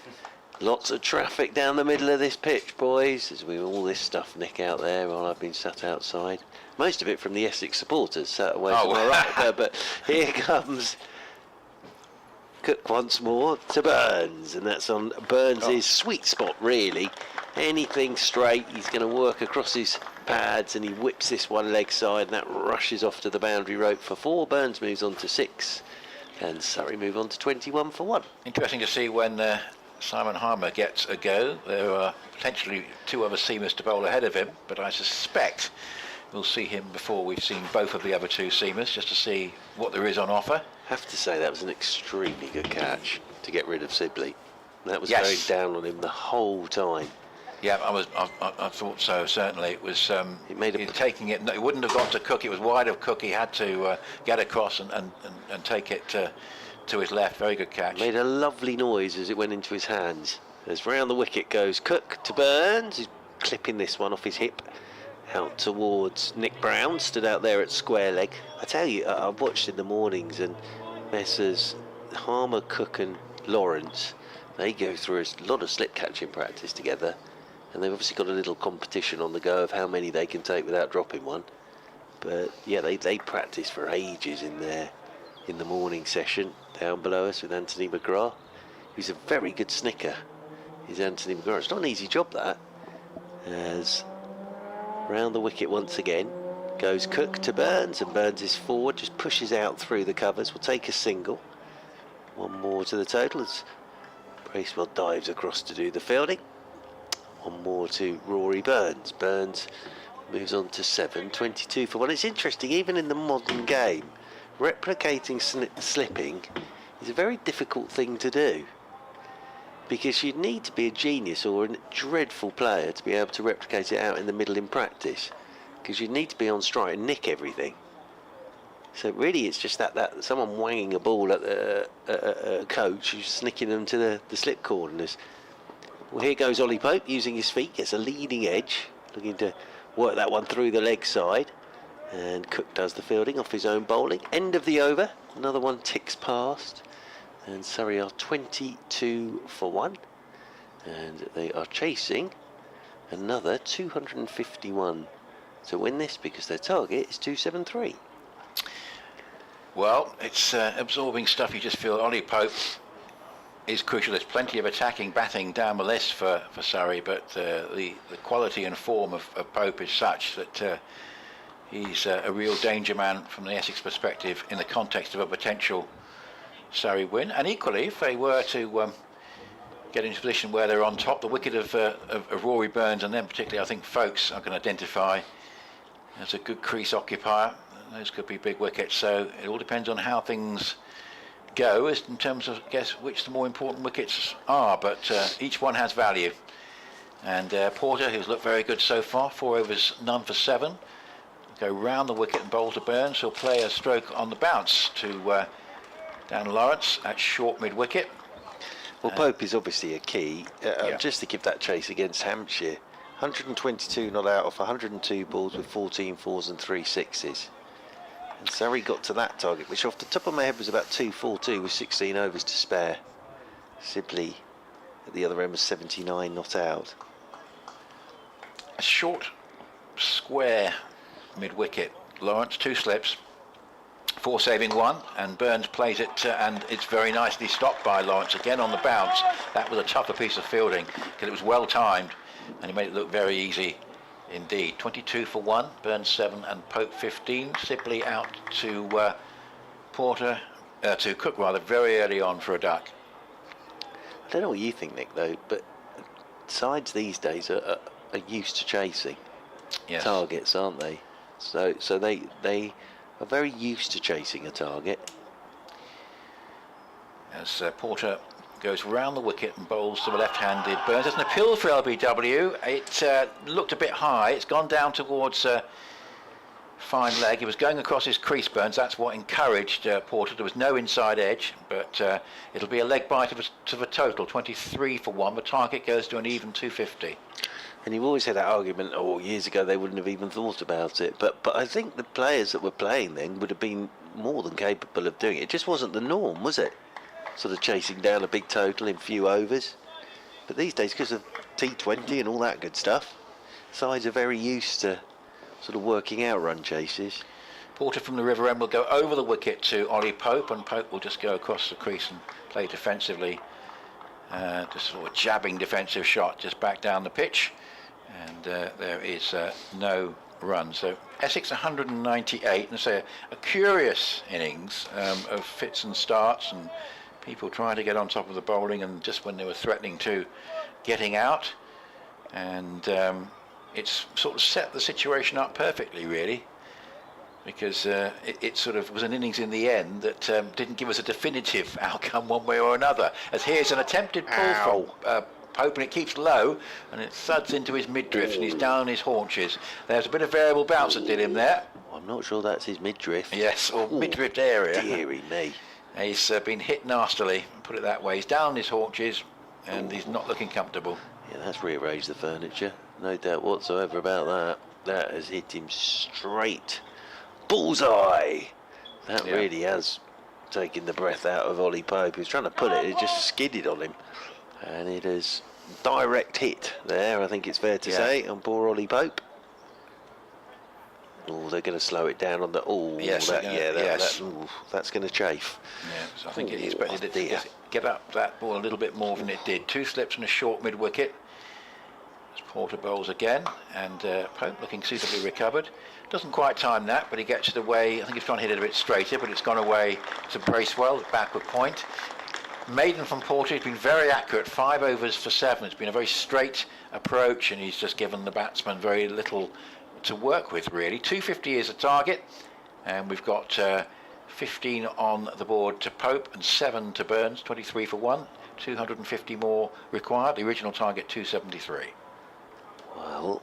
Lots of traffic down the middle of this pitch, boys. As we all this stuff nick out there while I've been sat outside. Most of it from the Essex supporters sat away to my right. But here comes Cook once more to Burns, and that's on Burns' sweet spot, really. Anything straight, he's going to work across his pads, and he whips this one leg side, and that rushes off to the boundary rope for 4. Burns moves on to 6, and Surrey move on to 21 for 1. Interesting to see when Simon Harmer gets a go. There are potentially 2 other seamers to bowl ahead of him, but I suspect we'll see him before we've seen both of the other 2 seamers, just to see what there is on offer. I have to say that was an extremely good catch to get rid of Sibley. That was Yes. going down on him the whole time. Yeah, I thought so. Certainly, it was. It made a taking it. It wouldn't have got to Cook. It was wide of Cook. He had to get across and take it to his left. Very good catch. Made a lovely noise as it went into his hands. As round the wicket goes Cook to Burns. He's clipping this one off his hip out towards Nick Brown. Stood out there at square leg. I tell you, I've watched in the mornings, and Messrs Harmer, Cook and Lawrence, they go through a lot of slip catching practice together, and they've obviously got a little competition on the go of how many they can take without dropping one. But yeah, they practice for ages in the morning session down below us with Anthony McGrath, who's a very good snicker. Is Anthony McGrath. It's not an easy job, that. As round the wicket once again goes Cook to Burns, and Burns is forward, just pushes out through the covers. Will take a single. 1 more to the total as Bracewell dives across to do the fielding. 1 more to Rory Burns. Burns moves on to 7, 22 for 1. It's interesting, even in the modern game, replicating slipping is a very difficult thing to do, because you'd need to be a genius or a dreadful player to be able to replicate it out in the middle in practice, because you'd need to be on strike and nick everything. So really it's just that someone wanging a ball at a coach who's snicking them to the slip corners. Well, here goes Ollie Pope using his feet, gets a leading edge, looking to work that one through the leg side, and Cook does the fielding off his own bowling. End of the over, another one ticks past, and Surrey are 22 for 1, and they are chasing another 251 to win this because their target is 273. Well, it's absorbing stuff. You just feel Ollie Pope is crucial. There's plenty of attacking batting down the list for Surrey, but the quality and form of Pope is such that he's a real danger man from the Essex perspective in the context of a potential Surrey win. And equally, if they were to get into a position where they're on top, the wicket of Rory Burns, and then particularly I think Folkes I can identify as a good crease occupier. Those could be big wickets, so it all depends on how things go as in terms of, I guess, which the more important wickets are, but each one has value. And Porter, who's looked very good so far, 4 overs, none for 7, go round the wicket and bowl to Burns, who'll play a stroke on the bounce to Dan Lawrence at short mid-wicket. Well, Pope is obviously a key, just to give that chase against Hampshire. 122 not out off 102 balls with 14 fours and 3 sixes. And Surrey got to that target, which off the top of my head was about 242 with 16 overs to spare. Sibley at the other end was 79 not out. A short square mid-wicket. Lawrence, 2 slips, 4 saving 1, and Burns plays it, and it's very nicely stopped by Lawrence again on the bounce. That was a tougher piece of fielding because it was well timed, and he made it look very easy indeed. 22 for 1, Burns 7 and Pope 15. Sibley out to Porter, to Cook rather, very early on for a duck. I don't know what you think, Nick, though, but sides these days are used to chasing targets, aren't they? So they are very used to chasing a target. As Porter goes round the wicket and bowls to the left-handed Burns. There's an appeal for LBW. It looked a bit high. It's gone down towards fine leg. He was going across his crease, Burns. That's what encouraged Porter. There was no inside edge, but it'll be a leg bite to the total. 23 for 1. The target goes to an even 250. And you've always had that argument, years ago they wouldn't have even thought about it. But I think the players that were playing then would have been more than capable of doing it. It just wasn't the norm, was it? Sort of chasing down a big total in few overs. But these days, because of T20 and all that good stuff, sides are very used to sort of working out run chases. Porter from the river end will go over the wicket to Ollie Pope, and Pope will just go across the crease and play defensively. Just sort of a jabbing defensive shot just back down the pitch, and there is no run. So Essex 198, and so a curious innings of fits and starts and people trying to get on top of the bowling, and just when they were threatening to getting out, and it's sort of set the situation up perfectly, really, because it sort of was an innings in the end that didn't give us a definitive outcome one way or another. As here's an attempted pull from Pope, and it keeps low, and it thuds into his midriff, and he's down on his haunches. There's a bit of variable bounce that did him there. I'm not sure that's his midriff. Yes, or midriff area. Deary me. He's been hit nastily, put it that way. He's down on his haunches, and he's not looking comfortable. Yeah, that's rearranged the furniture. No doubt whatsoever about that. That has hit him straight. Bullseye! That really has taken the breath out of Ollie Pope. He was trying to pull it, it just skidded on him. And it is direct hit there, I think it's fair to say, on poor Ollie Pope. Oh, they're going to slow it down on the... that's going to chafe. Yeah, so I think he expected it to get up that ball a little bit more than it did. 2 slips and a short mid-wicket. As Porter bowls again, and Pope looking suitably recovered. Doesn't quite time that, but he gets it away. I think he's trying to hit it a bit straighter, but it's gone away to Bracewell, backward point. Maiden from Porter, he's been very accurate, 5 overs for 7. It's been a very straight approach, and he's just given the batsman very little to work with, really. 250 is the target, and we've got 15 on the board to Pope and 7 to Burns. 23 for 1, 250 more required. The original target 273. Well,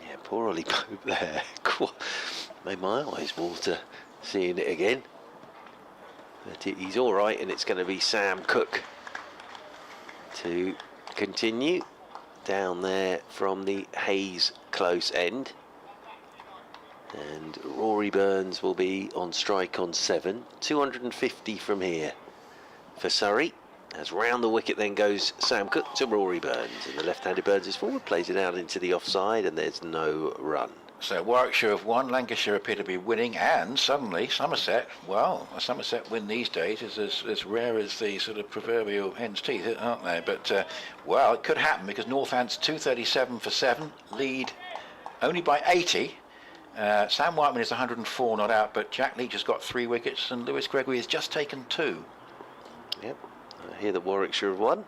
yeah, poor Ollie Pope there. Made my eyes water seeing it again. But he's all right, and it's going to be Sam Cook to continue down there from the Hayes close end. And Rory Burns will be on strike on 7. 250 from here. for Surrey. As round the wicket then goes Sam Cook to Rory Burns, and the left-handed Burns is forward, plays it out into the offside, and there's no run. So Warwickshire have won, Lancashire appear to be winning, and suddenly Somerset, well, a Somerset win these days is as rare as the sort of proverbial hen's teeth, aren't they? But, well, it could happen because Northants 237 for 7, lead only by 80. Sam Whiteman is 104 not out, but Jack Leach has got 3 wickets, and Lewis Gregory has just taken 2. Yep, I hear that Warwickshire have won.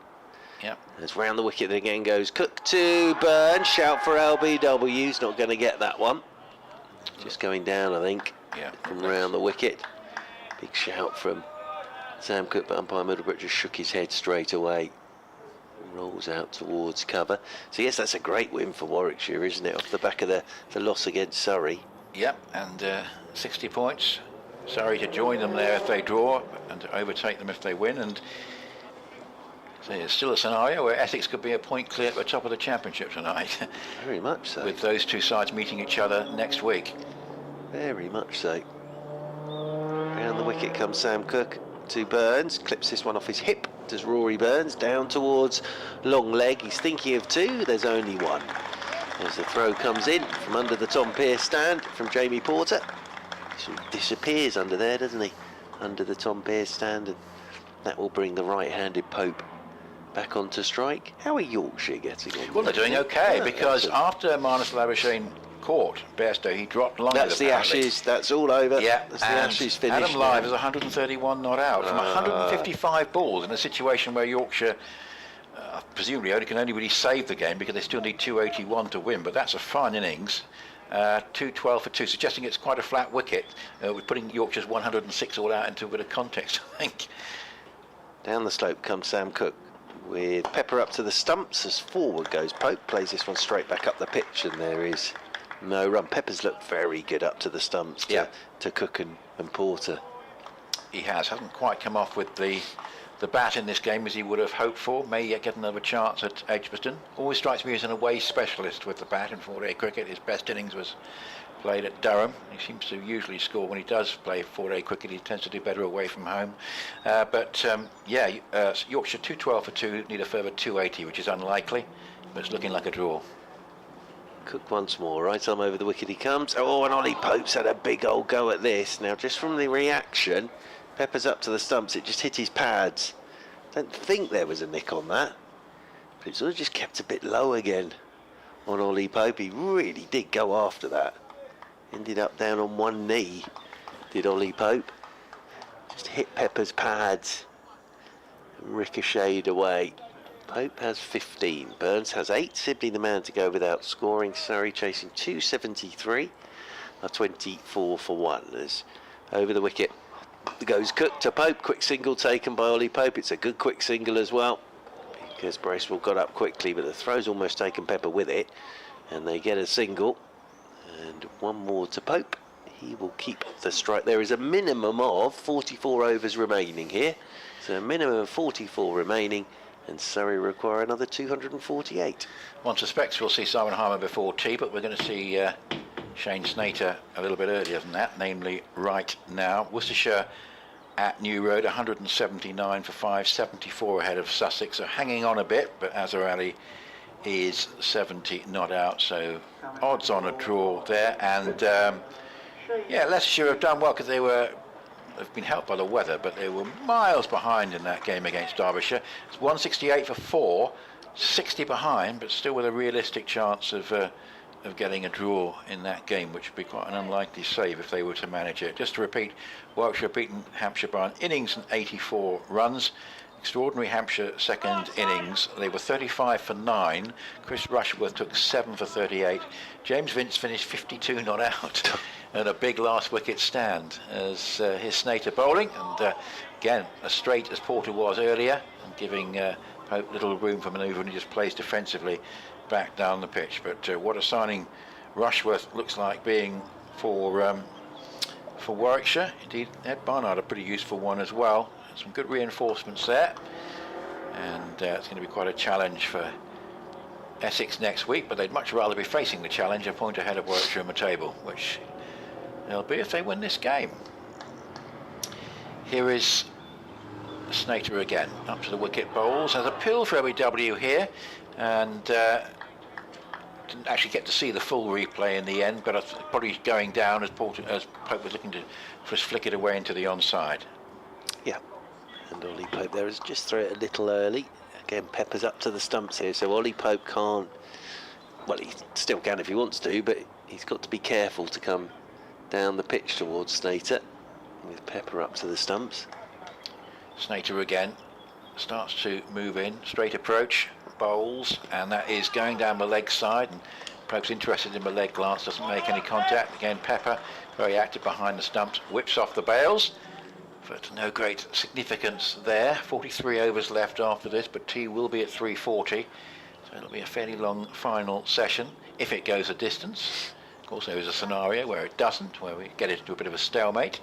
Yep. As round the wicket again goes Cook to Burns. Shout for LBW. He's not going to get that one. Just going down, I think. Yeah. From round the wicket. Big shout from Sam Cook, but umpire Middlebrook just shook his head straight away. Rolls out towards cover. So yes, that's a great win for Warwickshire, isn't it? Off the back of the loss against Surrey. Yep, and 60 points. Surrey to join them there if they draw, and to overtake them if they win. And so it's still a scenario where Essex could be a point clear at the top of the championship tonight. Very much so. With those two sides meeting each other next week. Very much so. Round the wicket comes Sam Cook to Burns. Clips this one off his hip. Does Rory Burns down towards long leg. He's thinking of 2. There's only 1. As the throw comes in from under the Tom Pearce stand from Jamie Porter. He sort of disappears under there, doesn't he? Under the Tom Pearce stand, and that will bring the right-handed Pope back onto strike. How are Yorkshire getting on? Well, they're doing okay, because after Marnus Labuschagne caught Bairstow, he dropped long. That's the apparently. Ashes, that's all over. Yeah, that's the Ashes finished. Adam Live is 131 not out from 155 balls in a situation where Yorkshire presumably can only really save the game because they still need 281 to win, but that's a fine innings. 212 for 2, suggesting it's quite a flat wicket. We're putting Yorkshire's 106 all out into a bit of context, I think. Down the slope comes Sam Cook with Pepper up to the stumps as forward goes Pope. Plays this one straight back up the pitch, and there is no run. Pepper's looked very good up to the stumps to Cook and Porter. He hasn't quite come off with the bat in this game as he would have hoped for. May yet get another chance at Edgbaston. Always strikes me as an away specialist with the bat in 4-day cricket. His best innings was played at Durham. He seems to usually score when he does play 4-day cricket. He tends to do better away from home. Yorkshire 212 for 2, need a further 280, which is unlikely, but it's looking like a draw. Cook once more, right arm over the wicket he comes. Oh, and Ollie Pope's had a big old go at this. Now, just from the reaction, Pepper's up to the stumps, it just hit his pads. Don't think there was a nick on that, but it sort of just kept a bit low again on Ollie Pope. He really did go after that. Ended up down on one knee, did Ollie Pope. Just hit Pepper's pads, ricocheted away. Pope has 15, Burns has 8, Sibley the man to go without scoring. Surrey chasing 273, 24 for 1. As over the wicket goes Cook to Pope, quick single taken by Ollie Pope. It's a good quick single as well, because Bracewell got up quickly, but the throw's almost taken Pepper with it, and they get a single. And one more to Pope. He will keep the strike. There is a minimum of 44 overs remaining here, so a minimum of 44 remaining, and Surrey require another 248. One suspects we'll see Simon Harmer before tea, but we're going to see Shane Snater a little bit earlier than that, namely right now. Worcestershire at New Road, 179 for 5, 74 ahead of Sussex, so hanging on a bit, but Azhar Ali is 70 not out, so odds on a draw there. And Leicestershire have done well because they've been helped by the weather, but they were miles behind in that game against Derbyshire. It's 168 for 4, 60 behind, but still with a realistic chance of getting a draw in that game, which would be quite an unlikely save if they were to manage it. Just to repeat, Warwickshire beaten Hampshire by an innings and 84 runs. Extraordinary Hampshire second innings. They were 35 for 9. Chris Rushworth took 7 for 38. James Vince finished 52 not out. And a big last wicket stand as his Snater bowling. And again, as straight as Porter was earlier, and giving Pope little room for manoeuvre, and he just plays defensively back down the pitch. But what a signing Rushworth looks like being for Warwickshire. Indeed, Ed Barnard a pretty useful one as well. Some good reinforcements there, and it's going to be quite a challenge for Essex next week, but they'd much rather be facing the challenge a point ahead of Warwickshire on the table, which they'll be if they win this game. Here is Snater again, up to the wicket bowls. There's a pill for OEW here, and didn't actually get to see the full replay in the end, but probably going down as Pope was looking to just flick it away into the onside. Yeah, and Ollie Pope there has just thrown it a little early. Again, Pepper's up to the stumps here, so Ollie Pope can't. Well, he still can if he wants to, but he's got to be careful to come down the pitch towards Snater, with Pepper up to the stumps. Snater again starts to move in, straight approach, bowls, and that is going down the leg side, and Pope's interested in the leg glance, doesn't make any contact. Again, Pepper very active behind the stumps, whips off the bails, but no great significance there. 43 overs left after this, but tea will be at 3:40, so it'll be a fairly long final session if it goes a distance. Of course, there is a scenario where it doesn't, where we get it into a bit of a stalemate.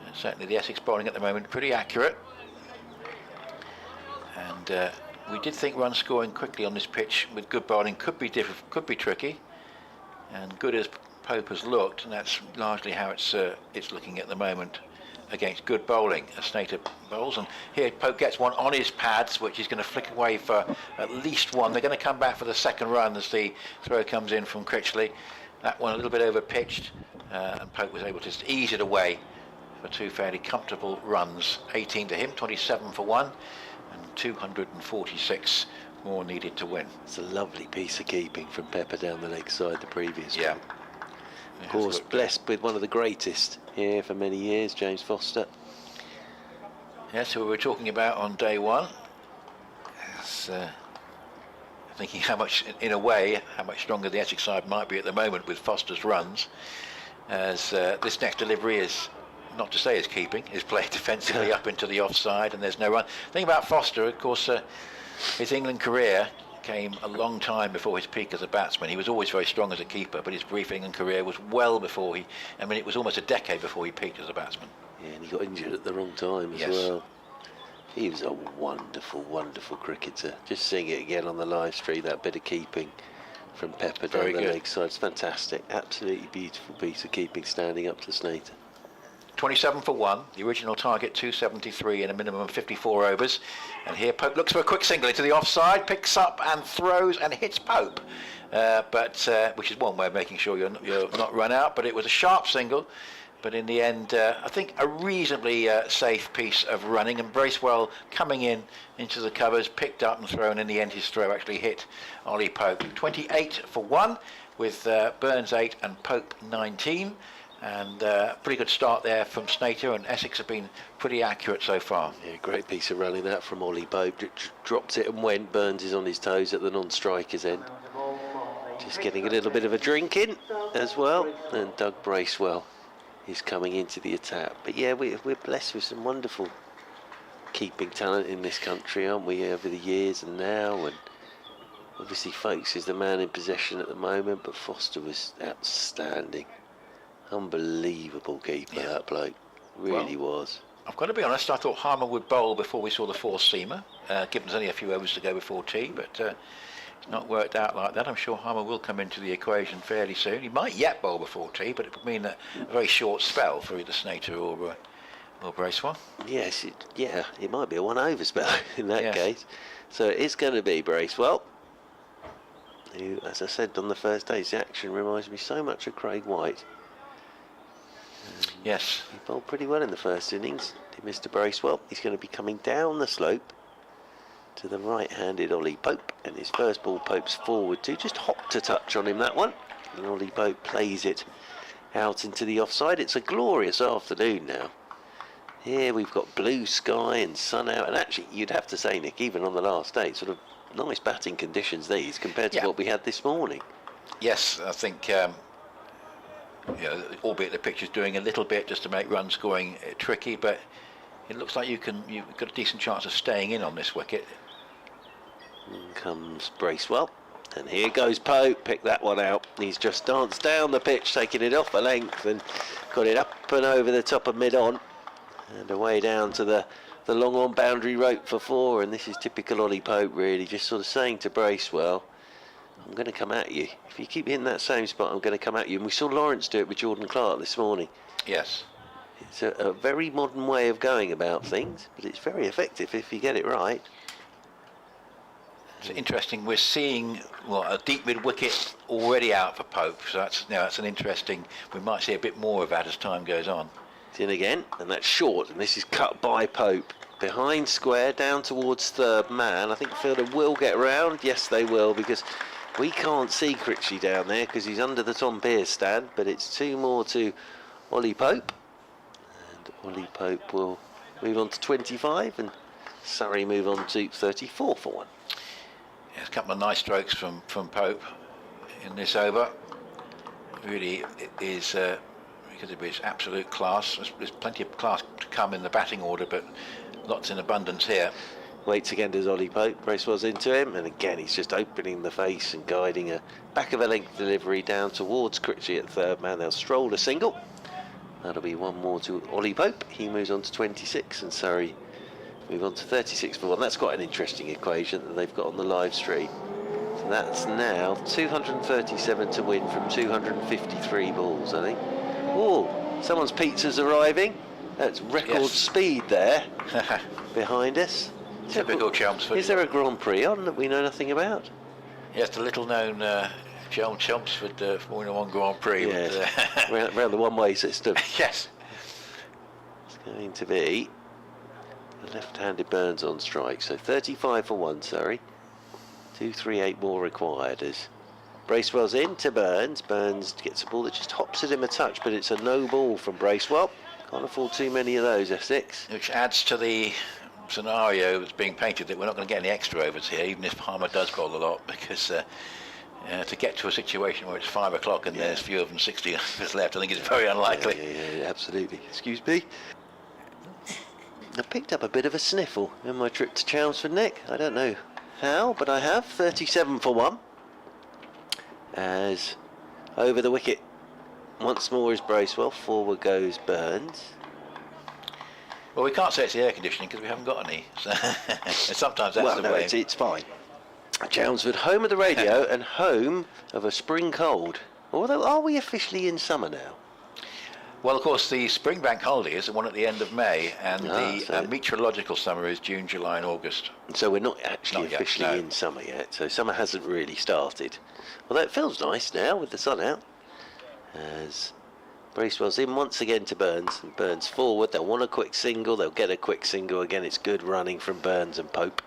And certainly the Essex bowling at the moment pretty accurate, and we did think run scoring quickly on this pitch with good bowling could be tricky, and good as Pope has looked, and that's largely how it's looking at the moment against good bowling. A Snater bowls, and here Pope gets one on his pads, which is going to flick away for at least one. They're going to come back for the second run as the throw comes in from Critchley. That one a little bit over pitched, and Pope was able to just ease it away for two fairly comfortable runs. 18 to him, 27 for one, and 246 more needed to win. It's a lovely piece of keeping from Pepper down the leg side the previous Yeah. one. Of course, blessed with one of the greatest here for many years, James Foster. Yes, who we were talking about on day one. Yes, thinking how much, in a way, how much stronger the Essex side might be at the moment with Foster's runs, as this next delivery is, not to say is keeping, is played defensively up into the offside, and there's no run. The thing about Foster, of course, his England career came a long time before his peak as a batsman. He was always very strong as a keeper, but his brief England career was well before it was almost a decade before he peaked as a batsman. Yeah, and he got injured at the wrong time as well. He was a wonderful, wonderful cricketer. Just seeing it again on the live stream, that bit of keeping from Pepper down the leg side, it's fantastic. Absolutely beautiful piece of keeping standing up to Snater. 27 for one, the original target 273 in a minimum of 54 overs, and here Pope looks for a quick single into the offside, picks up and throws and hits Pope, which is one way of making sure you're not run out, but it was a sharp single, but in the end I think a reasonably safe piece of running, and Bracewell coming into the covers, picked up and thrown. In the end his throw actually hit Ollie Pope. 28 for one with Burns 8 and Pope 19. And pretty good start there from Snater, and Essex have been pretty accurate so far. Yeah, great piece of running that from Ollie Pope. Dropped it and went. Burns is on his toes at the non-striker's end. Just getting a little bit of a drink in as well. And Doug Bracewell is coming into the attack. But yeah, we're blessed with some wonderful keeping talent in this country, aren't we, over the years and now. And obviously Folkes is the man in possession at the moment, but Foster was outstanding. Unbelievable keeper, that bloke. Really was. I've got to be honest, I thought Harmer would bowl before we saw the four-seamer, given there's only a few overs to go before tea, but it's not worked out like that. I'm sure Harmer will come into the equation fairly soon. He might yet bowl before tea, but it would mean a very short spell for either Snater or Bracewell. Yes, it might be a one-over spell in that case. So it's going to be Bracewell, who, as I said on the first day's action, reminds me so much of Craig White. Yes. He bowled pretty well in the first innings, did Mr. Bracewell. He's going to be coming down the slope to the right-handed Ollie Pope, and his first ball Pope's forward to, just hopped a touch on him, that one, and Ollie Pope plays it out into the offside. It's a glorious afternoon now. Here we've got blue sky and sun out, and actually you'd have to say, Nick, even on the last day, sort of nice batting conditions these compared to what we had this morning. Yes, I think albeit the pitch is doing a little bit just to make run scoring tricky, but it looks like you've got a decent chance of staying in on this wicket. In comes Bracewell, and here goes Pope. Pick that one out. He's just danced down the pitch, taking it off a length and got it up and over the top of mid-on and away down to the long on boundary rope for four. And this is typical Ollie Pope, really, just sort of saying to Bracewell, I'm going to come at you. If you keep hitting that same spot, I'm going to come at you. And we saw Lawrence do it with Jordan Clark this morning. Yes. It's a very modern way of going about things, but it's very effective if you get it right. It's interesting. We're seeing a deep mid wicket already out for Pope, so that's an interesting. We might see a bit more of that as time goes on. It's in again, and that's short, and this is cut by Pope. Behind square, down towards third man. I think the fielder will get round. Yes, they will, because we can't see Critchley down there because he's under the Tom Pearce stand, but it's 2 more to Ollie Pope. And Ollie Pope will move on to 25, and Surrey move on to 34 for 1. Yeah, a couple of nice strokes from Pope in this over. Really, it is because of his absolute class. There's plenty of class to come in the batting order, but lots in abundance here. Waits again does Ollie Pope. Bracewell's into him, and again he's just opening the face and guiding a back of a length delivery down towards Critchley at third man. They'll stroll a single. That'll be 1 more to Ollie Pope. He moves on to 26, and Surrey move on to 36 for 1. That's quite an interesting equation that they've got on the live stream. So that's now 237 to win from 253 balls, I think. Oh, someone's pizza's arriving. That's record speed there behind us. Typical Chelmsford. Is there a Grand Prix on that we know nothing about? Yes, the little known Chelmsford Formula 1 Grand Prix. Yes. Around the one-way system. Yes. It's going to be the left-handed Burns on strike. So 35 for 1, Surrey. 238 more required as Bracewell's in to Burns. Burns gets a ball that just hops at him a touch, but it's a no ball from Bracewell. Can't afford too many of those, Essex. Which adds to the scenario that's being painted that we're not going to get any extra overs here, even if Palmer does bowl a lot, because to get to a situation where it's 5 o'clock and there's fewer than 60 overs left, I think it's very unlikely. Yeah, absolutely. Excuse me. I picked up a bit of a sniffle in my trip to Chelmsford, Nick. I don't know how, but I have. 37 for 1. As over the wicket once more is Bracewell. Forward goes Burns. Well, we can't say it's the air conditioning because we haven't got any. So sometimes that's the way. It's fine. Chelmsford, home of the radio and home of a spring cold. Although, are we officially in summer now? Well, of course, the spring bank holiday is the one at the end of May, and the meteorological summer is June, July and August. So we're not actually officially in summer yet, so summer hasn't really started. Although it feels nice now with the sun out. As Bracewell's in once again to Burns, and Burns forward. They'll want a quick single, they'll get a quick single again. It's good running from Burns and Pope.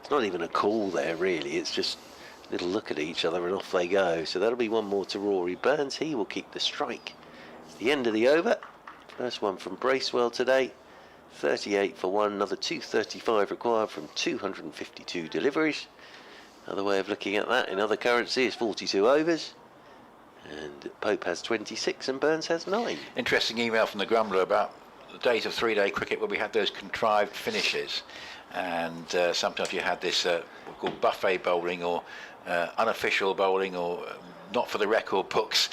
It's not even a call there really, it's just a little look at each other and off they go. So that'll be 1 more to Rory Burns. He will keep the strike. The end of the over. First one from Bracewell today. 38 for 1, another 235 required from 252 deliveries. Another way of looking at that in other currency is 42 overs. And Pope has 26 and Burns has 9. Interesting email from the Grumbler about the days of 3-day cricket where we had those contrived finishes, and sometimes you had this called buffet bowling or unofficial bowling or not for the record books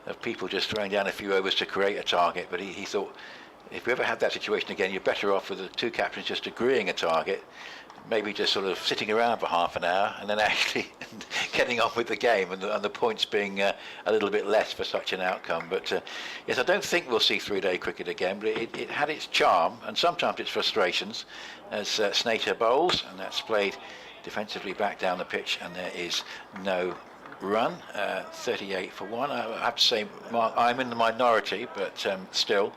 of people just throwing down a few overs to create a target. But he thought if we ever had that situation again, you're better off with the 2 captains just agreeing a target, maybe just sort of sitting around for half an hour and then actually getting on with the game, and the points being a little bit less for such an outcome. But yes, I don't think we'll see 3-day cricket again, but it had its charm and sometimes its frustrations as Snater bowls, and that's played defensively back down the pitch, and there is no run. 38 for 1. I have to say, Mark, I'm in the minority, but still.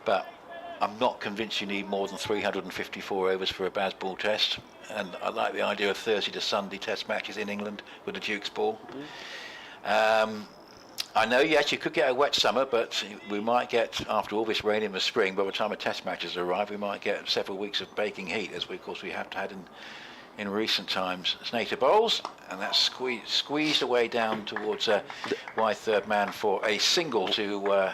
But I'm not convinced you need more than 354 overs for a Bazball test, and I like the idea of Thursday to Sunday test matches in England with the Duke's ball. I know, yes, you could get a wet summer, but we might get, after all this rain in the spring, by the time the test matches arrive, we might get several weeks of baking heat, as we, of course, we have had in recent times. Snater bowls, and that's squeezed away down towards wide third man for a single to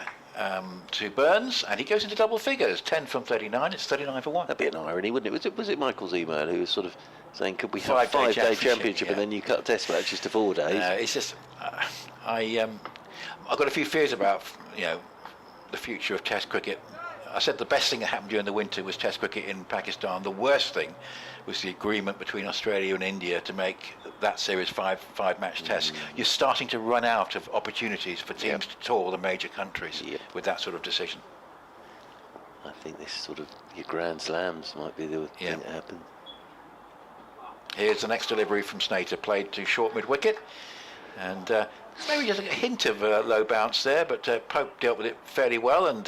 Burns, and he goes into double figures. 10 from 39, it's 39 for 1. That'd be an irony, wouldn't it? Was it Michael's email who was sort of saying, could we have a 5-day championship and then you cut test matches to 4 days? It's just, I've got a few fears about, the future of Test cricket. I said the best thing that happened during the winter was Test cricket in Pakistan. The worst thing was the agreement between Australia and India to make that series five-match tests. You're starting to run out of opportunities for teams to tour the major countries with that sort of decision. I think this sort of your Grand Slams might be the thing that happens. Here's the next delivery from Snater, played to short mid-wicket. And maybe just a hint of low bounce there, but Pope dealt with it fairly well. And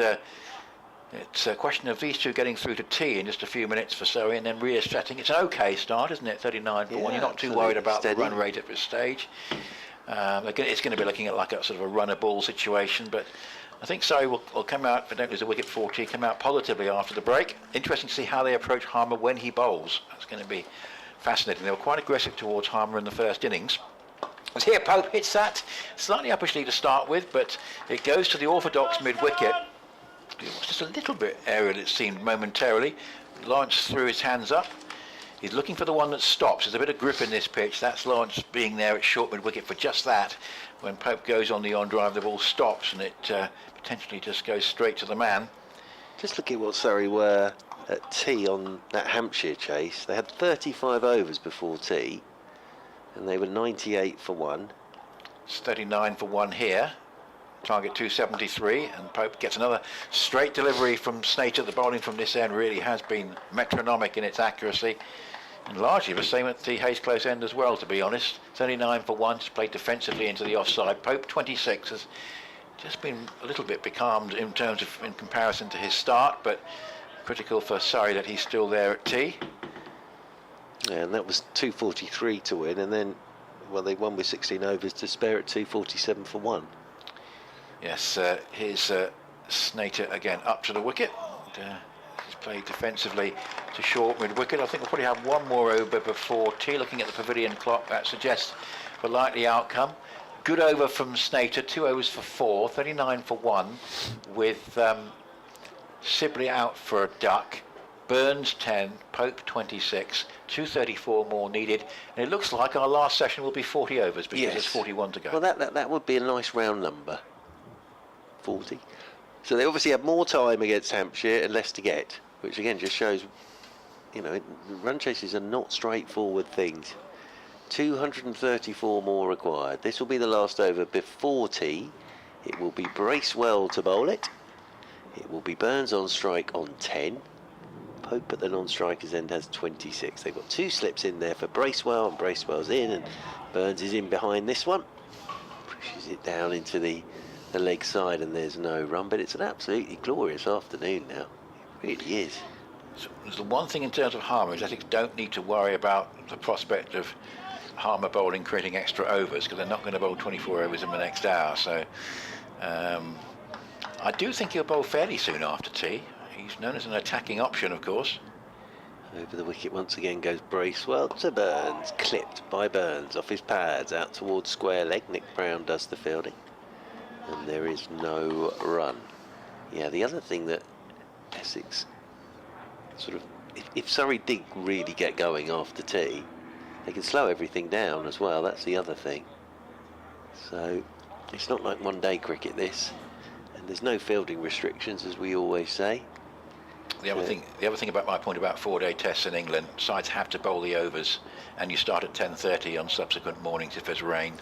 it's a question of these two getting through to tea in just a few minutes for Surrey and then reasserting. It's an okay start, isn't it? 39 for 1. You're not too worried about the run rate at this stage. It's going to be looking at like a sort of a runner ball situation, but I think Surrey will come out, if they don't lose a wicket 40, come out positively after the break. Interesting to see how they approach Harmer when he bowls. That's going to be fascinating. They were quite aggressive towards Harmer in the first innings. As here Pope hits that slightly uppishly to start with, but it goes to the orthodox mid-wicket. It was just a little bit aerial, it seemed, momentarily. Lawrence threw his hands up. He's looking for the one that stops. There's a bit of grip in this pitch. That's Lawrence being there at short mid-wicket for just that. When Pope goes on the on-drive, the ball stops and it potentially just goes straight to the man. Just look at what Surrey were at tea on that Hampshire chase. They had 35 overs before tea, and they were 98 for 1. It's 39 for 1 here. Target 273, and Pope gets another straight delivery from Snater. The bowling from this end really has been metronomic in its accuracy, and largely the same at the Hayes Close end as well, to be honest. 39 for 1, just played defensively into the offside. Pope 26 has just been a little bit becalmed in terms of in comparison to his start, but critical for Surrey that he's still there at tea. Yeah, and that was 243 to win, and then, well, they won with 16 overs to spare at 247 for 1. Yes, here's Snater again up to the wicket. He's played defensively to short mid-wicket. I think we'll probably have one more over before tea. Looking at the pavilion clock, that suggests a likely outcome. Good over from Snater, 2 overs for 4, 39 for 1, with Sibley out for a duck. Burns 10, Pope 26, 234 more needed, and it looks like our last session will be 40 overs because there's 41 to go. Well, that would be a nice round number, 40. So they obviously have more time against Hampshire and less to get, which again just shows, you know, run chases are not straightforward things. 234 more required. This will be the last over before tea. It will be Bracewell to bowl it. It will be Burns on strike on 10. Pope at the non-strikers end has 26. They've got 2 slips in there for Bracewell, and Bracewell's in, and Burns is in behind this one. Pushes it down into the leg side, and there's no run, but it's an absolutely glorious afternoon now. It really is. So there's the one thing in terms of Harmer is Essex don't need to worry about the prospect of Harmer bowling creating extra overs, because they're not going to bowl 24 overs in the next hour. So I do think he'll bowl fairly soon after tea. He's known as an attacking option, of course. Over the wicket once again goes Bracewell to Burns, clipped by Burns off his pads out towards square leg. Nick Brown does the fielding, and there is no run. Yeah, the other thing that Essex sort of, if Surrey did really get going after tea, they can slow everything down as well. That's the other thing. So it's not like one-day cricket, this, and there's no fielding restrictions, as we always say. The other thing about my point about 4-day tests in England, sides have to bowl the overs, and you start at 10:30 on subsequent mornings if there's rain.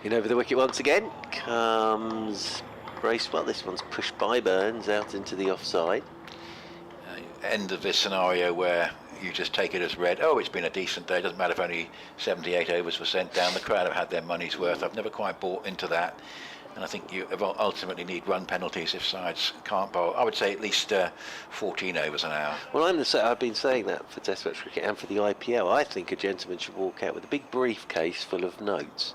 In over the wicket once again comes Bracewell. This one's pushed by Burns out into the offside. End of this scenario where you just take it as read. Oh, it's been a decent day. Doesn't matter if only 78 overs were sent down. The crowd have had their money's worth. I've never quite bought into that. And I think you ultimately need run penalties if sides can't bowl. I would say at least 14 overs an hour. Well, I've been saying that for Test match cricket and for the IPL. I think a gentleman should walk out with a big briefcase full of notes,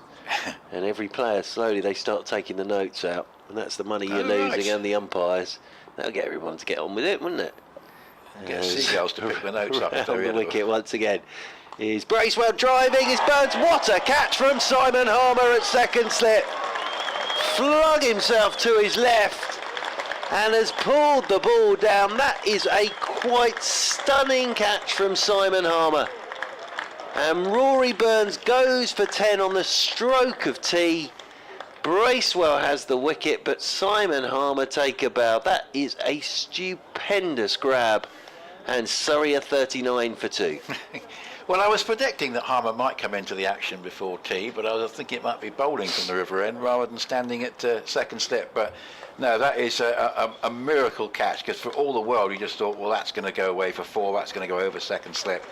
and every player slowly they start taking the notes out, and that's the money you're losing and the umpires. That'll get everyone to get on with it, wouldn't it? Get seagulls to pick the notes up. On the wicket once again is Bracewell driving. Is Burns? What a catch from Simon Harmer at second slip. Flung himself to his left and has pulled the ball down. That is a quite stunning catch from Simon Harmer. And Rory Burns goes for 10 on the stroke of tea. Bracewell has the wicket, but Simon Harmer take a bow. That is a stupendous grab. And Surrey are 39 for 2. Well, I was predicting that Harmer might come into the action before tea, but I was thinking it might be bowling from the river end rather than standing at second slip. But no, that is a miracle catch, because for all the world you just thought, well, that's going to go away for 4, that's going to go over second slip.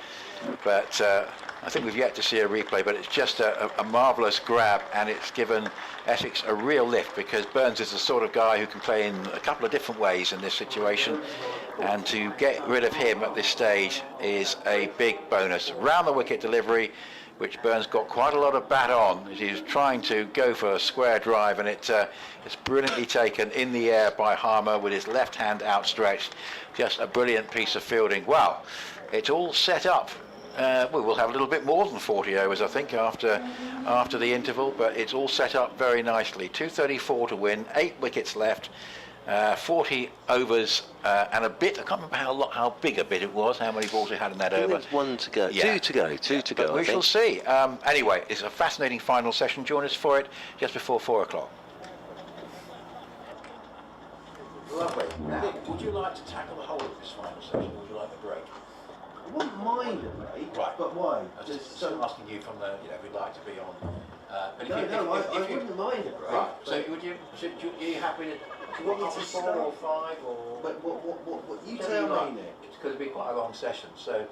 But I think we've yet to see a replay, but it's just a marvellous grab, and it's given Essex a real lift, because Burns is the sort of guy who can play in a couple of different ways in this situation, and to get rid of him at this stage is a big bonus. Round the wicket delivery, which Burns got quite a lot of bat on as he was trying to go for a square drive, and it's brilliantly taken in the air by Harmer with his left hand outstretched. Just a brilliant piece of fielding. Wow, it's all set up. We will have a little bit more than 40 overs, I think, after the interval, but it's all set up very nicely. 234 to win, 8 wickets left, 40 overs and a bit. I can't remember how big a bit it was, how many balls we had in that over. There's 1 to go, Yeah. 2 to go, 2 to go. But we shall see. Anyway, it's a fascinating final session. Join us for it just before 4 o'clock. Lovely. Now, would you like to tackle the whole of this final session, or would you like a break? I wouldn't mind a break, Right. but why? I was just asking you from the, if you'd like to be on. But I wouldn't mind a break. Right. So are you happy to? Do you want me to 4 start? or 5 or? But what you Whatever tell you like. me, Nick. It's going to be quite a long session, so.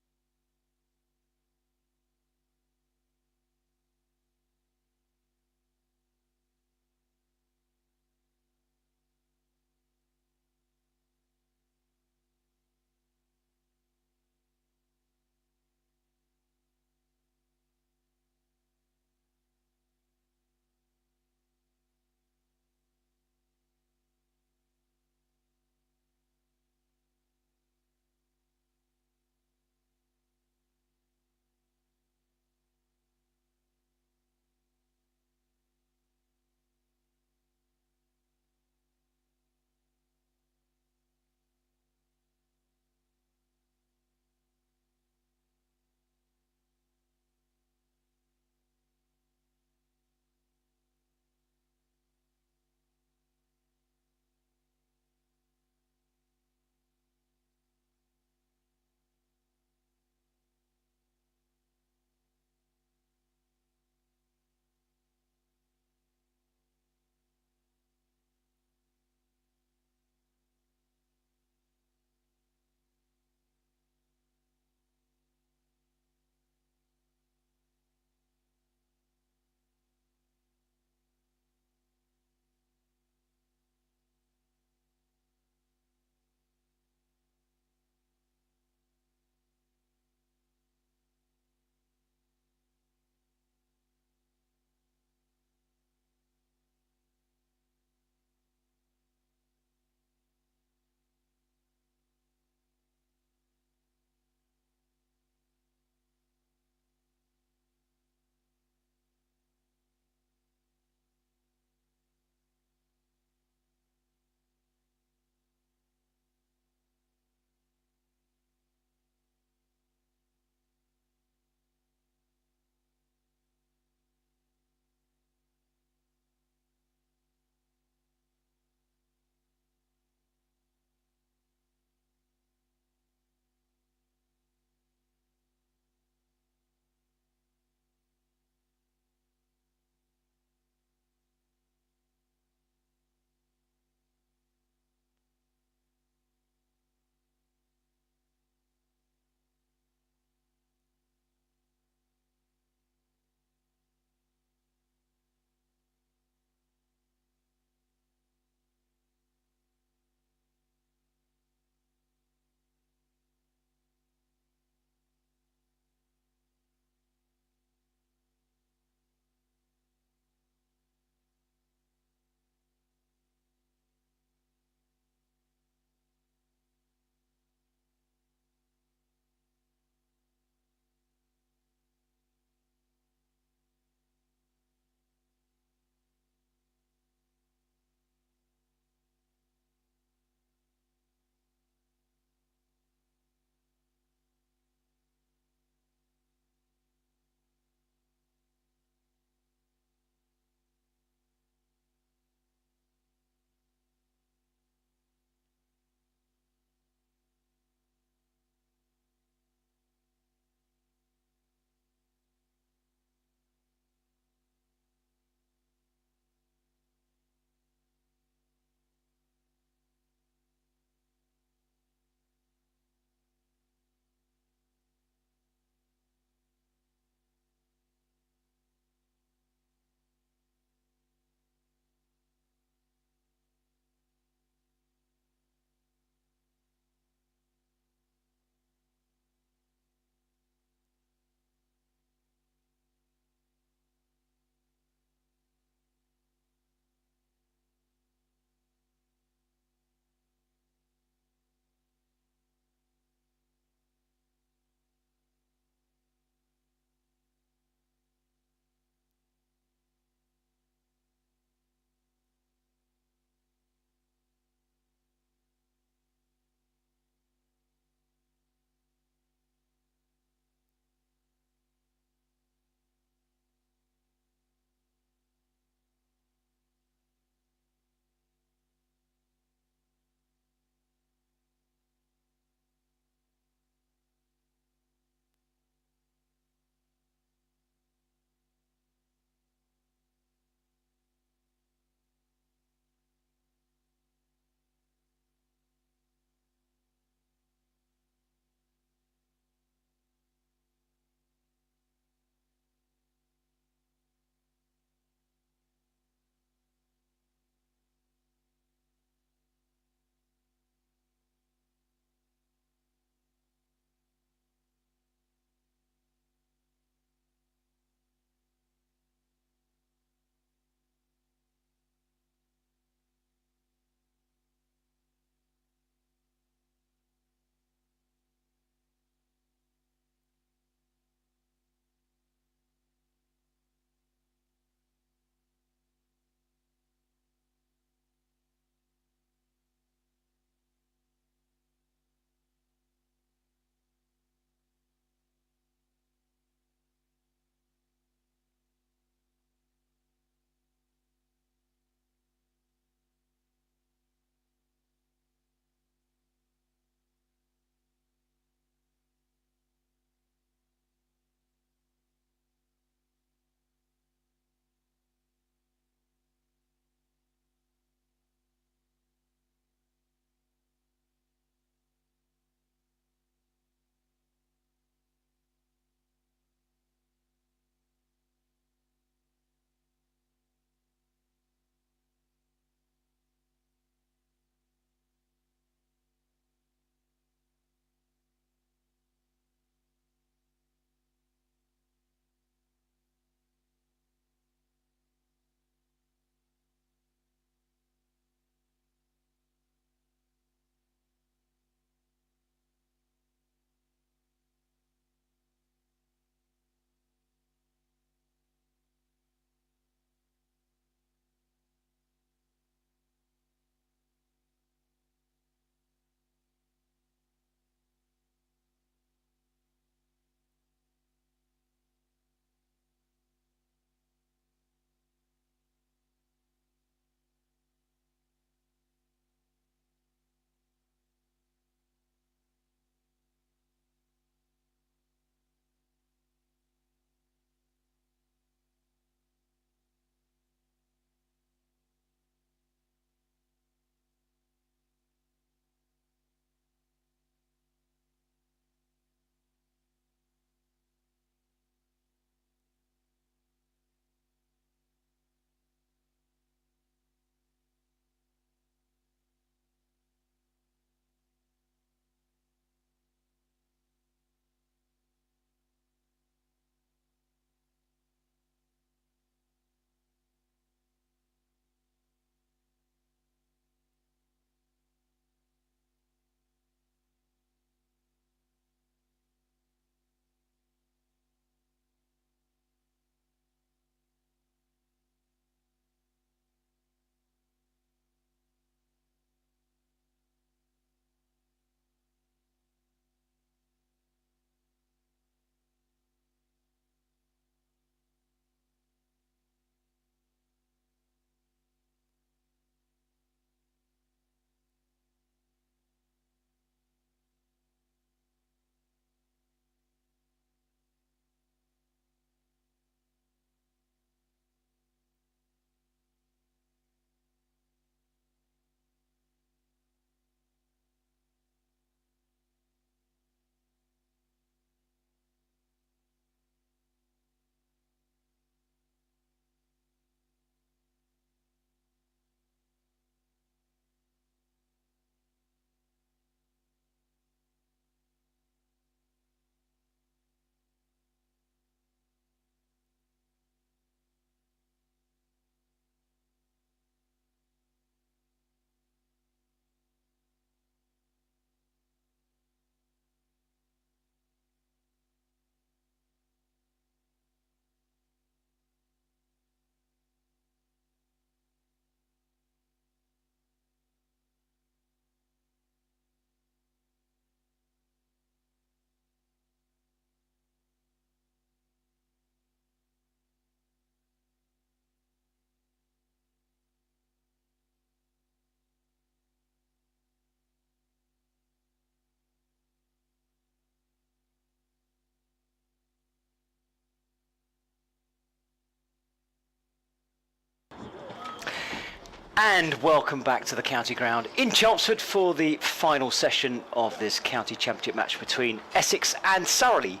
And welcome back to the county ground in Chelmsford for the final session of this county championship match between Essex and Surrey.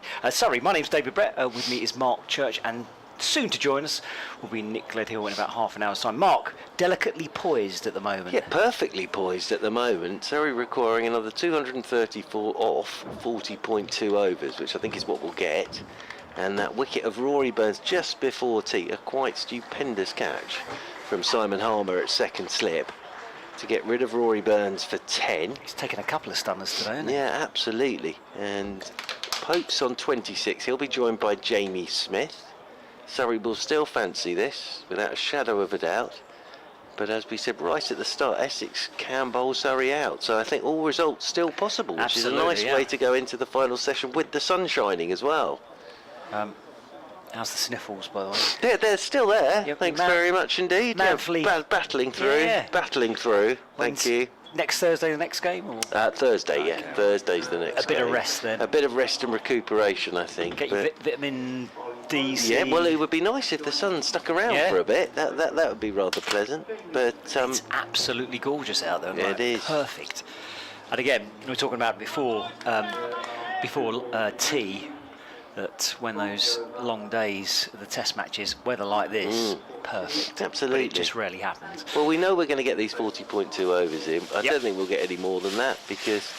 My name's David Brett. With me is Mark Church, and soon to join us will be Nick Gledhill in about half an hour's time. Mark, delicately poised at the moment. Yeah, perfectly poised at the moment. Surrey requiring another 234 off 40.2 overs, which I think is what we'll get. And that wicket of Rory Burns just before tee, a quite stupendous catch from Simon Harmer at second slip to get rid of Rory Burns for 10. He's taken a couple of stunners today, hasn't he? Yeah, absolutely. And Pope's on 26. He'll be joined by Jamie Smith. Surrey will still fancy this, without a shadow of a doubt. But as we said right at the start, Essex can bowl Surrey out. So I think all results still possible, which is a nice way to go into the final session with the sun shining as well. How's the sniffles, by the way? They're still there. Yep, thanks very much indeed. Manfully. Battling through. Yeah. Battling through. Thank you. Next Thursday, the next game? Or? Thursday, yeah. Thursday's the next game. A bit of rest then. A bit of rest and recuperation, I think. Get your vitamin D, C. Yeah, well, it would be nice if the sun stuck around for a bit. That would be rather pleasant. But it's absolutely gorgeous out there. Yeah, it is. Perfect. And again, we were talking about it before tea, that when those long days, the test matches, weather like this, perfect. Absolutely. But it just rarely happens. Well, we know we're going to get these 40.2 overs in. I don't think we'll get any more than that because,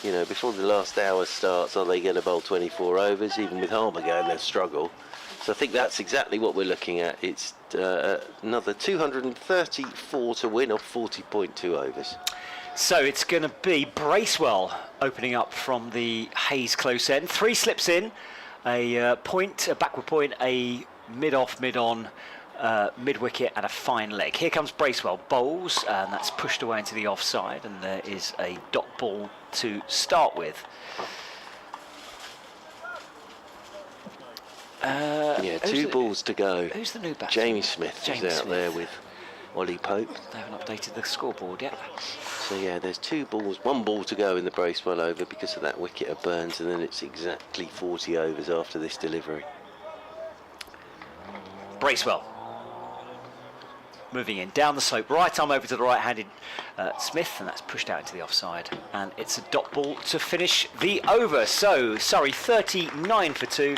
you know, before the last hour starts, are they going to bowl 24 overs? Even with Harmer going, they'll struggle. So I think that's exactly what we're looking at. It's another 234 to win off 40.2 overs. So it's going to be Bracewell opening up from the Hayes close end. 3 slips in. A point, a backward point, a mid-off, mid-on, mid-wicket and a fine leg. Here comes Bracewell, bowls, and that's pushed away into the offside, and there is a dot ball to start with. Two balls to go. Who's the new batsman? Jamie Smith is out there with Ollie Pope. They haven't updated the scoreboard yet. So yeah, there's 2 balls, 1 ball to go in the Bracewell over because of that wicket of Burns, and then it's exactly 40 overs after this delivery. Bracewell moving in down the slope, right arm over to the right-handed Smith, and that's pushed out into the offside, and it's a dot ball to finish the over. So Surrey 39 for 2,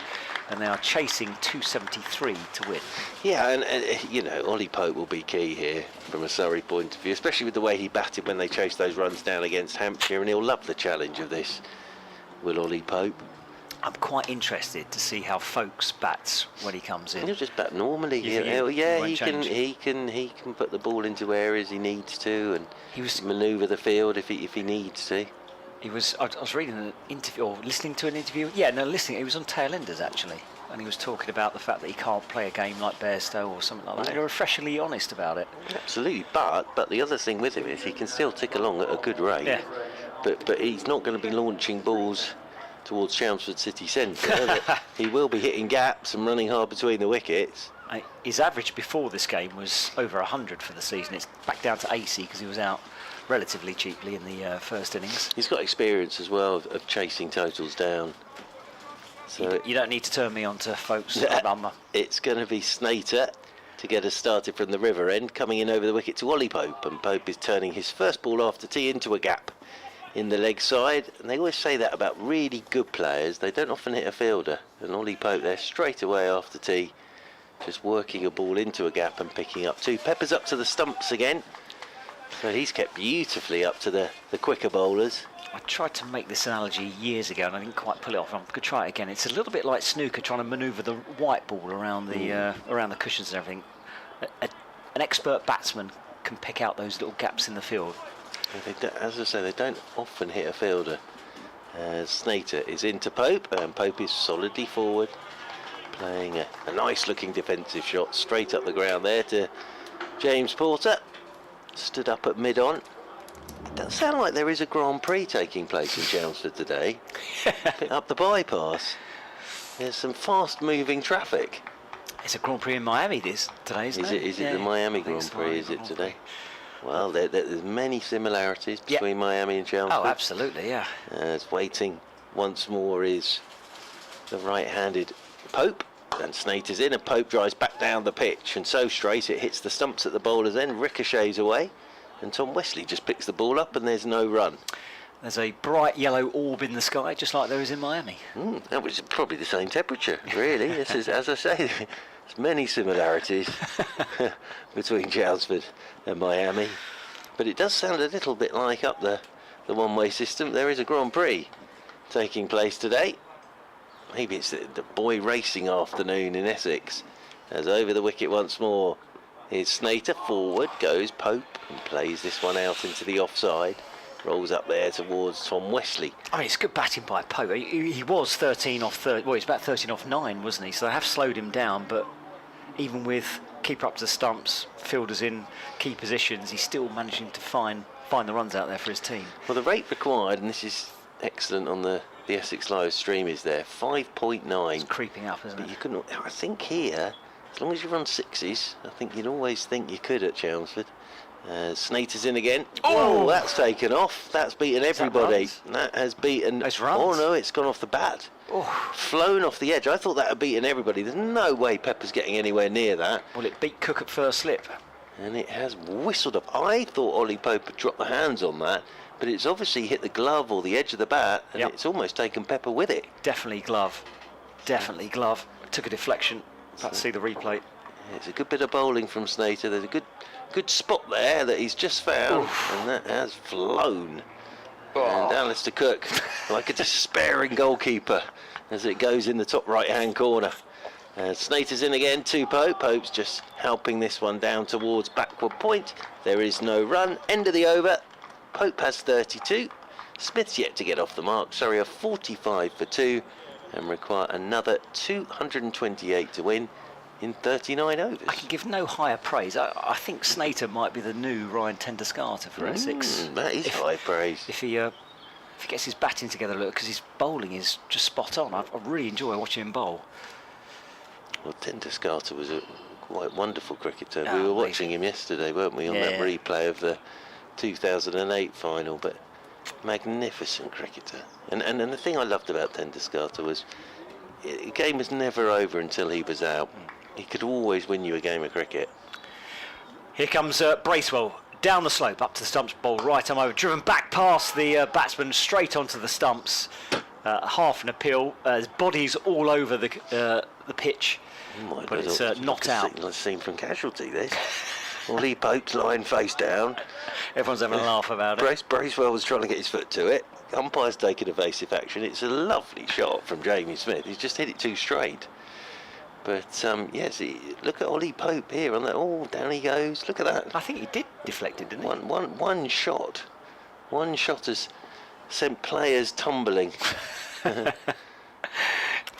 and they are chasing 273 to win. Yeah, and you know, Ollie Pope will be key here from a Surrey point of view, especially with the way he batted when they chased those runs down against Hampshire, and he'll love the challenge of this, will Ollie Pope. I'm quite interested to see how Folkes bats when he comes in. He'll just bat normally. He can put the ball into areas he needs to, and manoeuvre the field if he needs to. I was reading an interview, or listening to an interview. Yeah, no, listening. He was on Tailenders actually, and he was talking about the fact that he can't play a game like Bairstow or something like that. They were refreshingly honest about it. Absolutely, but the other thing with him is he can still tick along at a good rate. Yeah. But he's not going to be launching balls towards Chelmsford city centre. He will be hitting gaps and running hard between the wickets. His average before this game was over 100 for the season. It's back down to 80 because he was out relatively cheaply in the first innings. He's got experience as well of chasing totals down. So you don't need to turn me on to Folkes. It's going to be Snater to get us started from the river end, coming in over the wicket to Ollie Pope, and Pope is turning his first ball after tee into a gap in the leg side, and they always say that about really good players. They don't often hit a fielder, and Ollie Pope there straight away after tee, just working a ball into a gap and picking up 2. Pepper's up to the stumps again, so he's kept beautifully up to the quicker bowlers. I tried to make this analogy years ago and I didn't quite pull it off. I'm going to try it again. It's a little bit like snooker trying to manoeuvre the white ball around the cushions and everything. An expert batsman can pick out those little gaps in the field. As I say, they don't often hit a fielder. Snater is into Pope, and Pope is solidly forward, playing a nice looking defensive shot straight up the ground there to James Porter. Stood up at mid-on. It does sound like there is a Grand Prix taking place in Chelmsford today. Up the bypass. There's some fast moving traffic. It's a Grand Prix in Miami today, isn't it? Is it the Miami Grand Prix, is it today? Well, there's many similarities between Miami and Chelmsford. Oh, absolutely, yeah. As waiting once more is the right-handed Pope, And Snater's in, and Pope drives back down the pitch, and so straight it hits the stumps at the bowler's end, ricochets away, and Tom Wesley just picks the ball up, and there's no run. There's a bright yellow orb in the sky, just like there is in Miami. That was probably the same temperature, really. This is, as I say, there's many similarities between Chelmsford and Miami. But it does sound a little bit like up the one-way system. There is a Grand Prix taking place today. Maybe it's the boy racing afternoon in Essex. As over the wicket once more, here's Snater forward, goes Pope, and plays this one out into the offside. Rolls up there towards Tom Wesley. I mean, it's good batting by Pope. He was 13 off 30. Well, he's about 13 off 9, wasn't he? So they have slowed him down, but even with keeper up to the stumps, fielders in key positions, he's still managing to find the runs out there for his team. Well, the rate required, and this is excellent on the Essex Live stream, is there 5.9. It's creeping up, isn't But it? you couldn't. I think here, as long as you run sixes, I think you'd always think you could at Chelmsford. Snater's in again. Oh, that's taken off. That's beaten everybody. That has beaten. Those runs. Oh no, it's gone off the bat. Oh. Flown off the edge. I thought that had beaten everybody. There's no way Pepper's getting anywhere near that. Well, it beat Cook at first slip. And it has whistled up. I thought Ollie Pope had dropped the hands on that, but it's obviously hit the glove or the edge of the bat, and Yep. it's almost taken Pepper with it. Definitely glove. Definitely glove. Took a deflection. Let's see the replay. Yeah, it's a good bit of bowling from Snater. There's a good spot there that he's just found. Oof. And that has flown. And Alistair Cook, like a despairing goalkeeper, as it goes in the top right-hand corner. Snater's in again to Pope. Pope's just helping this one down towards backward point. There is no run. End of the over. Pope has 32. Smith's yet to get off the mark. Surrey are 45 for 2 and require another 228 to win in 39 overs. I can give no higher praise. I think Snater might be the new Ryan Tendescarter for Essex. That is high praise. If he gets his batting together, look, because his bowling is just spot on. I really enjoy watching him bowl. Well, Tendescarter was a quite wonderful cricketer. Oh, We were amazing. watching him yesterday, weren't we, on that Yeah. replay of the 2008 final, but magnificent cricketer. And the thing I loved about Tendescarter was the game was never over until he was out. He could always win you a game of cricket. Here comes Bracewell down the slope, up to the stumps, ball right arm over, driven back past the batsman, straight onto the stumps. Half an appeal. His body's all over the pitch, My but it's God, not like out. a scene from Casualty, this. Ollie Pope's lying face down. Everyone's having a laugh about it. Bracewell was trying to get his foot to it. Umpire's taken evasive action. It's a lovely shot from Jamie Smith. He's just hit it too straight. But yes, look at Ollie Pope here on that. Oh, down he goes. Look at that. I think he did deflect it, didn't he? One shot. One shot has sent players tumbling.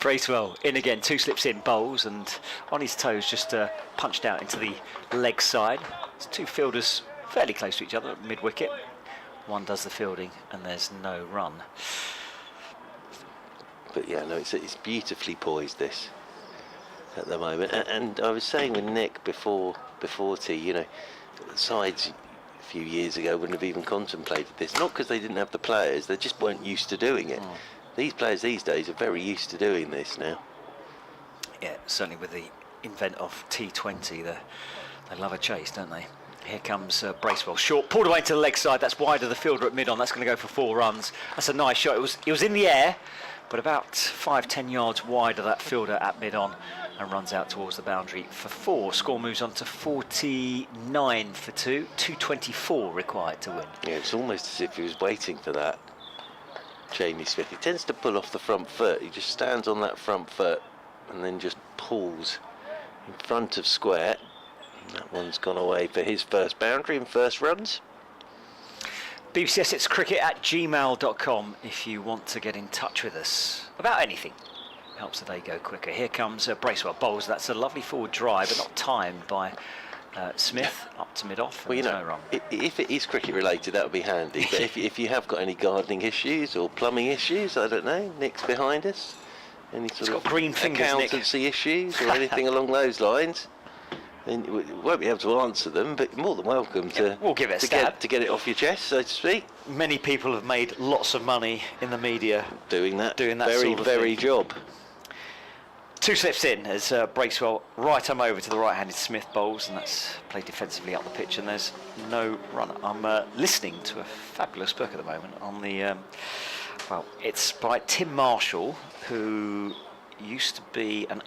Bracewell in again, 2 slips in, bowls, and on his toes just punched out into the leg side. It's 2 fielders fairly close to each other at mid-wicket. One does the fielding, and there's no run. But yeah, no, it's beautifully poised, this, at the moment. And I was saying with Nick before tea, you know, sides a few years ago wouldn't have even contemplated this. Not because they didn't have the players, they just weren't used to doing it. These players these days are very used to doing this now. Yeah, certainly with the invent of T20, they love a chase, don't they? Here comes Bracewell, short, pulled away to the leg side. That's wide of the fielder at mid-on. That's going to go for 4 runs. That's a nice shot. It was in the air, but about 5-10 yards wide of that fielder at mid-on, and runs out towards the boundary for 4. Score moves on to 49 for 2. 224 required to win. Yeah, it's almost as if he was waiting for that. Jamie Smith. He tends to pull off the front foot. He just stands on that front foot and then just pulls in front of square. And that one's gone away for his first boundary and first runs. BBC Essex Cricket at gmail.com if you want to get in touch with us about anything. Helps the day go quicker. Here comes Bracewell, bowls. That's a lovely forward drive, but not timed by Smith up to mid-off. Well, you know, no run. if it is cricket related, that would be handy. But if you have got any gardening issues or plumbing issues, I don't know, Nick's behind us. Any sort got of green fingers, Nick. accountancy issues or anything along those lines, then we won't be able to answer them. But more than welcome to. We'll give it a to stab. get it off your chest, so to speak. Many people have made lots of money in the media Doing that Doing that very sort of very thing. job. 2 slips in as Bracewell right arm over to the right-handed Smith bowls, and that's played defensively up the pitch, and there's no run. I'm listening to a fabulous book at the moment on the, well, it's by Tim Marshall, who used to be an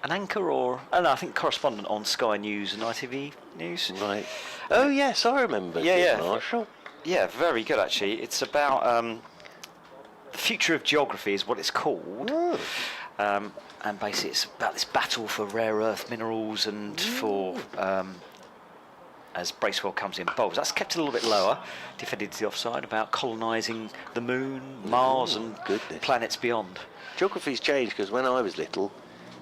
anchor or, I don't know, I think correspondent on Sky News and ITV News. Right. Oh yes, I remember. Yeah. Marshall. Yeah, very good actually. It's about the future of geography is what it's called. Oh. And basically it's about this battle for rare earth minerals and for, as Bracewell comes in bowls, that's kept it a little bit lower, defended to the offside, about colonising the moon, Mars and planets beyond. Geography's changed because when I was little,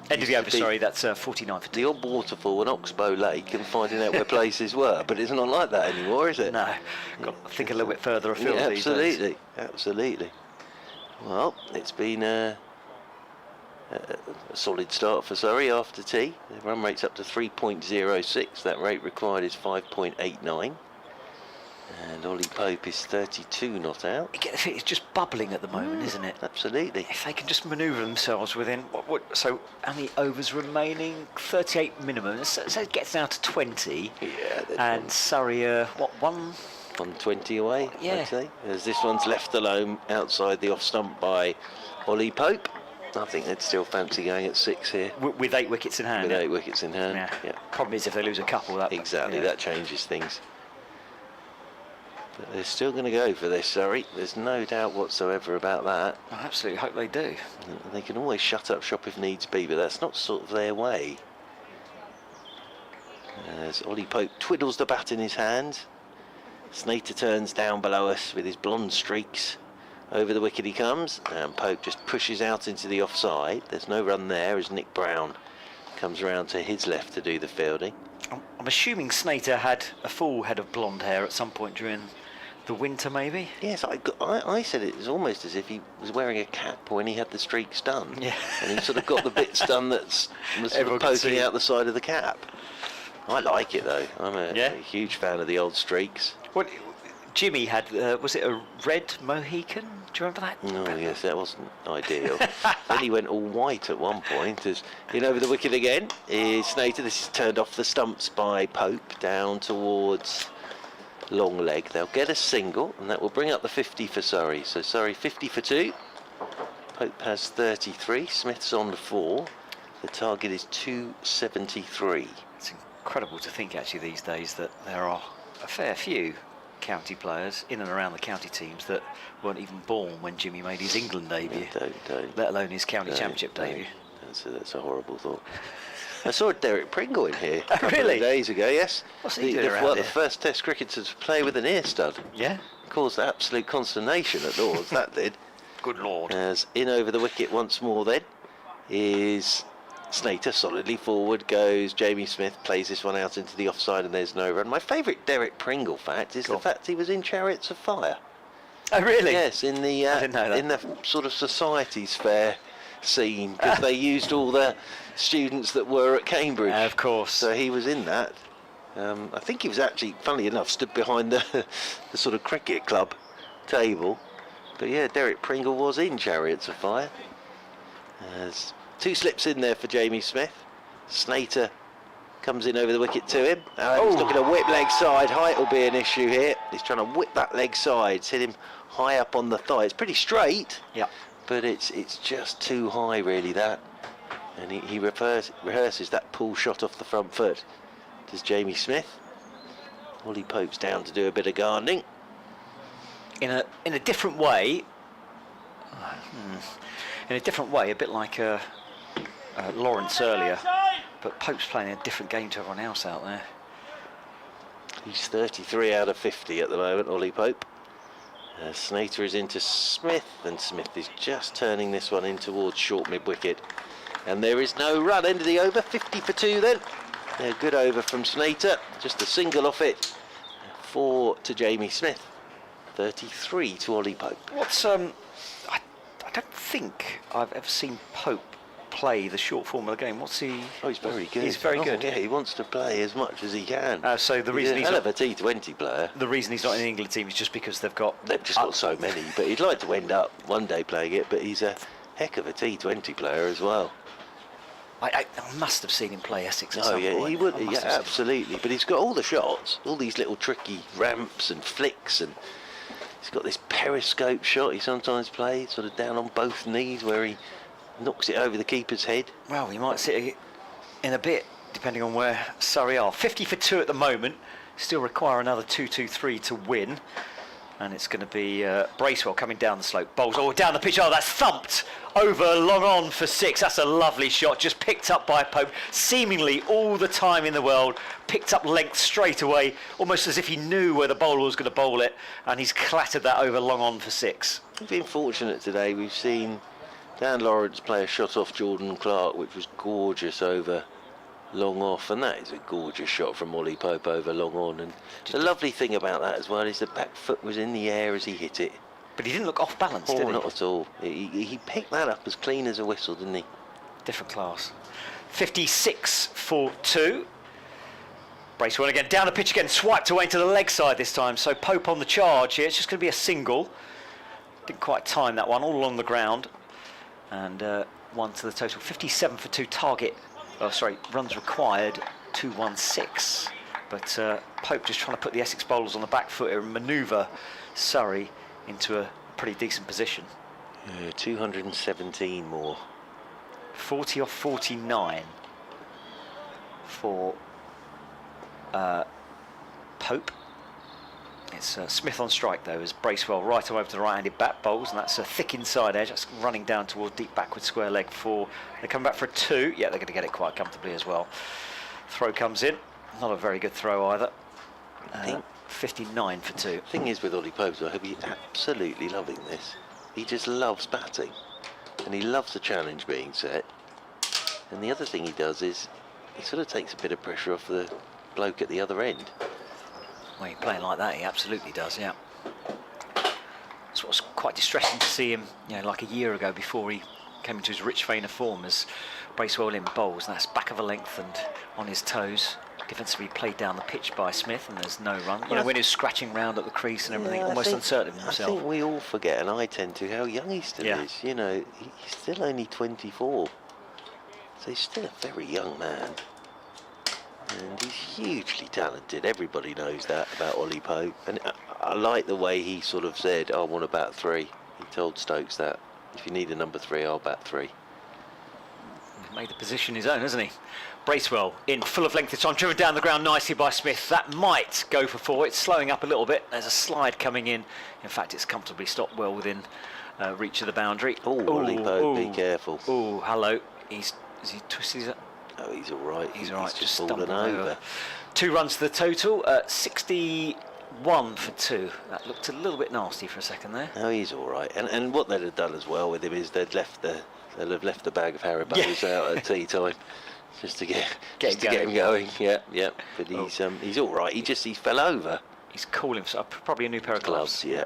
End of the over, sorry, that's 49 for 2. the odd waterfall and Oxbow Lake and finding out where places were, but it's not like that anymore, is it? No, got to think a little bit further afield these days. Absolutely. Well, it's been a solid start for Surrey after tea. The run rate's up to 3.06. That rate required is 5.89. And Ollie Pope is 32 not out. You get the feeling it's just bubbling at the moment, isn't it? Absolutely. If they can just manoeuvre themselves within, so how many overs remaining? 38 minimum. So it gets down to 20. Yeah. And Surrey, 120 away, Yeah. I'd say. As this one's left alone outside the off stump by Ollie Pope. I think they'd still fancy going at 6 here. with 8 wickets in hand. With 8 wickets in hand. Yeah. Problem is if they lose a couple, that Exactly, that changes things. But they're still going to go for this, Surrey. There's no doubt whatsoever about that. I absolutely hope they do. They can always shut up shop if needs be, but that's not sort of their way. As Ollie Pope twiddles the bat in his hand, Snater turns down below us with his blonde streaks. Over the wicket he comes, and Pope just pushes out into the offside. There's no run there as Nick Brown comes around to his left to do the fielding. I'm assuming Snater had a full head of blonde hair at some point during the winter, maybe? Yes, I said it was almost as if he was wearing a cap when he had the streaks done. Yeah. And he sort of got the bits done was sort of poking out the side of the cap. I like it though. I'm a huge fan of the old streaks. What Jimmy had, was it a red Mohican? Do you remember that? Oh yes, that wasn't ideal. Then he went all white at one point. As in over the wicket again is Snater. This is turned off the stumps by Pope down towards long leg. They'll get a single and that will bring up the 50 for Surrey. So Surrey 50 for 2. Pope has 33. Smith's on 4. The target is 273. It's incredible to think actually these days that there are a fair few county players in and around the county teams that weren't even born when Jimmy made his England debut, let alone his county championship debut. That's a horrible thought. I saw Derek Pringle in here a couple really? of days ago, yes. What's he doing around here? The first Test cricketer to play with an ear stud. Yeah? Caused absolute consternation at Lords, that did. Good Lord. As in over the wicket once more then is Snater. Solidly forward goes Jamie Smith, plays this one out into the offside and there's no run. My favourite Derek Pringle fact is the fact he was in Chariots of Fire. Oh really? Yes, in the I didn't know that. in the sort of society's fair scene, because they used all the students that were at Cambridge. Of course. So he was in that. I think he was actually, funnily enough, stood behind the sort of cricket club table. But yeah, Derek Pringle was in Chariots of Fire. There's 2 slips in there for Jamie Smith. Snater comes in over the wicket to him. He's looking to whip leg side. Height will be an issue here. He's trying to whip that leg side. It's hit him high up on the thigh. It's pretty straight. Yeah. But it's just too high, really, that. And he rehearses that pull shot off the front foot. Does Jamie Smith. Ollie Pope's down to do a bit of gardening. In a different way. In a different way, a bit like Lawrence earlier, but Pope's playing a different game to everyone else out there. He's 33 out of 50 at the moment, Ollie Pope. Snater is into Smith, and Smith is just turning this one in towards short mid-wicket. And there is no run. End of the over, 50 for 2 then. A good over from Snater, just a single off it. 4 to Jamie Smith, 33 to Ollie Pope. What's I don't think I've ever seen Pope play the short form of the game. What's he? Oh, he's very good. He's very good. Yeah, he wants to play as much as he can. So the reason he's a hell of a T20 player. The reason he's not in the England team is just because they've just got so many. But he'd like to end up one day playing it. But he's a heck of a T20 player as well. I must have seen him play Essex at Oh some yeah, point. he would. I must Yeah, have seen him. absolutely. But he's got all the shots, all these little tricky ramps and flicks, and he's got this periscope shot he sometimes plays, sort of down on both knees, where he knocks it over the keeper's head. Well, we might see it in a bit, depending on where Surrey are. 50 for 2 at the moment. Still require another 2-2-3 to win. And it's going to be Bracewell coming down the slope. Bowls down the pitch. Oh, that's thumped over long on for 6. That's a lovely shot. Just picked up by Pope. Seemingly all the time in the world. Picked up length straight away. Almost as if he knew where the bowler was going to bowl it. And he's clattered that over long on for 6. We've been fortunate today. We've seen Dan Lawrence play a shot off Jordan Clark, which was gorgeous over long off, and that is a gorgeous shot from Ollie Pope over long on. And the lovely thing about that as well is the back foot was in the air as he hit it. But he didn't look off balance, did he? Not at all. He picked that up as clean as a whistle, didn't he? Different class. 56 for 2. Bracewell again, down the pitch again, swiped away to the leg side this time. So Pope on the charge here. It's just going to be a single. Didn't quite time that one, all along the ground. And 1 to the total. 57 for 2 target. Oh, sorry, runs required 216. But Pope just trying to put the Essex bowlers on the back foot and manoeuvre Surrey into a pretty decent position. 217 more. 40 off 49 for Pope. It's Smith on strike though, as Bracewell right over to the right-handed bat bowls, and that's a thick inside edge. That's running down towards deep backward square leg for. They're coming back for a 2. Yeah, they're going to get it quite comfortably as well. Throw comes in. Not a very good throw either. 59 for 2. The thing is with Ollie Pope, I hope he's absolutely loving this. He just loves batting, and he loves the challenge being set. And the other thing he does is he sort of takes a bit of pressure off the bloke at the other end. Well, he's playing like that, he absolutely does, yeah. It's what's quite distressing to see him, like a year ago before he came into his rich vein of form, as Bracewell in bowls, and that's back of a length and on his toes. Defensively played down the pitch by Smith, and there's no run. When he's scratching round at the crease and everything, almost uncertain of himself. I think we all forget, and I tend to, how young he still is. He's still only 24. So he's still a very young man. And he's hugely talented. Everybody knows that about Ollie Pope. And I like the way he sort of said, I want to bat 3. He told Stokes that. If you need a number 3, I'll bat 3. He's made the position his own, hasn't he? Bracewell in full of length this time, driven down the ground nicely by Smith. That might go for 4. It's slowing up a little bit. There's a slide coming in. In fact, it's comfortably stopped well within reach of the boundary. Oh, Ollie Pope, be careful. Oh, hello. Is he twisted his... Oh, he's all right. He's all right, just fallen over. 2 runs to the total, 61 for 2. That looked a little bit nasty for a second there. No, he's all right. And what they'd have done as well with him is they'll have left the bag of Haribos out at tea time, just to get him going. Yeah. But he's all right. He fell over. He's cool himself. Probably a new pair of gloves. Yeah.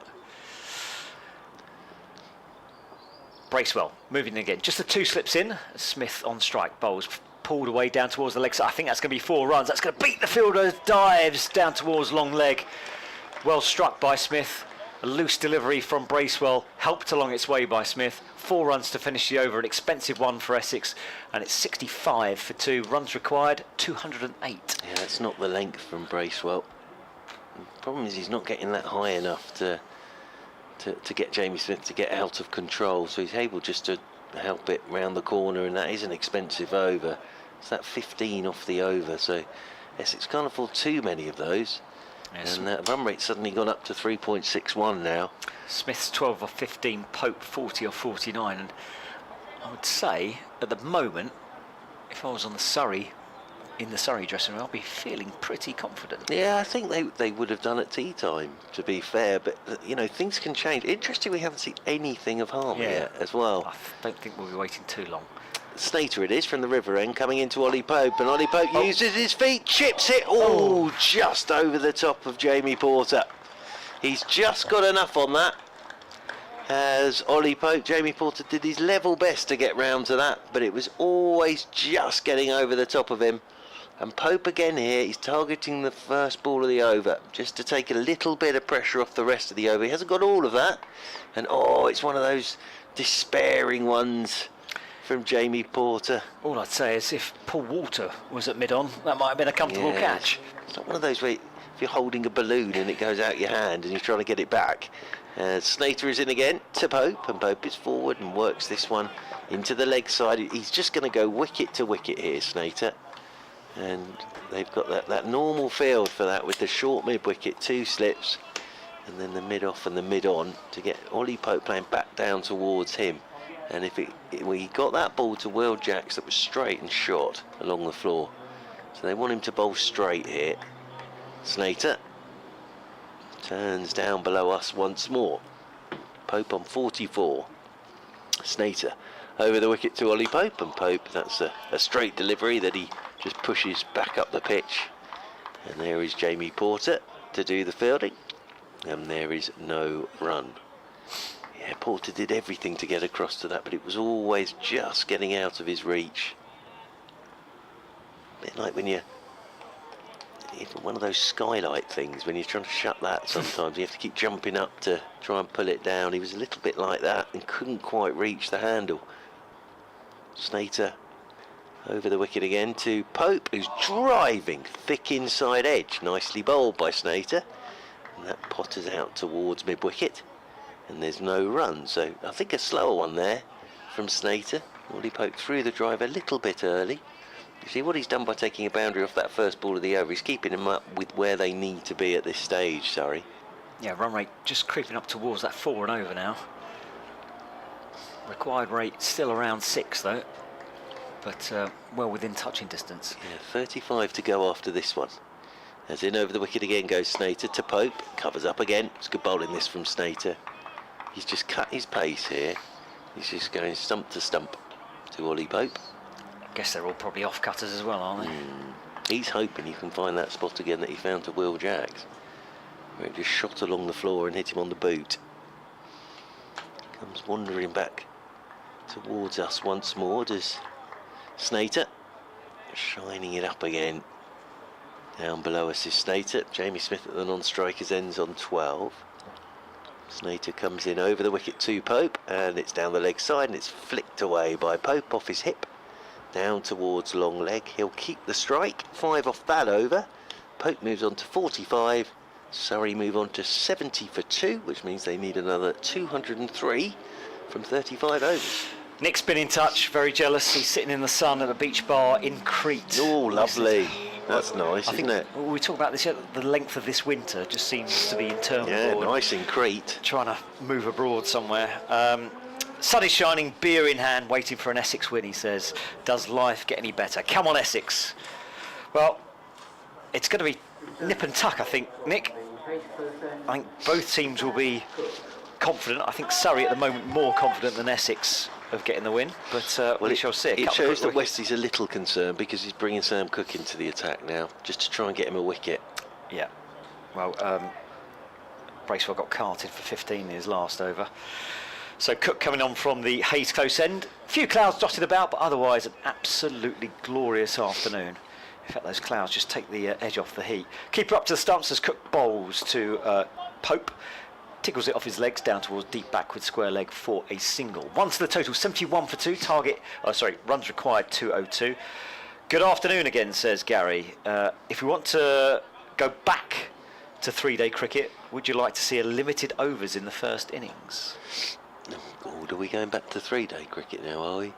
Bracewell moving again. Just the 2 slips in. Smith on strike. Bowls pulled away down towards the leg side. I think that's going to be 4 runs. That's going to beat the fielder. Dives down towards long leg. Well struck by Smith. A loose delivery from Bracewell, helped along its way by Smith. 4 runs to finish the over. An expensive one for Essex, and it's 65 for 2. Runs required 208. Yeah, that's not the length from Bracewell. The problem is he's not getting that high enough to get Jamie Smith to get out of control, so he's able just to help it round the corner, and that is an expensive over. It's that 15 off the over, so Essex can't afford too many of those. Yes. And that run rate's suddenly gone up to 3.61 now. Smith's 12 or 15, Pope 40 or 49, and I would say at the moment, if I was on the Surrey, in the Surrey dressing room, I'd be feeling pretty confident. Yeah, I think they would have done at tea time, to be fair, but things can change. Interesting, we haven't seen anything of harm yet as well. I don't think we'll be waiting too long. Snater it is from the river end, coming into Ollie Pope, and Ollie Pope uses his feet, chips it, just over the top of Jamie Porter. He's just got enough on that, as Ollie Pope. Jamie Porter did his level best to get round to that, but it was always just getting over the top of him. And Pope again here, he's targeting the first ball of the over, just to take a little bit of pressure off the rest of the over. He hasn't got all of that, and it's one of those despairing ones. from Jamie Porter. All I'd say is if Paul Walter was at mid-on, that might have been a comfortable catch. It's not one of those where if you're holding a balloon and it goes out your hand and you're trying to get it back. Snater is in again to Pope, and Pope is forward and works this one into the leg side. He's just going to go wicket to wicket here, Snater. And they've got that normal field for that with the short mid-wicket, 2 slips, and then the mid-off and the mid-on to get Ollie Pope playing back down towards him. And if we got that ball to Will Jacks that was straight and shot along the floor. So they want him to bowl straight here. Snater turns down below us once more. Pope on 44. Snater over the wicket to Ollie Pope, and Pope, that's a straight delivery that he just pushes back up the pitch. And there is Jamie Porter to do the fielding, and there is no run. Yeah, Porter did everything to get across to that, but it was always just getting out of his reach. A bit like when it's one of those skylight things, when you're trying to shut that sometimes you have to keep jumping up to try and pull it down. He was a little bit like that and couldn't quite reach the handle. Snater over the wicket again to Pope, who's driving thick inside edge. Nicely bowled by Snater, and that potters out towards mid-wicket, and there's no run. So I think a slower one there from Snater. Ollie Pope threw the drive a little bit early. You see what he's done by taking a boundary off that first ball of the over. He's keeping them up with where they need to be at this stage, Surrey. Yeah, run rate just creeping up towards that 4 and over now. Required rate still around 6 though, but well within touching distance. Yeah, 35 to go after this one. As in over the wicket again goes Snater to Pope. Covers up again. It's good bowling this from Snater. He's just cut his pace here. He's just going stump to stump to Ollie Pope. I guess they're all probably off cutters as well, aren't they? He's hoping he can find that spot again that he found to Will Jacks, where it just shot along the floor and hit him on the boot. Comes wandering back towards us once more, does Snater, shining it up again. Down below us is Snater. Jamie Smith at the non-strikers ends on 12. Snater comes in over the wicket to Pope, and it's down the leg side, and it's flicked away by Pope off his hip. Down towards long leg. He'll keep the strike. 5 off that over. Pope moves on to 45. Surrey move on to 70 for 2, which means they need another 203 from 35 overs. Nick's been in touch, very jealous. He's sitting in the sun at a beach bar in Crete. Oh, lovely. That's nice, isn't it? We talked about this, the length of this winter just seems to be interminable. Yeah, nice in Crete. Trying to move abroad somewhere. Sun is shining, beer in hand, waiting for an Essex win, he says. Does life get any better? Come on, Essex. Well, it's going to be nip and tuck, I think, Nick. I think both teams will be confident. I think Surrey at the moment more confident than Essex of getting the win, but we shall see. It shows that Westie's a little concerned because he's bringing Sam Cook into the attack now, just to try and get him a wicket. Yeah. Well, Bracewell got carted for 15 in his last over. So Cook coming on from the Hayes close end. A few clouds dotted about, but otherwise an absolutely glorious afternoon. In fact, those clouds just take the edge off the heat. Keeper up to the stumps as Cook bowls to Pope. Tickles it off his legs down towards deep back with square leg for a single. One to the total, 71 for 2. Target, runs required 202. Good afternoon again, says Gary. If we want to go back to 3-day cricket, would you like to see a limited overs in the first innings? Oh, are we going back to 3-day cricket now, are we?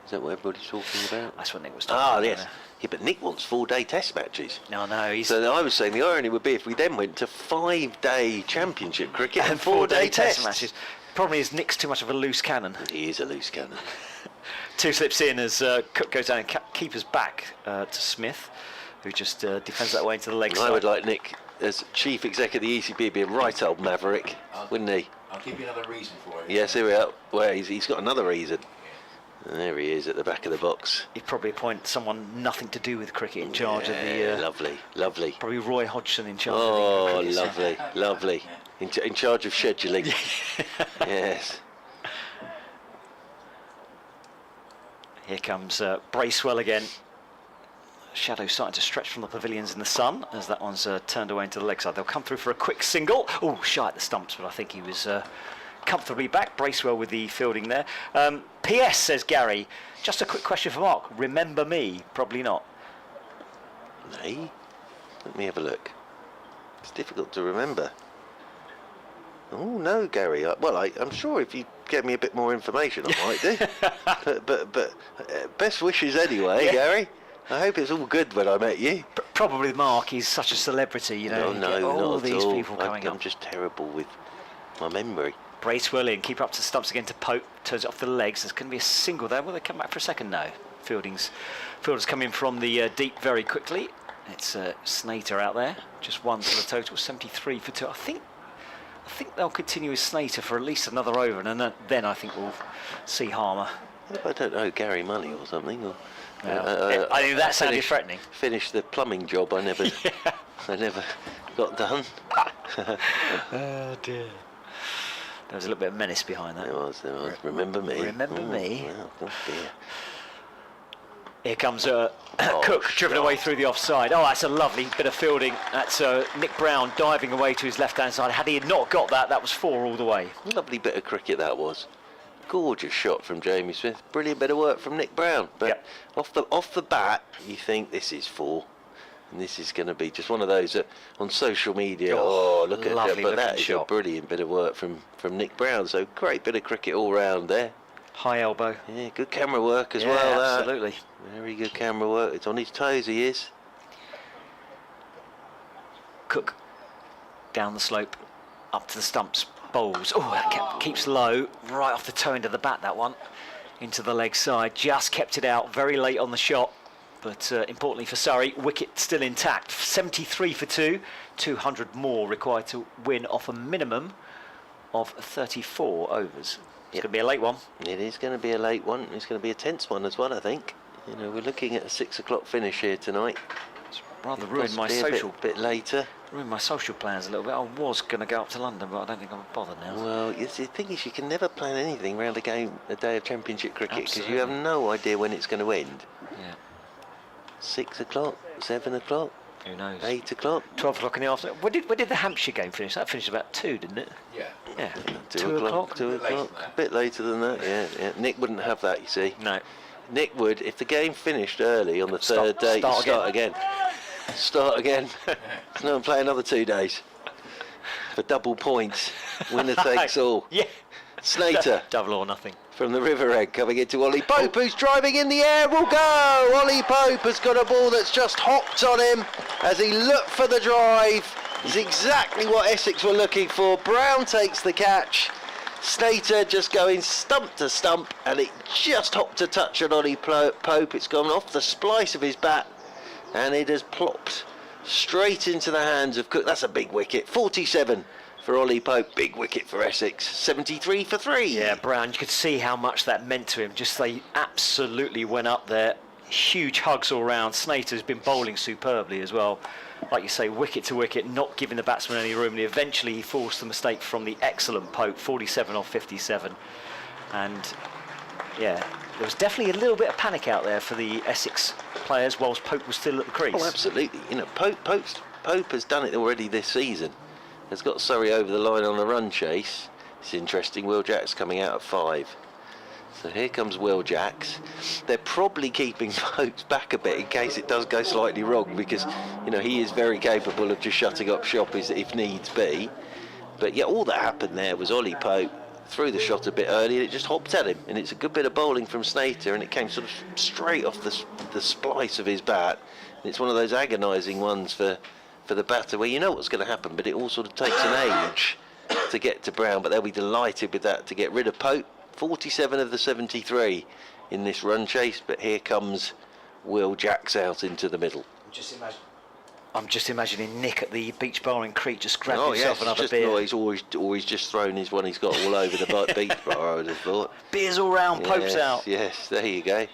Is that what everybody's talking about? That's what Nick was talking about. Yes. Yeah, but Nick wants 4-day test matches. No, he's... So I was saying the irony would be if we then went to 5-day championship cricket and 4-day test matches. Problem is Nick's too much of a loose cannon. He is a loose cannon. 2 slips in as Cook goes down and keepers back to Smith, who just defends that way into the leg side. I would like Nick, as chief exec of the ECB, be a right old maverick, wouldn't he? I'll give you another reason for it. Yes, here we are. Well, he's got another reason. And there he is at the back of the box. He'd probably appoint someone nothing to do with cricket in charge of the... lovely. Probably Roy Hodgson in charge of the cricket. lovely. In charge of scheduling. Yes. Here comes Bracewell again. Shadow starting to stretch from the pavilions in the sun as that one's turned away into the leg side. They'll come through for a quick single. Oh, shy at the stumps, but I think he was comfortably back. Bracewell with the fielding there. P.S. says Gary, just a quick question for Mark. Remember me? Probably not. Hey, let me have a look. It's difficult to remember. Oh no, Gary. I'm sure if you gave me a bit more information, I might do. but best wishes anyway, Yeah. Gary. I hope it's all good when I met you. Probably Mark. He's such a celebrity, you know. No, you get all not these at all. people coming I'm up. just terrible with my memory. Bracewell in, keep up to the stumps again to Pope, turns it off the legs. There's going to be a single there. Will they come back for a second? No. Fielders come in from the deep very quickly. It's Snater out there, just one for the total, 73 for 2. I think they'll continue with Snater for at least another over, and then I think we'll see Harmer. I don't know, Gary Money or something. Or, I think that sounded threatening. Finished the plumbing job. I never got done. Oh dear. There was a little bit of menace behind that. There was. Remember me. Remember me. Well, oh dear. Here comes Cook driven away through the offside. Oh, that's a lovely bit of fielding. That's Nick Brown diving away to his left-hand side. Had he not got that, that was 4 all the way. Lovely bit of cricket that was. Gorgeous shot from Jamie Smith. Brilliant bit of work from Nick Brown. But off the bat, you think this is 4. And this is going to be just one of those that on social media. Look at that! But that is a brilliant bit of work from Nick Brown. So great bit of cricket all round there. High elbow. Yeah, good camera work as well. Absolutely. Very good camera work. It's on his toes. He is. Cook down the slope, up to the stumps, bowls. Oh, that keeps low, right off the toe end of the bat. That one into the leg side. Just kept it out. Very late on the shot. But importantly for Surrey, wicket still intact. 73 for 2, 200 more required to win off a minimum of 34 overs. It's going to be a late one. It is going to be a late one. It's going to be a tense one as well, I think. You know, we're looking at a 6 o'clock finish here tonight. It's rather ruined my social. A bit later. Ruined my social plans a little bit. I was going to go up to London, but I don't think I'm bothered now. Well, the thing is, you can never plan anything around a day of Championship cricket because you have Absolutely. no idea when it's going to end. Yeah. 6 o'clock, 7 o'clock, Who knows? 8 o'clock. 12 o'clock in the afternoon. When did the Hampshire game finish? That finished about 2, didn't it? Yeah. Yeah. 2 o'clock. 2 o'clock. A bit later than that. Yeah. Nick wouldn't have that, you see. No. Nick would, if the game finished early on the Start- third day, start again. Start again. No, and play another 2 days for double points. Winner takes all. Yeah. Snater Double or nothing. from the River Egg coming into Ollie Pope, who's driving in the air. Will go. Ollie Pope has got a ball that's just hopped on him as he looked for the drive. It's exactly what Essex were looking for. Brown takes the catch. Snater just going stump to stump, and it just hopped a touch on Ollie Pope. It's gone off the splice of his bat, and it has plopped straight into the hands of Cook. That's a big wicket. 47 for Ollie Pope. Big wicket for Essex. 73 for 3. Yeah, Brown, you could see how much that meant to him. Just they absolutely went up there. Huge hugs all round. Snater's been bowling superbly as well. Like you say, wicket to wicket, not giving the batsman any room. And eventually he forced the mistake from the excellent Pope, 47 off 57. And yeah, there was definitely a little bit of panic out there for the Essex players whilst Pope was still at the crease. Oh, absolutely. You know, Pope has done it already this season. Has got Surrey over the line on a run chase. It's interesting. Will Jacks coming out at 5. So here comes Will Jacks. They're probably keeping Pope's back a bit in case it does go slightly wrong, because you know he is very capable of just shutting up shop if needs be. But yeah, all that happened there was Ollie Pope threw the shot a bit early and it just hopped at him, and it's a good bit of bowling from Snater, and it came sort of straight off the splice of his bat. And it's one of those agonising ones for the batter where you know what's going to happen, but it all sort of takes an age to get to Brown. But they'll be delighted with that to get rid of Pope. 47 of the 73 in this run chase, but here comes Will Jacks out into the middle. I'm just imagining Nick at the beach bar in Crete just grabbing himself another beer. No, he's always just thrown his one he's got all over the beach bar, I would have thought. Beers all round, Pope's out. Yes, there you go.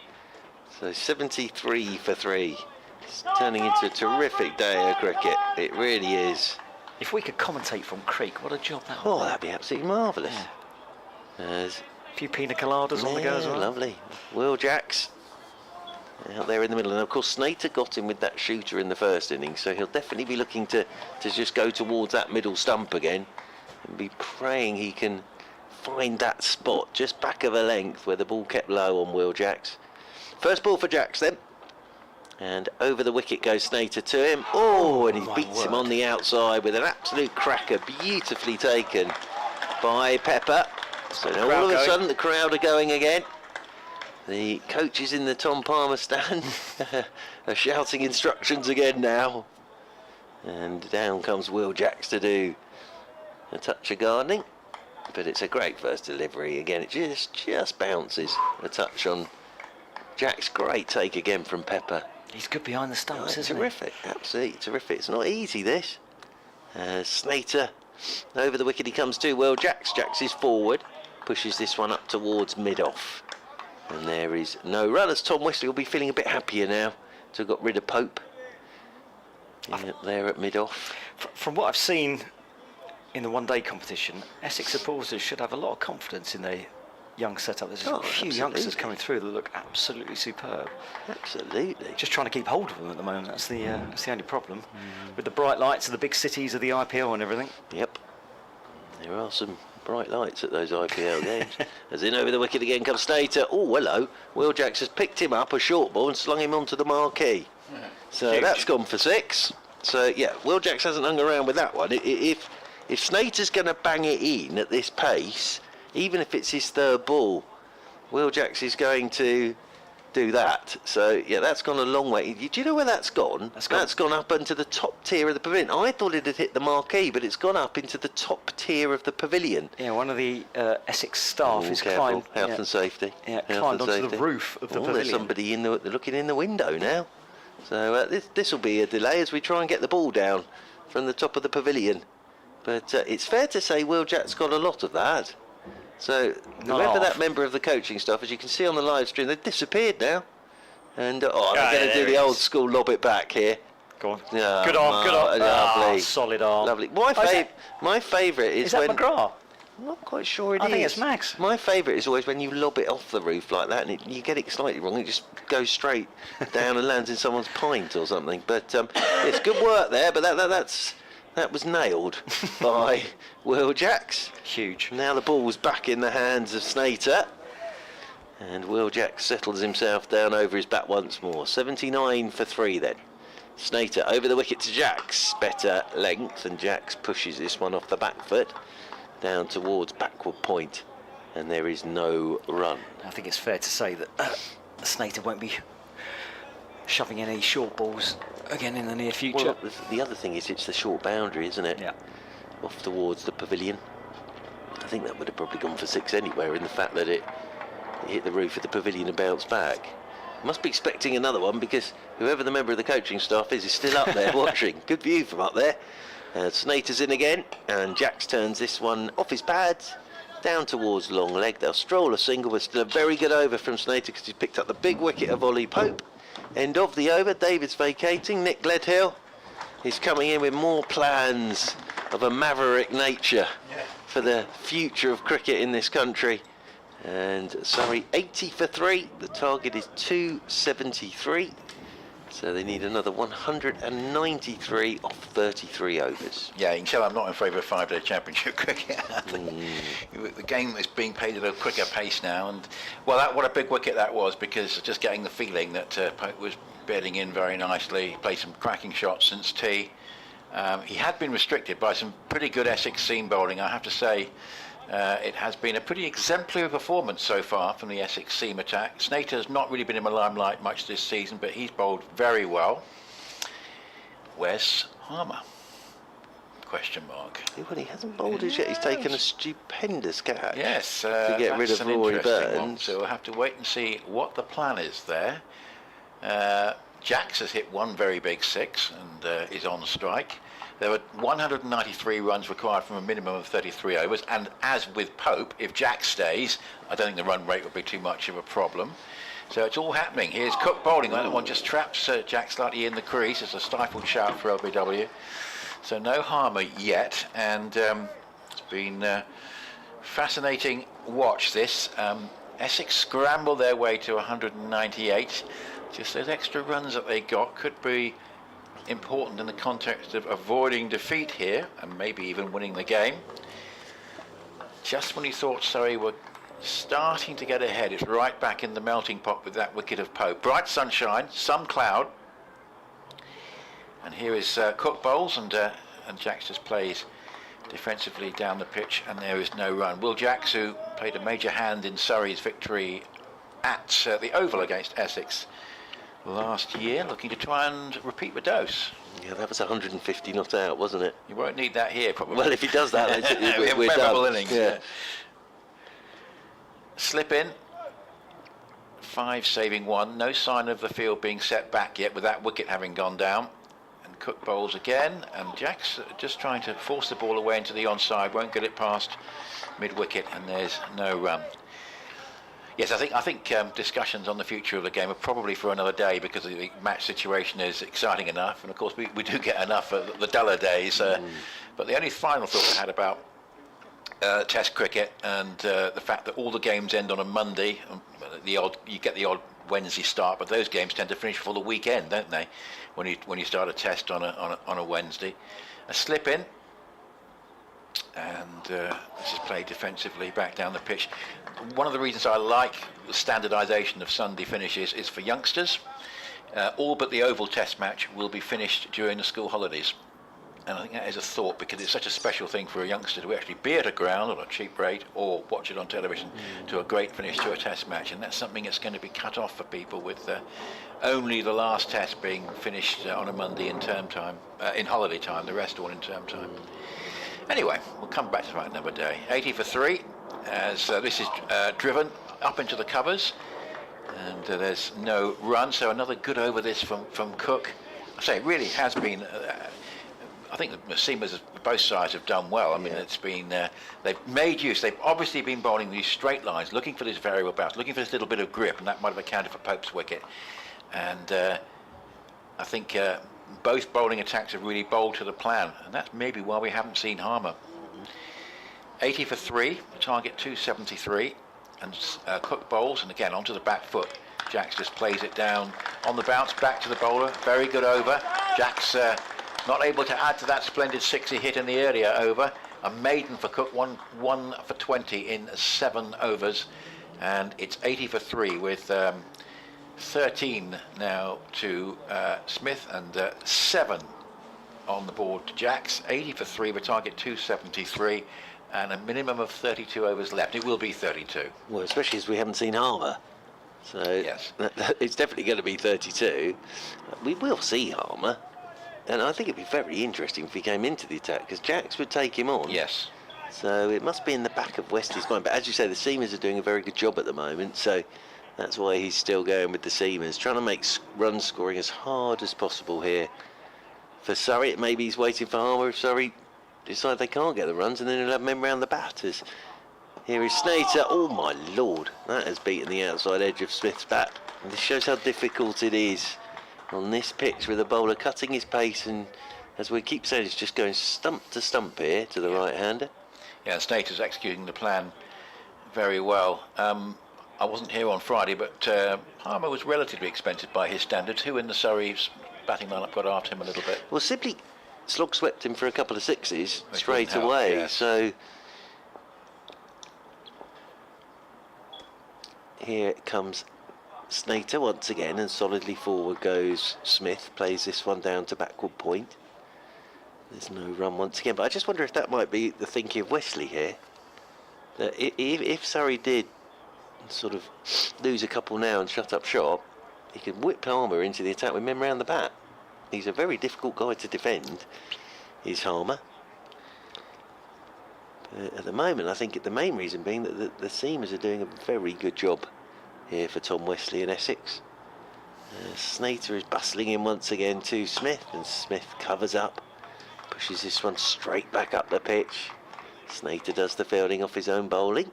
So 73 for 3. It's turning into a terrific day of cricket. It really is. If we could commentate from Creek, what a job that would Oh, be. that'd be absolutely marvellous. A few pina coladas on the go as well. Lovely. Will Jacks out there in the middle, and of course Snater got him with that shooter in the first innings, so he'll definitely be looking to just go towards that middle stump again and be praying he can find that spot just back of a length where the ball kept low on Will Jacks. First ball for Jacks then. And over the wicket goes Snater to him. Oh, and he beats him on the outside with an absolute cracker. Beautifully taken by Pepper. So now all of a sudden the crowd are going again. The coaches in the Tom Palmer stand are shouting instructions again now. And down comes Will Jacks to do a touch of gardening. But it's a great first delivery. Again, it just bounces a touch on Jacks. Great take again from Pepper. He's good behind the stumps, isn't terrific, absolutely terrific. It's not easy, this. Snater over the wicket he comes to. Well, Jacks is forward, pushes this one up towards mid-off. And there is no run, as Tom Wesley will be feeling a bit happier now to have got rid of Pope. There at mid-off. From what I've seen in the one-day competition, Essex supporters should have a lot of confidence in their young setup. There's a few youngsters coming through that look absolutely superb. Absolutely. Just trying to keep hold of them at the moment. That's the only problem. With the bright lights of the big cities of the IPL and everything. Yep. There are some bright lights at those IPL games. As in over the wicket again comes Snater. Oh, hello. Will Jacks has picked him up a short ball and slung him onto the marquee. So that's gone for 6. So yeah, Will Jacks hasn't hung around with that one. If Snater's going to bang it in at this pace, even if it's his third ball, Will Jacks is going to do that. So yeah, that's gone a long way. Do you know where that's gone? That's gone up into the top tier of the pavilion. I thought it had hit the marquee, but it's gone up into the top tier of the pavilion. Yeah, one of the Essex staff is climbed. Health and safety. Yeah, climbed onto the roof of the pavilion. There's somebody looking in the window now. So this will be a delay as we try and get the ball down from the top of the pavilion. But it's fair to say Will Jacks got a lot of that. So whoever that member of the coaching staff, as you can see on the live stream, they've disappeared now. And they're going to do the old school lob it back here. Go on. Yeah, good arm, good arm. Lovely. Solid arm. Lovely. My favourite is that when... McGrath? I'm not quite sure it is. I think it's Max. My favourite is always when you lob it off the roof like that and you get it slightly wrong, it just goes straight down and lands in someone's pint or something. But it's good work there, but that was nailed by Will Jacks. Huge. Now the ball's back in the hands of Snater. And Will Jacks settles himself down over his bat once more. 79 for 3 then. Snater over the wicket to Jacks. Better length, and Jacks pushes this one off the back foot down towards backward point. And there is no run. I think it's fair to say that Snater won't be shoving any short balls again in the near future. Well, the other thing is it's the short boundary, isn't it? Yeah. Off towards the pavilion. I think that would have probably gone for 6 anywhere, in the fact that it hit the roof of the pavilion and bounced back. Must be expecting another one, because whoever the member of the coaching staff is still up there watching. Good view from up there. Snater's in again, and Jacks turns this one off his pads down towards long leg. They'll stroll a single, but still a very good over from Snater, because he's picked up the big wicket of Ollie Pope. End of the over. David's vacating. Nick Gledhill is coming in with more plans of a maverick nature for the future of cricket in this country. And Surrey 80 for 3. The target is 273. So they need another 193 off 33 overs. Yeah, you can tell I'm not in favour of 5-day championship cricket. The game is being played at a quicker pace now, and well, what a big wicket that was, because just getting the feeling that Pope was bedding in very nicely. He played some cracking shots since tee. He had been restricted by some pretty good Essex seam bowling, I have to say. It has been a pretty exemplary performance so far from the Essex seam attack. Snater has not really been in the limelight much this season, but he's bowled very well. Where's Harmer? Question mark. Well, he hasn't bowled as yet. He's taken a stupendous catch. Yes, to get rid of Rory Burns. So we'll have to wait and see what the plan is there. Jacks has hit one very big 6 and is on strike. There were 193 runs required from a minimum of 33 overs, and as with Pope, if Jacks stays, I don't think the run rate will be too much of a problem. So it's all happening. Here's Cook bowling. That one just traps Jacks slightly in the crease. It's a stifled shout for LBW. So no Harmer yet, and it's been fascinating watch this. Essex scramble their way to 198. Just those extra runs that they got could be important in the context of avoiding defeat here and maybe even winning the game. just when you thought Surrey were starting to get ahead, it's right back in the melting pot with that wicket of Pope. Bright sunshine, some cloud. And here is Cook bowls, and Jacks just plays defensively down the pitch, and there is no run. Will Jacks, who played a major hand in Surrey's victory at the Oval against Essex last year, looking to try and repeat the dose. Yeah, that was 150 not out, wasn't it? You won't need that here, probably. Well, if he does that, we're memorable done. innings. Yeah. Slip in. 5 saving 1. No sign of the field being set back yet with that wicket having gone down. And Cook bowls again, and Jack's just trying to force the ball away into the onside. Won't get it past mid-wicket, and there's no run. Yes, I think discussions on the future of the game are probably for another day, because the match situation is exciting enough, and of course we do get enough of the duller days. But the only final thought I had about Test cricket and the fact that all the games end on a Monday, you get the odd Wednesday start, but those games tend to finish for the weekend, don't they? When you start a Test on a Wednesday, a slip in. And this is played defensively back down the pitch. One of the reasons I like the standardisation of Sunday finishes is for youngsters. All but the Oval Test match will be finished during the school holidays. And I think that is a thought, because it's such a special thing for a youngster to actually be at a ground on a cheap rate or watch it on television to a great finish to a Test match. And that's something that's going to be cut off for people, with only the last Test being finished on a Monday in term time, in holiday time, the rest all in term time. Anyway, we'll come back to that another day. 80 for 3, as this is driven up into the covers, and there's no run. So another good over this from Cook. I say it really has been. I think the seamers, both sides, have done well. I mean, it's been they've made use. They've obviously been bowling these straight lines, looking for this variable bounce, looking for this little bit of grip, and that might have accounted for Pope's wicket. And I think both bowling attacks have really bowled to the plan, and that's maybe why we haven't seen Harmer. 80 for 3, target 273, and Cook bowls, and again onto the back foot. Jacks just plays it down on the bounce back to the bowler. Very good over. Jacks not able to add to that splendid 6 he hit in the earlier over. A maiden for Cook, one for 20 in 7 overs, and it's 80 for 3 with 13 now to Smith, and 7 on the board to Jacks. 80 for 3 with target 273, and a minimum of 32 overs left. It will be 32. Well, especially as we haven't seen Harmer. So yes, it's definitely going to be 32. We will see Harmer, and I think it'd be very interesting if he came into the attack, because Jacks would take him on. Yes. So it must be in the back of Westie's mind. But as you say, the seamers are doing a very good job at the moment, so that's why he's still going with the seamers, trying to make run scoring as hard as possible here. For Surrey, maybe he's waiting for Harmer if Surrey decide they can't get the runs, and then he'll have men round the batters. Here is Snater. Oh my lord, that has beaten the outside edge of Smith's bat. And this shows how difficult it is on this pitch, with the bowler cutting his pace, and as we keep saying, it's just going stump to stump here to the right-hander. Yeah, Snater's executing the plan very well. I wasn't here on Friday, but Harmer was relatively expensive by his standards. Who in the Surrey's batting lineup got after him a little bit? Well, Sibley slog swept him for a couple of 6s straight away, yes. So here comes Snater once again, and solidly forward goes Smith. Plays this one down to backward point. There's no run once again, but I just wonder if that might be the thinking of Wesley here. That if Surrey did sort of lose a couple now and shut up shop, he could whip Harmer into the attack with men round the bat. He's a very difficult guy to defend, is Harmer. But at the moment, I think the main reason being that the seamers are doing a very good job here for Tom Wesley and Essex. Snater is bustling in once again to Smith, and Smith covers up, pushes this one straight back up the pitch. Snater does the fielding off his own bowling,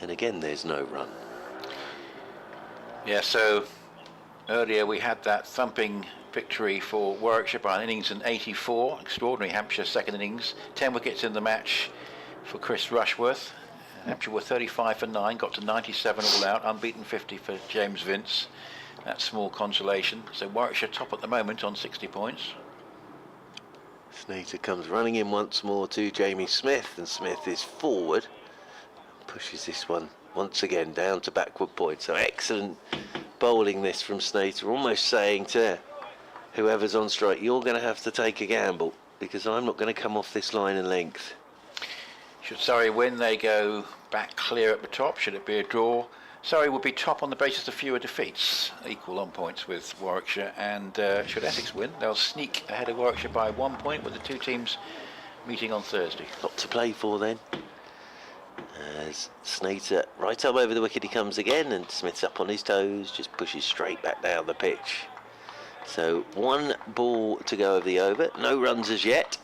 and again there's no run. Yeah, so earlier we had that thumping victory for Warwickshire by an innings in 84. Extraordinary Hampshire second innings. 10 wickets in the match for Chris Rushworth. Hampshire were 35 for 9, got to 97 all out, unbeaten 50 for James Vince. That's small consolation. So Warwickshire top at the moment on 60 points. Snater comes running in once more to Jamie Smith, and Smith is forward. pushes this one once again down to backward point. So excellent bowling this from Snater, almost saying to whoever's on strike, you're going to have to take a gamble because I'm not going to come off this line and length. Should Surrey win, they go back clear at the top. Should it be a draw, Surrey would be top on the basis of fewer defeats, equal on points with Warwickshire, and should Essex win, they'll sneak ahead of Warwickshire by 1 point with the two teams meeting on Thursday. Lot to play for then. As Snater, right arm over the wicket he comes again, and Smith's up on his toes, just pushes straight back down the pitch. So 1 ball to go of the over, no runs as yet.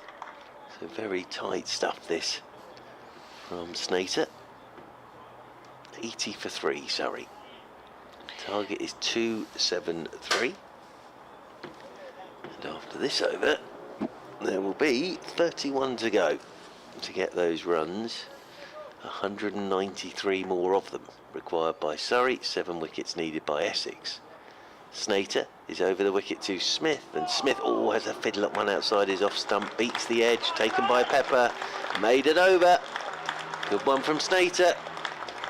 So very tight stuff this from Snater. 80 for 3, Surrey. Target is 273. And after this over, there will be 31 to go to get those runs. 193 more of them required by Surrey, 7 wickets needed by Essex. Snater is over the wicket to Smith, and Smith has a fiddle at one outside his off stump, beats the edge, taken by Pepper, made it over. Good one from Snater,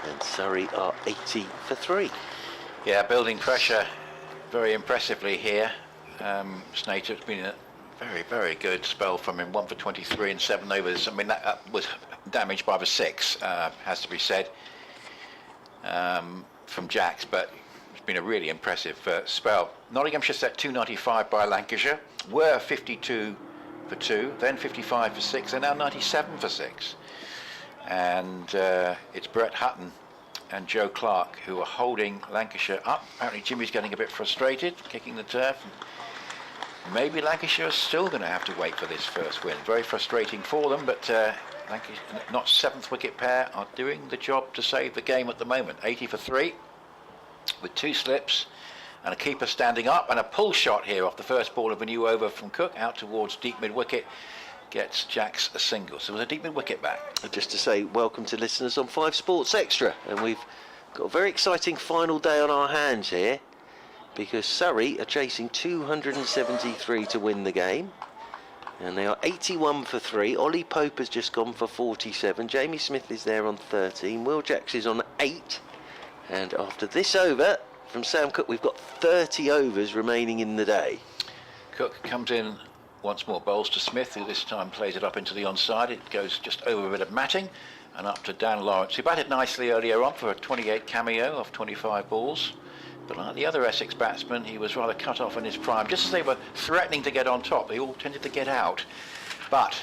and Surrey are 80 for 3. Yeah, building pressure very impressively here. Snater, it's been a very, very good spell from him, 1 for 23 and 7 overs. I mean, that was damaged by the 6, has to be said, from Jacks, but it's been a really impressive spell. Nottinghamshire set 295 by Lancashire, were 52 for 2, then 55 for 6, and now 97 for 6. And it's Brett Hutton and Joe Clark who are holding Lancashire up. Apparently Jimmy's getting a bit frustrated, kicking the turf. Maybe Lancashire is still going to have to wait for this first win. Very frustrating for them, but Lancashire, not 7th wicket pair, are doing the job to save the game at the moment. 80 for 3 with 2 slips and a keeper standing up, and a pull shot here off the first ball of a new over from Cook out towards deep mid wicket. Gets Jacks a single. So it was a deep mid wicket back. Just to say welcome to listeners on 5 Sports Extra, and we've got a very exciting final day on our hands here, because Surrey are chasing 273 to win the game, and they are 81 for 3. Ollie Pope has just gone for 47. Jamie Smith is there on 13. Will Jacks is on 8. And after this over from Sam Cook, we've got 30 overs remaining in the day. Cook comes in once more, bowls to Smith, who this time plays it up into the onside. It goes just over a bit of matting and up to Dan Lawrence, who batted nicely earlier on for a 28 cameo off 25 balls. But like the other Essex batsmen, he was rather cut off in his prime. Just as they were threatening to get on top, they all tended to get out. But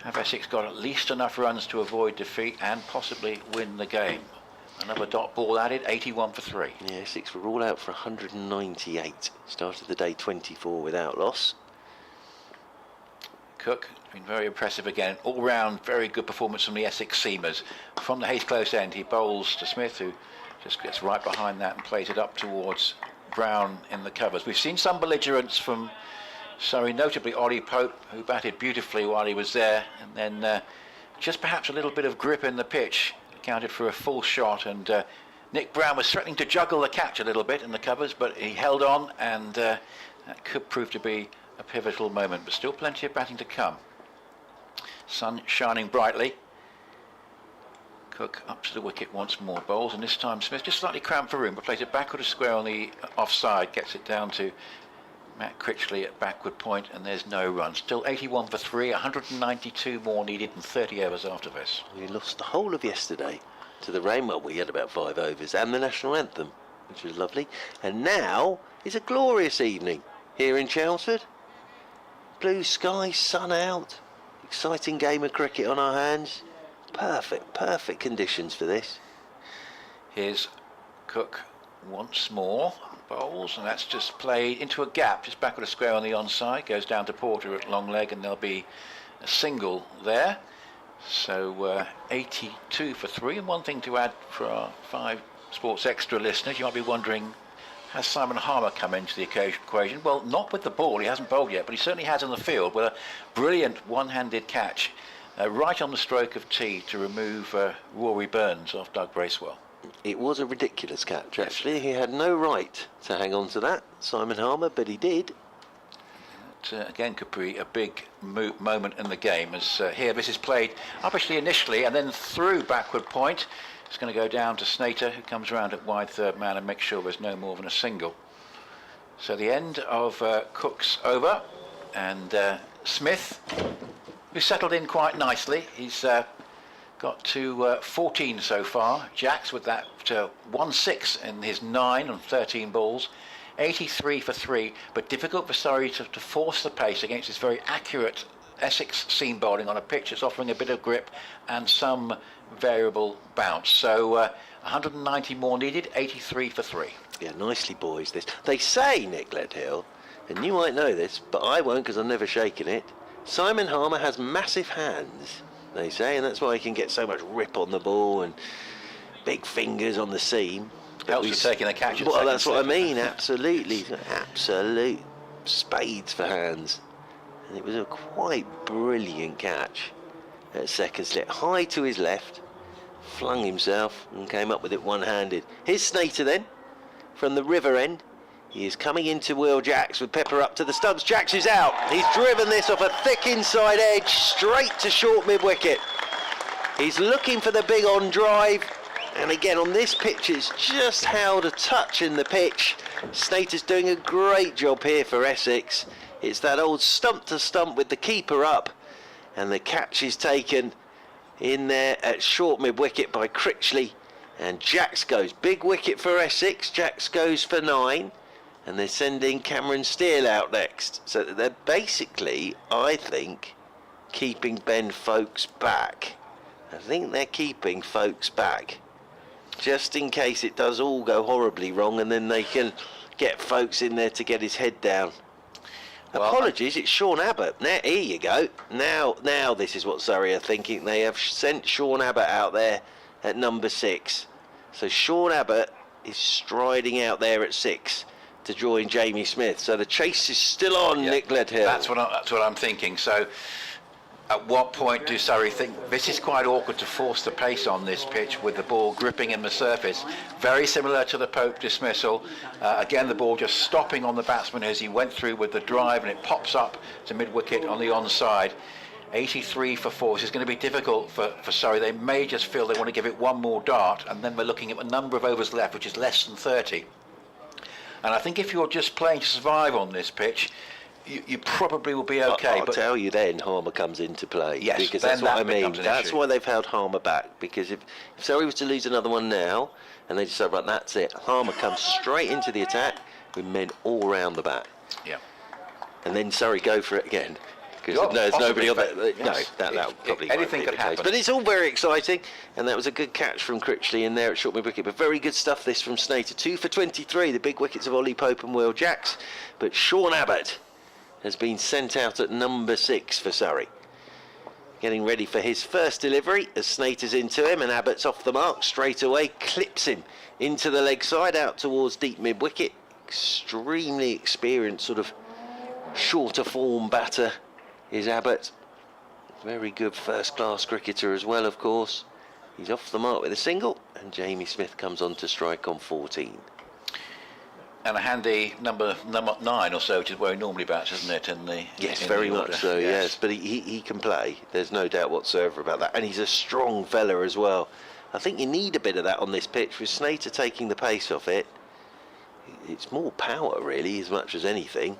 have Essex got at least enough runs to avoid defeat and possibly win the game? Another dot ball added, 81 for 3. Yeah, Essex were all out for 198. Started the day 24 without loss. Cook has been very impressive again. All round, very good performance from the Essex seamers. From the Hayes close end, he bowls to Smith, who just gets right behind that and plays it up towards Brown in the covers. We've seen some belligerence from Surrey, notably Ollie Pope, who batted beautifully while he was there, and then just perhaps a little bit of grip in the pitch accounted for a full shot, and Nick Brown was threatening to juggle the catch a little bit in the covers, but he held on, and that could prove to be a pivotal moment, but still plenty of batting to come. Sun shining brightly. Cook up to the wicket once more, bowls, and this time Smith just slightly cramped for room, but plays it backward a square on the offside, gets it down to Matt Critchley at backward point, and there's no run. Still 81 for 3, 192 more needed in 30 overs after this. We lost the whole of yesterday to the rain. Well, we had about 5 overs and the national anthem, which was lovely. And now is a glorious evening here in Chelmsford. Blue sky, sun out, exciting game of cricket on our hands. Perfect conditions for this. Here's Cook once more, bowls, and that's just played into a gap, just backward a square on the onside, goes down to Porter at long leg, and there'll be a single there. So 82 for 3, and one thing to add for our 5 Sports Extra listeners, you might be wondering, has Simon Harmer come into the equation? Well, not with the ball, he hasn't bowled yet, but he certainly has in the field with a brilliant one-handed catch right on the stroke of tee to remove Rory Burns off Doug Bracewell. It was a ridiculous catch, actually. He had no right to hang on to that, Simon Harmer, but he did. again could be a big moment in the game, as here this is played obviously initially and then through backward point. It's going to go down to Snater, who comes around at wide third man and makes sure there's no more than a single. So the end of Cook's over, and Smith, who settled in quite nicely. He's got to 14 so far. Jacks with that 1-6 in his 9 on 13 balls. 83 for 3, but difficult for Surrey to force the pace against this very accurate Essex seam bowling on a pitch that's offering a bit of grip and some variable bounce. So 190 more needed, 83 for 3. Yeah, nicely boys this. They say, Nick Ledhill, and you might know this, but I won't because I've never shaken it, Simon Harmer has massive hands, they say, and that's why he can get so much rip on the ball and big fingers on the seam. Helps with taking the catch. Well, that's what I mean, absolutely. He's got absolute spades for hands. And it was a quite brilliant catch at second slip. High to his left, flung himself and came up with it one-handed. Here's Snater then, from the river end. He is coming into Will Jacks with Pepper up to the stumps. Jacks is out. He's driven this off a thick inside edge, straight to short mid-wicket. He's looking for the big on drive. And again, on this pitch, it's just held a touch in the pitch. Snater's doing a great job here for Essex. It's that old stump to stump with the keeper up. And the catch is taken in there at short mid-wicket by Critchley. And Jacks goes. Big wicket for Essex. Jacks goes for 9. And they're sending Cameron Steele out next. So they're basically, I think, keeping Ben Folkes back. I think they're keeping Folkes back, just in case it does all go horribly wrong, and then they can get Folkes in there to get his head down. Well, apologies, it's Sean Abbott. Now, here you go. Now this is what Surrey are thinking. They have sent Sean Abbott out there at number 6. So Sean Abbott is striding out there at 6 to join Jamie Smith. So the chase is still on, Nick Ledhill. That's what I'm thinking. So at what point do Surrey think this is quite awkward to force the pace on this pitch with the ball gripping in the surface? Very similar to the Pope dismissal. Again, the ball just stopping on the batsman as he went through with the drive, and it pops up to mid-wicket on the onside. 83 for 4. This is going to be difficult for Surrey. They may just feel they want to give it one more dart, and then we're looking at the number of overs left, which is less than 30. And I think if you're just playing to survive on this pitch, you probably will be okay. I'll tell you then, Harmer comes into play. Yes, because that's what I mean. That's issue. why they've held Harmer back. Because if Surrey was to lose another one now, and they decide, right, that's it, Harmer comes straight into the attack with men all round the bat. Yeah. And then Surrey go for it again. Because there's nobody on that. Yes. No, that probably anything could happen. But it's all very exciting, and that was a good catch from Critchley in there at short mid-wicket. But very good stuff this from Snater. 2 for 23, the big wickets of Ollie Pope and Will Jacks. But Sean Abbott has been sent out at number 6 for Surrey. Getting ready for his first delivery as Snater's into him, and Abbott's off the mark straight away, clips him into the leg side out towards deep mid-wicket. Extremely experienced sort of shorter form batter is Abbott. Very good first-class cricketer as well, of course. He's off the mark with a single, and Jamie Smith comes on to strike on 14. And a handy number 9 or so, which is where he normally bats, isn't it? Yes, very much so, yes. But he can play. There's no doubt whatsoever about that. And he's a strong fella as well. I think you need a bit of that on this pitch. With Snater taking the pace off it, it's more power, really, as much as anything,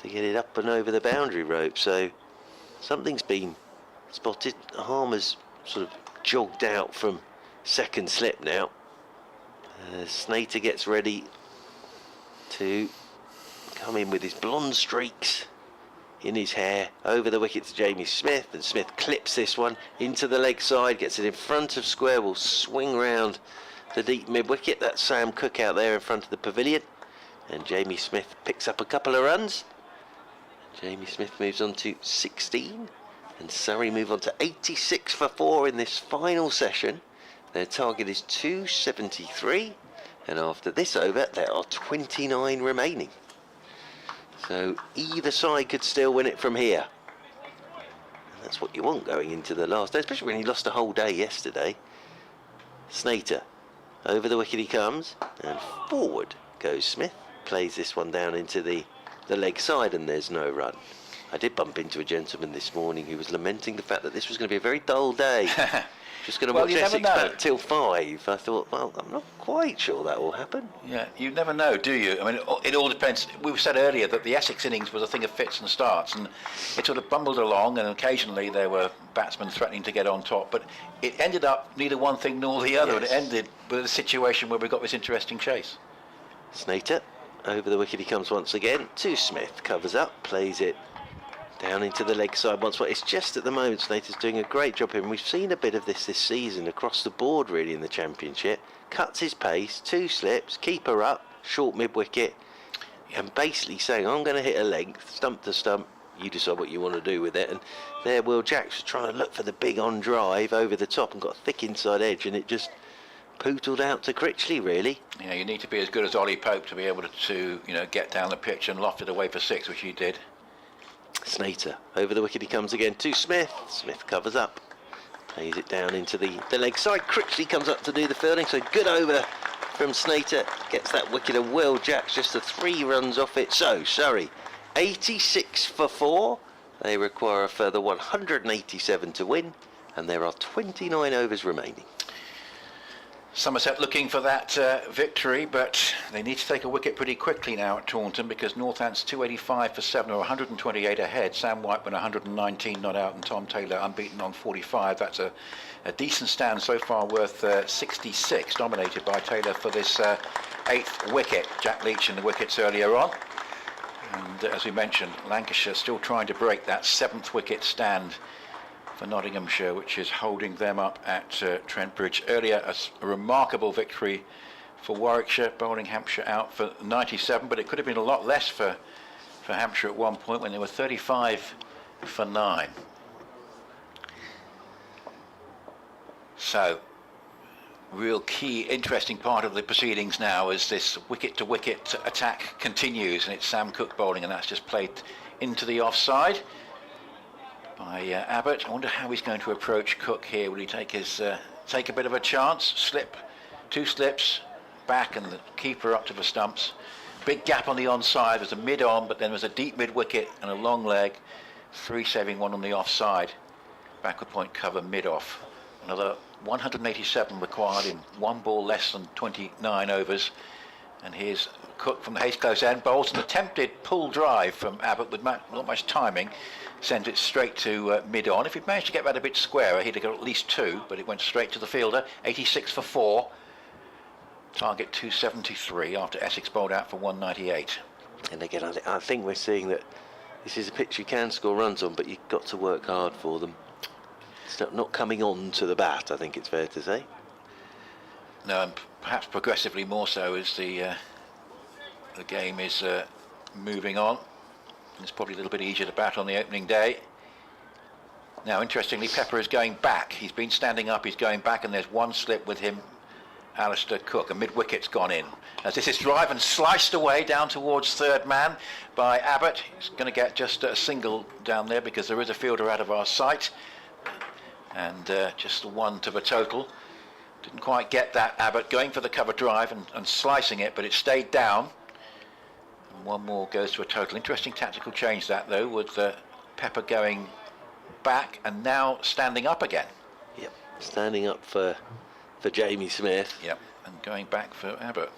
to get it up and over the boundary rope. So something's been spotted. Harmer's sort of jogged out from second slip now. Snater gets ready to come in with his blonde streaks in his hair over the wicket to Jamie Smith, and Smith clips this one into the leg side, gets it in front of square, will swing round the deep mid-wicket. That's Sam Cook out there in front of the pavilion, and Jamie Smith picks up a couple of runs. Jamie Smith moves on to 16, and Surrey move on to 86 for 4 in this final session. Their target is 273, and after this over there are 29 remaining. So either side could still win it from here, and that's what you want going into the last day, especially when he lost a whole day yesterday. Snater, over the wicket he comes, and forward goes Smith, plays this one down into the the leg side and there's no run. I did bump into a gentleman this morning who was lamenting the fact that this was going to be a very dull day. Just going to watch Essex back till 5. I thought, well, I'm not quite sure that will happen. Yeah, you never know, do you? I mean, it all depends. We said earlier that the Essex innings was a thing of fits and starts, and it sort of bumbled along, and occasionally there were batsmen threatening to get on top, but it ended up neither one thing nor the other, and it ended with a situation where we got this interesting chase. Snater, over the wicket he comes once again. To Smith, covers up, plays it down into the leg side once more. It's just at the moment Snater's doing a great job here, and we've seen a bit of this season across the board really in the Championship. Cuts his pace, 2 slips, keeper up, short mid-wicket, and basically saying, I'm going to hit a length, stump to stump, you decide what you want to do with it. And there Will Jacks was trying to look for the big on drive over the top and got a thick inside edge, and it just pootled out to Critchley really. You know, you need to be as good as Ollie Pope to be able to get down the pitch and loft it away for 6, which he did. Snater, over the wicket he comes again to Smith. Smith covers up, plays it down into the leg side. Critchley comes up to do the fielding, so good over from Snater, gets that wicket of Will Jacks, just the 3 runs off it. So Surrey 86 for 4, they require a further 187 to win, and there are 29 overs remaining. Somerset looking for that victory, but they need to take a wicket pretty quickly now at Taunton, because Northants 285 for 7 or 128 ahead. Sam Whiteman 119 not out, and Tom Taylor unbeaten on 45. That's a decent stand so far, worth 66, dominated by Taylor for this 8th wicket. Jack Leach in the wickets earlier on, and as we mentioned, Lancashire still trying to break that 7th wicket stand for Nottinghamshire, which is holding them up at Trent Bridge. Earlier, a remarkable victory for Warwickshire, bowling Hampshire out for 97, but it could have been a lot less for Hampshire at one point when they were 35 for 9. So, real key, interesting part of the proceedings now as this wicket-to-wicket attack continues, and it's Sam Cook bowling, and that's just played into the offside by Abbott. I wonder how he's going to approach Cook here. Will he take a bit of a chance? Slip, 2 slips back, and the keeper up to the stumps. Big gap on the onside. There's a mid-on, but then there's a deep mid-wicket and a long leg. 3 saving 1 on the offside. Backward point cover mid-off. Another 187 required in 1 ball less than 29 overs. And here's Cook from the Hayes close end. Bowls an attempted pull drive from Abbott with not much timing. Sends it straight to mid-on. If he'd managed to get that a bit squarer, he'd have got at least 2, but it went straight to the fielder. 86 for 4. Target 273 after Essex bowled out for 198. And again, I think we're seeing that this is a pitch you can score runs on, but you've got to work hard for them. It's not coming on to the bat, I think it's fair to say. No, and perhaps progressively more so as the game is moving on. It's probably a little bit easier to bat on the opening day. Now, interestingly, Pepper is going back. He's been standing up, he's going back, and there's 1 slip with him, Alistair Cook. A mid-wicket's gone in. As this is drive and sliced away down towards 3rd man by Abbott. He's going to get just a single down there because there is a fielder out of our sight. And just the 1 to the total. Didn't quite get that, Abbott, going for the cover drive and slicing it, but it stayed down. 1 more goes to a total. Interesting tactical change that, though, with Pepper going back and now standing up again. Yep, standing up for Jamie Smith. Yep, and going back for Abbott.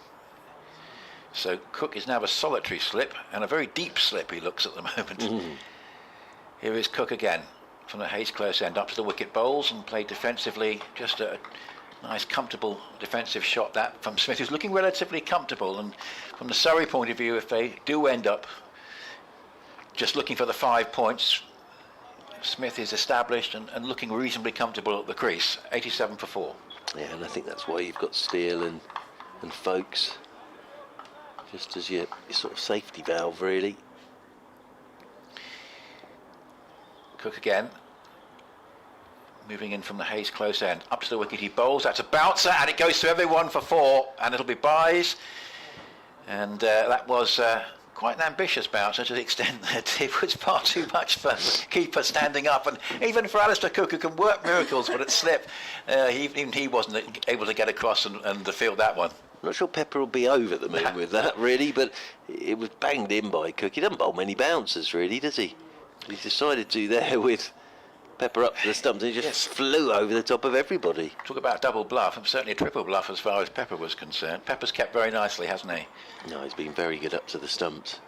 So Cook is now a solitary slip, and a very deep slip he looks at the moment. Here is Cook again from the Hayes close end up to the wicket bowls and played defensively. Just a nice comfortable defensive shot that from Smith, who's looking relatively comfortable. And from the Surrey point of view, if they do end up just looking for the 5 points, Smith is established and looking reasonably comfortable at the crease. 87 for 4. Yeah, and I think that's why you've got Steele and Folkes just as your sort of safety valve really. Cook again, moving in from the Hayes close end, up to the wicket he bowls. That's a bouncer, and it goes to everyone for 4, and it'll be byes. And that was quite an ambitious bouncer to the extent that it was far too much for the keeper standing up, and even for Alistair Cook, who can work miracles, but at slip, even he wasn't able to get across and field that one. I'm not sure Pepper will be over the moon with that, really, but it was banged in by Cook. He doesn't bowl many bouncers, really, does he? He decided to there with Pepper up to the stumps, and he just flew over the top of everybody. Talk about double bluff, and certainly a triple bluff as far as Pepper was concerned. Pepper's kept very nicely, hasn't he? No, he's been very good up to the stumps.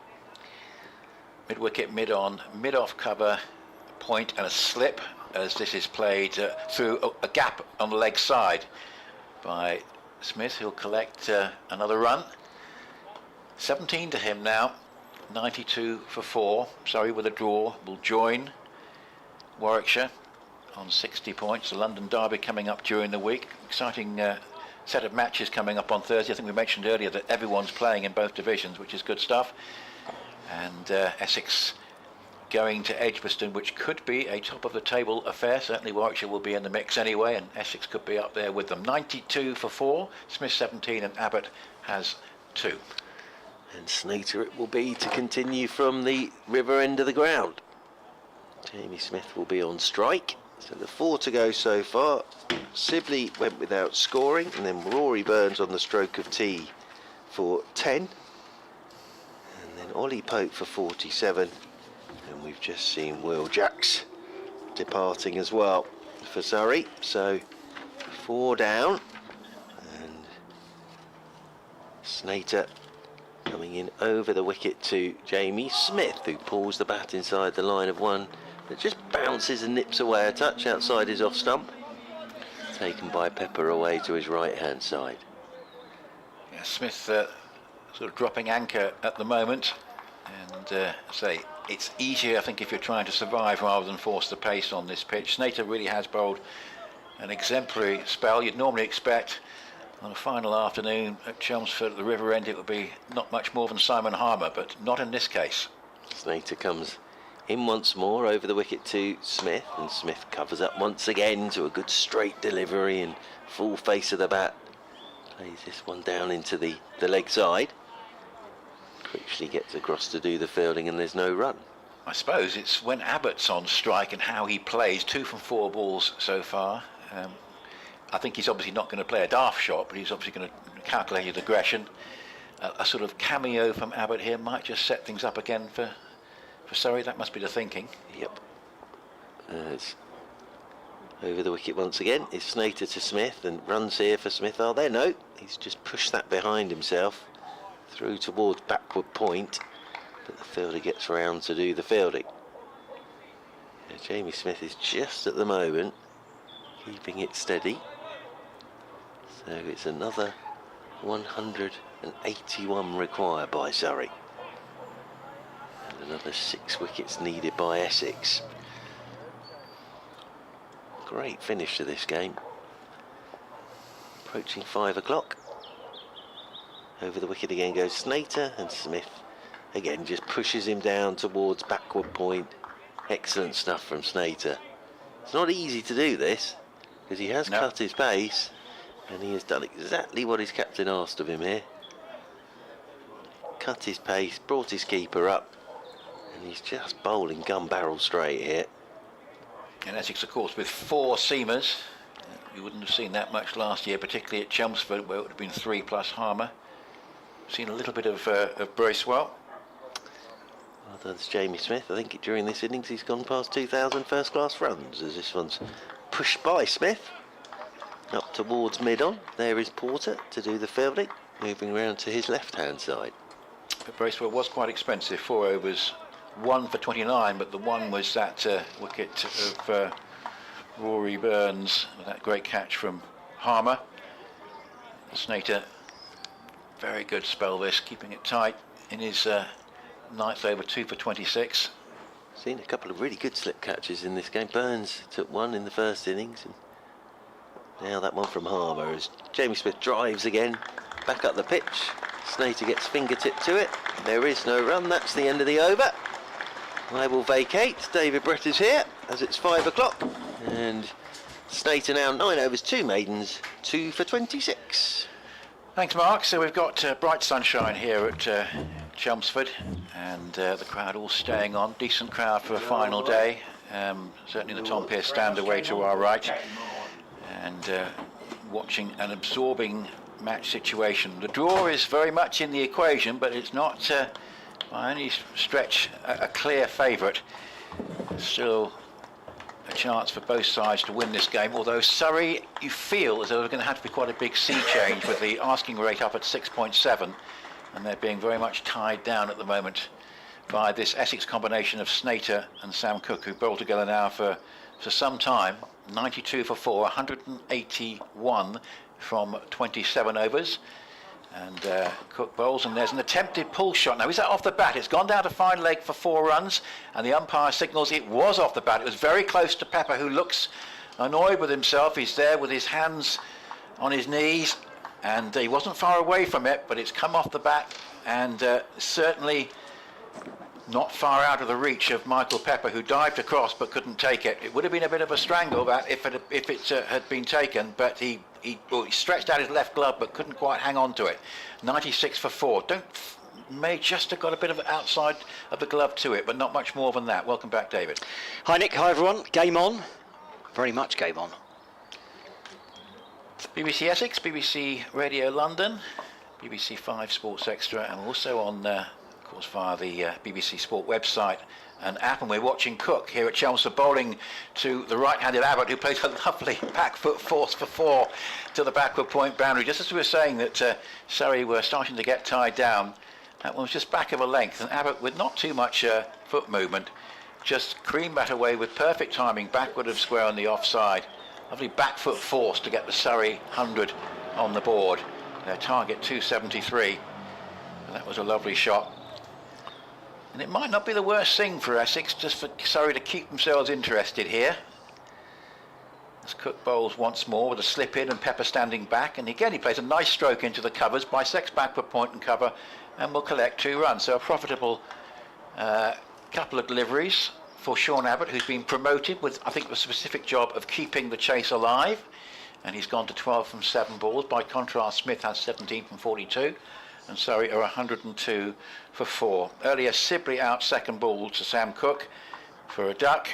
Mid-wicket, mid-on, mid-off cover, point and a slip as this is played through a gap on the leg side by Smith. He'll collect another run. 17 to him now, 92 for 4. Surrey with a draw will join Warwickshire on 60 points. The London Derby coming up during the week. Exciting set of matches coming up on Thursday. I think we mentioned earlier that everyone's playing in both divisions, which is good stuff. And Essex going to Edgbaston, which could be a top of the table affair. Certainly Warwickshire will be in the mix anyway, and Essex could be up there with them. 92 for 4, Smith 17, and Abbott has 2. And Snater it will be to continue from the river end of the ground. Jamie Smith will be on strike. So the 4 to go so far. Sibley went without scoring, and then Rory Burns on the stroke of tee for 10. And then Ollie Pope for 47. And we've just seen Will Jacks departing as well for Surrey. So 4 down. And Snater coming in over the wicket to Jamie Smith, who pulls the bat inside the line of one. It just bounces and nips away a touch outside his off stump. Taken by Pepper away to his right hand side. Yeah, Smith sort of dropping anchor at the moment, and say it's easier, I think, if you're trying to survive rather than force the pace on this pitch. Snater really has bowled an exemplary spell. You'd normally expect on a final afternoon at Chelmsford at the river end it would be not much more than Simon Harmer, but not in this case. Snater comes in once more over the wicket to Smith, and Smith covers up once again to a good straight delivery and full face of the bat. Plays this one down into the leg side. Critchley gets across to do the fielding, and there's no run. I suppose it's when Abbott's on strike and how he plays. 2 from 4 balls so far. I think he's obviously not going to play a daft shot, but he's obviously going to calculate his aggression. A sort of cameo from Abbott here might just set things up again for Surrey. That must be the thinking. Yep. It's over the wicket once again. It's Snater to Smith, and runs here for Smith. Are there? No. He's just pushed that behind himself through towards backward point, but the fielder gets round to do the fielding. Yeah, Jamie Smith is just at the moment keeping it steady. So it's another 181 required by Surrey. And another 6 wickets needed by Essex. Great finish to this game. Approaching 5 o'clock. Over the wicket again goes Snater, and Smith again just pushes him down towards backward point. Excellent stuff from Snater. It's not easy to do this, because he has cut his pace, and he has done exactly what his captain asked of him here. Cut his pace, brought his keeper up, and he's just bowling gun barrel straight here. And Essex, of course, with 4 seamers. You wouldn't have seen that much last year, particularly at Chelmsford, where it would have been 3 plus Harmer. Seen a little bit of Bracewell. Well, that's Jamie Smith. I think during this innings he's gone past 2,000 first-class runs, as this one's pushed by Smith. Up towards mid-on. There is Porter to do the fielding, moving round to his left-hand side. But Bracewell was quite expensive, 4 overs, 1 for 29, but the one was that wicket of Rory Burns, with that great catch from Harmer. Snater, very good spell this, keeping it tight in his 9th over, 2 for 26. Seen a couple of really good slip catches in this game. Burns took one in the first innings, and now that one from Harmer as Jamie Smith drives again, back up the pitch. Snater gets fingertip to it. There is no run. That's the end of the over. I will vacate. David Brett is here as it's 5 o'clock, and Snater now 9 overs, 2 maidens, 2 for 26. Thanks, Mark. So we've got bright sunshine here at Chelmsford, and the crowd all staying on. Decent crowd for a final day. Certainly the Tom Pearce stand away to our right, and watching and absorbing match situation. The draw is very much in the equation, but it's not by any stretch a clear favourite. Still a chance for both sides to win this game, although Surrey, you feel as though they're going to have to be quite a big sea change with the asking rate up at 6.7, and they're being very much tied down at the moment by this Essex combination of Snater and Sam Cook, who bowl together now for some time. 92 for 4, 181 from 27 overs. And Cook bowls, and there's an attempted pull shot. Now, is that off the bat? It's gone down to fine leg for 4 runs, and the umpire signals it was off the bat. It was very close to Pepper, who looks annoyed with himself. He's there with his hands on his knees, and he wasn't far away from it, but it's come off the bat, and certainly not far out of the reach of Michael Pepper, who dived across but couldn't take it. It would have been a bit of a strangle that if it had been taken, but he stretched out his left glove but couldn't quite hang on to it. 96 for 4. May just have got a bit of outside of the glove to it, but not much more than that. Welcome back, David. Hi Nick, hi everyone. Game on. Very much game on. BBC Essex, BBC Radio London, BBC 5 Sports Extra, and also on of course via the BBC Sport website and app. And we're watching Cook here at Chelmsford bowling to the right-handed Abbott, who plays a lovely back foot force for 4 to the backward point boundary. Just as we were saying that Surrey were starting to get tied down, that one was just back of a length, and Abbott, with not too much foot movement, just creamed that away with perfect timing, backward of square on the offside. Lovely back foot force to get the Surrey 100 on the board. Their target 273. And that was a lovely shot. And it might not be the worst thing for Essex, just for Surrey to keep themselves interested here. As Cook bowls once more with a slip in and Pepper standing back, and again he plays a nice stroke into the covers, bisects backward point and cover, and will collect 2 runs. So a profitable couple of deliveries for Sean Abbott, who's been promoted with, I think, the specific job of keeping the chase alive, and he's gone to 12 from 7 balls. By contrast, Smith has 17 from 42. And Surrey are 102 for 4. Earlier, Sibley out second ball to Sam Cook for a duck.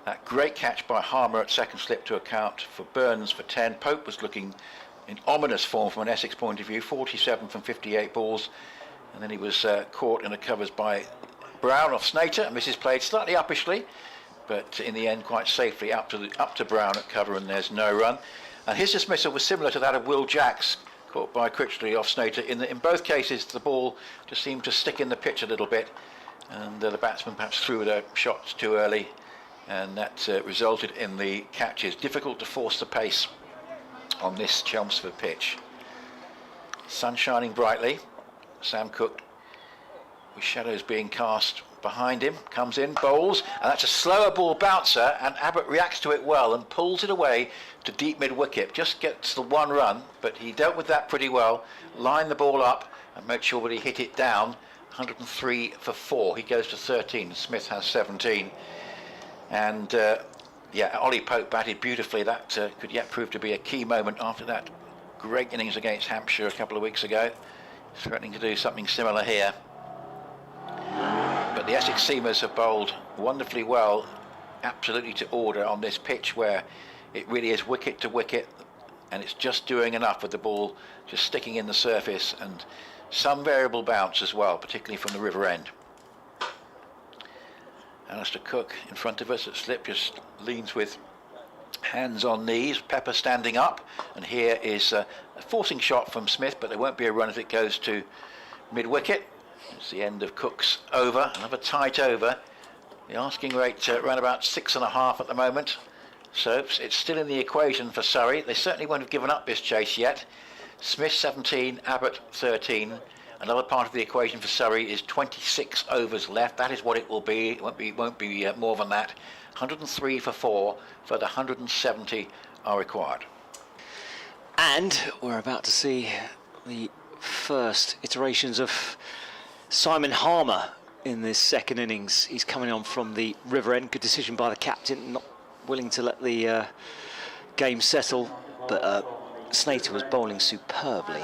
That great catch by Harmer at second slip to account for Burns for 10. Pope was looking in ominous form from an Essex point of view, 47 from 58 balls. And then he was caught in the covers by Brown off Snater, and this is played slightly uppishly, but in the end quite safely up to Brown at cover, and there's no run. And his dismissal was similar to that of Will Jacks, caught by Critchley off Snater. In both cases, the ball just seemed to stick in the pitch a little bit, and the batsman perhaps threw the shots too early, and that resulted in the catches. Difficult to force the pace on this Chelmsford pitch. Sun shining brightly. Sam Cook, with shadows being cast behind him, comes in, bowls, and that's a slower ball bouncer, and Abbott reacts to it well and pulls it away to deep mid-wicket. Just gets the 1 run, but he dealt with that pretty well, lined the ball up and made sure that he hit it down. 103 for 4. He goes to 13. Smith has 17. And yeah, Ollie Pope batted beautifully. That could yet prove to be a key moment after that great innings against Hampshire a couple of weeks ago. Threatening to do something similar here. But the Essex seamers have bowled wonderfully well, absolutely to order on this pitch, where it really is wicket to wicket, and it's just doing enough with the ball just sticking in the surface, and some variable bounce as well, particularly from the river end. Alistair Cook in front of us at slip just leans with hands on knees, Pepper standing up, and here is a forcing shot from Smith, but there won't be a run as it goes to mid-wicket. It's the end of Cook's over, another tight over. The asking rate around about 6.5 at the moment, so it's still in the equation for Surrey. They certainly won't have given up this chase yet. Smith 17, Abbott 13. Another part of the equation for Surrey is 26 overs left. That is what it will be. It won't be more than that. 103 for 4, further 170 are required. And we're about to see the first iterations of Simon Harmer in this second innings. He's coming on from the river end. Good decision by the captain, not willing to let the game settle, but Snater was bowling superbly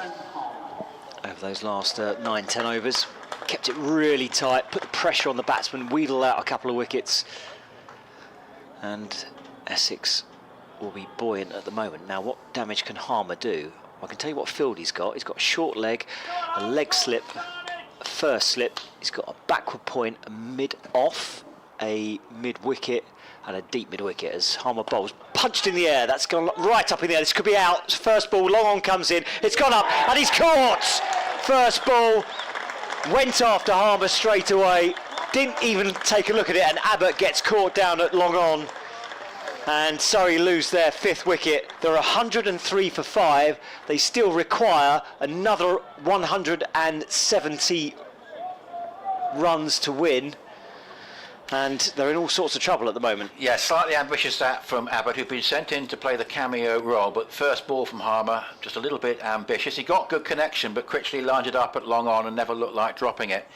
over those last 9-10 overs. Kept it really tight, put the pressure on the batsman, wheedled out a couple of wickets, and Essex will be buoyant at the moment. Now, what damage can Harmer do I can tell you what field he's got. He's got a short leg, a leg slip, a first slip. He's got a backward point, a mid-off, a mid-wicket, and a deep mid-wicket as Harmer bowls. Punched in the air. That's gone right up in the air. This could be out. First ball, long on comes in. It's gone up, and he's caught. First ball went after Harmer straight away. Didn't even take a look at it, and Abbott gets caught down at long on. And Surrey lose their 5th wicket. They're 103 for 5. They still require another 170 runs to win. And they're in all sorts of trouble at the moment. Yeah, slightly ambitious that from Abbott, who'd been sent in to play the cameo role. But first ball from Harmer, just a little bit ambitious. He got good connection, but Critchley lined it up at long on and never looked like dropping it.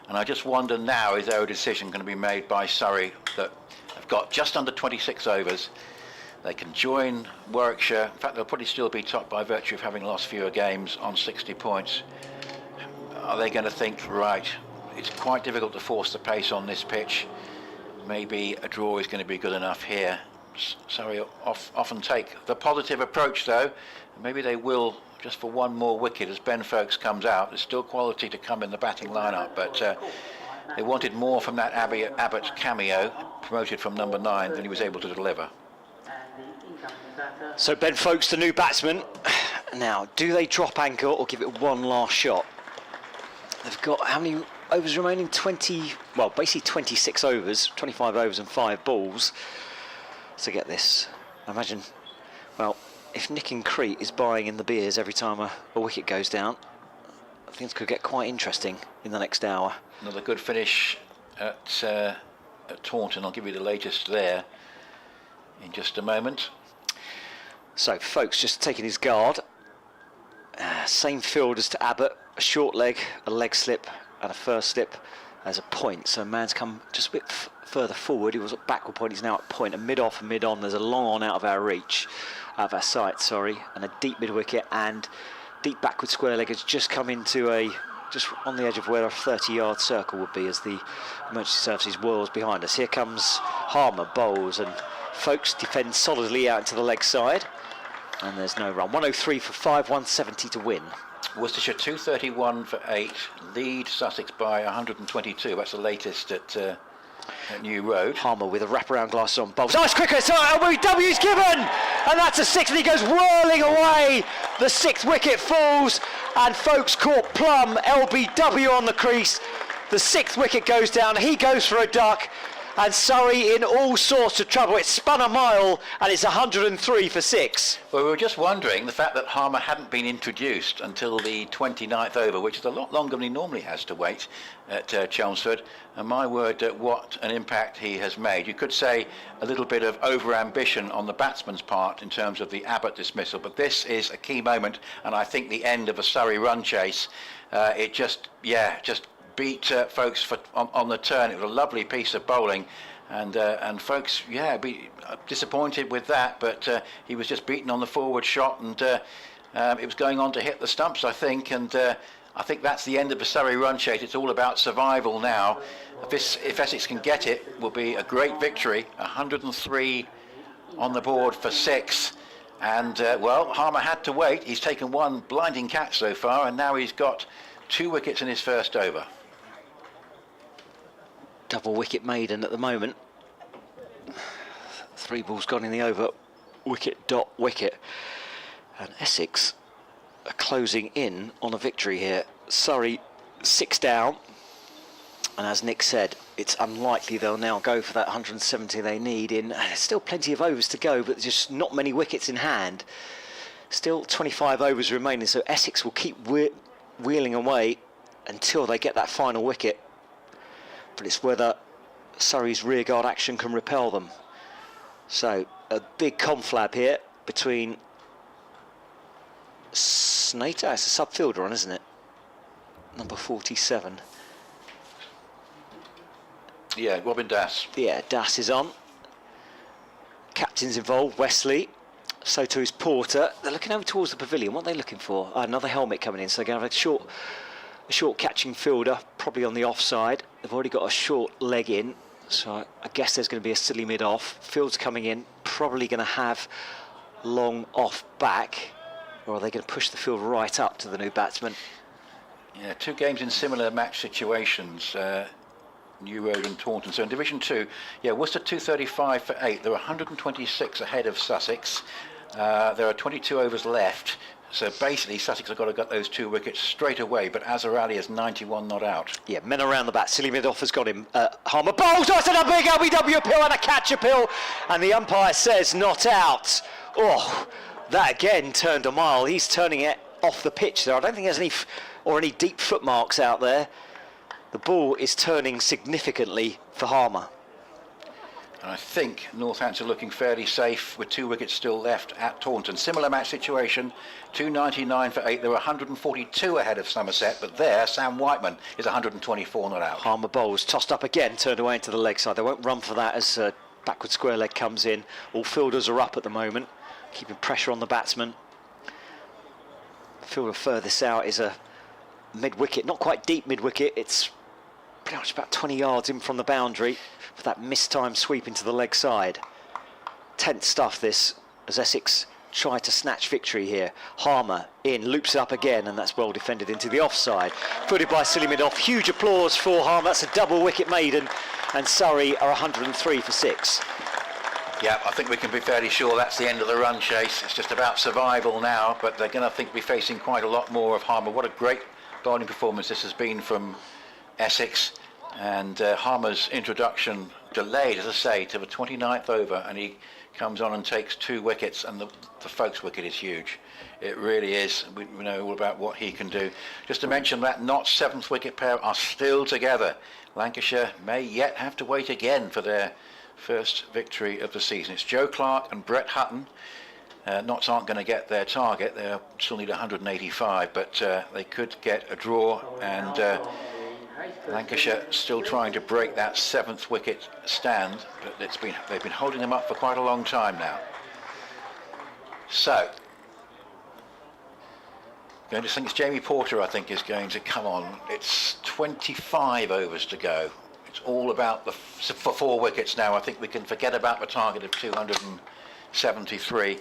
And I just wonder now, is there a decision going to be made by Surrey that have got just under 26 overs? They can join Warwickshire. In fact, they'll probably still be top by virtue of having lost fewer games on 60 points. Are they going to think, right, it's quite difficult to force the pace on this pitch. Maybe a draw is going to be good enough here. Surrey often take the positive approach, though. Maybe they will, just for one more wicket as Ben Foakes comes out. There's still quality to come in the batting lineup, but they wanted more from that Abbott cameo, promoted from number 9, than he was able to deliver. So Ben Foakes, the new batsman. Now, do they drop anchor or give it one last shot? They've got how many overs remaining? 20, well, basically 26 overs, 25 overs and 5 balls. So get this. I imagine, well, if Nick and Crete is buying in the beers every time a wicket goes down, things could get quite interesting in the next hour. Another good finish at Taunton. I'll give you the latest there in just a moment. So Foakes just taking his guard. Same field as to Abbott, a short leg, a leg slip and a first slip as a point. So man's come just a bit further forward. He was at backward point, he's now at point. A mid-off and mid-on, there's a long on out of our reach, out of our sight, sorry, and a deep mid-wicket and deep backward square leg has just come into a, just on the edge of where a 30-yard circle would be as the emergency services whirls behind us. Here comes Harmer, bowls, and Foakes defends solidly out into the leg side. And there's no run. 103 for 5, 170 to win. Worcestershire 231 for 8, lead Sussex by 122. That's the latest at New Road. Harmer with a wraparound glasses on, bowls. Nice quicker, so LBW's given! And that's a 6, and he goes whirling away. The 6th wicket falls, and Foakes caught plumb. LBW on the crease. The 6th wicket goes down, he goes for a duck. And Surrey in all sorts of trouble. It's spun a mile and it's 103 for 6. Well, we were just wondering the fact that Harmer hadn't been introduced until the 29th over, which is a lot longer than he normally has to wait at Chelmsford. And my word, what an impact he has made. You could say a little bit of over-ambition on the batsman's part in terms of the Abbott dismissal, but this is a key moment, and I think the end of a Surrey run chase. It just beat Foakes on the turn. It was a lovely piece of bowling, and Foakes, be disappointed with that, but he was just beaten on the forward shot, and it was going on to hit the stumps, I think, and I think that's the end of the Surrey run chase. It's all about survival now. If Essex can get it, it will be a great victory. 103 on the board for 6. And, well, Harmer had to wait. He's taken one blinding catch so far, and now he's got 2 wickets in his first over. Double wicket maiden at the moment. 3 balls gone in the over. Wicket dot wicket. And Essex are closing in on a victory here. Surrey 6 down. And as Nick said, it's unlikely they'll now go for that 170 they need in. There's still plenty of overs to go, but just not many wickets in hand. Still 25 overs remaining, so Essex will keep wheeling away until they get that final wicket. But it's whether Surrey's rearguard action can repel them. So a big conflab here between Snater, it's a sub-fielder on, isn't it? Number 47. Yeah, Robin Das. Yeah, Das is on. Captain's involved, Wesley. So too is Porter. They're looking over towards the pavilion. What are they looking for? Another helmet coming in. So they're going to have a short catching fielder, probably on the offside. They've already got a short leg in. So I guess there's going to be a silly mid-off. Field's coming in, probably going to have long off back. Or are they going to push the field right up to the new batsman? Yeah, 2 games in similar match situations, New Road and Taunton. So in Division 2, yeah, Worcester 235 for 8. They're 126 ahead of Sussex. There are 22 overs left. So basically, Sussex have got to get those 2 wickets straight away, but Azarali is 91 not out. Yeah, men around the bat. Silly Midoff has got him. Harmer bowls. Oh, it's a big LBW appeal and a catch appeal. And the umpire says not out. Oh, that again turned a mile. He's turning it off the pitch there. I don't think there's any deep footmarks out there. The ball is turning significantly for Harmer. And I think Northampton are looking fairly safe with 2 wickets still left at Taunton. Similar match situation, 299 for 8. They were 142 ahead of Somerset, but there, Sam Whiteman is 124 not out. Harmer bowls, tossed up again, turned away into the leg side. They won't run for that as backward square leg comes in. All fielders are up at the moment, keeping pressure on the batsman. Fielder furthest out is a mid-wicket, not quite deep mid-wicket. It's pretty much about 20 yards in from the boundary for that mistimed sweep into the leg side. Tense stuff this, as Essex try to snatch victory here. Harmer in, loops it up again, and that's well defended into the offside. Footed by Silly Midoff. Huge applause for Harmer. That's a double wicket maiden, and Surrey are 103 for 6. Yeah, I think we can be fairly sure that's the end of the run chase. It's just about survival now, but they're going to be facing quite a lot more of Harmer. What a great bowling performance this has been from Essex, and Harmer's introduction delayed, as I say, to the 29th over, and he comes on and takes 2 wickets, and the folks' wicket is huge. It really is. We know all about what he can do. Just to mention that Notts 7th wicket pair are still together. Lancashire may yet have to wait again for their first victory of the season. It's Joe Clark and Brett Hutton. Notts aren't going to get their target. They still need 185, but they could get a draw, and Lancashire still trying to break that 7th wicket stand, but they've been holding them up for quite a long time now. So, going to think it's Jamie Porter, I think, is going to come on. It's 25 overs to go. It's all about for 4 wickets now. I think we can forget about the target of 273.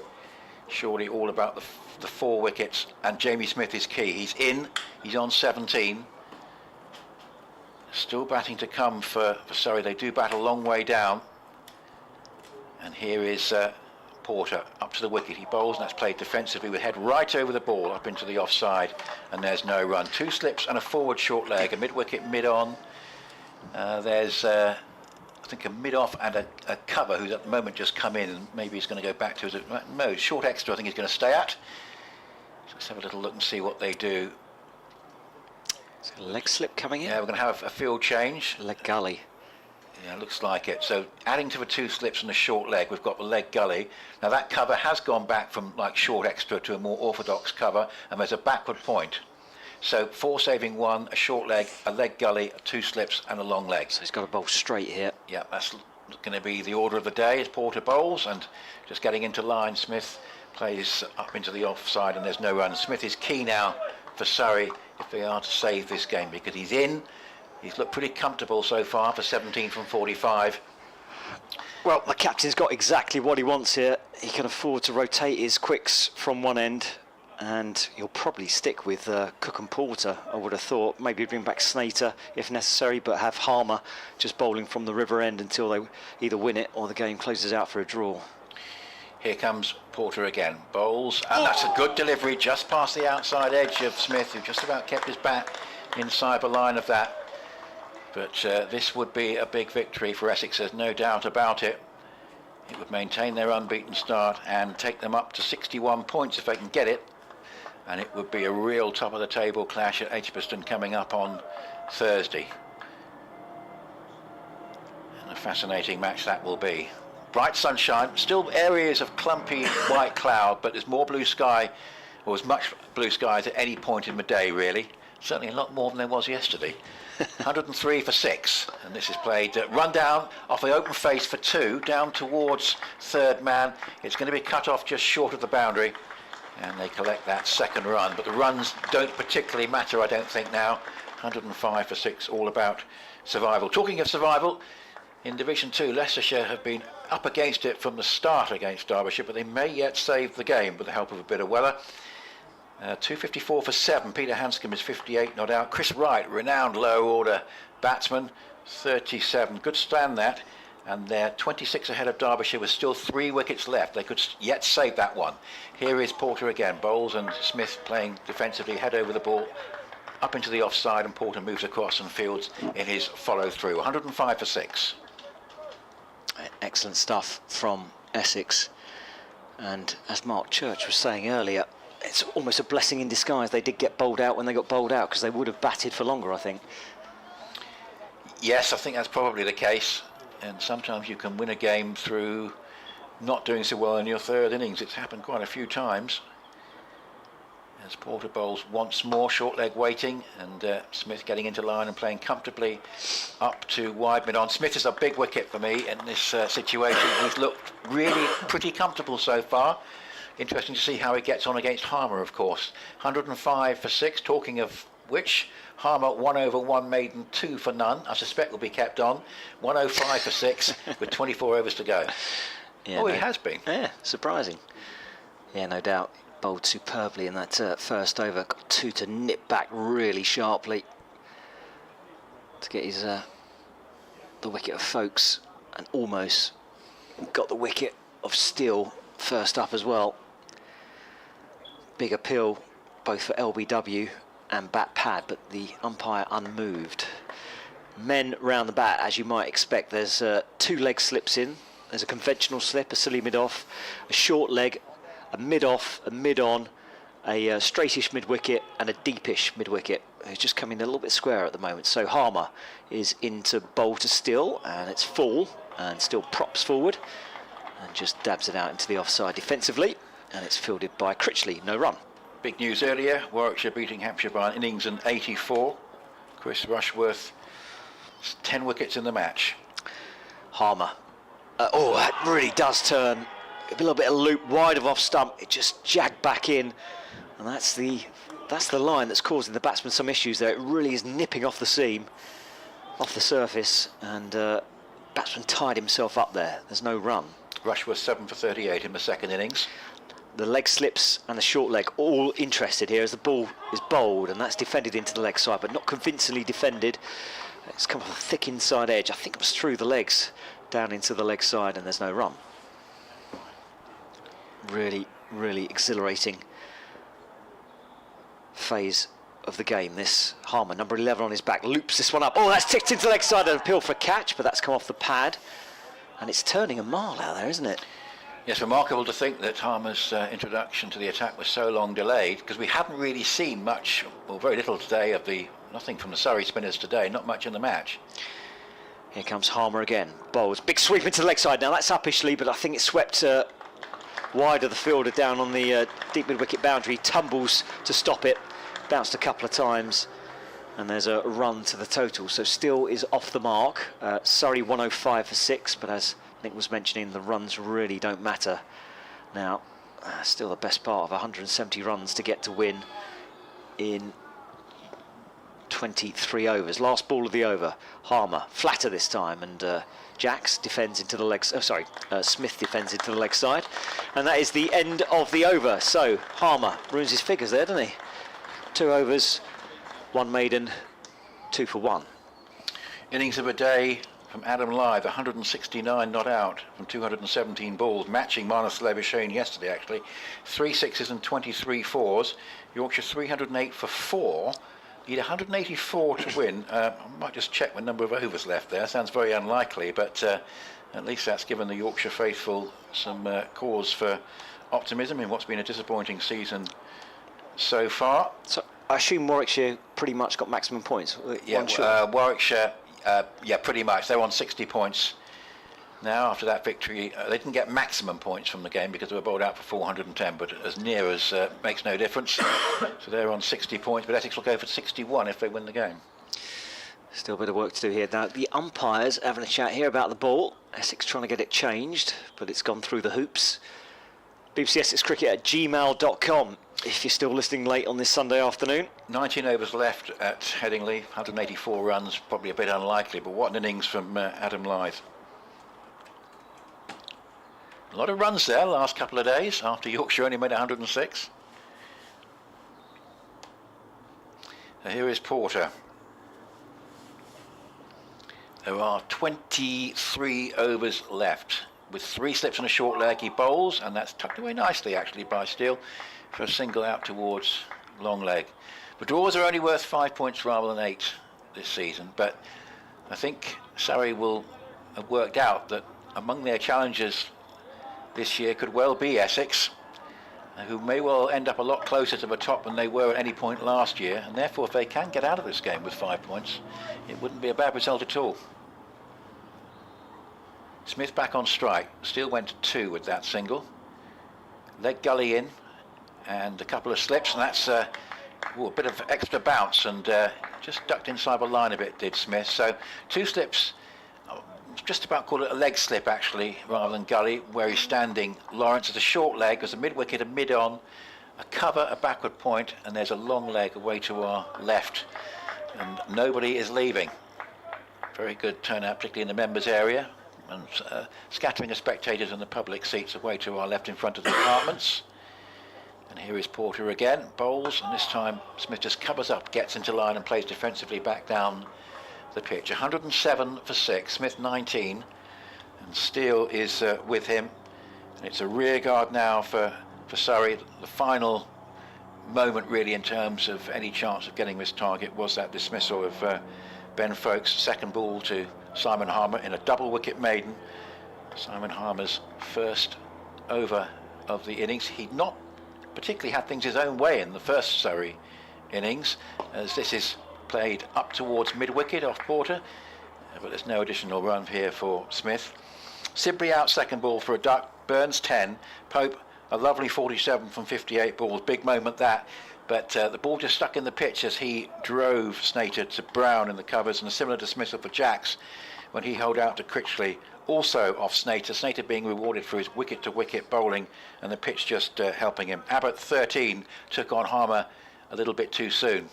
Surely all about the 4 wickets, and Jamie Smith is key. He's in, he's on 17. Still batting to come for Surrey. They do bat a long way down. And here is Porter up to the wicket. He bowls, and that's played defensively with head right over the ball up into the offside, and there's no run. 2 slips and a forward short leg, a mid-wicket mid-on. There's I think a mid-off and a cover who's at the moment just come in, and maybe he's going to go back to his no, short extra I think he's going to stay at. So let's have a little look and see what they do. Is it a leg slip coming in? Yeah, we're going to have a field change. Leg gully. Yeah, looks like it. So adding to the 2 slips and the short leg, we've got the leg gully. Now that cover has gone back from like short extra to a more orthodox cover, and there's a backward point. So 4 saving 1, a short leg, a leg gully, 2 slips and a long leg. So he's got to bowl straight here. Yeah, that's going to be the order of the day as Porter bowls, and just getting into line, Smith plays up into the offside, and there's no run. Smith is key now for Surrey if they are to save this game, because he's in. He's looked pretty comfortable so far for 17 from 45. Well, the captain's got exactly what he wants here. He can afford to rotate his quicks from one end, and he'll probably stick with Cook and Porter, I would have thought. Maybe bring back Snater if necessary, but have Harmer just bowling from the river end until they either win it or the game closes out for a draw. Here comes Porter again, bowls, and that's a good delivery just past the outside edge of Smith, who just about kept his bat inside the line of that. But this would be a big victory for Essex, there's no doubt about it. It would maintain their unbeaten start and take them up to 61 points if they can get it. And it would be a real top of the table clash at Edgbaston coming up on Thursday. And a fascinating match that will be. Bright sunshine, still areas of clumpy white cloud, but there's more blue sky, or as much blue skies at any point in the day really. Certainly a lot more than there was yesterday. 103 for 6, and this is played run down off the open face for 2 down towards third man. It's going to be cut off just short of the boundary, and they collect that second run, but the runs don't particularly matter, I don't think, now. 105 for 6, all about survival. Talking of survival, in Division 2 Leicestershire have been up against it from the start against Derbyshire, but they may yet save the game with the help of a bit of weather. 254 for 7. Peter Hanscom is 58 not out. Chris Wright, renowned low order batsman, 37. Good stand that. And they're 26 ahead of Derbyshire with still 3 wickets left. They could yet save that one. Here is Porter again. Bowles and Smith playing defensively, head over the ball, up into the offside, and Porter moves across and fields in his follow through. 105 for 6. Excellent stuff from Essex. And as Mark Church was saying earlier, it's almost a blessing in disguise. They did get bowled out when they got bowled out, because they would have batted for longer, I think. Yes, I think that's probably the case. And sometimes you can win a game through not doing so well in your third innings. It's happened quite a few times. As Porter bowls once more, short leg waiting, and Smith getting into line and playing comfortably up to wide mid-on. Smith is a big wicket for me in this situation. He's looked really pretty comfortable so far. Interesting to see how he gets on against Harmer, of course. 105 for 6, talking of which, Harmer 1 over 1 maiden, 2 for none. I suspect will be kept on. 105 for 6 with 24 overs to go. Yeah, he has been. Yeah, surprising. Yeah, no doubt. Bowled superbly in that first over. Got 2 to nip back really sharply to get his the wicket of Folkes, and almost got the wicket of Steele first up as well. Big appeal both for LBW and bat pad, but the umpire unmoved. Men round the bat, as you might expect. There's 2 leg slips in. There's a conventional slip, a silly mid-off, a short leg, a mid-off, a mid-on, a straightish mid-wicket, and a deepish mid-wicket. It's just coming a little bit square at the moment. So Harmer is into bowl to Still, and it's full, and Still props forward and just dabs it out into the offside defensively, and it's fielded by Critchley. No run. Big news earlier, Warwickshire beating Hampshire by an innings and 84. Chris Rushworth, 10 wickets in the match. Harmer. Oh, that really does turn a little bit of loop wide of off stump. It just jagged back in, and that's the line that's causing the batsman some issues there. It really is nipping off the seam, off the surface, and batsman tied himself up there. There's no run. Rushworth 7 for 38 in the second innings. The leg slips and the short leg all interested here as the ball is bowled, and that's defended into the leg side, but not convincingly defended. It's come off a thick inside edge. I think it was through the legs down into the leg side, and there's no run. Really, really exhilarating phase of the game, this. Harmer, number 11 on his back, loops this one up. Oh, that's ticked into the leg side, an appeal for a catch, but that's come off the pad, and it's turning a mile out there, isn't it? Yes, remarkable to think that Harmer's introduction to the attack was so long delayed, because we haven't really seen much, or very little today, of nothing from the Surrey spinners today, not much in the match. Here comes Harmer again, bowls, big sweep into the leg side. Now that's uppishly, but I think it swept wide of the fielder down on the deep mid-wicket boundary. He tumbles to stop it, bounced a couple of times, and there's a run to the total. So Still is off the mark. Surrey 105 for 6, but as Nick was mentioning, the runs really don't matter now. Still the best part of 170 runs to get to win in 23 overs. Last ball of the over. Harmer flatter this time, and Jacks defends into the legs. Smith defends into the leg side, and that is the end of the over. So Harmer ruins his figures there, doesn't he? 2 overs, 1 maiden, 2 for 1. Innings of a day from Adam Lyth, 169 not out from 217 balls, matching Marnus Labuschagne yesterday actually. 3 sixes and 23 fours. Yorkshire 308 for 4. Need 184 to win. I might just check the number of overs left there. Sounds very unlikely, but at least that's given the Yorkshire faithful some cause for optimism in what's been a disappointing season so far. So I assume Warwickshire pretty much got maximum points. Yeah, Warwickshire, yeah, pretty much. They're on 60 points now after that victory. They didn't get maximum points from the game because they were bowled out for 410, but as near as makes no difference. So they're on 60 points, but Essex will go for 61 if they win the game. Still a bit of work to do here. Now the umpires having a chat here about the ball. Essex trying to get it changed, but it's gone through the hoops. BBC Essex Cricket at gmail.com if you're still listening late on this Sunday afternoon. 19 overs left at Headingley, 184 runs, probably a bit unlikely, but what an innings from Adam Lyth. A lot of runs there last couple of days after Yorkshire only made 106. Here is Porter. There are 23 overs left. With 3 slips and a short leg, he bowls, and that's tucked away nicely actually by Steele for a single out towards long leg. The draws are only worth 5 points rather than 8 this season, but I think Surrey will have worked out that among their challengers this year could well be Essex, who may well end up a lot closer to the top than they were at any point last year, and therefore if they can get out of this game with 5 points, it wouldn't be a bad result at all. Smith back on strike. Steele went to 2 with that single. Leg gully in, and a couple of slips, and that's a bit of extra bounce, and just ducked inside the line a bit, did Smith. So 2 slips, just about call it a leg slip actually, rather than gully, where he's standing. Lawrence is a short leg, there's a mid-wicket, a mid-on, a cover, a backward point, and there's a long leg away to our left, and nobody is leaving. Very good turnout, particularly in the members area, and scattering of spectators in the public seats away to our left in front of the apartments. And here is Porter again, bowls, and this time Smith just covers up, gets into line and plays defensively back down the pitch. 107 for 6, Smith 19, and Steele is with him, and it's a rear guard now for Surrey. The final moment really in terms of any chance of getting this target was that dismissal of Ben Folkes, second ball to Simon Harmer in a double wicket maiden. Simon Harmer's first over of the innings. He'd not particularly had things his own way in the first Surrey innings, as this is played up towards mid-wicket off Porter, but there's no additional run here for Smith. Sibley out second ball for a duck. Burns 10, Pope a lovely 47 from 58 balls, big moment that, but the ball just stuck in the pitch as he drove Snater to Brown in the covers, and a similar dismissal for Jacks when he held out to Critchley, also off Snater. Snater being rewarded for his wicket-to-wicket bowling, and the pitch just helping him. Abbott 13 took on Harmer a little bit too soon.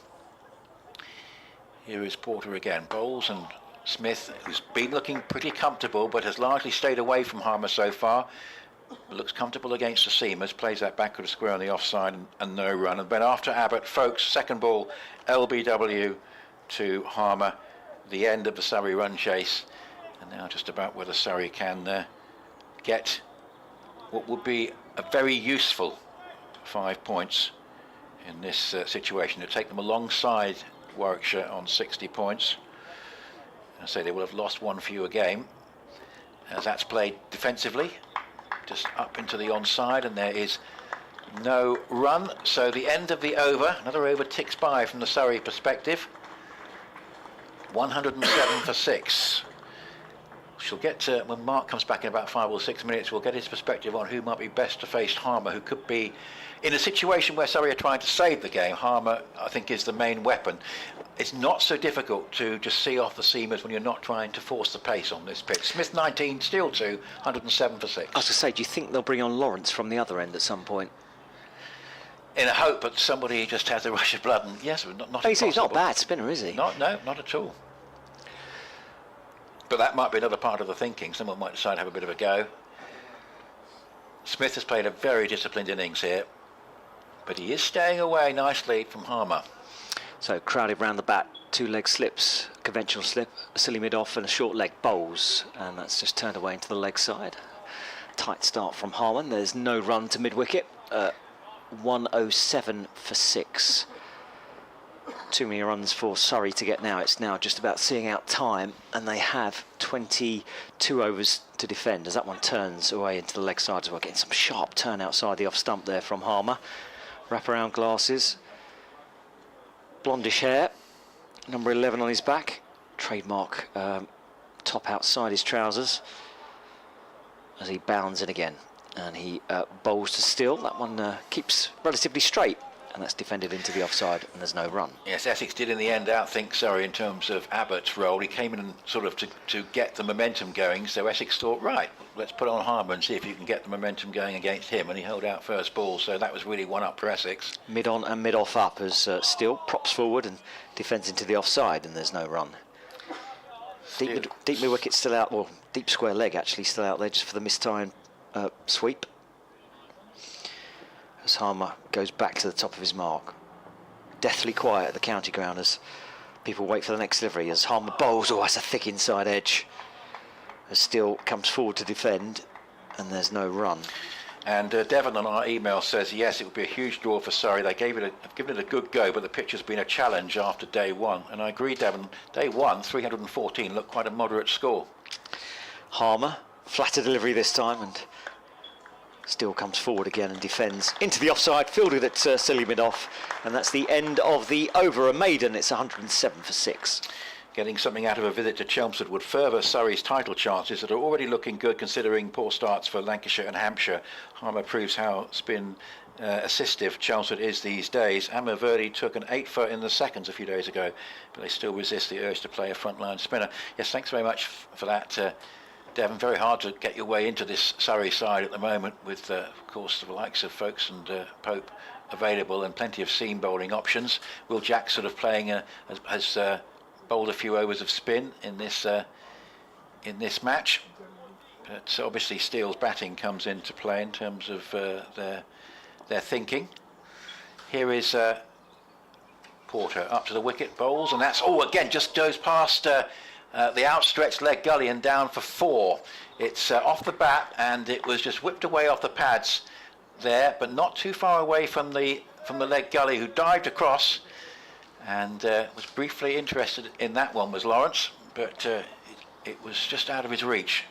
Here is Porter again, bowls, and Smith, who's been looking pretty comfortable but has largely stayed away from Harmer so far, looks comfortable against the seamers, plays that back of the square on the offside, and no run. And then after Abbott, Folkes, second ball, LBW to Harmer, the end of the Surrey run chase, and now just about whether Surrey can get what would be a very useful 5 points in this situation, to take them alongside Warwickshire on 60 points. I say they will have lost one fewer game, as that's played defensively, just up into the onside, and there is no run. So the end of the over, another over ticks by from the Surrey perspective. 107 for 6. She'll get to, when Mark comes back in about 5 or 6 minutes, we'll get his perspective on who might be best to face Harmer, who could be in a situation where Surrey are trying to save the game. Harmer, I think, is the main weapon. It's not so difficult to just see off the seamers when you're not trying to force the pace on this pitch. Smith 19, Steele 2, 107 for 6. I was going to say, do you think they'll bring on Lawrence from the other end at some point? In a hope that somebody just has a rush of blood, and yes, not He's not a bad spinner, is he? No, not at all. But that might be another part of the thinking. Someone might decide to have a bit of a go. Smith has played a very disciplined innings here, but he is staying away nicely from Harmer. So crowded round the bat, 2 leg slips, conventional slip, a silly mid-off and a short leg bowls, and that's just turned away into the leg side. Tight start from Harman. There's no run to mid-wicket. 107 for 6. Too many runs for Surrey to get now. It's now just about seeing out time, and they have 22 overs to defend as that one turns away into the leg side as well. Getting some sharp turn outside the off stump there from Harmer. Wraparound glasses, blondish hair, number 11 on his back, trademark top outside his trousers as he bounds in again, and he bowls to Steele. That one keeps relatively straight, and that's defended into the offside, and there's no run. Yes, Essex did in the end outthink Surrey in terms of Abbott's role. He came in and sort of to get the momentum going, so Essex thought, right, let's put on Harmer and see if you can get the momentum going against him, and he held out first ball, so that was really one up for Essex. Mid-on and mid-off up as Steele props forward and defends into the offside, and there's no run. Deep mid-wicket still out, well, deep square leg actually still out there just for the mistimed sweep. As Harmer goes back to the top of his mark. deathly quiet at the county ground as people wait for the next delivery. As Harmer bowls, oh, that's a thick inside edge. As Steele comes forward to defend, and there's no run. And Devon on our email says, yes, it would be a huge draw for Surrey. They have given it a good go, but the pitch has been a challenge after day one. And I agree, Devon. Day one, 314, looked quite a moderate score. Harmer, flatter delivery this time, and Steele comes forward again and defends into the offside, fielded at silly mid-off, and that's the end of the over. A maiden, it's 107 for 6. Getting something out of a visit to Chelmsford would further Surrey's title chances that are already looking good considering poor starts for Lancashire and Hampshire. Harmer proves how spin assistive Chelmsford is these days. Verdi took an 8-for in the seconds a few days ago, but they still resist the urge to play a frontline spinner. Yes, thanks very much for that, Devon. Very hard to get your way into this Surrey side at the moment with, of course, the likes of Folkes and Pope available and plenty of seam bowling options. Will Jack sort of playing has bowled a few overs of spin in this match, but obviously Steele's batting comes into play in terms of their thinking. Here is Porter up to the wicket, bowls, and that's again just goes past the outstretched leg gully and down for 4. It's off the bat, and it was just whipped away off the pads there, but not too far away from the leg gully, who dived across. And was briefly interested in that one was Lawrence, but it was just out of his reach.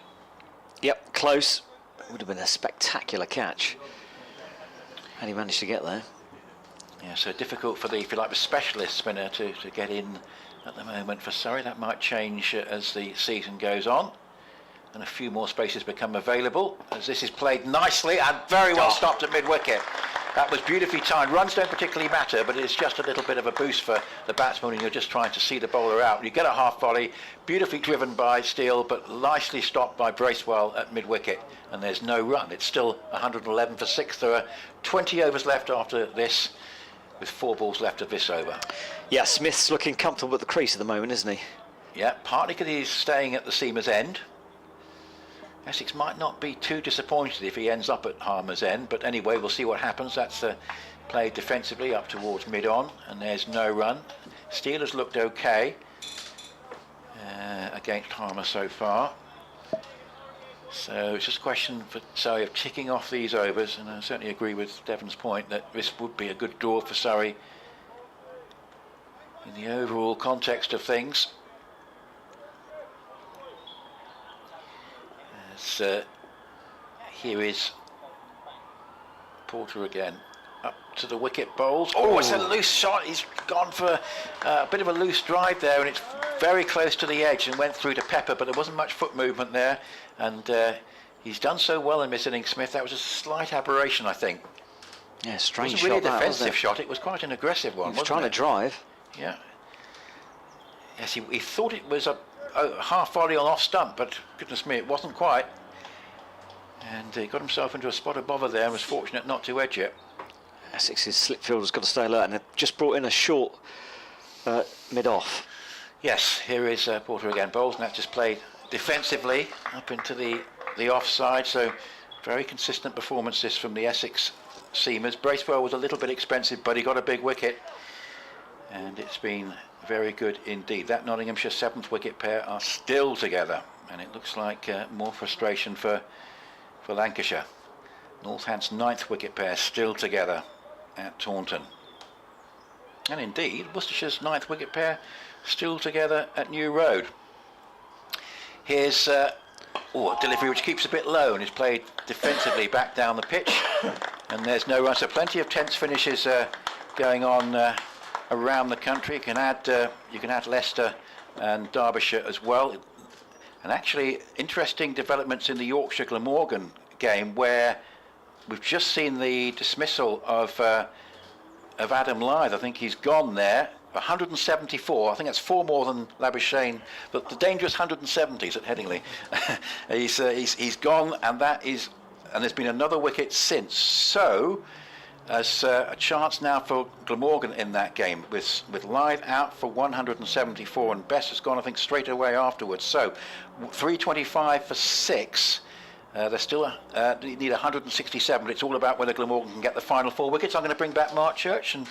Yep, close. Would have been a spectacular catch, and he managed to get there. Yeah, so difficult for the, if you like, the specialist spinner to get in at the moment for Surrey. That might change as the season goes on, and a few more spaces become available as this is played nicely and very well stopped at mid-wicket. That was beautifully timed. Runs don't particularly matter, but it's just a little bit of a boost for the batsman when you're just trying to see the bowler out. You get a half volley, beautifully driven by Steele, but nicely stopped by Bracewell at mid-wicket, and there's no run. It's still 111 for 6. There are 20 overs left after this, with 4 balls left of this over. Yeah, Smith's looking comfortable at the crease at the moment, isn't he? Yeah, partly because he's staying at the seamer's end. Essex might not be too disappointed if he ends up at Harmer's end, but anyway, we'll see what happens. That's played defensively up towards mid-on, and there's no run. Steele has looked okay against Harmer so far. So it's just a question for Surrey of ticking off these overs, and I certainly agree with Devon's point that this would be a good draw for Surrey in the overall context of things. Here is Porter again, up to the wicket, bowls. Oh, it's a loose shot. He's gone for a bit of a loose drive there, and it's very close to the edge and went through to Pepper, but there wasn't much foot movement there, and he's done so well in this innings, Smith. That was a slight aberration, I think. Yeah, strange shot. It wasn't really a defensive shot. It was quite an aggressive one. He was trying to drive. Yeah. Yes, he thought it was a half volley on off stump, but goodness me, it wasn't quite. And he got himself into a spot of bother there and was fortunate not to edge it. Essex's slip fielder's got to stay alert, and they've just brought in a short mid-off. Yes, here is Porter again. Bowles, and that's just played defensively up into the offside, so very consistent performance this from the Essex seamers. Bracewell was a little bit expensive, but he got a big wicket, and it's been very good indeed. That Nottinghamshire 7th wicket pair are still together, and it looks like more frustration for Lancashire. Northants 9th wicket pair still together at Taunton. And indeed, Worcestershire's 9th wicket pair still together at New Road. Here's a delivery which keeps a bit low and is played defensively back down the pitch. And there's no run, so plenty of tense finishes going on around the country. You can add Leicester and Derbyshire as well. And actually, interesting developments in the Yorkshire Glamorgan game, where we've just seen the dismissal of Adam Lyth. I think he's gone there. 174. I think that's 4 more than Labuschagne, but the dangerous 170s at Headingley. He's gone, and there's been another wicket since. So, as a chance now for Glamorgan in that game, with Lyth out for 174, and Bess has gone, I think, straight away afterwards. So 325 for 6. They still need 167, but it's all about whether Glamorgan can get the final 4 wickets. I'm going to bring back Mark Church and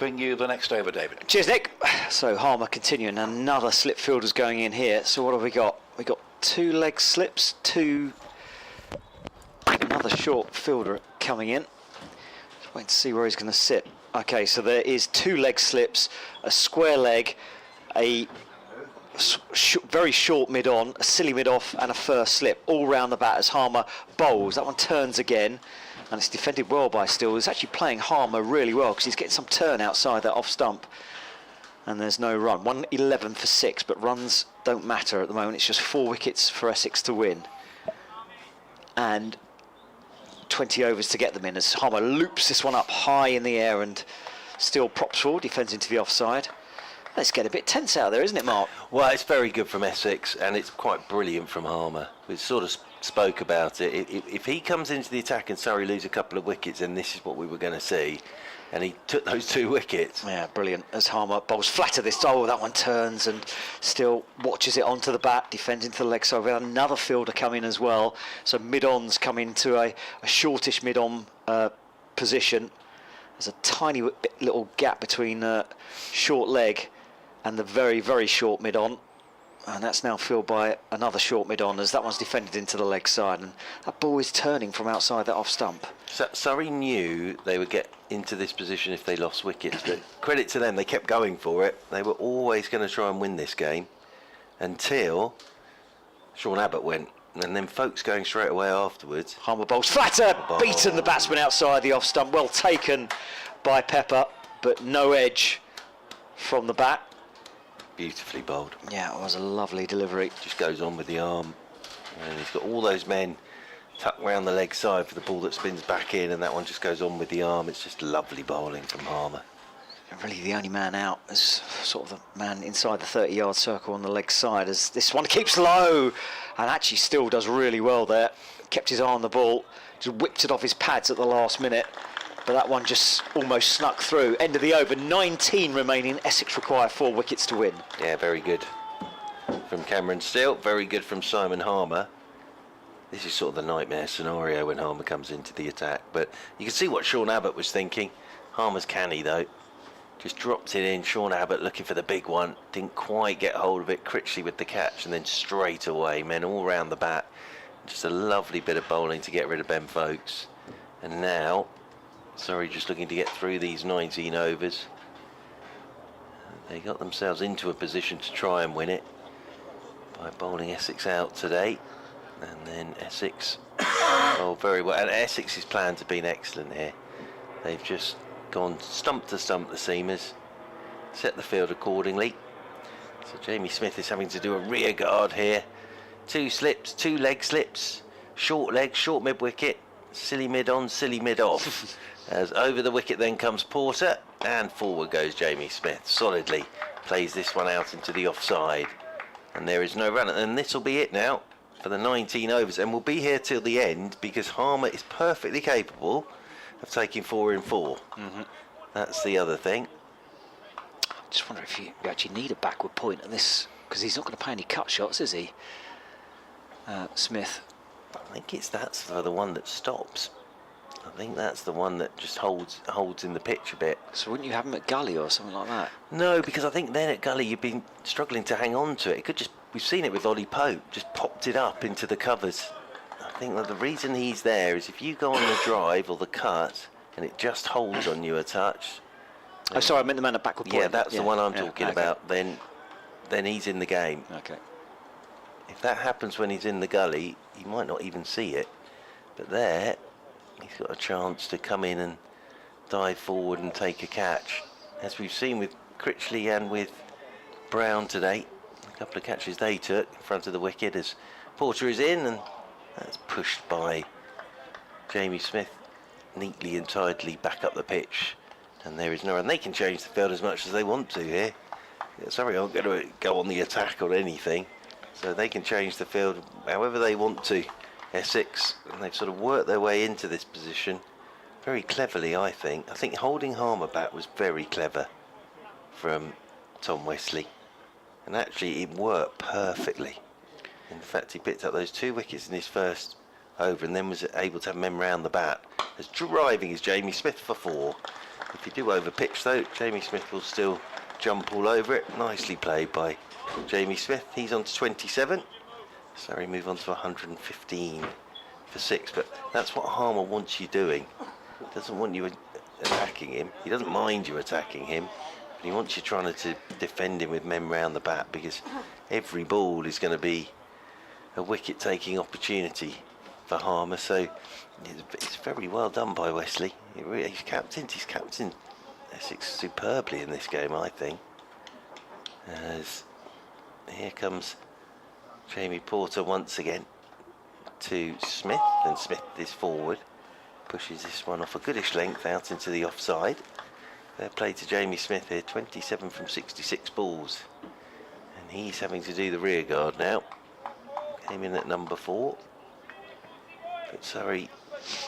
bring you the next over, David. Cheers, Nick. So Harmer continuing. Another slip fielder's going in here. So what have we got? We got 2 leg slips, another short fielder coming in. Just waiting to see where he's going to sit. Okay, so there is 2 leg slips, a square leg, a very short mid-on, a silly mid-off, and a first slip, all round the bat as Harmer bowls. That one turns again, and it's defended well by Steele. He's actually playing Harmer really well because he's getting some turn outside that off stump. And there's no run. 111 for 6, but runs don't matter at the moment. It's just 4 wickets for Essex to win. And 20 overs to get them in as Harmer loops this one up high in the air and Steele props forward, defends into the offside. Let's get a bit tense out there, isn't it, Mark? Well, it's very good from Essex, and it's quite brilliant from Harmer. We sort of spoke about it. If he comes into the attack and Surrey lose a couple of wickets, then this is what we were going to see. And he took those 2 wickets. Yeah, brilliant. As Harmer bowls flatter this time, that one turns and still watches it onto the bat, defends into the leg side. We had another fielder come in as well. So mid-ons come into a shortish mid-on position. There's a tiny little gap between short leg and the very, very short mid-on. And that's now filled by another short mid-on as that one's defended into the leg side. And that ball is turning from outside that off stump. Surrey knew they would get into this position if they lost wickets, but credit to them, they kept going for it. They were always going to try and win this game until Sean Abbott went, and then folks going straight away afterwards. Harmer bowls flatter, beaten the batsman outside the off stump. Well taken by Pepper, but no edge from the bat. Beautifully bowled. Yeah, it was a lovely delivery. Just goes on with the arm, and he's got all those men tucked round the leg side for the ball that spins back in, and that one just goes on with the arm. It's just lovely bowling from Harmer. Really the only man out is sort of the man inside the 30-yard circle on the leg side as this one keeps low and actually still does really well there. Kept his eye on the ball, just whipped it off his pads at the last minute, but that one just almost snuck through. End of the over, 19 remaining. Essex require 4 wickets to win. Yeah, very good from Cameron Steele, very good from Simon Harmer. This is sort of the nightmare scenario when Harmer comes into the attack, but you can see what Sean Abbott was thinking. Harmer's canny though, just dropped it in. Sean Abbott looking for the big one, didn't quite get hold of it. Critchley with the catch, and then straight away men all round the bat. Just a lovely bit of bowling to get rid of Ben Folkes. And now Surrey just looking to get through these 19 overs. They got themselves into a position to try and win it by bowling Essex out today. And then Essex, oh, very well. And Essex's plans have been excellent here. They've just gone stump to stump, the seamers, set the field accordingly. So Jamie Smith is having to do a rear guard here. 2 slips, 2 leg slips, short leg, short mid wicket, silly mid on, silly mid off. As over the wicket then comes Porter, and forward goes Jamie Smith. Solidly plays this one out into the offside. And there is no run. And this will be it now for the 19 overs, and we'll be here till the end because Harmer is perfectly capable of taking 4 in 4. That's the other thing. Just wonder if you actually need a backward point at this, because he's not going to play any cut shots, is he, Smith? I think that's the one that stops. I think that's the one that just holds in the pitch a bit. So wouldn't you have him at gully or something like that? No, because I think then at gully you've been struggling to hang on to it. It could just, we've seen it with Ollie Pope, just popped it up into the covers. I think that the reason he's there is if you go on the drive or the cut and it just holds on you a touch. Oh, sorry, I meant the man at backward point. Yeah, that's the one I'm talking about. Then he's in the game. Okay. If that happens when he's in the gully, he might not even see it. But there, he's got a chance to come in and dive forward and take a catch. As we've seen with Critchley and with Brown today, a couple of catches they took in front of the wicket as Porter is in, and that's pushed by Jamie Smith neatly and tidily back up the pitch. And there is no, and they can change the field as much as they want to here. Sorry, I'm going to go on the attack or anything. So they can change the field however they want to, Essex. And they've sort of worked their way into this position very cleverly, I think. I think holding Harmer back was very clever from Tom Wesley. And actually it worked perfectly. In fact, he picked up those 2 wickets in his first over and then was able to have men round the bat. As driving is Jamie Smith for 4. If you do over pitch though, Jamie Smith will still jump all over it. Nicely played by Jamie Smith. He's on to 27. Surrey move on to 115 for 6, but that's what Harmer wants you doing. He doesn't want you attacking him. He doesn't mind you attacking him, but he wants you trying to defend him with men round the bat, because every ball is going to be a wicket-taking opportunity for Harmer. So it's very well done by Wesley. He's captained Essex superbly in this game, I think. As here comes Jamie Porter once again to Smith, and Smith is forward, pushes this one off a goodish length out into the offside. Fair play to Jamie Smith here, 27 from 66 balls, and he's having to do the rear guard now. Came in at number 4, but Surrey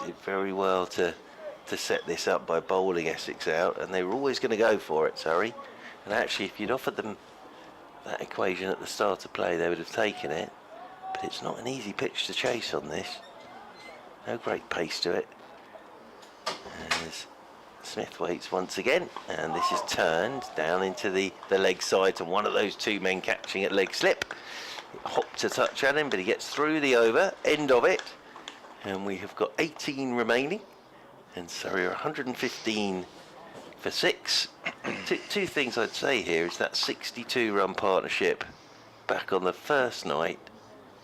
did very well to set this up by bowling Essex out, and they were always going to go for it, Surrey. And actually, if you'd offered them that equation at the start of play, they would have taken it. But it's not an easy pitch to chase on this. No great pace to it. As Smith waits once again, and this is turned down into the leg side to one of those two men catching at leg slip. It hopped a touch at him, but he gets through the over, end of it. And we have got 18 remaining, and Surrey are 115 for 6. Two things I'd say here is that 62-run partnership back on the first night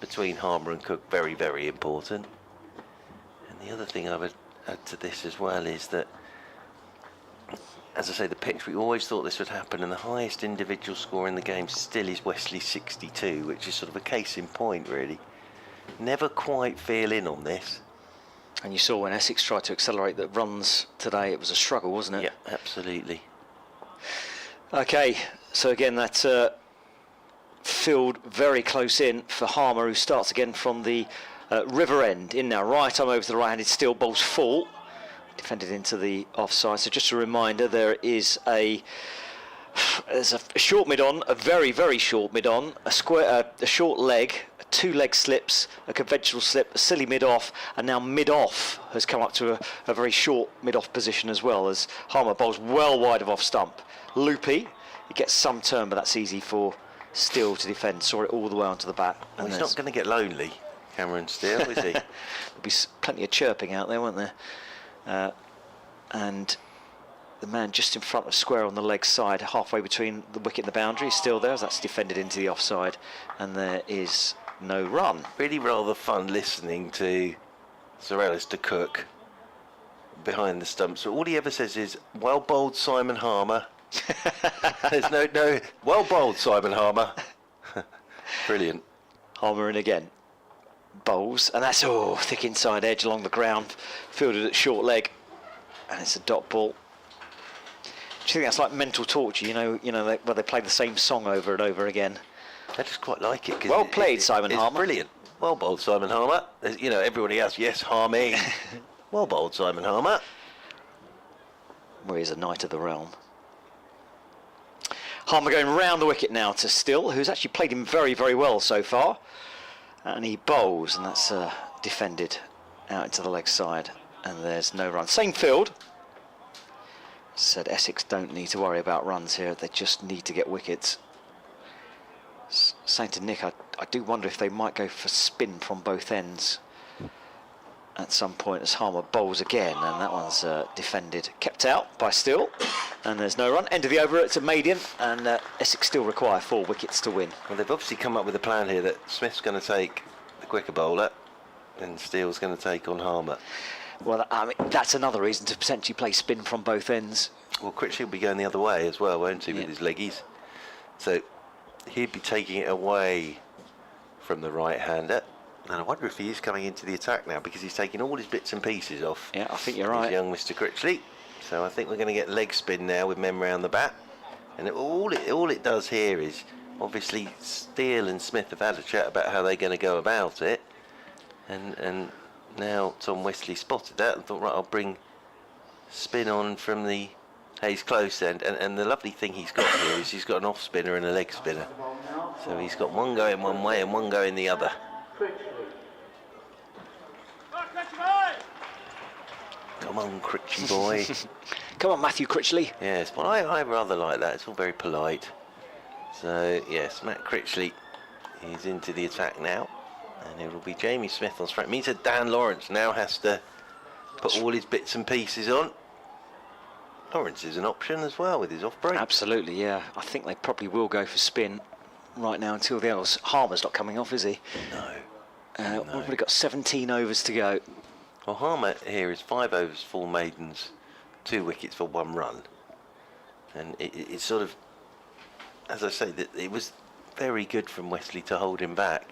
between Harmer and Cook, very, very important. And the other thing I would add to this as well is that, as I say, the pitch, we always thought this would happen, and the highest individual score in the game still is Wesley's 62, which is sort of a case in point, really. Never quite feel in on this. And you saw when Essex tried to accelerate the runs today, it was a struggle, wasn't it? Yeah, absolutely. Okay, so again, that field very close in for Harmer, who starts again from the river end. In now, right arm over to the right-handed steel, bowls full. Defended into the offside. So just a reminder, there's a short mid-on, a very, very short mid-on, a short leg, 2 leg slips, a conventional slip, a silly mid-off, and now mid-off has come up to a very short mid-off position as well, as Harmer bowls well wide of off stump. Loopy, he gets some turn, but that's easy for Steele to defend. Saw it all the way onto the bat. Well, he's not going to get lonely, Cameron Steele, is he? There'll be plenty of chirping out there, won't there? And the man just in front of square on the leg side, halfway between the wicket and the boundary, is still there as that's defended into the offside, and there is no run. Really rather fun listening to Sir Alistair Cook behind the stumps. So all he ever says is, well bowled, Simon Harmer. There's no, well bowled, Simon Harmer. Brilliant. Harmer in again. Bowls, and that's thick inside edge along the ground, fielded at short leg, and it's a dot ball. Do you think that's like mental torture? Where they play the same song over and over again. I just quite like it. Well played, Simon It's Harmer. Brilliant. Well bowled, Simon Harmer. Everybody else, yes, Harmy. Well bowled, Simon Harmer. Well, he's a knight of the realm. Harmer going round the wicket now to Still, who's actually played him very, very well so far. And he bowls, and that's defended out into the leg side. And there's no run. Same field. Said Essex don't need to worry about runs here. They just need to get wickets. Saying to Nick, I do wonder if they might go for spin from both ends at some point as Harmer bowls again, and that one's defended, kept out by Still, and there's no run. End of the over, it's a maiden, and Essex still require 4 wickets to win. Well, they've obviously come up with a plan here that Smith's going to take the quicker bowler and Steele's going to take on Harmer. Well, I mean, that's another reason to potentially play spin from both ends. Well, Critchley will be going the other way as well, won't he, with his leggies? So he'd be taking it away from the right-hander. And I wonder if he is coming into the attack now, because he's taking all his bits and pieces off. Yeah, I think you're right. Young Mr. Critchley. So I think we're going to get leg spin now with men round the bat. And all it does here is, obviously, Steele and Smith have had a chat about how they're going to go about it. And now Tom Wesley spotted that and thought, right, I'll bring spin on from the Hayes close end. And the lovely thing he's got here is he's got an off spinner and a leg spinner. So he's got one going one way and one going the other. Come on, Critchley boy. Come on, Matthew Critchley. Yes, well, I rather like that. It's all very polite. So, yes, Matt Critchley is into the attack now. And it will be Jamie Smith on strike. Means that Dan Lawrence now has to put all his bits and pieces on. Lawrence is an option as well with his off break. Absolutely, yeah. I think they probably will go for spin right now until the else. Harmer's not coming off, is he? No. We've already got 17 overs to go. Well, Harmer here is 5 overs, 4 maidens, 2 wickets for 1 run. And it's sort of, as I say, that it was very good from Wesley to hold him back.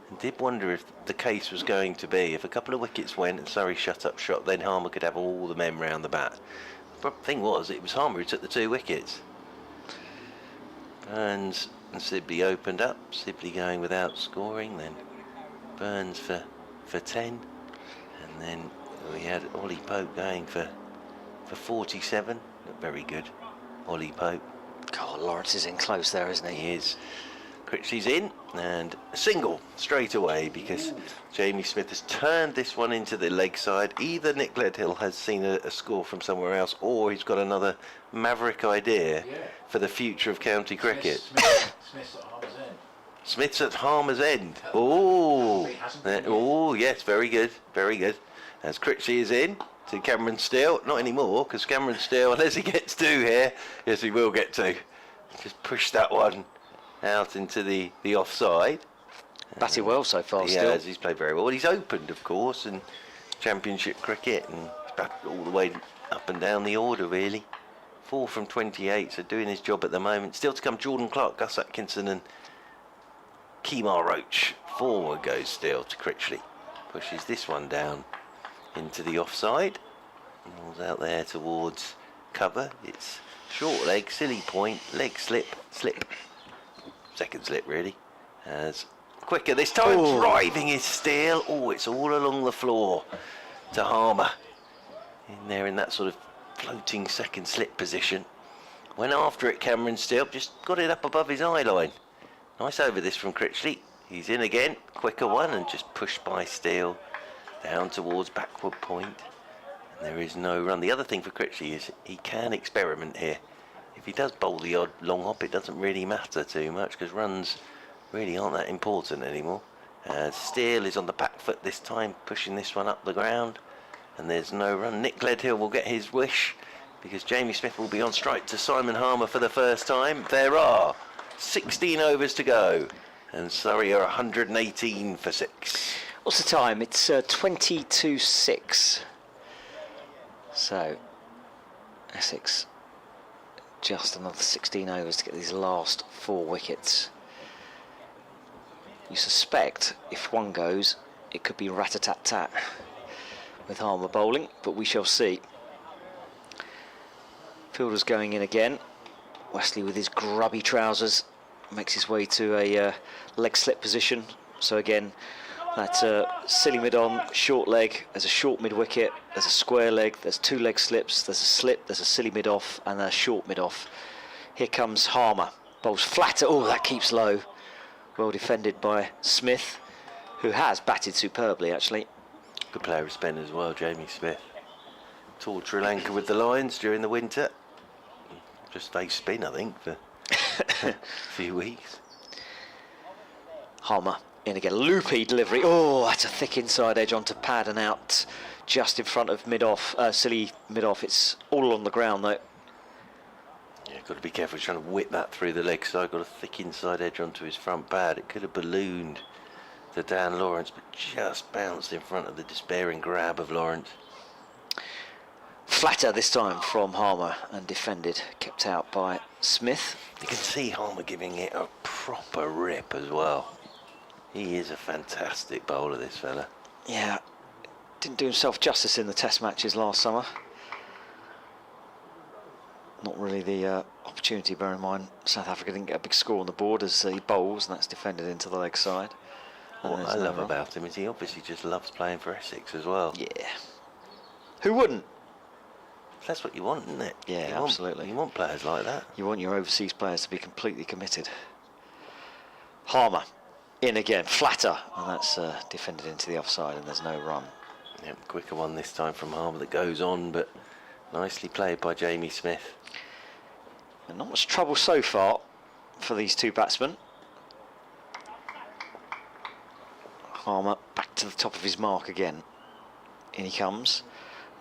And did wonder if the case was going to be, if a couple of wickets went and Surrey shut up shop, then Harmer could have all the men round the bat. But the thing was, it was Harmer who took the 2 wickets. Burns and Sibley opened up, Sibley going without scoring, then Burns for 10, and then we had Ollie Pope going for 47. Very good, Ollie Pope. God, Lawrence is in close there, isn't he? He is. Critchley's in, and a single straight away because Jamie Smith has turned this one into the leg side. Either Nick Leadhill has seen a score from somewhere else, or he's got another maverick idea for the future of county cricket. Smith's at Harmer's End. Smith's at Harmer's End. Oh, yes, very good, very good. As Critchley is in to Cameron Steele, not anymore, because Cameron Steele, unless he gets 2 here, yes, he will get 2. Just push that one out into the offside. Batted well so far, He still. has, he's played very well. He's opened, of course, in Championship cricket, and he's batted all the way up and down the order, really. 4 from 28, so doing his job at the moment. Still to come, Jordan Clark, Gus Atkinson and Kemar Roach. Forward goes Steele to Critchley. Pushes this one down into the offside. Ball's out there towards cover. It's short leg, silly point, leg slip, slip. Second slip, really. As quicker this time, driving his Steele. Oh, it's all along the floor to Harmer. In there in that sort of floating second slip position. Went after it, Cameron Steele, just got it up above his eye line. Nice over this from Critchley. He's in again, quicker one, and just pushed by Steele down towards backward point. And there is no run. The other thing for Critchley is he can experiment here. If he does bowl the odd long hop, it doesn't really matter too much because runs really aren't that important anymore. Steele is on the back foot this time, pushing this one up the ground, and there's no run. Nick Leadhill will get his wish because Jamie Smith will be on strike to Simon Harmer for the first time. There are 16 overs to go, and Surrey are 118 for 6. What's the time? It's 20-6. So, Essex, just another 16 overs to get these last 4 wickets. You suspect if one goes, it could be rat-a-tat-tat with Harmer bowling, but we shall see. Fielder's going in again. Wesley with his grubby trousers makes his way to a leg slip position. So again, that's silly mid-on, short leg, there's a short mid-wicket, there's a square leg, there's 2 leg slips, there's a slip, there's a silly mid-off, and a short mid-off. Here comes Harmer, bowls flatter, oh, that keeps low. Well defended by Smith, who has batted superbly, actually. Good player of spin as well, Jamie Smith. Toured Sri Lanka with the Lions during the winter. Just faced spin, I think, for a few weeks. Harmer in again, loopy delivery. Oh, that's a thick inside edge onto pad and out just in front of mid-off, silly mid-off. It's all on the ground though. Yeah, got to be careful. He's trying to whip that through the leg side. Got a thick inside edge onto his front pad. It could have ballooned to Dan Lawrence, but just bounced in front of the despairing grab of Lawrence. Flatter this time from Harmer and defended, kept out by Smith. You can see Harmer giving it a proper rip as well. He is a fantastic bowler, this fella. Yeah, didn't do himself justice in the test matches last summer. Not really the opportunity, bear in mind South Africa didn't get a big score on the board as he bowls, and that's defended into the leg side. What I love about him is he obviously just loves playing for Essex as well. Yeah. Who wouldn't? That's what you want, isn't it? Yeah, absolutely. You want players like that. You want your overseas players to be completely committed. Harmer in again, flatter, and that's defended into the offside, and there's no run. Yep, quicker one this time from Harmer that goes on, but Nicely played by Jamie Smith. And not much trouble so far for these two batsmen. Harmer back to the top of his mark again. In he comes.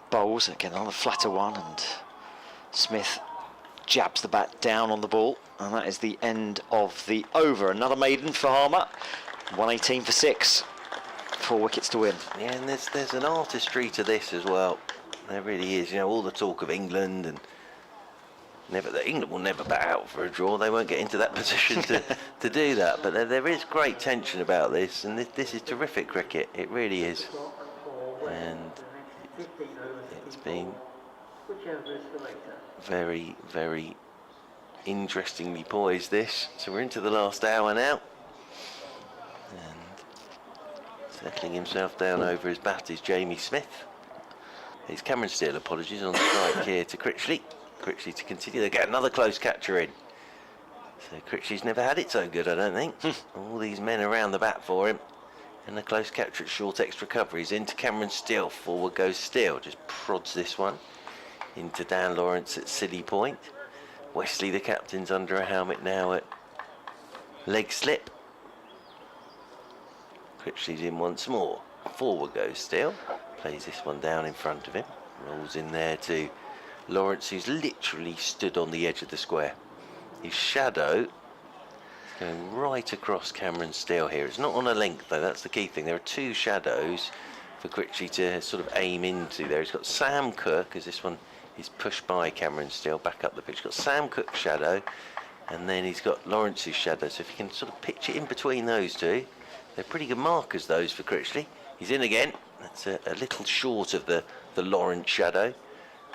Bowles, again another flatter one, and Smith jabs the bat down on the ball, and that is the end of the over. Another maiden for Harmer. 118 for 6. 4 wickets to win. Yeah, and there's an artistry to this as well. There really is. You know, all the talk of England and England will never bat out for a draw. They won't get into that position to do that. But there is great tension about this, and this is terrific cricket. It really is. And it's been very, very interestingly poised, this. So we're into the last hour now. And settling himself down over his bat is Jamie Smith. It's Cameron Steele, apologies, on strike here to Critchley. Critchley to continue. They get another close catcher in. So Critchley's never had it so good, I don't think. All these men around the bat for him. And the close catcher at short extra coverage into Cameron Steele. Forward goes Steele. Just prods this one into Dan Lawrence at Silly Point. Wesley, the captain's under a helmet now at leg slip. Critchley's in once more. Forward goes Steele. Plays this one down in front of him. Rolls in there to Lawrence, who's literally stood on the edge of the square. His shadow is going right across Cameron Steele here. It's not on a length though, that's the key thing. There are two shadows for Critchley to sort of aim into there. He's got Sam Cook, as this one is pushed by Cameron Steele back up the pitch. He's got Sam Cook's shadow, and then he's got Lawrence's shadow. So if you can sort of pitch it in between those two, they're pretty good markers, those, for Critchley. He's in again. That's a little short of the Lawrence shadow.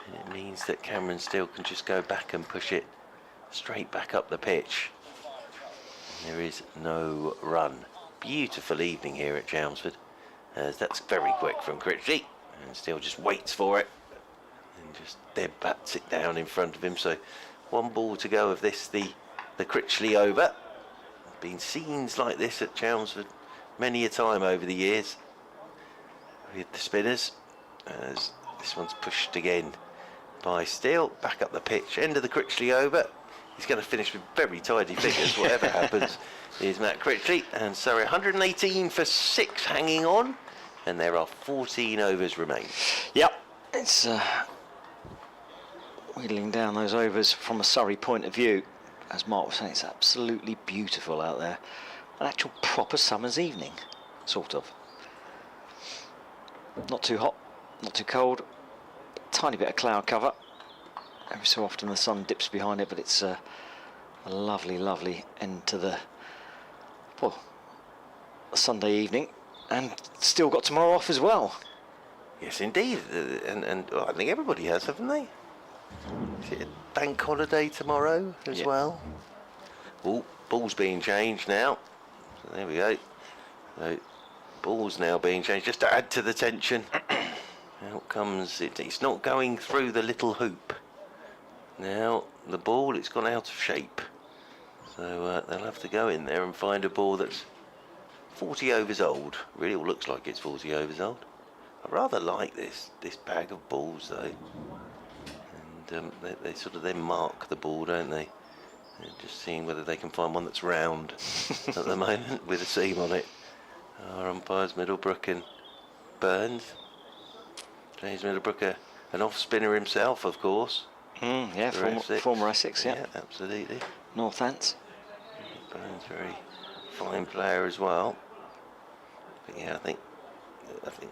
And it means that Cameron Steele can just go back and push it straight back up the pitch. And there is no run. Beautiful evening here at Chelmsford. That's very quick from Critchley. And Steele just waits for it. And just dead bats it down in front of him. So one ball to go of this, the Critchley over. Been scenes like this at Chelmsford many a time over the years. With the spinners. As this one's pushed again by Steele, back up the pitch, end of the Critchley over. He's going to finish with very tidy figures, whatever happens. Here's Matt Critchley, and Surrey 118 for 6 hanging on, and there are 14 overs remain. Yep, it's wheeling down those overs from a Surrey point of view. As Mark was saying, it's absolutely beautiful out there. An actual proper summer's evening, sort of. Not too hot, not too cold. Tiny bit of cloud cover. Every so often the sun dips behind it, but it's a lovely, lovely end to the, well, a Sunday evening, and still got tomorrow off as well. Yes, indeed, and well, I think everybody has, haven't they? Is it a bank holiday tomorrow as well? Oh, ball's being changed now. So there we go. So, ball's now being changed just to add to the tension. Out comes it. It's not going through the little hoop. Now the ball, it's gone out of shape. So they'll have to go in there and find a ball that's 40 overs old. Really all looks like it's 40 overs old. I rather like this bag of balls though. And they sort of then mark the ball, don't they? They're just seeing whether they can find one that's round at the moment with a seam on it. Our umpires Middlebrook and Burns. James Middlebrook, an off spinner himself, of course. Yeah, former Essex, yeah. Yeah, absolutely. Northants. Burns, very fine player as well. But yeah, I think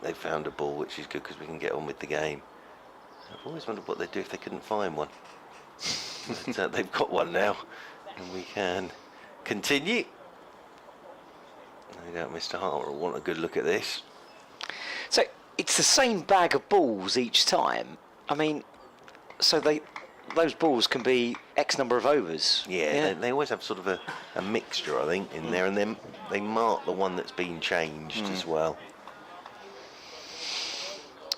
they've found a ball, which is good because we can get on with the game. I've always wondered what they'd do if they couldn't find one. But they've got one now, and we can continue. No doubt Mr. Hart will want a good look at this. So it's the same bag of balls each time. I mean, so those balls can be X number of overs. Yeah. They always have sort of a mixture, I think, in there, and then they mark the one that's been changed as well.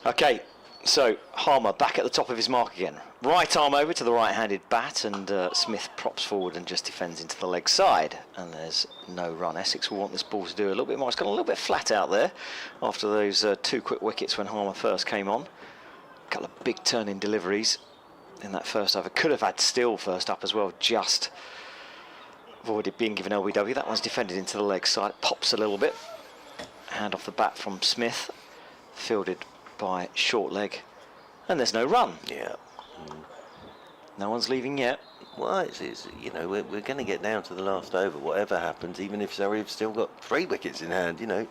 Okay, so Harmer back at the top of his mark again. Right arm over to the right-handed bat, and Smith props forward and just defends into the leg side. And there's no run. Essex will want this ball to do a little bit more. It's gone a little bit flat out there after those 2 quick wickets when Harmer first came on. A couple of big turning deliveries in that first over. Could have had Steele first up as well, just avoided being given LBW. That one's defended into the leg side. It pops a little bit. Hand off the bat from Smith, fielded by short leg, and there's no run. Yeah. No one's leaving yet. Well, it's you know, we're going to get down to the last over, whatever happens, even if Surrey have still got 3 wickets in hand, you know.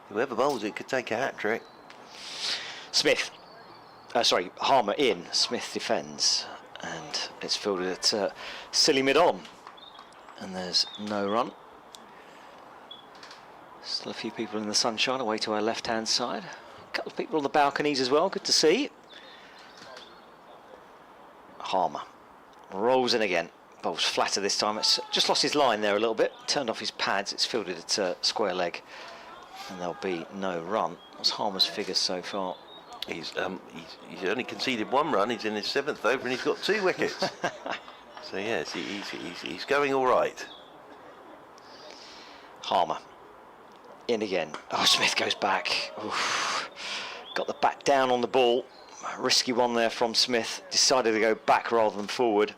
Whoever bowls it could take a hat-trick. Smith, Harmer in, Smith defends, and it's fielded at silly mid-on, and there's no run. Still a few people in the sunshine away to our left-hand side. A couple of people on the balconies as well, good to see. Harmer rolls in again, bowls flatter this time. It's just lost his line there a little bit, turned off his pads. It's fielded at square leg, and there'll be no run. What's Harmer's figures so far? He's only conceded 1 run. He's in his 7th over and he's got 2 wickets. So yes, he's going all right. Harmer in again. Oh, Smith goes back. Oof. Got the bat down on the ball. Risky one there from Smith. Decided to go back rather than forward.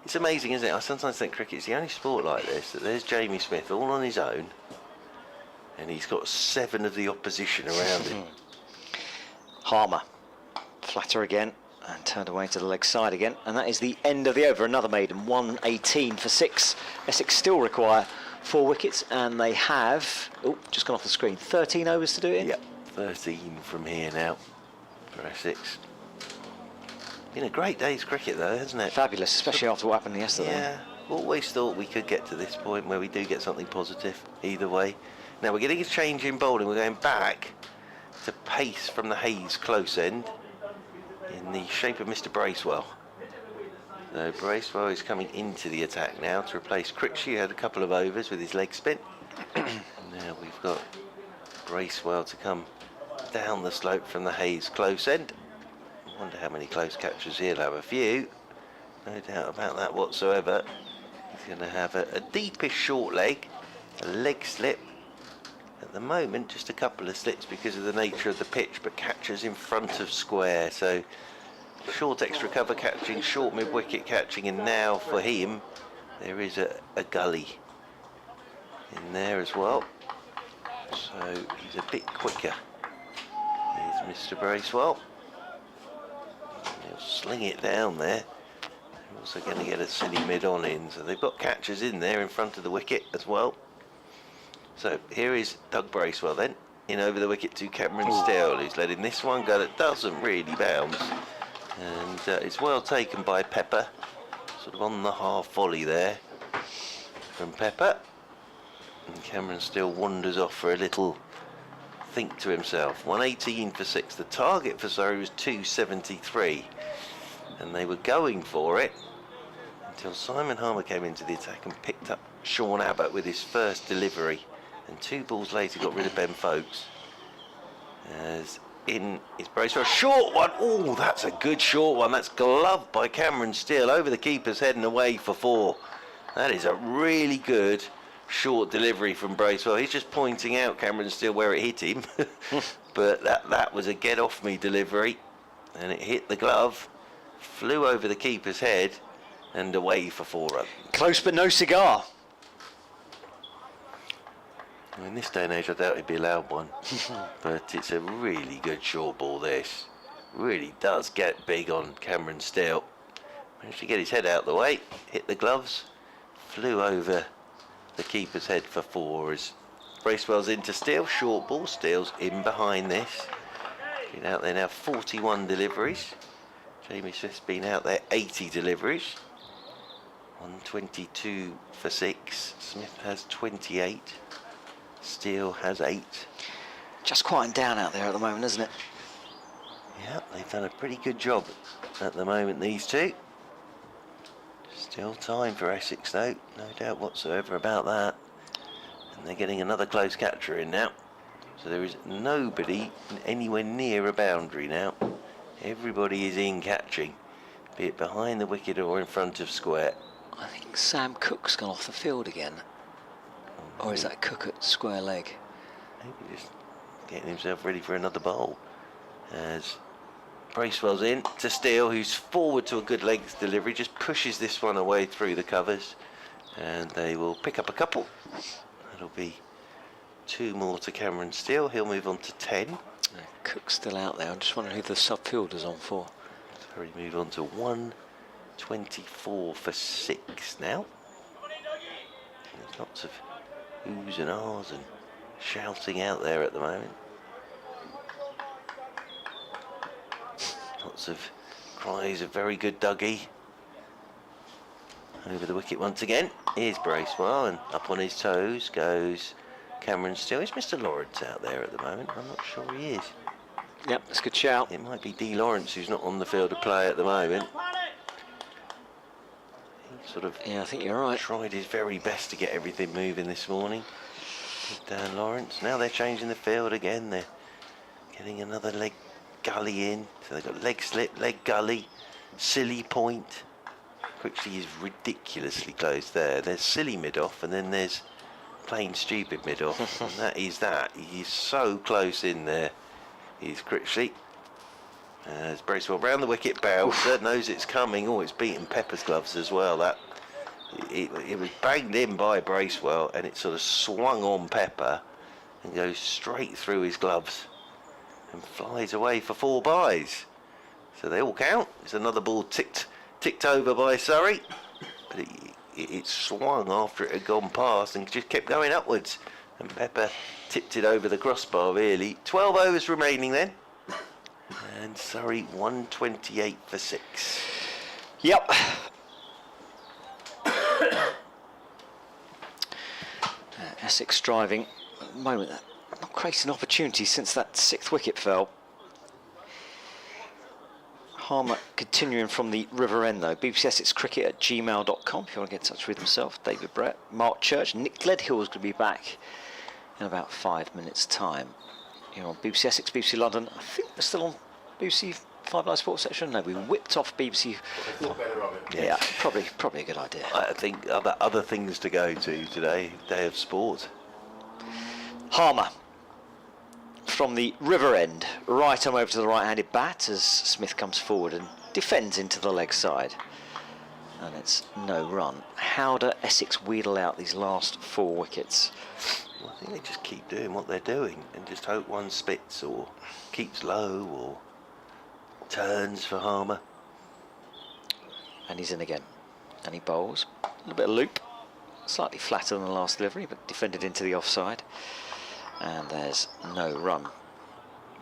It's amazing, isn't it? I sometimes think cricket's the only sport like this, that there's Jamie Smith all on his own and he's got 7 of the opposition around him. Harmer, flatter again and turned away to the leg side again, and that is the end of the over. Another maiden, 118 for 6. Essex still require 4 wickets, and they have, oh, just gone off the screen, 13 overs to do it in. Yep, 13 from here now for Essex. Been a great day's cricket though, hasn't it? Fabulous, especially after what happened yesterday. Yeah, always thought we could get to this point where we do get something positive either way. Now we're getting a change in bowling. We're going back to pace from the Hayes close end in the shape of Mr. Bracewell. So Bracewell is coming into the attack now to replace Critchley, who had a couple of overs with his leg spin. Now we've got Bracewell to come down the slope from the Hayes close end. I wonder how many close catches he'll have. A few, no doubt about that whatsoever. He's going to have a deepish short leg, a leg slip. At the moment, just a couple of slips because of the nature of the pitch, but catches in front of square. So short extra cover catching, short mid-wicket catching, and now for him, there is a gully in there as well. So he's a bit quicker. Here's Mr. Bracewell. He'll sling it down there. They're also going to get a silly mid-on in, so they've got catchers in there in front of the wicket as well. So here is Doug Bracewell then, in over the wicket to Cameron Steele, who's letting this one go that doesn't really bounce. And it's well taken by Pepper, sort of on the half volley there from Pepper. And Cameron Steele wanders off for a little think to himself. 118 for 6. The target for Surrey was 273. And they were going for it until Simon Harmer came into the attack and picked up Sean Abbott with his first delivery. And 2 balls later got rid of Ben Folkes. As in is Bracewell. Short one. Oh, that's a good short one. That's gloved by Cameron Steele over the keeper's head and away for 4. That is a really good short delivery from Bracewell. He's just pointing out Cameron Steele where it hit him. But that was a get off me delivery. And it hit the glove, flew over the keeper's head and away for 4 runs. Close but no cigar. In this day and age, I doubt it'd be allowed one. But it's a really good short ball, this. Really does get big on Cameron Steele. Managed to get his head out the way, hit the gloves, flew over the keeper's head for 4 as Bracewell's into Steele. Short ball, Steele's in behind this. Been out there now 41 deliveries. Jamie Smith's been out there 80 deliveries. 122 for 6. Smith has 28. Steele has 8. Just quieting down out there at the moment, isn't it? Yeah, they've done a pretty good job at the moment, these 2. Still time for Essex though, no doubt whatsoever about that. And they're getting another close catcher in now. So there is nobody anywhere near a boundary now. Everybody is in catching, be it behind the wicket or in front of square. I think Sam Cook's gone off the field again. Or is that Cook at square leg? Maybe just getting himself ready for another bowl. As Bracewell's in to Steele, who's forward to a good legs delivery, just pushes this one away through the covers, and they will pick up a couple. That'll be 2 more to Cameron Steele. He'll move on to 10. Cook's still out there. I'm just wondering who the subfielder's on for. So we move on to 124 for 6 now. There's lots of oohs and ahs and shouting out there at the moment. Lots of cries of very good Dougie. Over the wicket once again. Here's Bracewell, and up on his toes goes Cameron Steele. Is Mr. Lawrence out there at the moment? I'm not sure he is. Yep, that's a good shout. It might be D. Lawrence who's not on the field of play at the moment. He sort of I think you're right. tried his very best to get everything moving this morning. Dan Lawrence. Now they're changing the field again. They're getting another leg gully in. So they've got leg slip, leg gully, silly point. Critchley is ridiculously close there. There's silly mid-off, and then there's plain stupid mid-off. And that is that. He's so close in there. He's Critchley. As Bracewell round the wicket, Bowser knows it's coming. Oh, it's beaten Pepper's gloves as well. That it was banged in by Bracewell, and it sort of swung on Pepper and goes straight through his gloves and flies away for 4 byes. So they all count. It's another ball ticked over by Surrey, but it swung after it had gone past and just kept going upwards, and Pepper tipped it over the crossbar really. 12 overs remaining then, and Surrey 128 for 6. Yep. Essex driving at the moment, not creating opportunities since that 6th wicket fell. Harmer continuing from the River End though. BBC Essex Cricket at gmail.com if you want to get in touch with himself. David Brett, Mark Church, Nick Gledhill is going to be back in about 5 minutes time. You're on BBC Essex, BBC London. I think we're still on BBC 5 Live Sports section. No, we whipped off BBC. Yeah, probably a good idea. I think other things to go to today. Day of sport. Harmer from the River End, right arm over to the right-handed bat as Smith comes forward and defends into the leg side. And it's no run. How do Essex wheedle out these last 4 wickets? Well, I think they just keep doing what they're doing and just hope one spits or keeps low or turns for Harmer. And he's in again. And he bowls. A little bit of loop. Slightly flatter than the last delivery, but defended into the offside. And there's no run.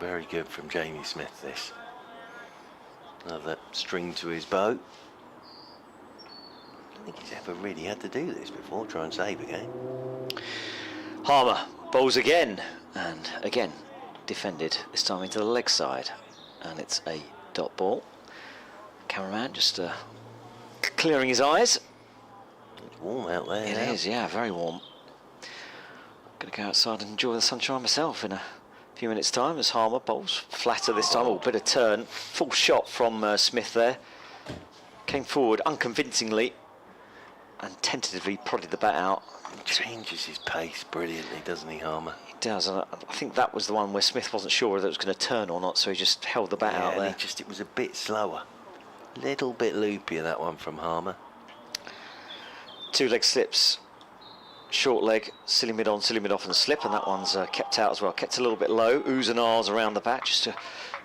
Very good from Jamie Smith, this. Another string to his bow. I don't think he's ever really had to do this before, try and save a game. Harmer bowls again, and again defended, this time into the leg side. And it's a dot ball. Cameraman just clearing his eyes. It's warm out there. It is, yeah, very warm. Going to go outside and enjoy the sunshine myself in a few minutes' time as Harmer bowls flatter this time. Oh, bit of turn. Full shot from Smith there. Came forward unconvincingly and tentatively prodded the bat out. He changes his pace brilliantly, doesn't he, Harmer? He does, and I think that was the one where Smith wasn't sure whether it was going to turn or not, so he just held the bat out there. And it was a bit slower. Little bit loopier, that one from Harmer. 2 leg slips. Short leg, silly mid on, silly mid off and slip, and that one's kept out as well. Kept a little bit low, oohs and ahs around the bat just to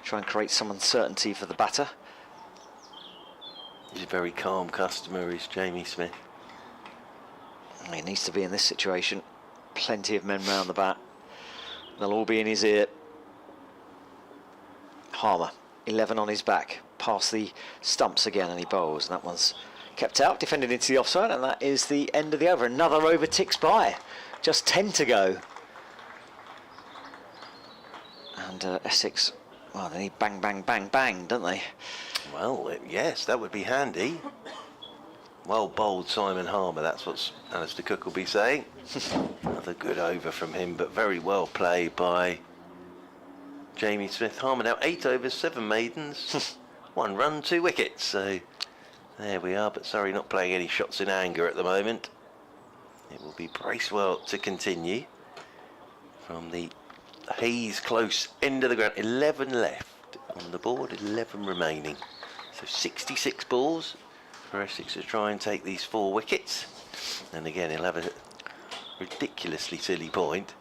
try and create some uncertainty for the batter. He's a very calm customer, is Jamie Smith. He needs to be in this situation. Plenty of men round the bat. They'll all be in his ear. Harmer, 11 on his back, past the stumps again, and he bowls, and that one's kept out, defended into the offside, and that is the end of the over. Another over ticks by. Just 10 to go. And Essex, well, they need bang, bang, bang, bang, don't they? Well, yes, that would be handy. Well bowled, Simon Harmer, that's what Alistair Cook will be saying. Another good over from him, but very well played by Jamie Smith. Harmer now 8 overs, 7 maidens, 1 run, 2 wickets. So there we are, but Surrey not playing any shots in anger at the moment. It will be Bracewell to continue from the Hayes close end of the ground. 11 left. on the board, 11 remaining. So 66 balls for Essex to try and take these 4 wickets. And again, he'll have a ridiculously silly point.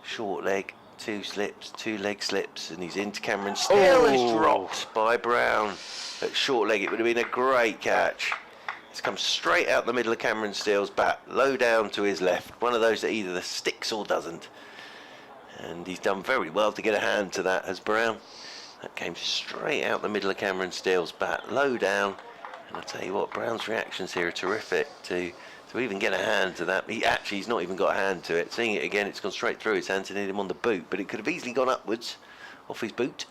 Short leg, 2 slips, 2 leg slips, and he's into Cameron. Still is dropped by Brown at short leg. It would have been a great catch. It's come straight out the middle of Cameron Steele's bat, low down to his left. One of those that either sticks or doesn't. And he's done very well to get a hand to that, has Brown. That came straight out the middle of Cameron Steele's bat, low down. And I'll tell you what, Brown's reactions here are terrific to even get a hand to that. He's not even got a hand to it. Seeing it again, it's gone straight through his hands and hit him on the boot, but it could have easily gone upwards off his boot.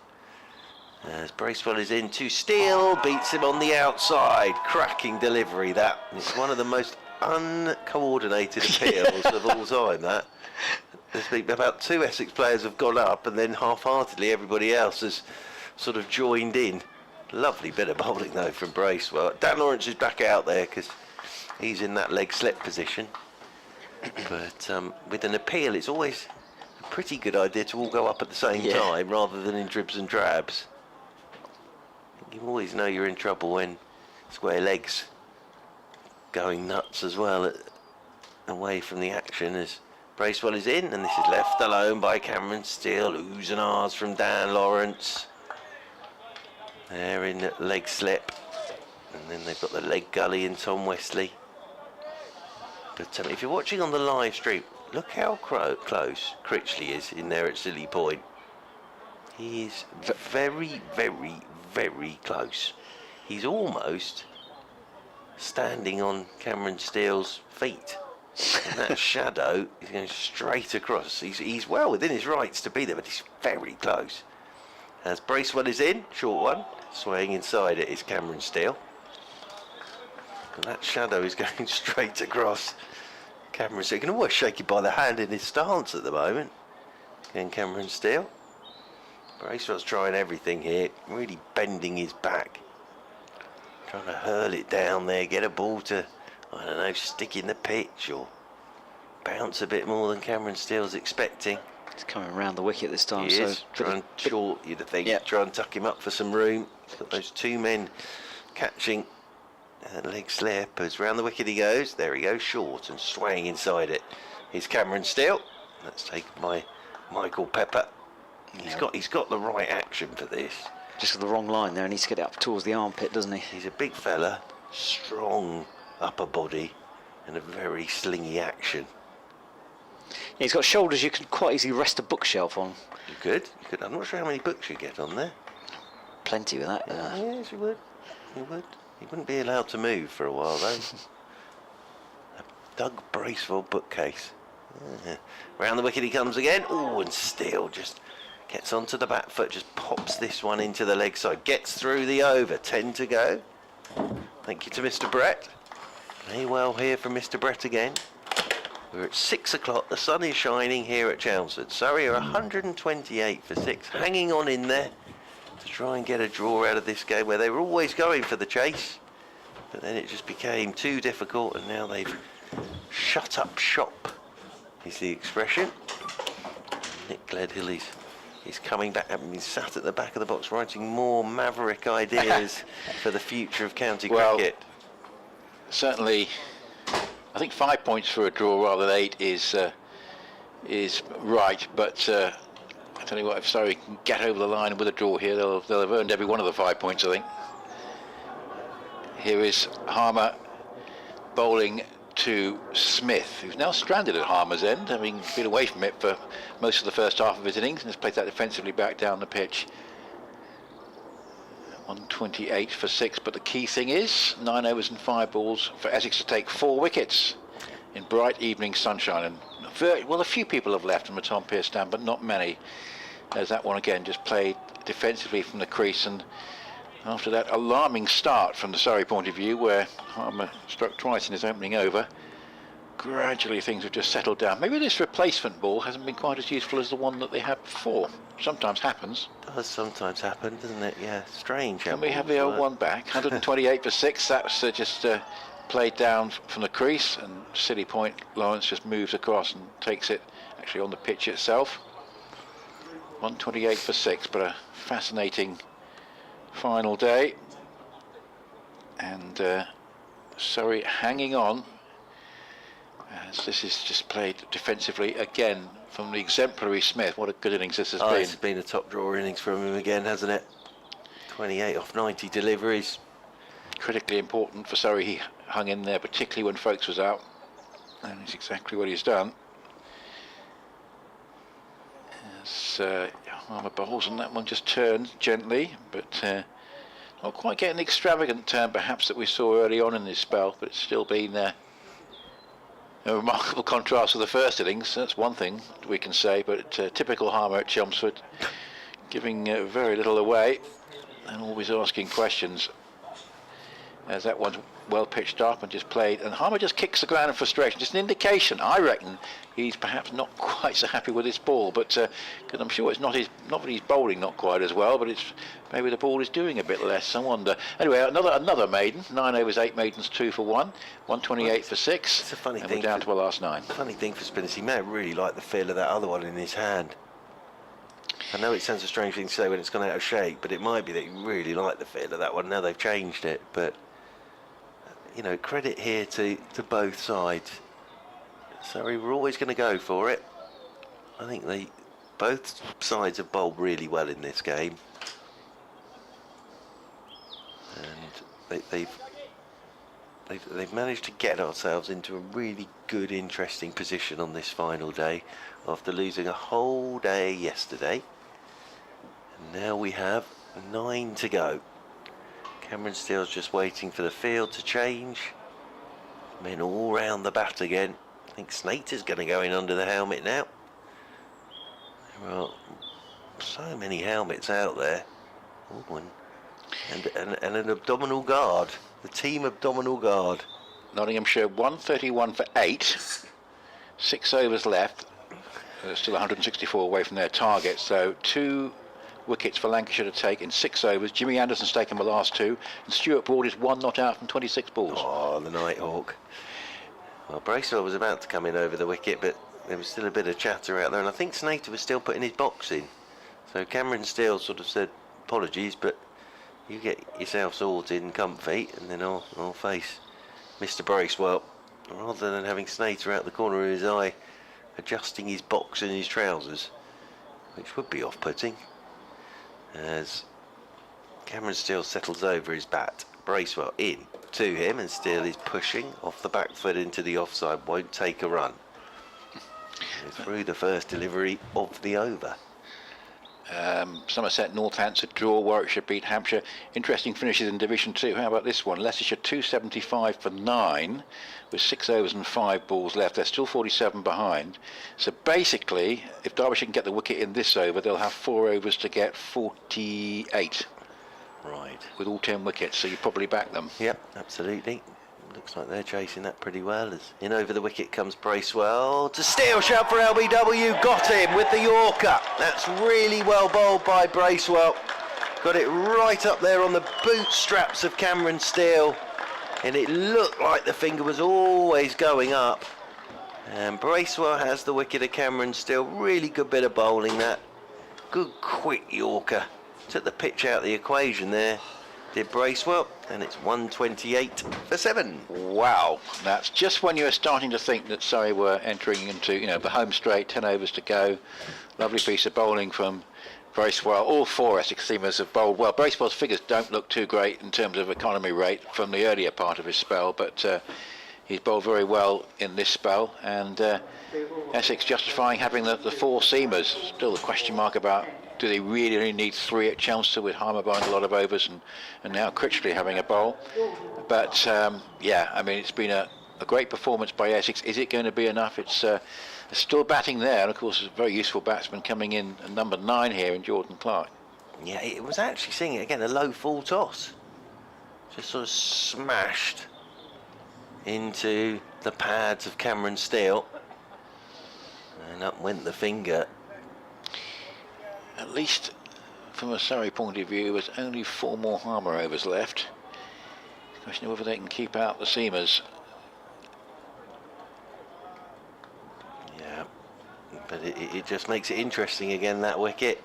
As Bracewell is in to Steele, beats him on the outside. Cracking delivery, that. It's one of the most uncoordinated appeals of all time, that. There's been about 2 Essex players have gone up, and then half-heartedly everybody else has sort of joined in. Lovely bit of bowling though from Bracewell. Dan Lawrence is back out there because he's in that leg slip position. But with an appeal, it's always a pretty good idea to all go up at the same time rather than in dribs and drabs. You always know you're in trouble when square legs going nuts as well away from the action as Bracewell is in, and this is left alone by Cameron Steele. Oohs and ahs from Dan Lawrence. They're in leg slip, and then they've got the leg gully in Tom Wesley. But if you're watching on the live stream, look how close Critchley is in there at silly point. He is very, very, very close. He's almost standing on Cameron Steele's feet. And that shadow is going straight across. He's well within his rights to be there, but he's very close. As Bracewell is in, short one, swaying inside it is Cameron Steele. And that shadow is going straight across Cameron Steele. You can almost shake it by the hand in his stance at the moment. Again, Cameron Steele. Bracewell's trying everything here, really bending his back. Trying to hurl it down there, get a ball to, I don't know, stick in the pitch or bounce a bit more than Cameron Steele's expecting. He's coming around the wicket this time. He is. Try and short, you'd think. Yeah. Try and tuck him up for some room. He's got those 2 men catching leg slip as round the wicket he goes. There he goes, short and swaying inside it. Here's Cameron Steele. That's taken by Michael Pepper. He's got the right action for this. Just the wrong line there, and needs to get it up towards the armpit, doesn't he? He's a big fella, strong upper body, and a very slingy action. Yeah, he's got shoulders you can quite easily rest a bookshelf on. You could. I'm not sure how many books you get on there. Plenty with that. Yes, you would. You would. He wouldn't be allowed to move for a while though. A Doug Bracewell bookcase. Round the wicket he comes again. Oh, and Steele just gets onto the back foot, just pops this one into the leg side, gets through the over. 10 to go. Thank you to Mr. Brett. May well hear from Mr. Brett again. We're at 6 o'clock, the sun is shining here at Chelmsford. Surrey are 128 for 6, hanging on in there to try and get a draw out of this game where they were always going for the chase. But then it just became too difficult, and now they've shut up shop, is the expression. Nick Gledhill is coming back, having sat at the back of the box writing more maverick ideas for the future of county cricket. Certainly, I think 5 points for a draw rather than 8 is right, but I tell you what, if Surrey can get over the line with a draw here, they'll have earned every one of the 5 points, I think. Here is Harmer bowling to Smith, who's now stranded at Harmer's end, having been away from it for most of the first half of his innings, and has played that defensively back down the pitch. 128 for 6, but the key thing is 9 overs and 5 balls for Essex to take 4 wickets in bright evening sunshine. And a few people have left from the Tom Pearce stand, but not many. There's that one again, just played defensively from the crease, and after that alarming start from the Surrey point of view, where Harmer struck twice in his opening over, gradually things have just settled down. Maybe this replacement ball hasn't been quite as useful as the one that they had before. Sometimes happens. Does sometimes happen, doesn't it? Yeah, strange. Can we have the old one back? 128 for 6. That's just played down from the crease, and silly point. Lawrence just moves across and takes it actually on the pitch itself. 128 for 6, but a fascinating final day, and Surrey hanging on as this is just played defensively again from the exemplary Smith. What a good innings this has been. It's been a top drawer innings from him again, hasn't it? 28 off 90 deliveries. Critically important for Surrey. He hung in there, particularly when Folkes was out, and it's exactly what he's done. As Harmer bowls, and that one just turned gently, but not quite getting the extravagant turn perhaps that we saw early on in this spell, but it's still been a remarkable contrast to the first innings. That's one thing we can say, but typical Harmer at Chelmsford, giving very little away and always asking questions. As that one's well pitched up and just played, and Harmer just kicks the ground in frustration. Just an indication, I reckon, he's perhaps not quite so happy with his ball, but because I'm sure it's not that he's bowling not quite as well, but it's maybe the ball is doing a bit less. I wonder. Anyway, another maiden, 9 overs, 8 maidens, 2 for 1, 128 for 6. It's a funny and thing. We're down to our last 9. Funny thing for Spinners, he may have really liked the feel of that other one in his hand. I know it sounds a strange thing to say when it's gone out of shape, but it might be that he really liked the feel of that one. Now they've changed it, but you know, credit here to both sides. So we were always going to go for it. I think both sides have bowled really well in this game, and they've managed to get ourselves into a really good, interesting position on this final day after losing a whole day yesterday. And now we have 9 to go. Cameron Steele's just waiting for the field to change. Men all round the bat again. I think Snater's going to go in under the helmet now. Well, so many helmets out there. Oh, and an abdominal guard. The team abdominal guard. Nottinghamshire 131 for 8. 6 overs left. They're still 164 away from their target. So 2 wickets for Lancashire to take in 6 overs. Jimmy Anderson's taken the last 2, and Stuart Broad is 1 not out from 26 balls. Oh, the Nighthawk. Well, Bracewell was about to come in over the wicket, but there was still a bit of chatter out there, and I think Snater was still putting his box in. So Cameron Steele sort of said, apologies, but you get yourself sorted and comfy, and then I'll face Mr. Bracewell, rather than having Snater out the corner of his eye adjusting his box and his trousers, which would be off-putting. As Cameron Steele settles over his bat, Bracewell in to him, and Steele is pushing off the back foot into the offside, won't take a run. Through the first delivery of the over. Somerset, Northampton draw, Warwickshire beat Hampshire. Interesting finishes in Division 2. How about this one? Leicestershire 275 for 9 with 6 overs and 5 balls left. They're still 47 behind. So basically, if Derbyshire can get the wicket in this over, they'll have 4 overs to get 48. Right. With all 10 wickets, so you probably back them. Yep, absolutely. Looks like they're chasing that pretty well. As in over the wicket comes Bracewell to Steele, shout for LBW, got him with the Yorker. That's really well bowled by Bracewell. Got it right up there on the bootstraps of Cameron Steele, and it looked like the finger was always going up. And Bracewell has the wicket of Cameron Steele. Really good bit of bowling that. Good quick Yorker. Took the pitch out of the equation there. Did Bracewell, and it's 128 for 7. Wow, that's just when you were starting to think that Surrey were entering into, the home straight, 10 overs to go. Lovely piece of bowling from Bracewell. All 4 Essex seamers have bowled well. Bracewell's figures don't look too great in terms of economy rate from the earlier part of his spell, but he's bowled very well in this spell, and Essex justifying having the 4 seamers. Still a question mark about, do they really only need 3 at Chelmsford with Harmer bowling a lot of overs and now Critchley having a bowl? But yeah, I mean, it's been a great performance by Essex. Is it going to be enough? It's still batting there, and of course a very useful batsman coming in at number 9 here in Jordan Clark. Yeah, it was actually seeing it again, a low full toss. Just sort of smashed into the pads of Cameron Steele, and up went the finger. At least from a Surrey point of view, there's only 4 more Harmer overs left. The question of whether they can keep out the seamers. Yeah, but it just makes it interesting again, that wicket.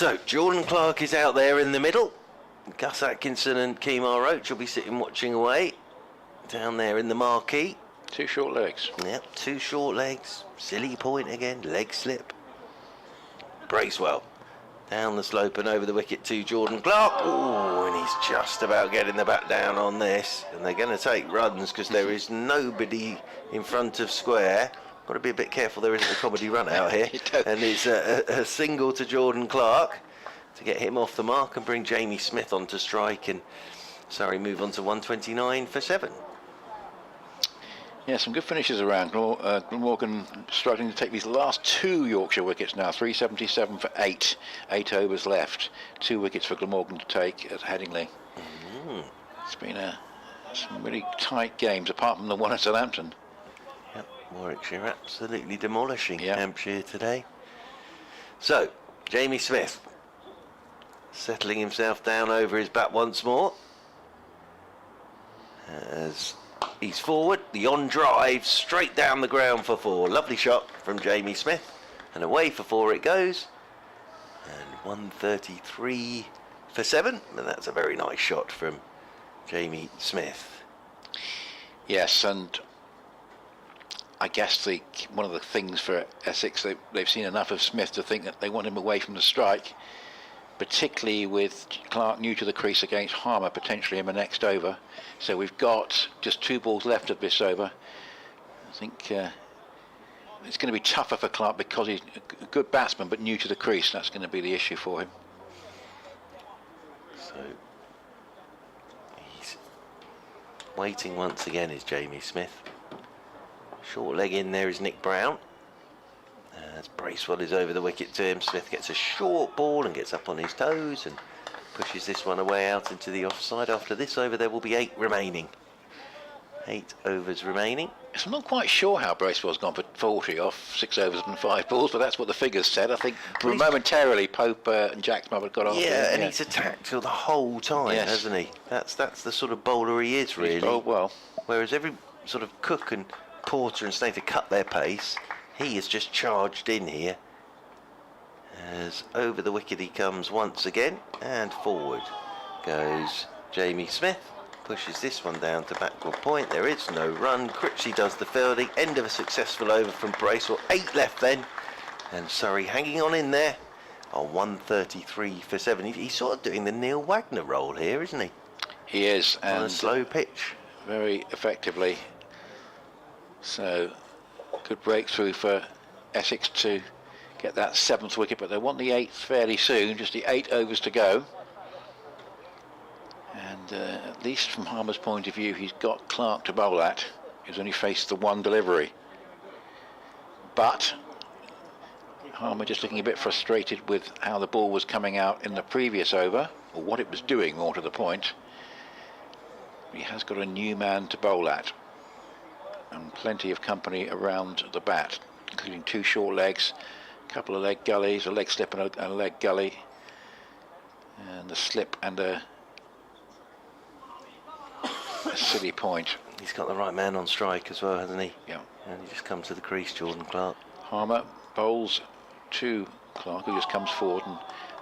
So Jordan Clark is out there in the middle. Gus Atkinson and Kemar Roach will be sitting watching away down there in the marquee. 2 short legs. Yep, 2 short legs. Silly point again, leg slip. Bracewell down the slope and over the wicket to Jordan Clark. Oh, and he's just about getting the bat down on this. And they're going to take runs because there is nobody in front of square. Got to be a bit careful there isn't a comedy run out here. And it's a single to Jordan Clark to get him off the mark and bring Jamie Smith onto strike, and Surrey move on to 129 for 7. Yeah, some good finishes around. Glamorgan struggling to take these last 2 Yorkshire wickets now. 377 for 8. 8 overs left. 2 wickets for Glamorgan to take at Headingley. It's been some really tight games, apart from the one at Southampton. Yep, Warwickshire absolutely demolishing Yep. Hampshire today. So, Jamie Smith settling himself down over his bat once more. As he's forward, the on drive straight down the ground for 4. Lovely shot from Jamie Smith, and away for 4 it goes. And 133 for 7, and that's a very nice shot from Jamie Smith. Yes, and I guess one of the things for Essex, they've seen enough of Smith to think that they want him away from the strike, particularly with Clark new to the crease against Harmer potentially in the next over. So we've got just 2 balls left of this over. I think it's going to be tougher for Clark because he's a good batsman but new to the crease. That's going to be the issue for him. So he's waiting once again is Jamie Smith. Short leg in there is Nick Brown. As Bracewell is over the wicket to him, Smith gets a short ball and gets up on his toes and pushes this one away out into the offside. After this over there will be 8 remaining. 8 overs remaining. So I'm not quite sure how Bracewell's gone for 40 off 6 overs and 5 balls, but that's what the figures said. I think momentarily Pope and Jack Smith got off. Yeah, and he's attacked the whole time, hasn't he? That's the sort of bowler he is, really. He's bowled well. Whereas every sort of Cook and Porter and Snaith to cut their pace, he has just charged in here. As over the wicket he comes once again, and forward goes Jamie Smith. Pushes this one down to backward point. There is no run. Critchley does the fielding. End of a successful over from Bracewell. 8 left then, and Surrey hanging on in there on 133 for 7. He's sort of doing the Neil Wagner role here, isn't he? He is, and on a slow pitch, very effectively. So good breakthrough for Essex to get that 7th wicket, but they want the 8th fairly soon. Just the 8 overs to go. And at least from Harmer's point of view, he's got Clark to bowl at. He's only faced the 1 delivery. But Harmer just looking a bit frustrated with how the ball was coming out in the previous over, or what it was doing, more to the point. He has got a new man to bowl at, and plenty of company around the bat, including 2 short legs, a couple of leg gullies, a leg slip and a leg gully, and a slip and a silly point. He's got the right man on strike as well, hasn't he? Yeah. And he just comes to the crease, Jordan Clark. Harmer bowls to Clark, who just comes forward and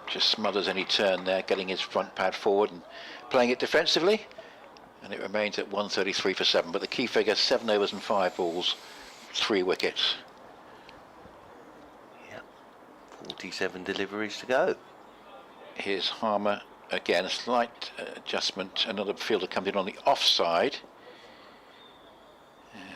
just smothers any turn there, getting his front pad forward and playing it defensively. And it remains at 133 for 7. But the key figure, 7 overs and 5 balls, 3 wickets. Yep. 47 deliveries to go. Here's Harmer again, a slight adjustment. Another fielder comes in on the offside.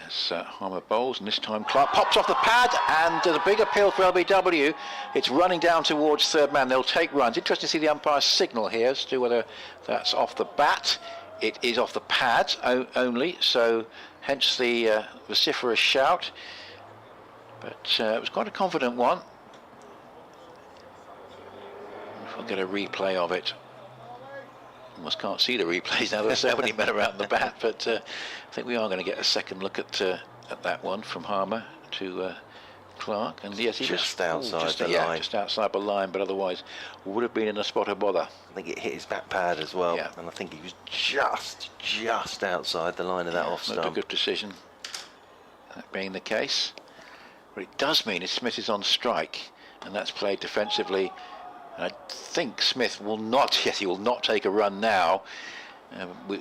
As Harmer bowls, and this time Clark pops off the pad, and there's a big appeal for LBW. It's running down towards third man. They'll take runs. Interesting to see the umpire's signal here as to whether that's off the bat. It is off the pad only, so hence the vociferous shout. But it was quite a confident one. If I get a replay of it. Almost can't see the replays now. There's so many men around the bat, but I think we are going to get a second look at that one from Harmer to Clark. And yes, he just was outside the line. just outside the line, but otherwise would have been in a spot of bother. I think it hit his back pad as well, and I think he was just outside the line of that off stump. Not a good decision, that being the case. What it does mean is Smith is on strike, and that's played defensively I think Smith will not. Yes, he will not take a run now.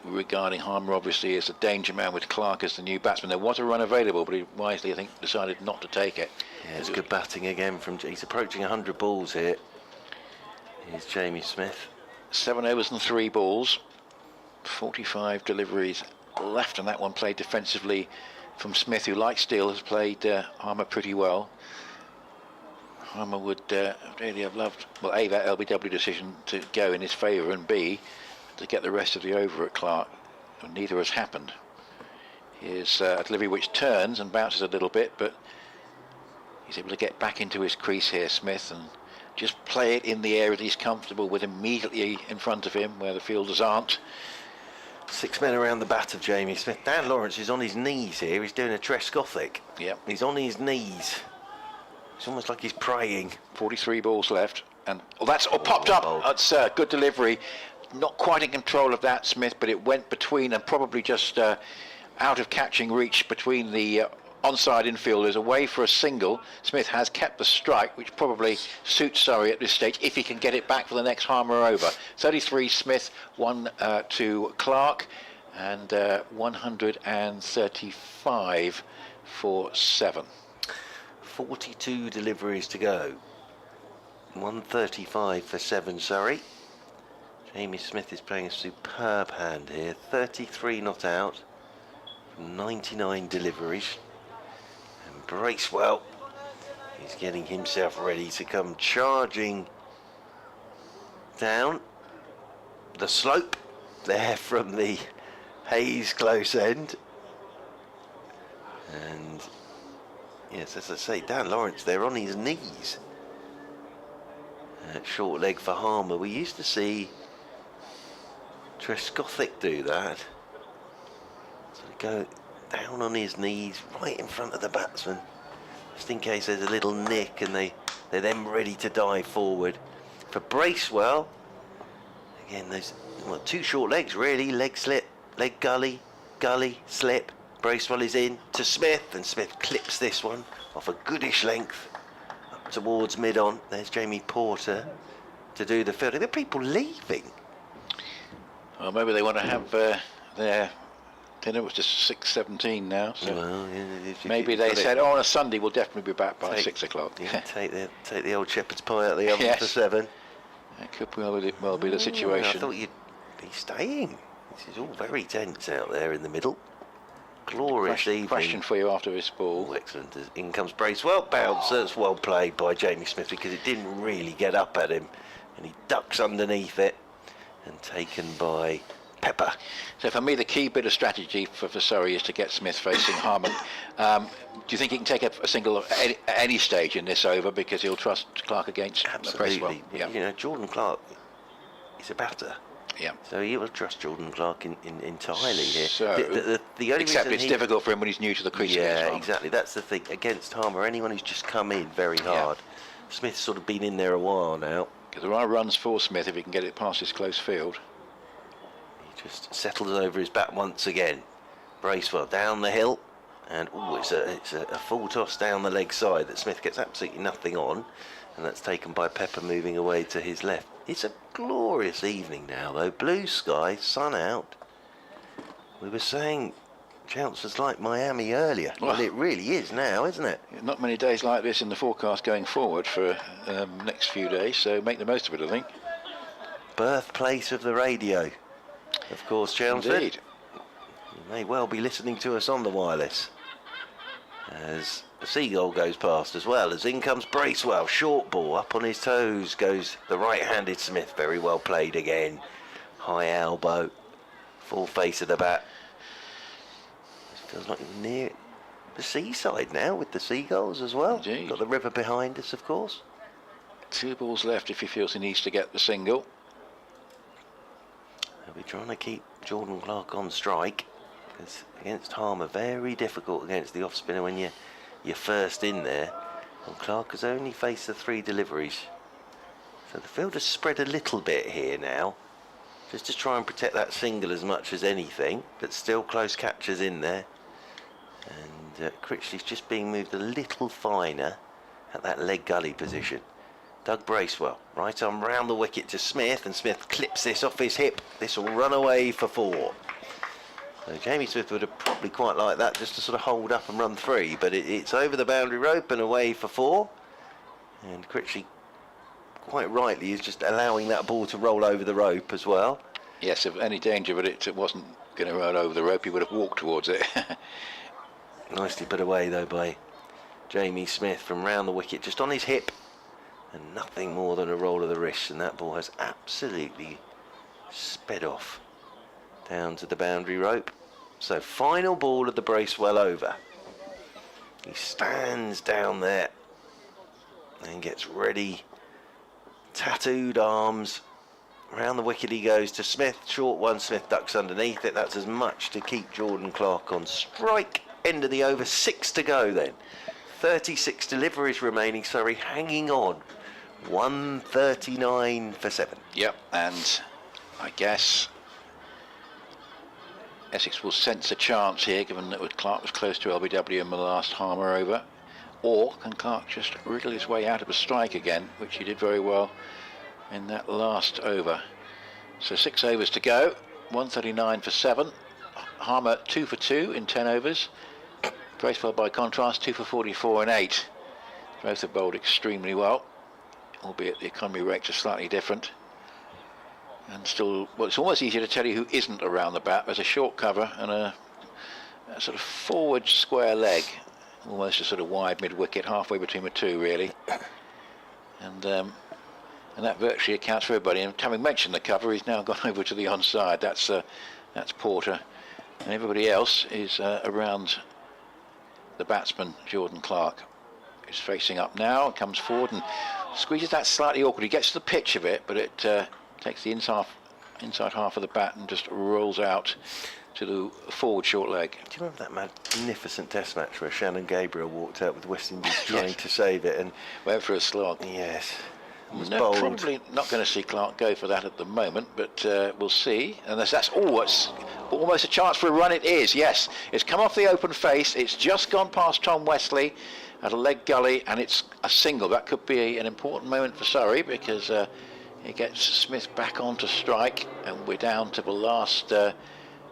Regarding Harmer, obviously, as a danger man with Clark as the new batsman. There was a run available, but he wisely, I think, decided not to take it. Yeah, it's good batting again from. He's approaching 100 balls here. Here's Jamie Smith. 7 overs and 3 balls. 45 deliveries left, and that one played defensively from Smith, who, like Steele, has played Harmer pretty well. Harmer would really have loved, well, A, that LBW decision to go in his favour, and B, to get the rest of the over at Clark. And neither has happened. Here's a delivery which turns and bounces a little bit, but he's able to get back into his crease here, Smith, and just play it in the area that he's comfortable with, immediately in front of him where the fielders aren't. 6 men around the bat of Jamie Smith. Dan Lawrence is on his knees here. He's doing a Trescothic. Yep. He's on his knees. It's almost like he's praying. 43 balls left, and that's popped up. That's good delivery. Not quite in control of that, Smith, but it went between and probably just out of catching reach between the onside infielders, away for a single. Smith has kept the strike, which probably suits Surrey at this stage if he can get it back for the next Harmer over. 33 Smith, 1 to Clark, and 135 for 7. 42 deliveries to go. 135 for 7 Surrey. Jamie Smith is playing a superb hand here. 33 not out from 99 deliveries. And Bracewell is getting himself ready to come charging down the slope there from the Hayes close end. And yes, as I say, Dan Lawrence there on his knees. Short leg for Harmer. We used to see Trescothic do that. So go down on his knees right in front of the batsman, just in case there's a little nick, and they're then ready to dive forward. For Bracewell, again, those 2 short legs really, leg slip, leg gully, slip. Bracewell is in to Smith, and Smith clips this one off a goodish length up towards mid-on. There's Jamie Porter to do the fielding. There are people leaving. Well, maybe they want to have their dinner. It was just 6:17 now, so Well, yeah, maybe they said, "Oh, on a Sunday we'll definitely be back by 6 o'clock." Yeah, take the old shepherd's pie out of the oven for 7. That could well be the I situation. thought you'd be staying. This is all very tense out there in the middle. Glorious evening. Question for you after this ball. Oh, excellent. In comes Bracewell. Bounce. That's well played by Jamie Smith, because it didn't really get up at him, and he ducks underneath it, and taken by Pepper. So for me, the key bit of strategy for Surrey is to get Smith facing Harmer. Do you think he can take a single at any stage in this over, because he'll trust Clark against Absolutely. Bracewell? Yeah. You know, Jordan Clark is a batter. Yeah. So he will trust Jordan Clark entirely here. So, the only except reason it's difficult for him when he's new to the crease. Yeah, exactly. That's the thing. Against Harmer, anyone who's just come in very hard. Smith's sort of been in there a while now. Because there are runs for Smith if he can get it past his close field. He just settles over his bat once again. Bracewell down the hill, and it's a full toss down the leg side that Smith gets absolutely nothing on, and that's taken by Pepper moving away to his left. It's a glorious evening now, though. Blue sky, sun out. We were saying Chelmsford's like Miami earlier. Well, it really is now, isn't it? Not many days like this in the forecast going forward for next few days, so make the most of it, I think. Birthplace of the radio, of course, Chelmsford. Indeed. You may well be listening to us on the wireless as the Seagull goes past, as well as in comes Bracewell. Short ball, up on his toes goes the right-handed Smith. Very well played again. High elbow, full face of the bat. Feels like near the seaside now with the Seagulls as well. Indeed. Got the river behind us, of course. 2 balls left if he feels he needs to get the single. They'll be trying to keep Jordan Clark on strike, because against Harmer, very difficult against the off spinner when you're first in there. And Clark has only faced the 3 deliveries, so the field has spread a little bit here now, just to try and protect that single as much as anything, but still close catches in there. And Critchley's just being moved a little finer at that leg gully position. Doug Bracewell, right arm round the wicket to Smith, and Smith clips this off his hip. This will run away for 4. So Jamie Smith would have probably quite liked that, just to sort of hold up and run 3, but it's over the boundary rope and away for 4. And Critchley, quite rightly, is just allowing that ball to roll over the rope as well. Yes, if any danger, but it wasn't going to roll over the rope, he would have walked towards it. Nicely put away though by Jamie Smith from round the wicket, just on his hip, and nothing more than a roll of the wrist, and that ball has absolutely sped off down to the boundary rope. So final ball of the Bracewell over. He stands down there and gets ready, tattooed arms. Round the wicket he goes to Smith, short one, Smith ducks underneath it. That's as much to keep Jordan Clark on strike. End of the over, 6 to go then. 36 deliveries remaining, Surrey hanging on. 139 for 7. Yep, and I guess Essex will sense a chance here, given that Clark was close to LBW in the last Harmer over. Or can Clark just wriggle his way out of a strike again, which he did very well in that last over. So 6 overs to go, 139 for 7. Harmer 2 for 2 in 10 overs. Bracewell by contrast 2 for 44 in 8. Both have bowled extremely well, albeit the economy rates are slightly different. And still, well, it's almost easier to tell you who isn't around the bat. There's a short cover and a sort of forward square leg, almost a sort of wide mid-wicket, halfway between the two really. And that virtually accounts for everybody. And having mentioned the cover, he's now gone over to the onside. That's Porter, and everybody else is around the batsman Jordan Clark. He's facing up now, comes forward and squeezes that slightly awkward. He gets to the pitch of it, but it takes the inside half of the bat and just rolls out to the forward short leg. Do you remember that magnificent test match where Shannon Gabriel walked out with West Indies trying to save it and went for a slog? Yes. No, bold. probably not going to see Clark go for that at the moment, but we'll see. And that's it's almost a chance for a run. It is, yes. It's come off the open face. It's just gone past Tom Wesley at a leg gully, and it's a single. That could be an important moment for Surrey, because he gets Smith back onto strike, and we're down to the last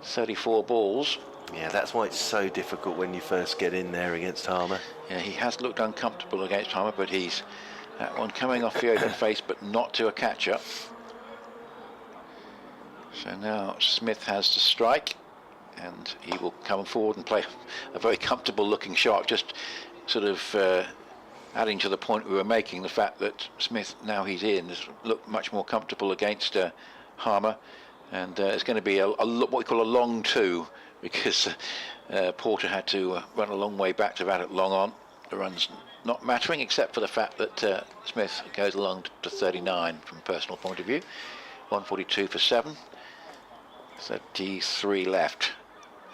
34 balls. Yeah, that's why it's so difficult when you first get in there against Harmer. Yeah, he has looked uncomfortable against Harmer, but he's that one coming off the open face, but not to a catcher. So now Smith has to strike, and he will come forward and play a very comfortable looking shot, just sort of adding to the point we were making, the fact that Smith, now he's in, has looked much more comfortable against Harmer, and it's going to be what we call a long 2, because Porter had to run a long way back to bat at long on. The runs not mattering, except for the fact that Smith goes along to 39 from a personal point of view. 142 for 7. 33 left.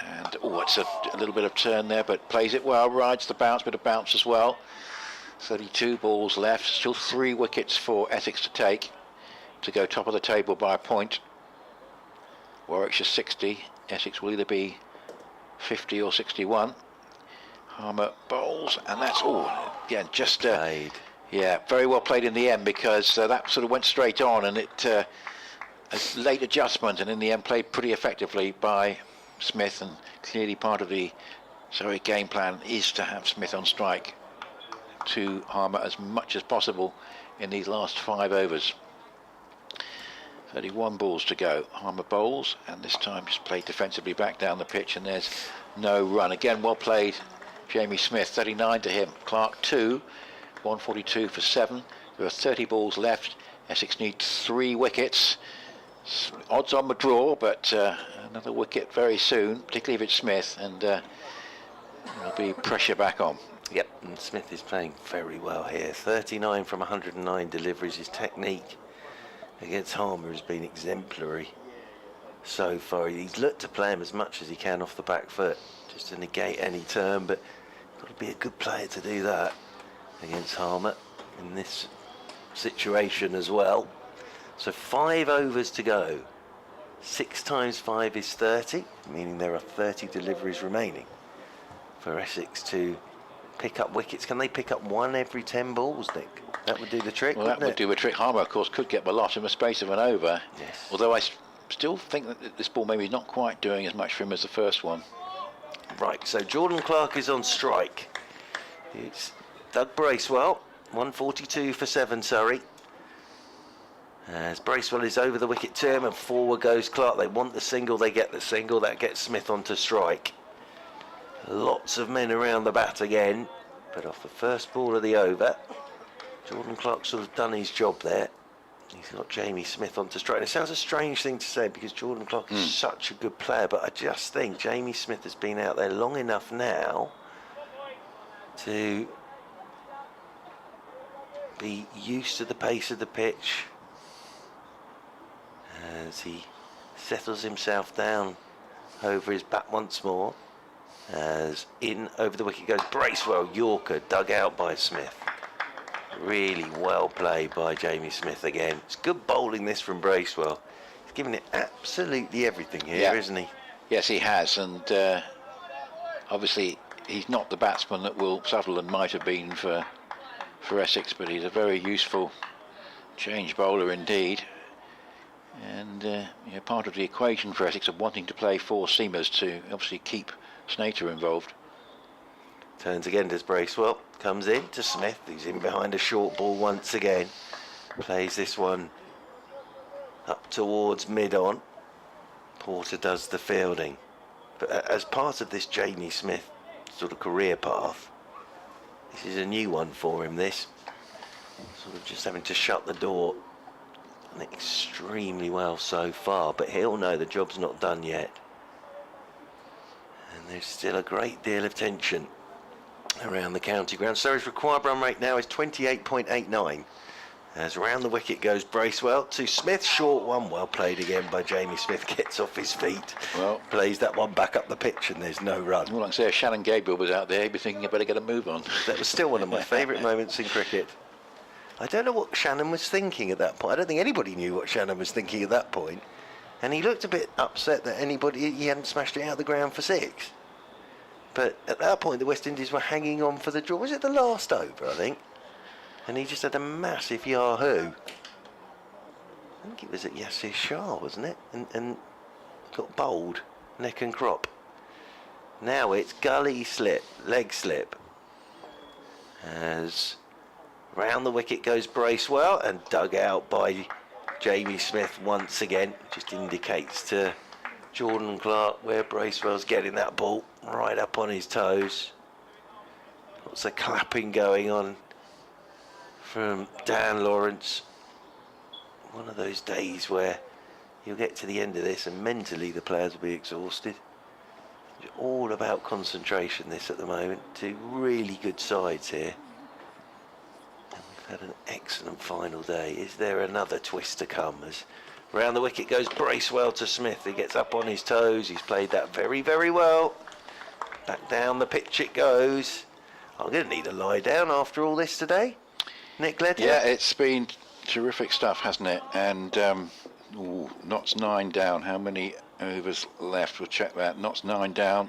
And it's a little bit of turn there, but plays it well, rides the bounce, bit of bounce as well. 32 balls left, still 3 wickets for Essex to take to go top of the table by a point. Warwickshire 60, Essex will either be 50 or 61. Harmer bowls, and that's just very well played in the end, because that sort of went straight on, and it a late adjustment, and in the end played pretty effectively by Smith, and clearly part of the Surrey game plan is to have Smith on strike to Harmer as much as possible in these last 5 overs. 31 balls to go. Harmer bowls, and this time just played defensively back down the pitch, and there's no run. Again, well played Jamie Smith, 39 to him. Clark 2, 142 for 7. There are 30 balls left. Essex need 3 wickets. Odds on the draw, but another wicket very soon, particularly if it's Smith, and there'll be pressure back on. Yep, and Smith is playing very well here. 39 from 109 deliveries. His technique against Harmer has been exemplary so far. He's looked to play him as much as he can off the back foot, just to negate any turn, but got to be a good player to do that against Harmer in this situation as well. So 5 overs to go. 6 times 5 is 30, meaning there are 30 deliveries remaining for Essex to pick up wickets. Can they pick up one every 10 balls, Nick? That would do the trick, Well, that wouldn't would it? do a trick. Harbour, of course, could get a lot in the space of an over. Yes. Although I still think that this ball maybe is not quite doing as much for him as the first one. Right, so Jordan Clark is on strike. It's Doug Bracewell, 142 for 7 Surrey. As Bracewell is over the wicket term and forward goes Clark. They want the single, they get the single. That gets Smith onto strike. Lots of men around the bat again, but off the first ball of the over, Jordan Clark's sort of done his job there. He's got Jamie Smith onto strike. It sounds a strange thing to say because Jordan Clark is such a good player, but I just think Jamie Smith has been out there long enough now to be used to the pace of the pitch as he settles himself down over his bat once more. As in over the wicket goes Bracewell, Yorker, dug out by Smith. Really well played by Jamie Smith again. It's good bowling this from Bracewell. He's giving it absolutely everything here, isn't he? Yes, he has, and obviously he's not the batsman that Will Sutherland might have been for Essex, but he's a very useful change bowler indeed. And part of the equation for Essex of wanting to play 4 seamers to obviously keep Snater involved. Turns again, does Bracewell. Comes in to Smith, who's in behind a short ball once again. Plays this one up towards mid-on. Porter does the fielding. But as part of this Jamie Smith sort of career path, this is a new one for him, this. Sort of just having to shut the door. Done extremely well so far, but he'll know the job's not done yet. And there's still a great deal of tension around the county ground. Surrey's required run rate now is 28.89. As round the wicket goes Bracewell to Smith, short one, well played again by Jamie Smith, gets off his feet, Well, plays that one back up the pitch and there's no run. all I can say, if Shannon Gabriel was out there, he'd be thinking I better get a move on. That was still one of my favourite moments in cricket. I don't know what Shannon was thinking at that point. I don't think anybody knew what Shannon was thinking at that point. And he looked a bit upset that he hadn't smashed it out of the ground for 6. But at that point, the West Indies were hanging on for the draw. Was it the last over, I think? And he just had a massive yahoo. I think it was at Yasir Shah, wasn't it? And got bowled, neck and crop. Now it's gully slip, leg slip. As round the wicket goes Bracewell and dug out by Jamie Smith once again. Just indicates to Jordan Clark where Bracewell's getting that ball, right up on his toes. Lots of clapping going on from Dan Lawrence. One of those days where you'll get to the end of this and mentally the players will be exhausted. It's all about concentration this at the moment. 2 really good sides here. And we've had an excellent final day. Is there another twist to come? As round the wicket goes Bracewell to Smith. He gets up on his toes. He's played that very, very well. Back down the pitch it goes. I'm going to need a lie down after all this today. Nick Ledger? Yeah, it's been terrific stuff, hasn't it? And Notts 9 down. How many overs left? We'll check that. Notts 9 down.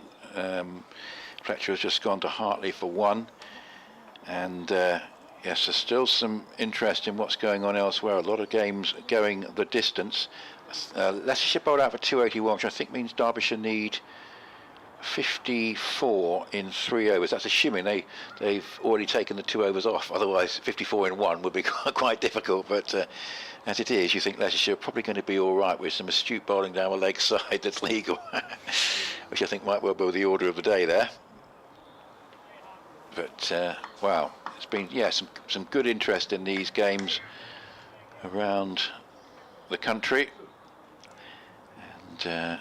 Fletcher has just gone to Hartley for 1. And yes, there's still some interest in what's going on elsewhere. A lot of games going the distance. Leicestershire bowled out for 281, which I think means Derbyshire need 54 in 3 overs. That's assuming they've already taken the 2 overs off. Otherwise, 54 in 1 would be quite difficult. But as it is, you think Leicestershire are probably going to be all right with some astute bowling down the leg side that's legal, which I think might well be the order of the day there. But wow, it's been some good interest in these games around the country, and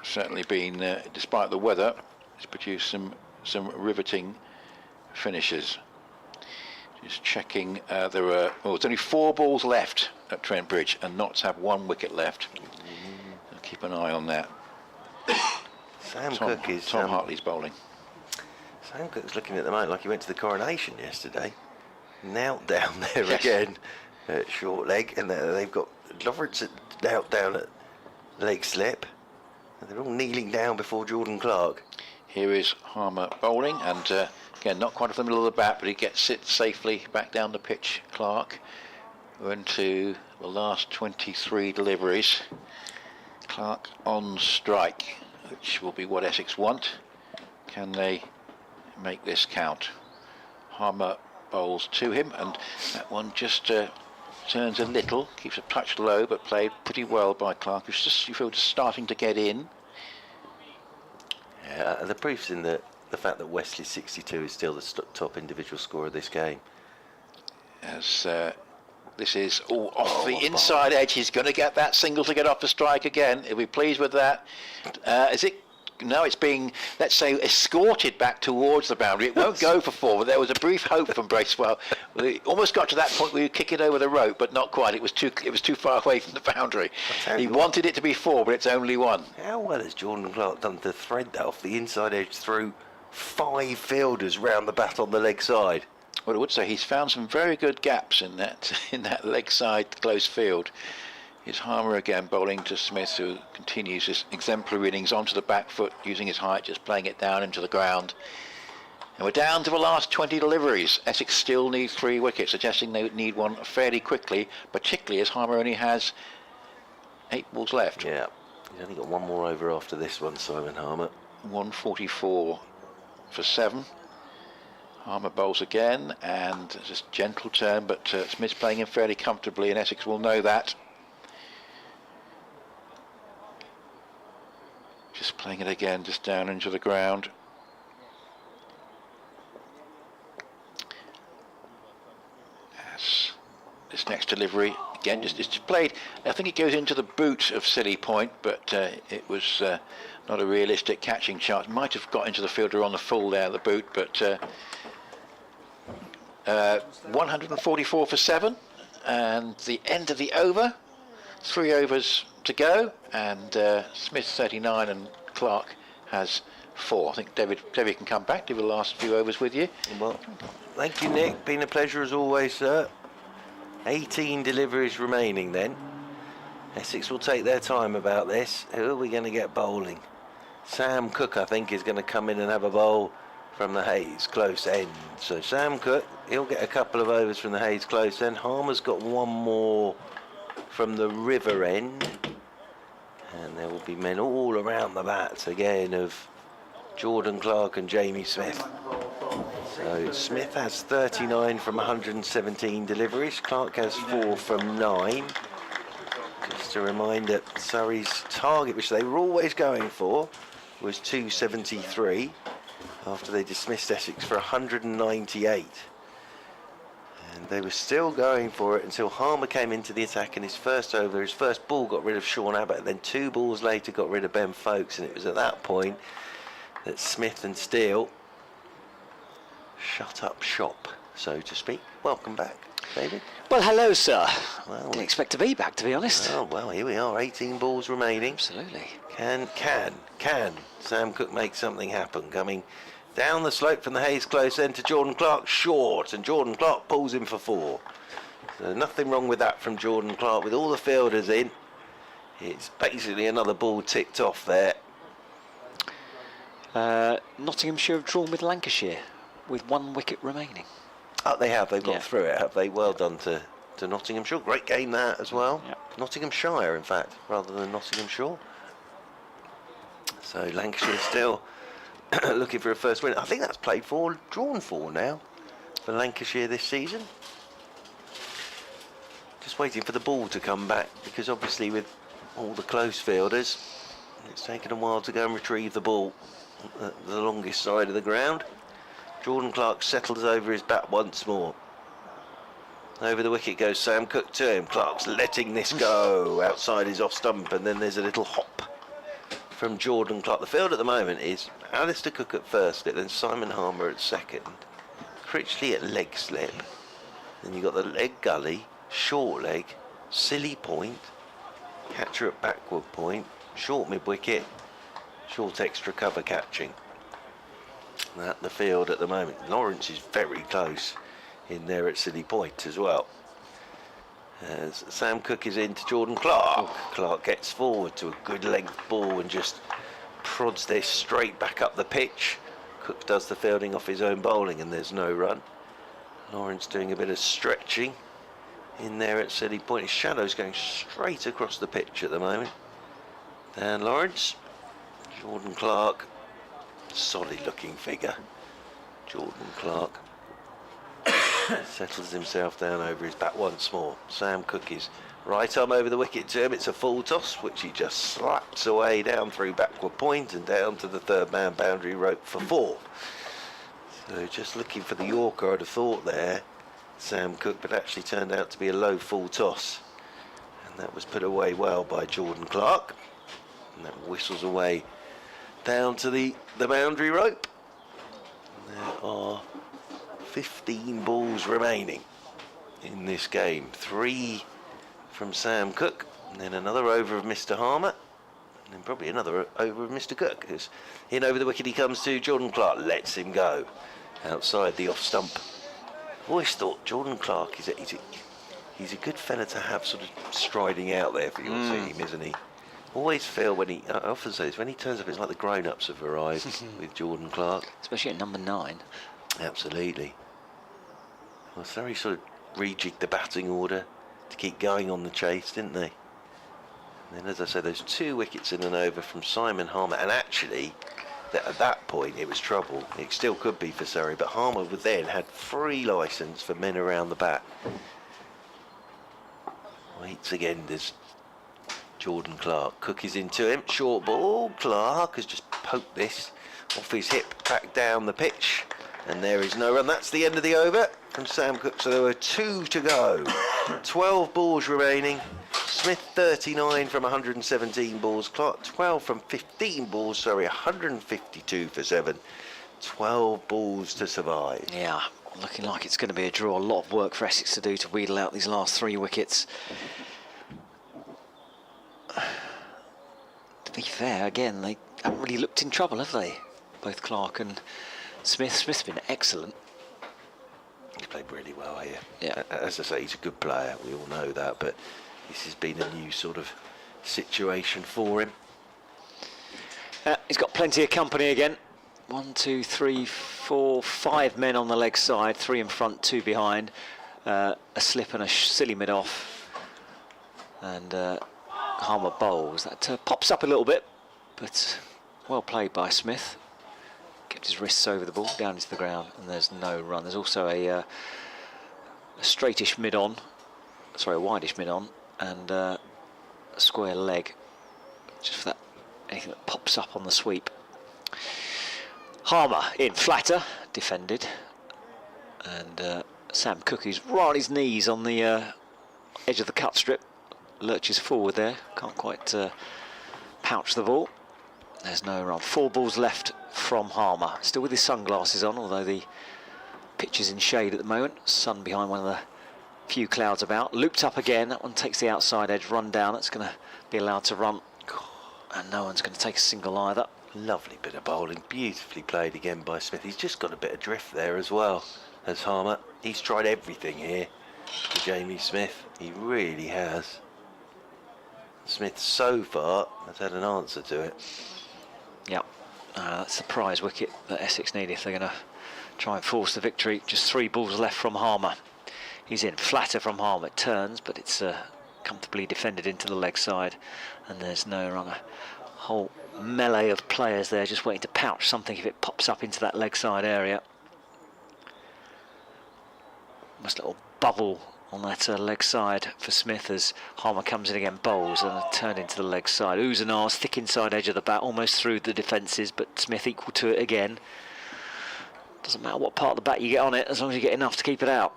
certainly been, despite the weather, it's produced some riveting finishes. Just checking, there's only 4 balls left at Trent Bridge, and Notts have 1 wicket left. I'll keep an eye on that. Tom Hartley's bowling. Sam Cook's looking at the moment like he went to the coronation yesterday. Knelt down there again at short leg, and they've got Lawrence knelt down at leg slip. And they're all kneeling down before Jordan Clark. Here is Harmer bowling, and again, not quite off the middle of the bat, but he gets it safely back down the pitch. Clark. We're into the last 23 deliveries. Clark on strike, which will be what Essex want. Can they make this count? Harmer bowls to him, and that one just turns a little, keeps a touch low, but played pretty well by Clark, who's just, you feel, just starting to get in. Yeah, the proof's in the fact that Wesley's 62 is still the top individual scorer of this game. As this is off the inside edge, he's going to get that single to get off the strike again. He'll be pleased with that. Is it? No, it's being, let's say, escorted back towards the boundary. It won't go for 4, but there was a brief hope from Bracewell. We almost got to that point where you kick it over the rope, but not quite. It was too far away from the boundary. He wanted it to be 4, but it's only 1. How well has Jordan Clark done to thread that off the inside edge through 5 fielders round the bat on the leg side? Well, I would say he's found some very good gaps in that leg side close field. Here's Harmer again bowling to Smith, who continues his exemplary innings onto the back foot, using his height, just playing it down into the ground. And we're down to the last 20 deliveries. Essex still need 3 wickets, suggesting they would need one fairly quickly, particularly as Harmer only has 8 balls left. Yeah, he's only got 1 more over after this one, Simon Harmer. 144 for 7. Harmer bowls again, and just a gentle turn, but Smith's playing him fairly comfortably, and Essex will know that. Just playing it again, just down into the ground. As this next delivery, again, just played, I think it goes into the boot of Silly Point, but it was not a realistic catching chance. Might have got into the fielder on the full there, the boot, but 144 for 7, and the end of the over. 3 overs to go, and Smith 39 and Clark has 4. I think David can come back, do the last few overs with you. Well, thank you, Nick. Been a pleasure as always, sir. 18 deliveries remaining then. Essex will take their time about this. Who are we going to get bowling? Sam Cook, I think, is going to come in and have a bowl from the Hayes close end. So Sam Cook, he'll get a couple of overs from the Hayes close end. Harmer's got 1 more from the river end, and there will be men all around the bats again of Jordan Clark and Jamie Smith. So Smith has 39 from 117 deliveries, Clark has 4 from 9. Just a reminder, Surrey's target, which they were always going for, was 273 after they dismissed Essex for 198. And they were still going for it until Harmer came into the attack in his first over. His first ball got rid of Sean Abbott, and then 2 balls later got rid of Ben Folkes, and it was at that point that Smith and Steele shut up shop, so to speak. Welcome back, David. Well, hello, sir. Well, Didn't expect to be back, to be honest. Oh, well, here we are, 18 balls remaining. Absolutely. Can Sam Cook make something happen? Coming down the slope from the Hayes close end to Jordan Clark, short, and Jordan Clark pulls him for 4. So nothing wrong with that from Jordan Clark. With all the fielders in, it's basically another ball ticked off there. Nottinghamshire have drawn with Lancashire with 1 wicket remaining. Oh, they have. They've got Yeah. through it, have they? Well done to Nottinghamshire. Great game that as well. Yeah. Nottinghamshire, in fact, rather than Nottinghamshire. So Lancashire still looking for a first win. I think that's drawn 4 now for Lancashire this season. Just waiting for the ball to come back, because obviously with all the close fielders, it's taken a while to go and retrieve the ball at the longest side of the ground. Jordan Clark settles over his bat once more. Over the wicket goes Sam Cook to him. Clark's letting this go outside his off stump, and then there's a little hop from Jordan Clark. The field at the moment is Alistair Cook at first, then Simon Harmer at second, Critchley at leg slip, then you've got the leg gully, short leg, Silly Point, catcher at backward point, short mid wicket, short extra cover catching. That the field at the moment. Lawrence is very close in there at Silly Point as well. As Sam Cook is into Jordan Clark. Clark gets forward to a good length ball and just prods this straight back up the pitch. Cook does the fielding off his own bowling, and there's no run. Lawrence doing a bit of stretching in there at City Point. His shadow's going straight across the pitch at the moment. Dan Lawrence, Jordan Clark, solid looking figure. Jordan Clark settles himself down over his bat once more. Sam Cook is right arm over the wicket to him. It's a full toss, which he just slaps away down through backward point and down to the third man boundary rope for 4. So just looking for the Yorker, I'd have thought there, Sam Cook, but actually turned out to be a low full toss. And that was put away well by Jordan Clark. And that whistles away down to the boundary rope. And there are 15 balls remaining in this game. 3 from Sam Cook, and then another over of Mr. Harmer, and then probably another over of Mr. Cook. As in over the wicket he comes to, Jordan Clark lets him go outside the off stump. Always thought Jordan Clark he's a good fella to have sort of striding out there for your team, isn't he? Always feel I often say this, when he turns up, it's like the grown-ups have arrived with Jordan Clark. Especially at number 9. Absolutely. Well, Surrey sort of rejigged the batting order to keep going on the chase, didn't they? And then, as I said, those 2 wickets in an over from Simon Harmer, and actually, at that point, it was trouble. It still could be for Surrey, but Harmer would then had free licence for men around the bat. Waits again, there's Jordan Clark. Cook is into him, short ball. Clark has just poked this off his hip, back down the pitch, and there is no run. That's the end of the over from Sam Cook, so there were 2 to go. 12 balls remaining. Smith 39 from 117 balls. Clark 12 from 15 balls. Sorry, 152 for 7. 12 balls to survive. Yeah, looking like it's going to be a draw. A lot of work for Essex to do to wheedle out these last 3 wickets. To be fair, again, they haven't really looked in trouble, have they? Both Clark and Smith. Smith's been excellent. He's played really well here. Yeah. As I say, he's a good player. We all know that, but this has been a new sort of situation for him. He's got plenty of company again. 1, 2, 3, 4, 5 men on the leg side. 3 in front, 2 behind. A slip and a silly mid-off. And Harmer bowls. That pops up a little bit, but well played by Smith. Kept his wrists over the ball, down into the ground, and there's no run. There's also a straightish mid-on, sorry, a wideish mid-on, and a square leg, just for that, anything that pops up on the sweep. Harmer in, flatter, defended, and Sam Cook, who's right on his knees on the edge of the cut strip, lurches forward there, can't quite pouch the ball. There's no run. 4 balls left from Harmer. Still with his sunglasses on, although the pitch is in shade at the moment. Sun behind one of the few clouds about. Looped up again. That one takes the outside edge. Run down. That's going to be allowed to run. And no one's going to take a single either. Lovely bit of bowling. Beautifully played again by Smith. He's just got a bit of drift there as well as Harmer. He's tried everything here for Jamie Smith. He really has. Smith so far has had an answer to it. Yep, that's the prize wicket that Essex need if they're going to try and force the victory. Just 3 balls left from Harmer. He's in, flatter from Harmer. It turns, but it's comfortably defended into the leg side, and there's no run. A whole melee of players there just waiting to pouch something if it pops up into that leg side area. Almost a little bubble on that leg side for Smith as Harmer comes in again, bowls and turned into the leg side. Oohs and ahs, thick inside edge of the bat, almost through the defences, but Smith equal to it again. Doesn't matter what part of the bat you get on it, as long as you get enough to keep it out.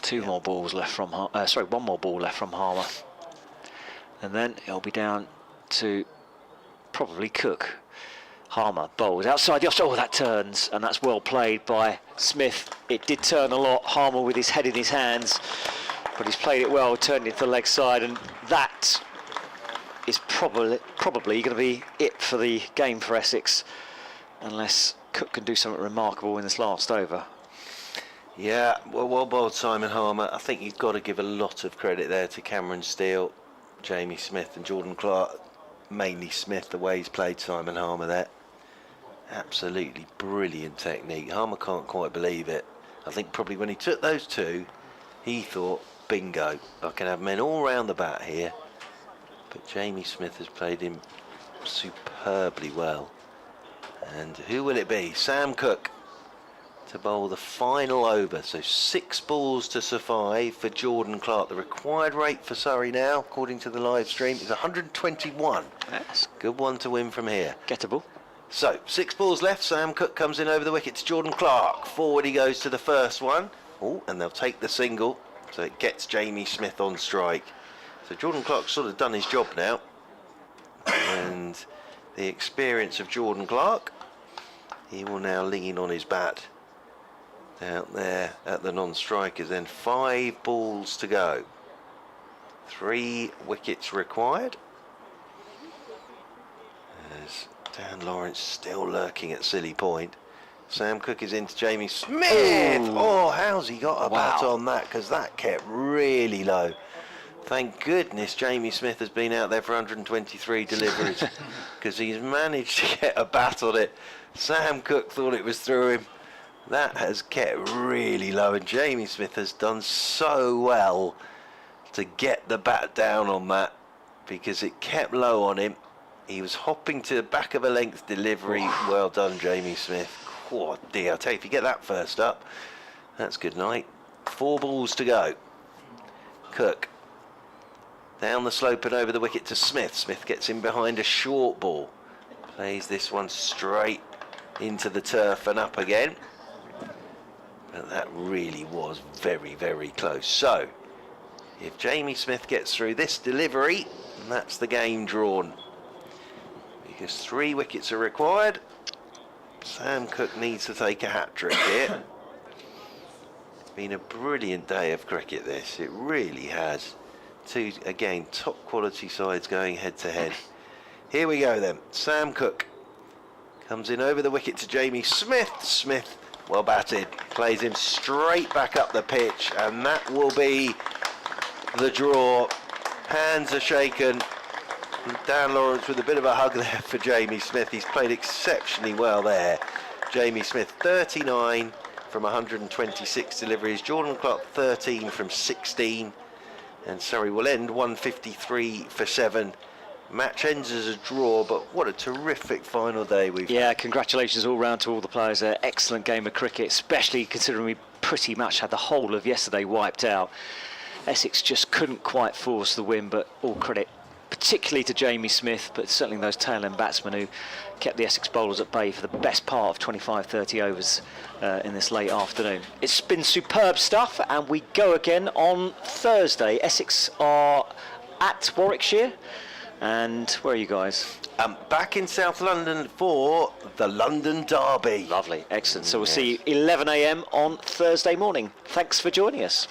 2 more balls left from sorry, 1 more ball left from Harmer, and then it'll be down to probably Cook. Harmer bowls outside the off. Oh, that turns, and that's well played by Smith. It did turn a lot. Harmer with his head in his hands, but he's played it well, turned it to the leg side, and that is probably going to be it for the game for Essex, unless Cook can do something remarkable in this last over. Yeah, well bowled Simon Harmer. I think you've got to give a lot of credit there to Cameron Steele, Jamie Smith and Jordan Clark. mainly Smith, the way he's played Simon Harmer there. Absolutely brilliant technique. Harmer can't quite believe it. I think probably when he took those two, he thought, bingo, I can have men all round the bat here. But Jamie Smith has played him superbly well. And who will it be? Sam Cook to bowl the final over. So 6 balls to survive for Jordan Clark. The required rate for Surrey now, according to the live stream, is 121. Yes. Good one to win from here. Gettable. So 6 balls left. Sam Cook comes in over the wicket to Jordan Clark. Forward he goes to the first one. Oh, and they'll take the single. So it gets Jamie Smith on strike. So Jordan Clark's sort of done his job now. And the experience of Jordan Clark, he will now lean on his bat out there at the non-strikers. Then 5 balls to go. 3 wickets required. As Dan Lawrence still lurking at Silly Point. Sam Cook is into Jamie Smith. Oh, how's he got a bat on that? Because that kept really low. Thank goodness Jamie Smith has been out there for 123 deliveries, because he's managed to get a bat on it. Sam Cook thought it was through him. That has kept really low, and Jamie Smith has done so well to get the bat down on that, because it kept low on him. He was hopping to the back of a length delivery. Well done, Jamie Smith. Oh dear, I tell you, if you get that first up, that's good night. 4 balls to go. Cook down the slope and over the wicket to Smith. Smith gets in behind a short ball. Plays this one straight into the turf and up again. But that really was very, very close. So, if Jamie Smith gets through this delivery, that's the game drawn. Because 3 wickets are required. Sam Cook needs to take a hat-trick here. It's been a brilliant day of cricket, this. It really has. 2, again, top quality sides going head to head. Here we go then. Sam Cook comes in over the wicket to Jamie Smith. Smith, well batted, plays him straight back up the pitch, and that will be the draw. Hands are shaken. Dan Lawrence with a bit of a hug there for Jamie Smith. He's played exceptionally well there. Jamie Smith 39 from 126 deliveries. Jordan Clark 13 from 16. And Surrey will end 153 for 7. Match ends as a draw, but what a terrific final day we've had. Congratulations all round to all the players there. Excellent game of cricket, especially considering we pretty much had the whole of yesterday wiped out. Essex just couldn't quite force the win, but all credit particularly to Jamie Smith, but certainly those tail-end batsmen who kept the Essex bowlers at bay for the best part of 25-30 overs in this late afternoon. It's been superb stuff, and we go again on Thursday. Essex are at Warwickshire, and where are you guys? Back in South London for the London Derby. Lovely, excellent. So we'll see you 11 AM on Thursday morning. Thanks for joining us.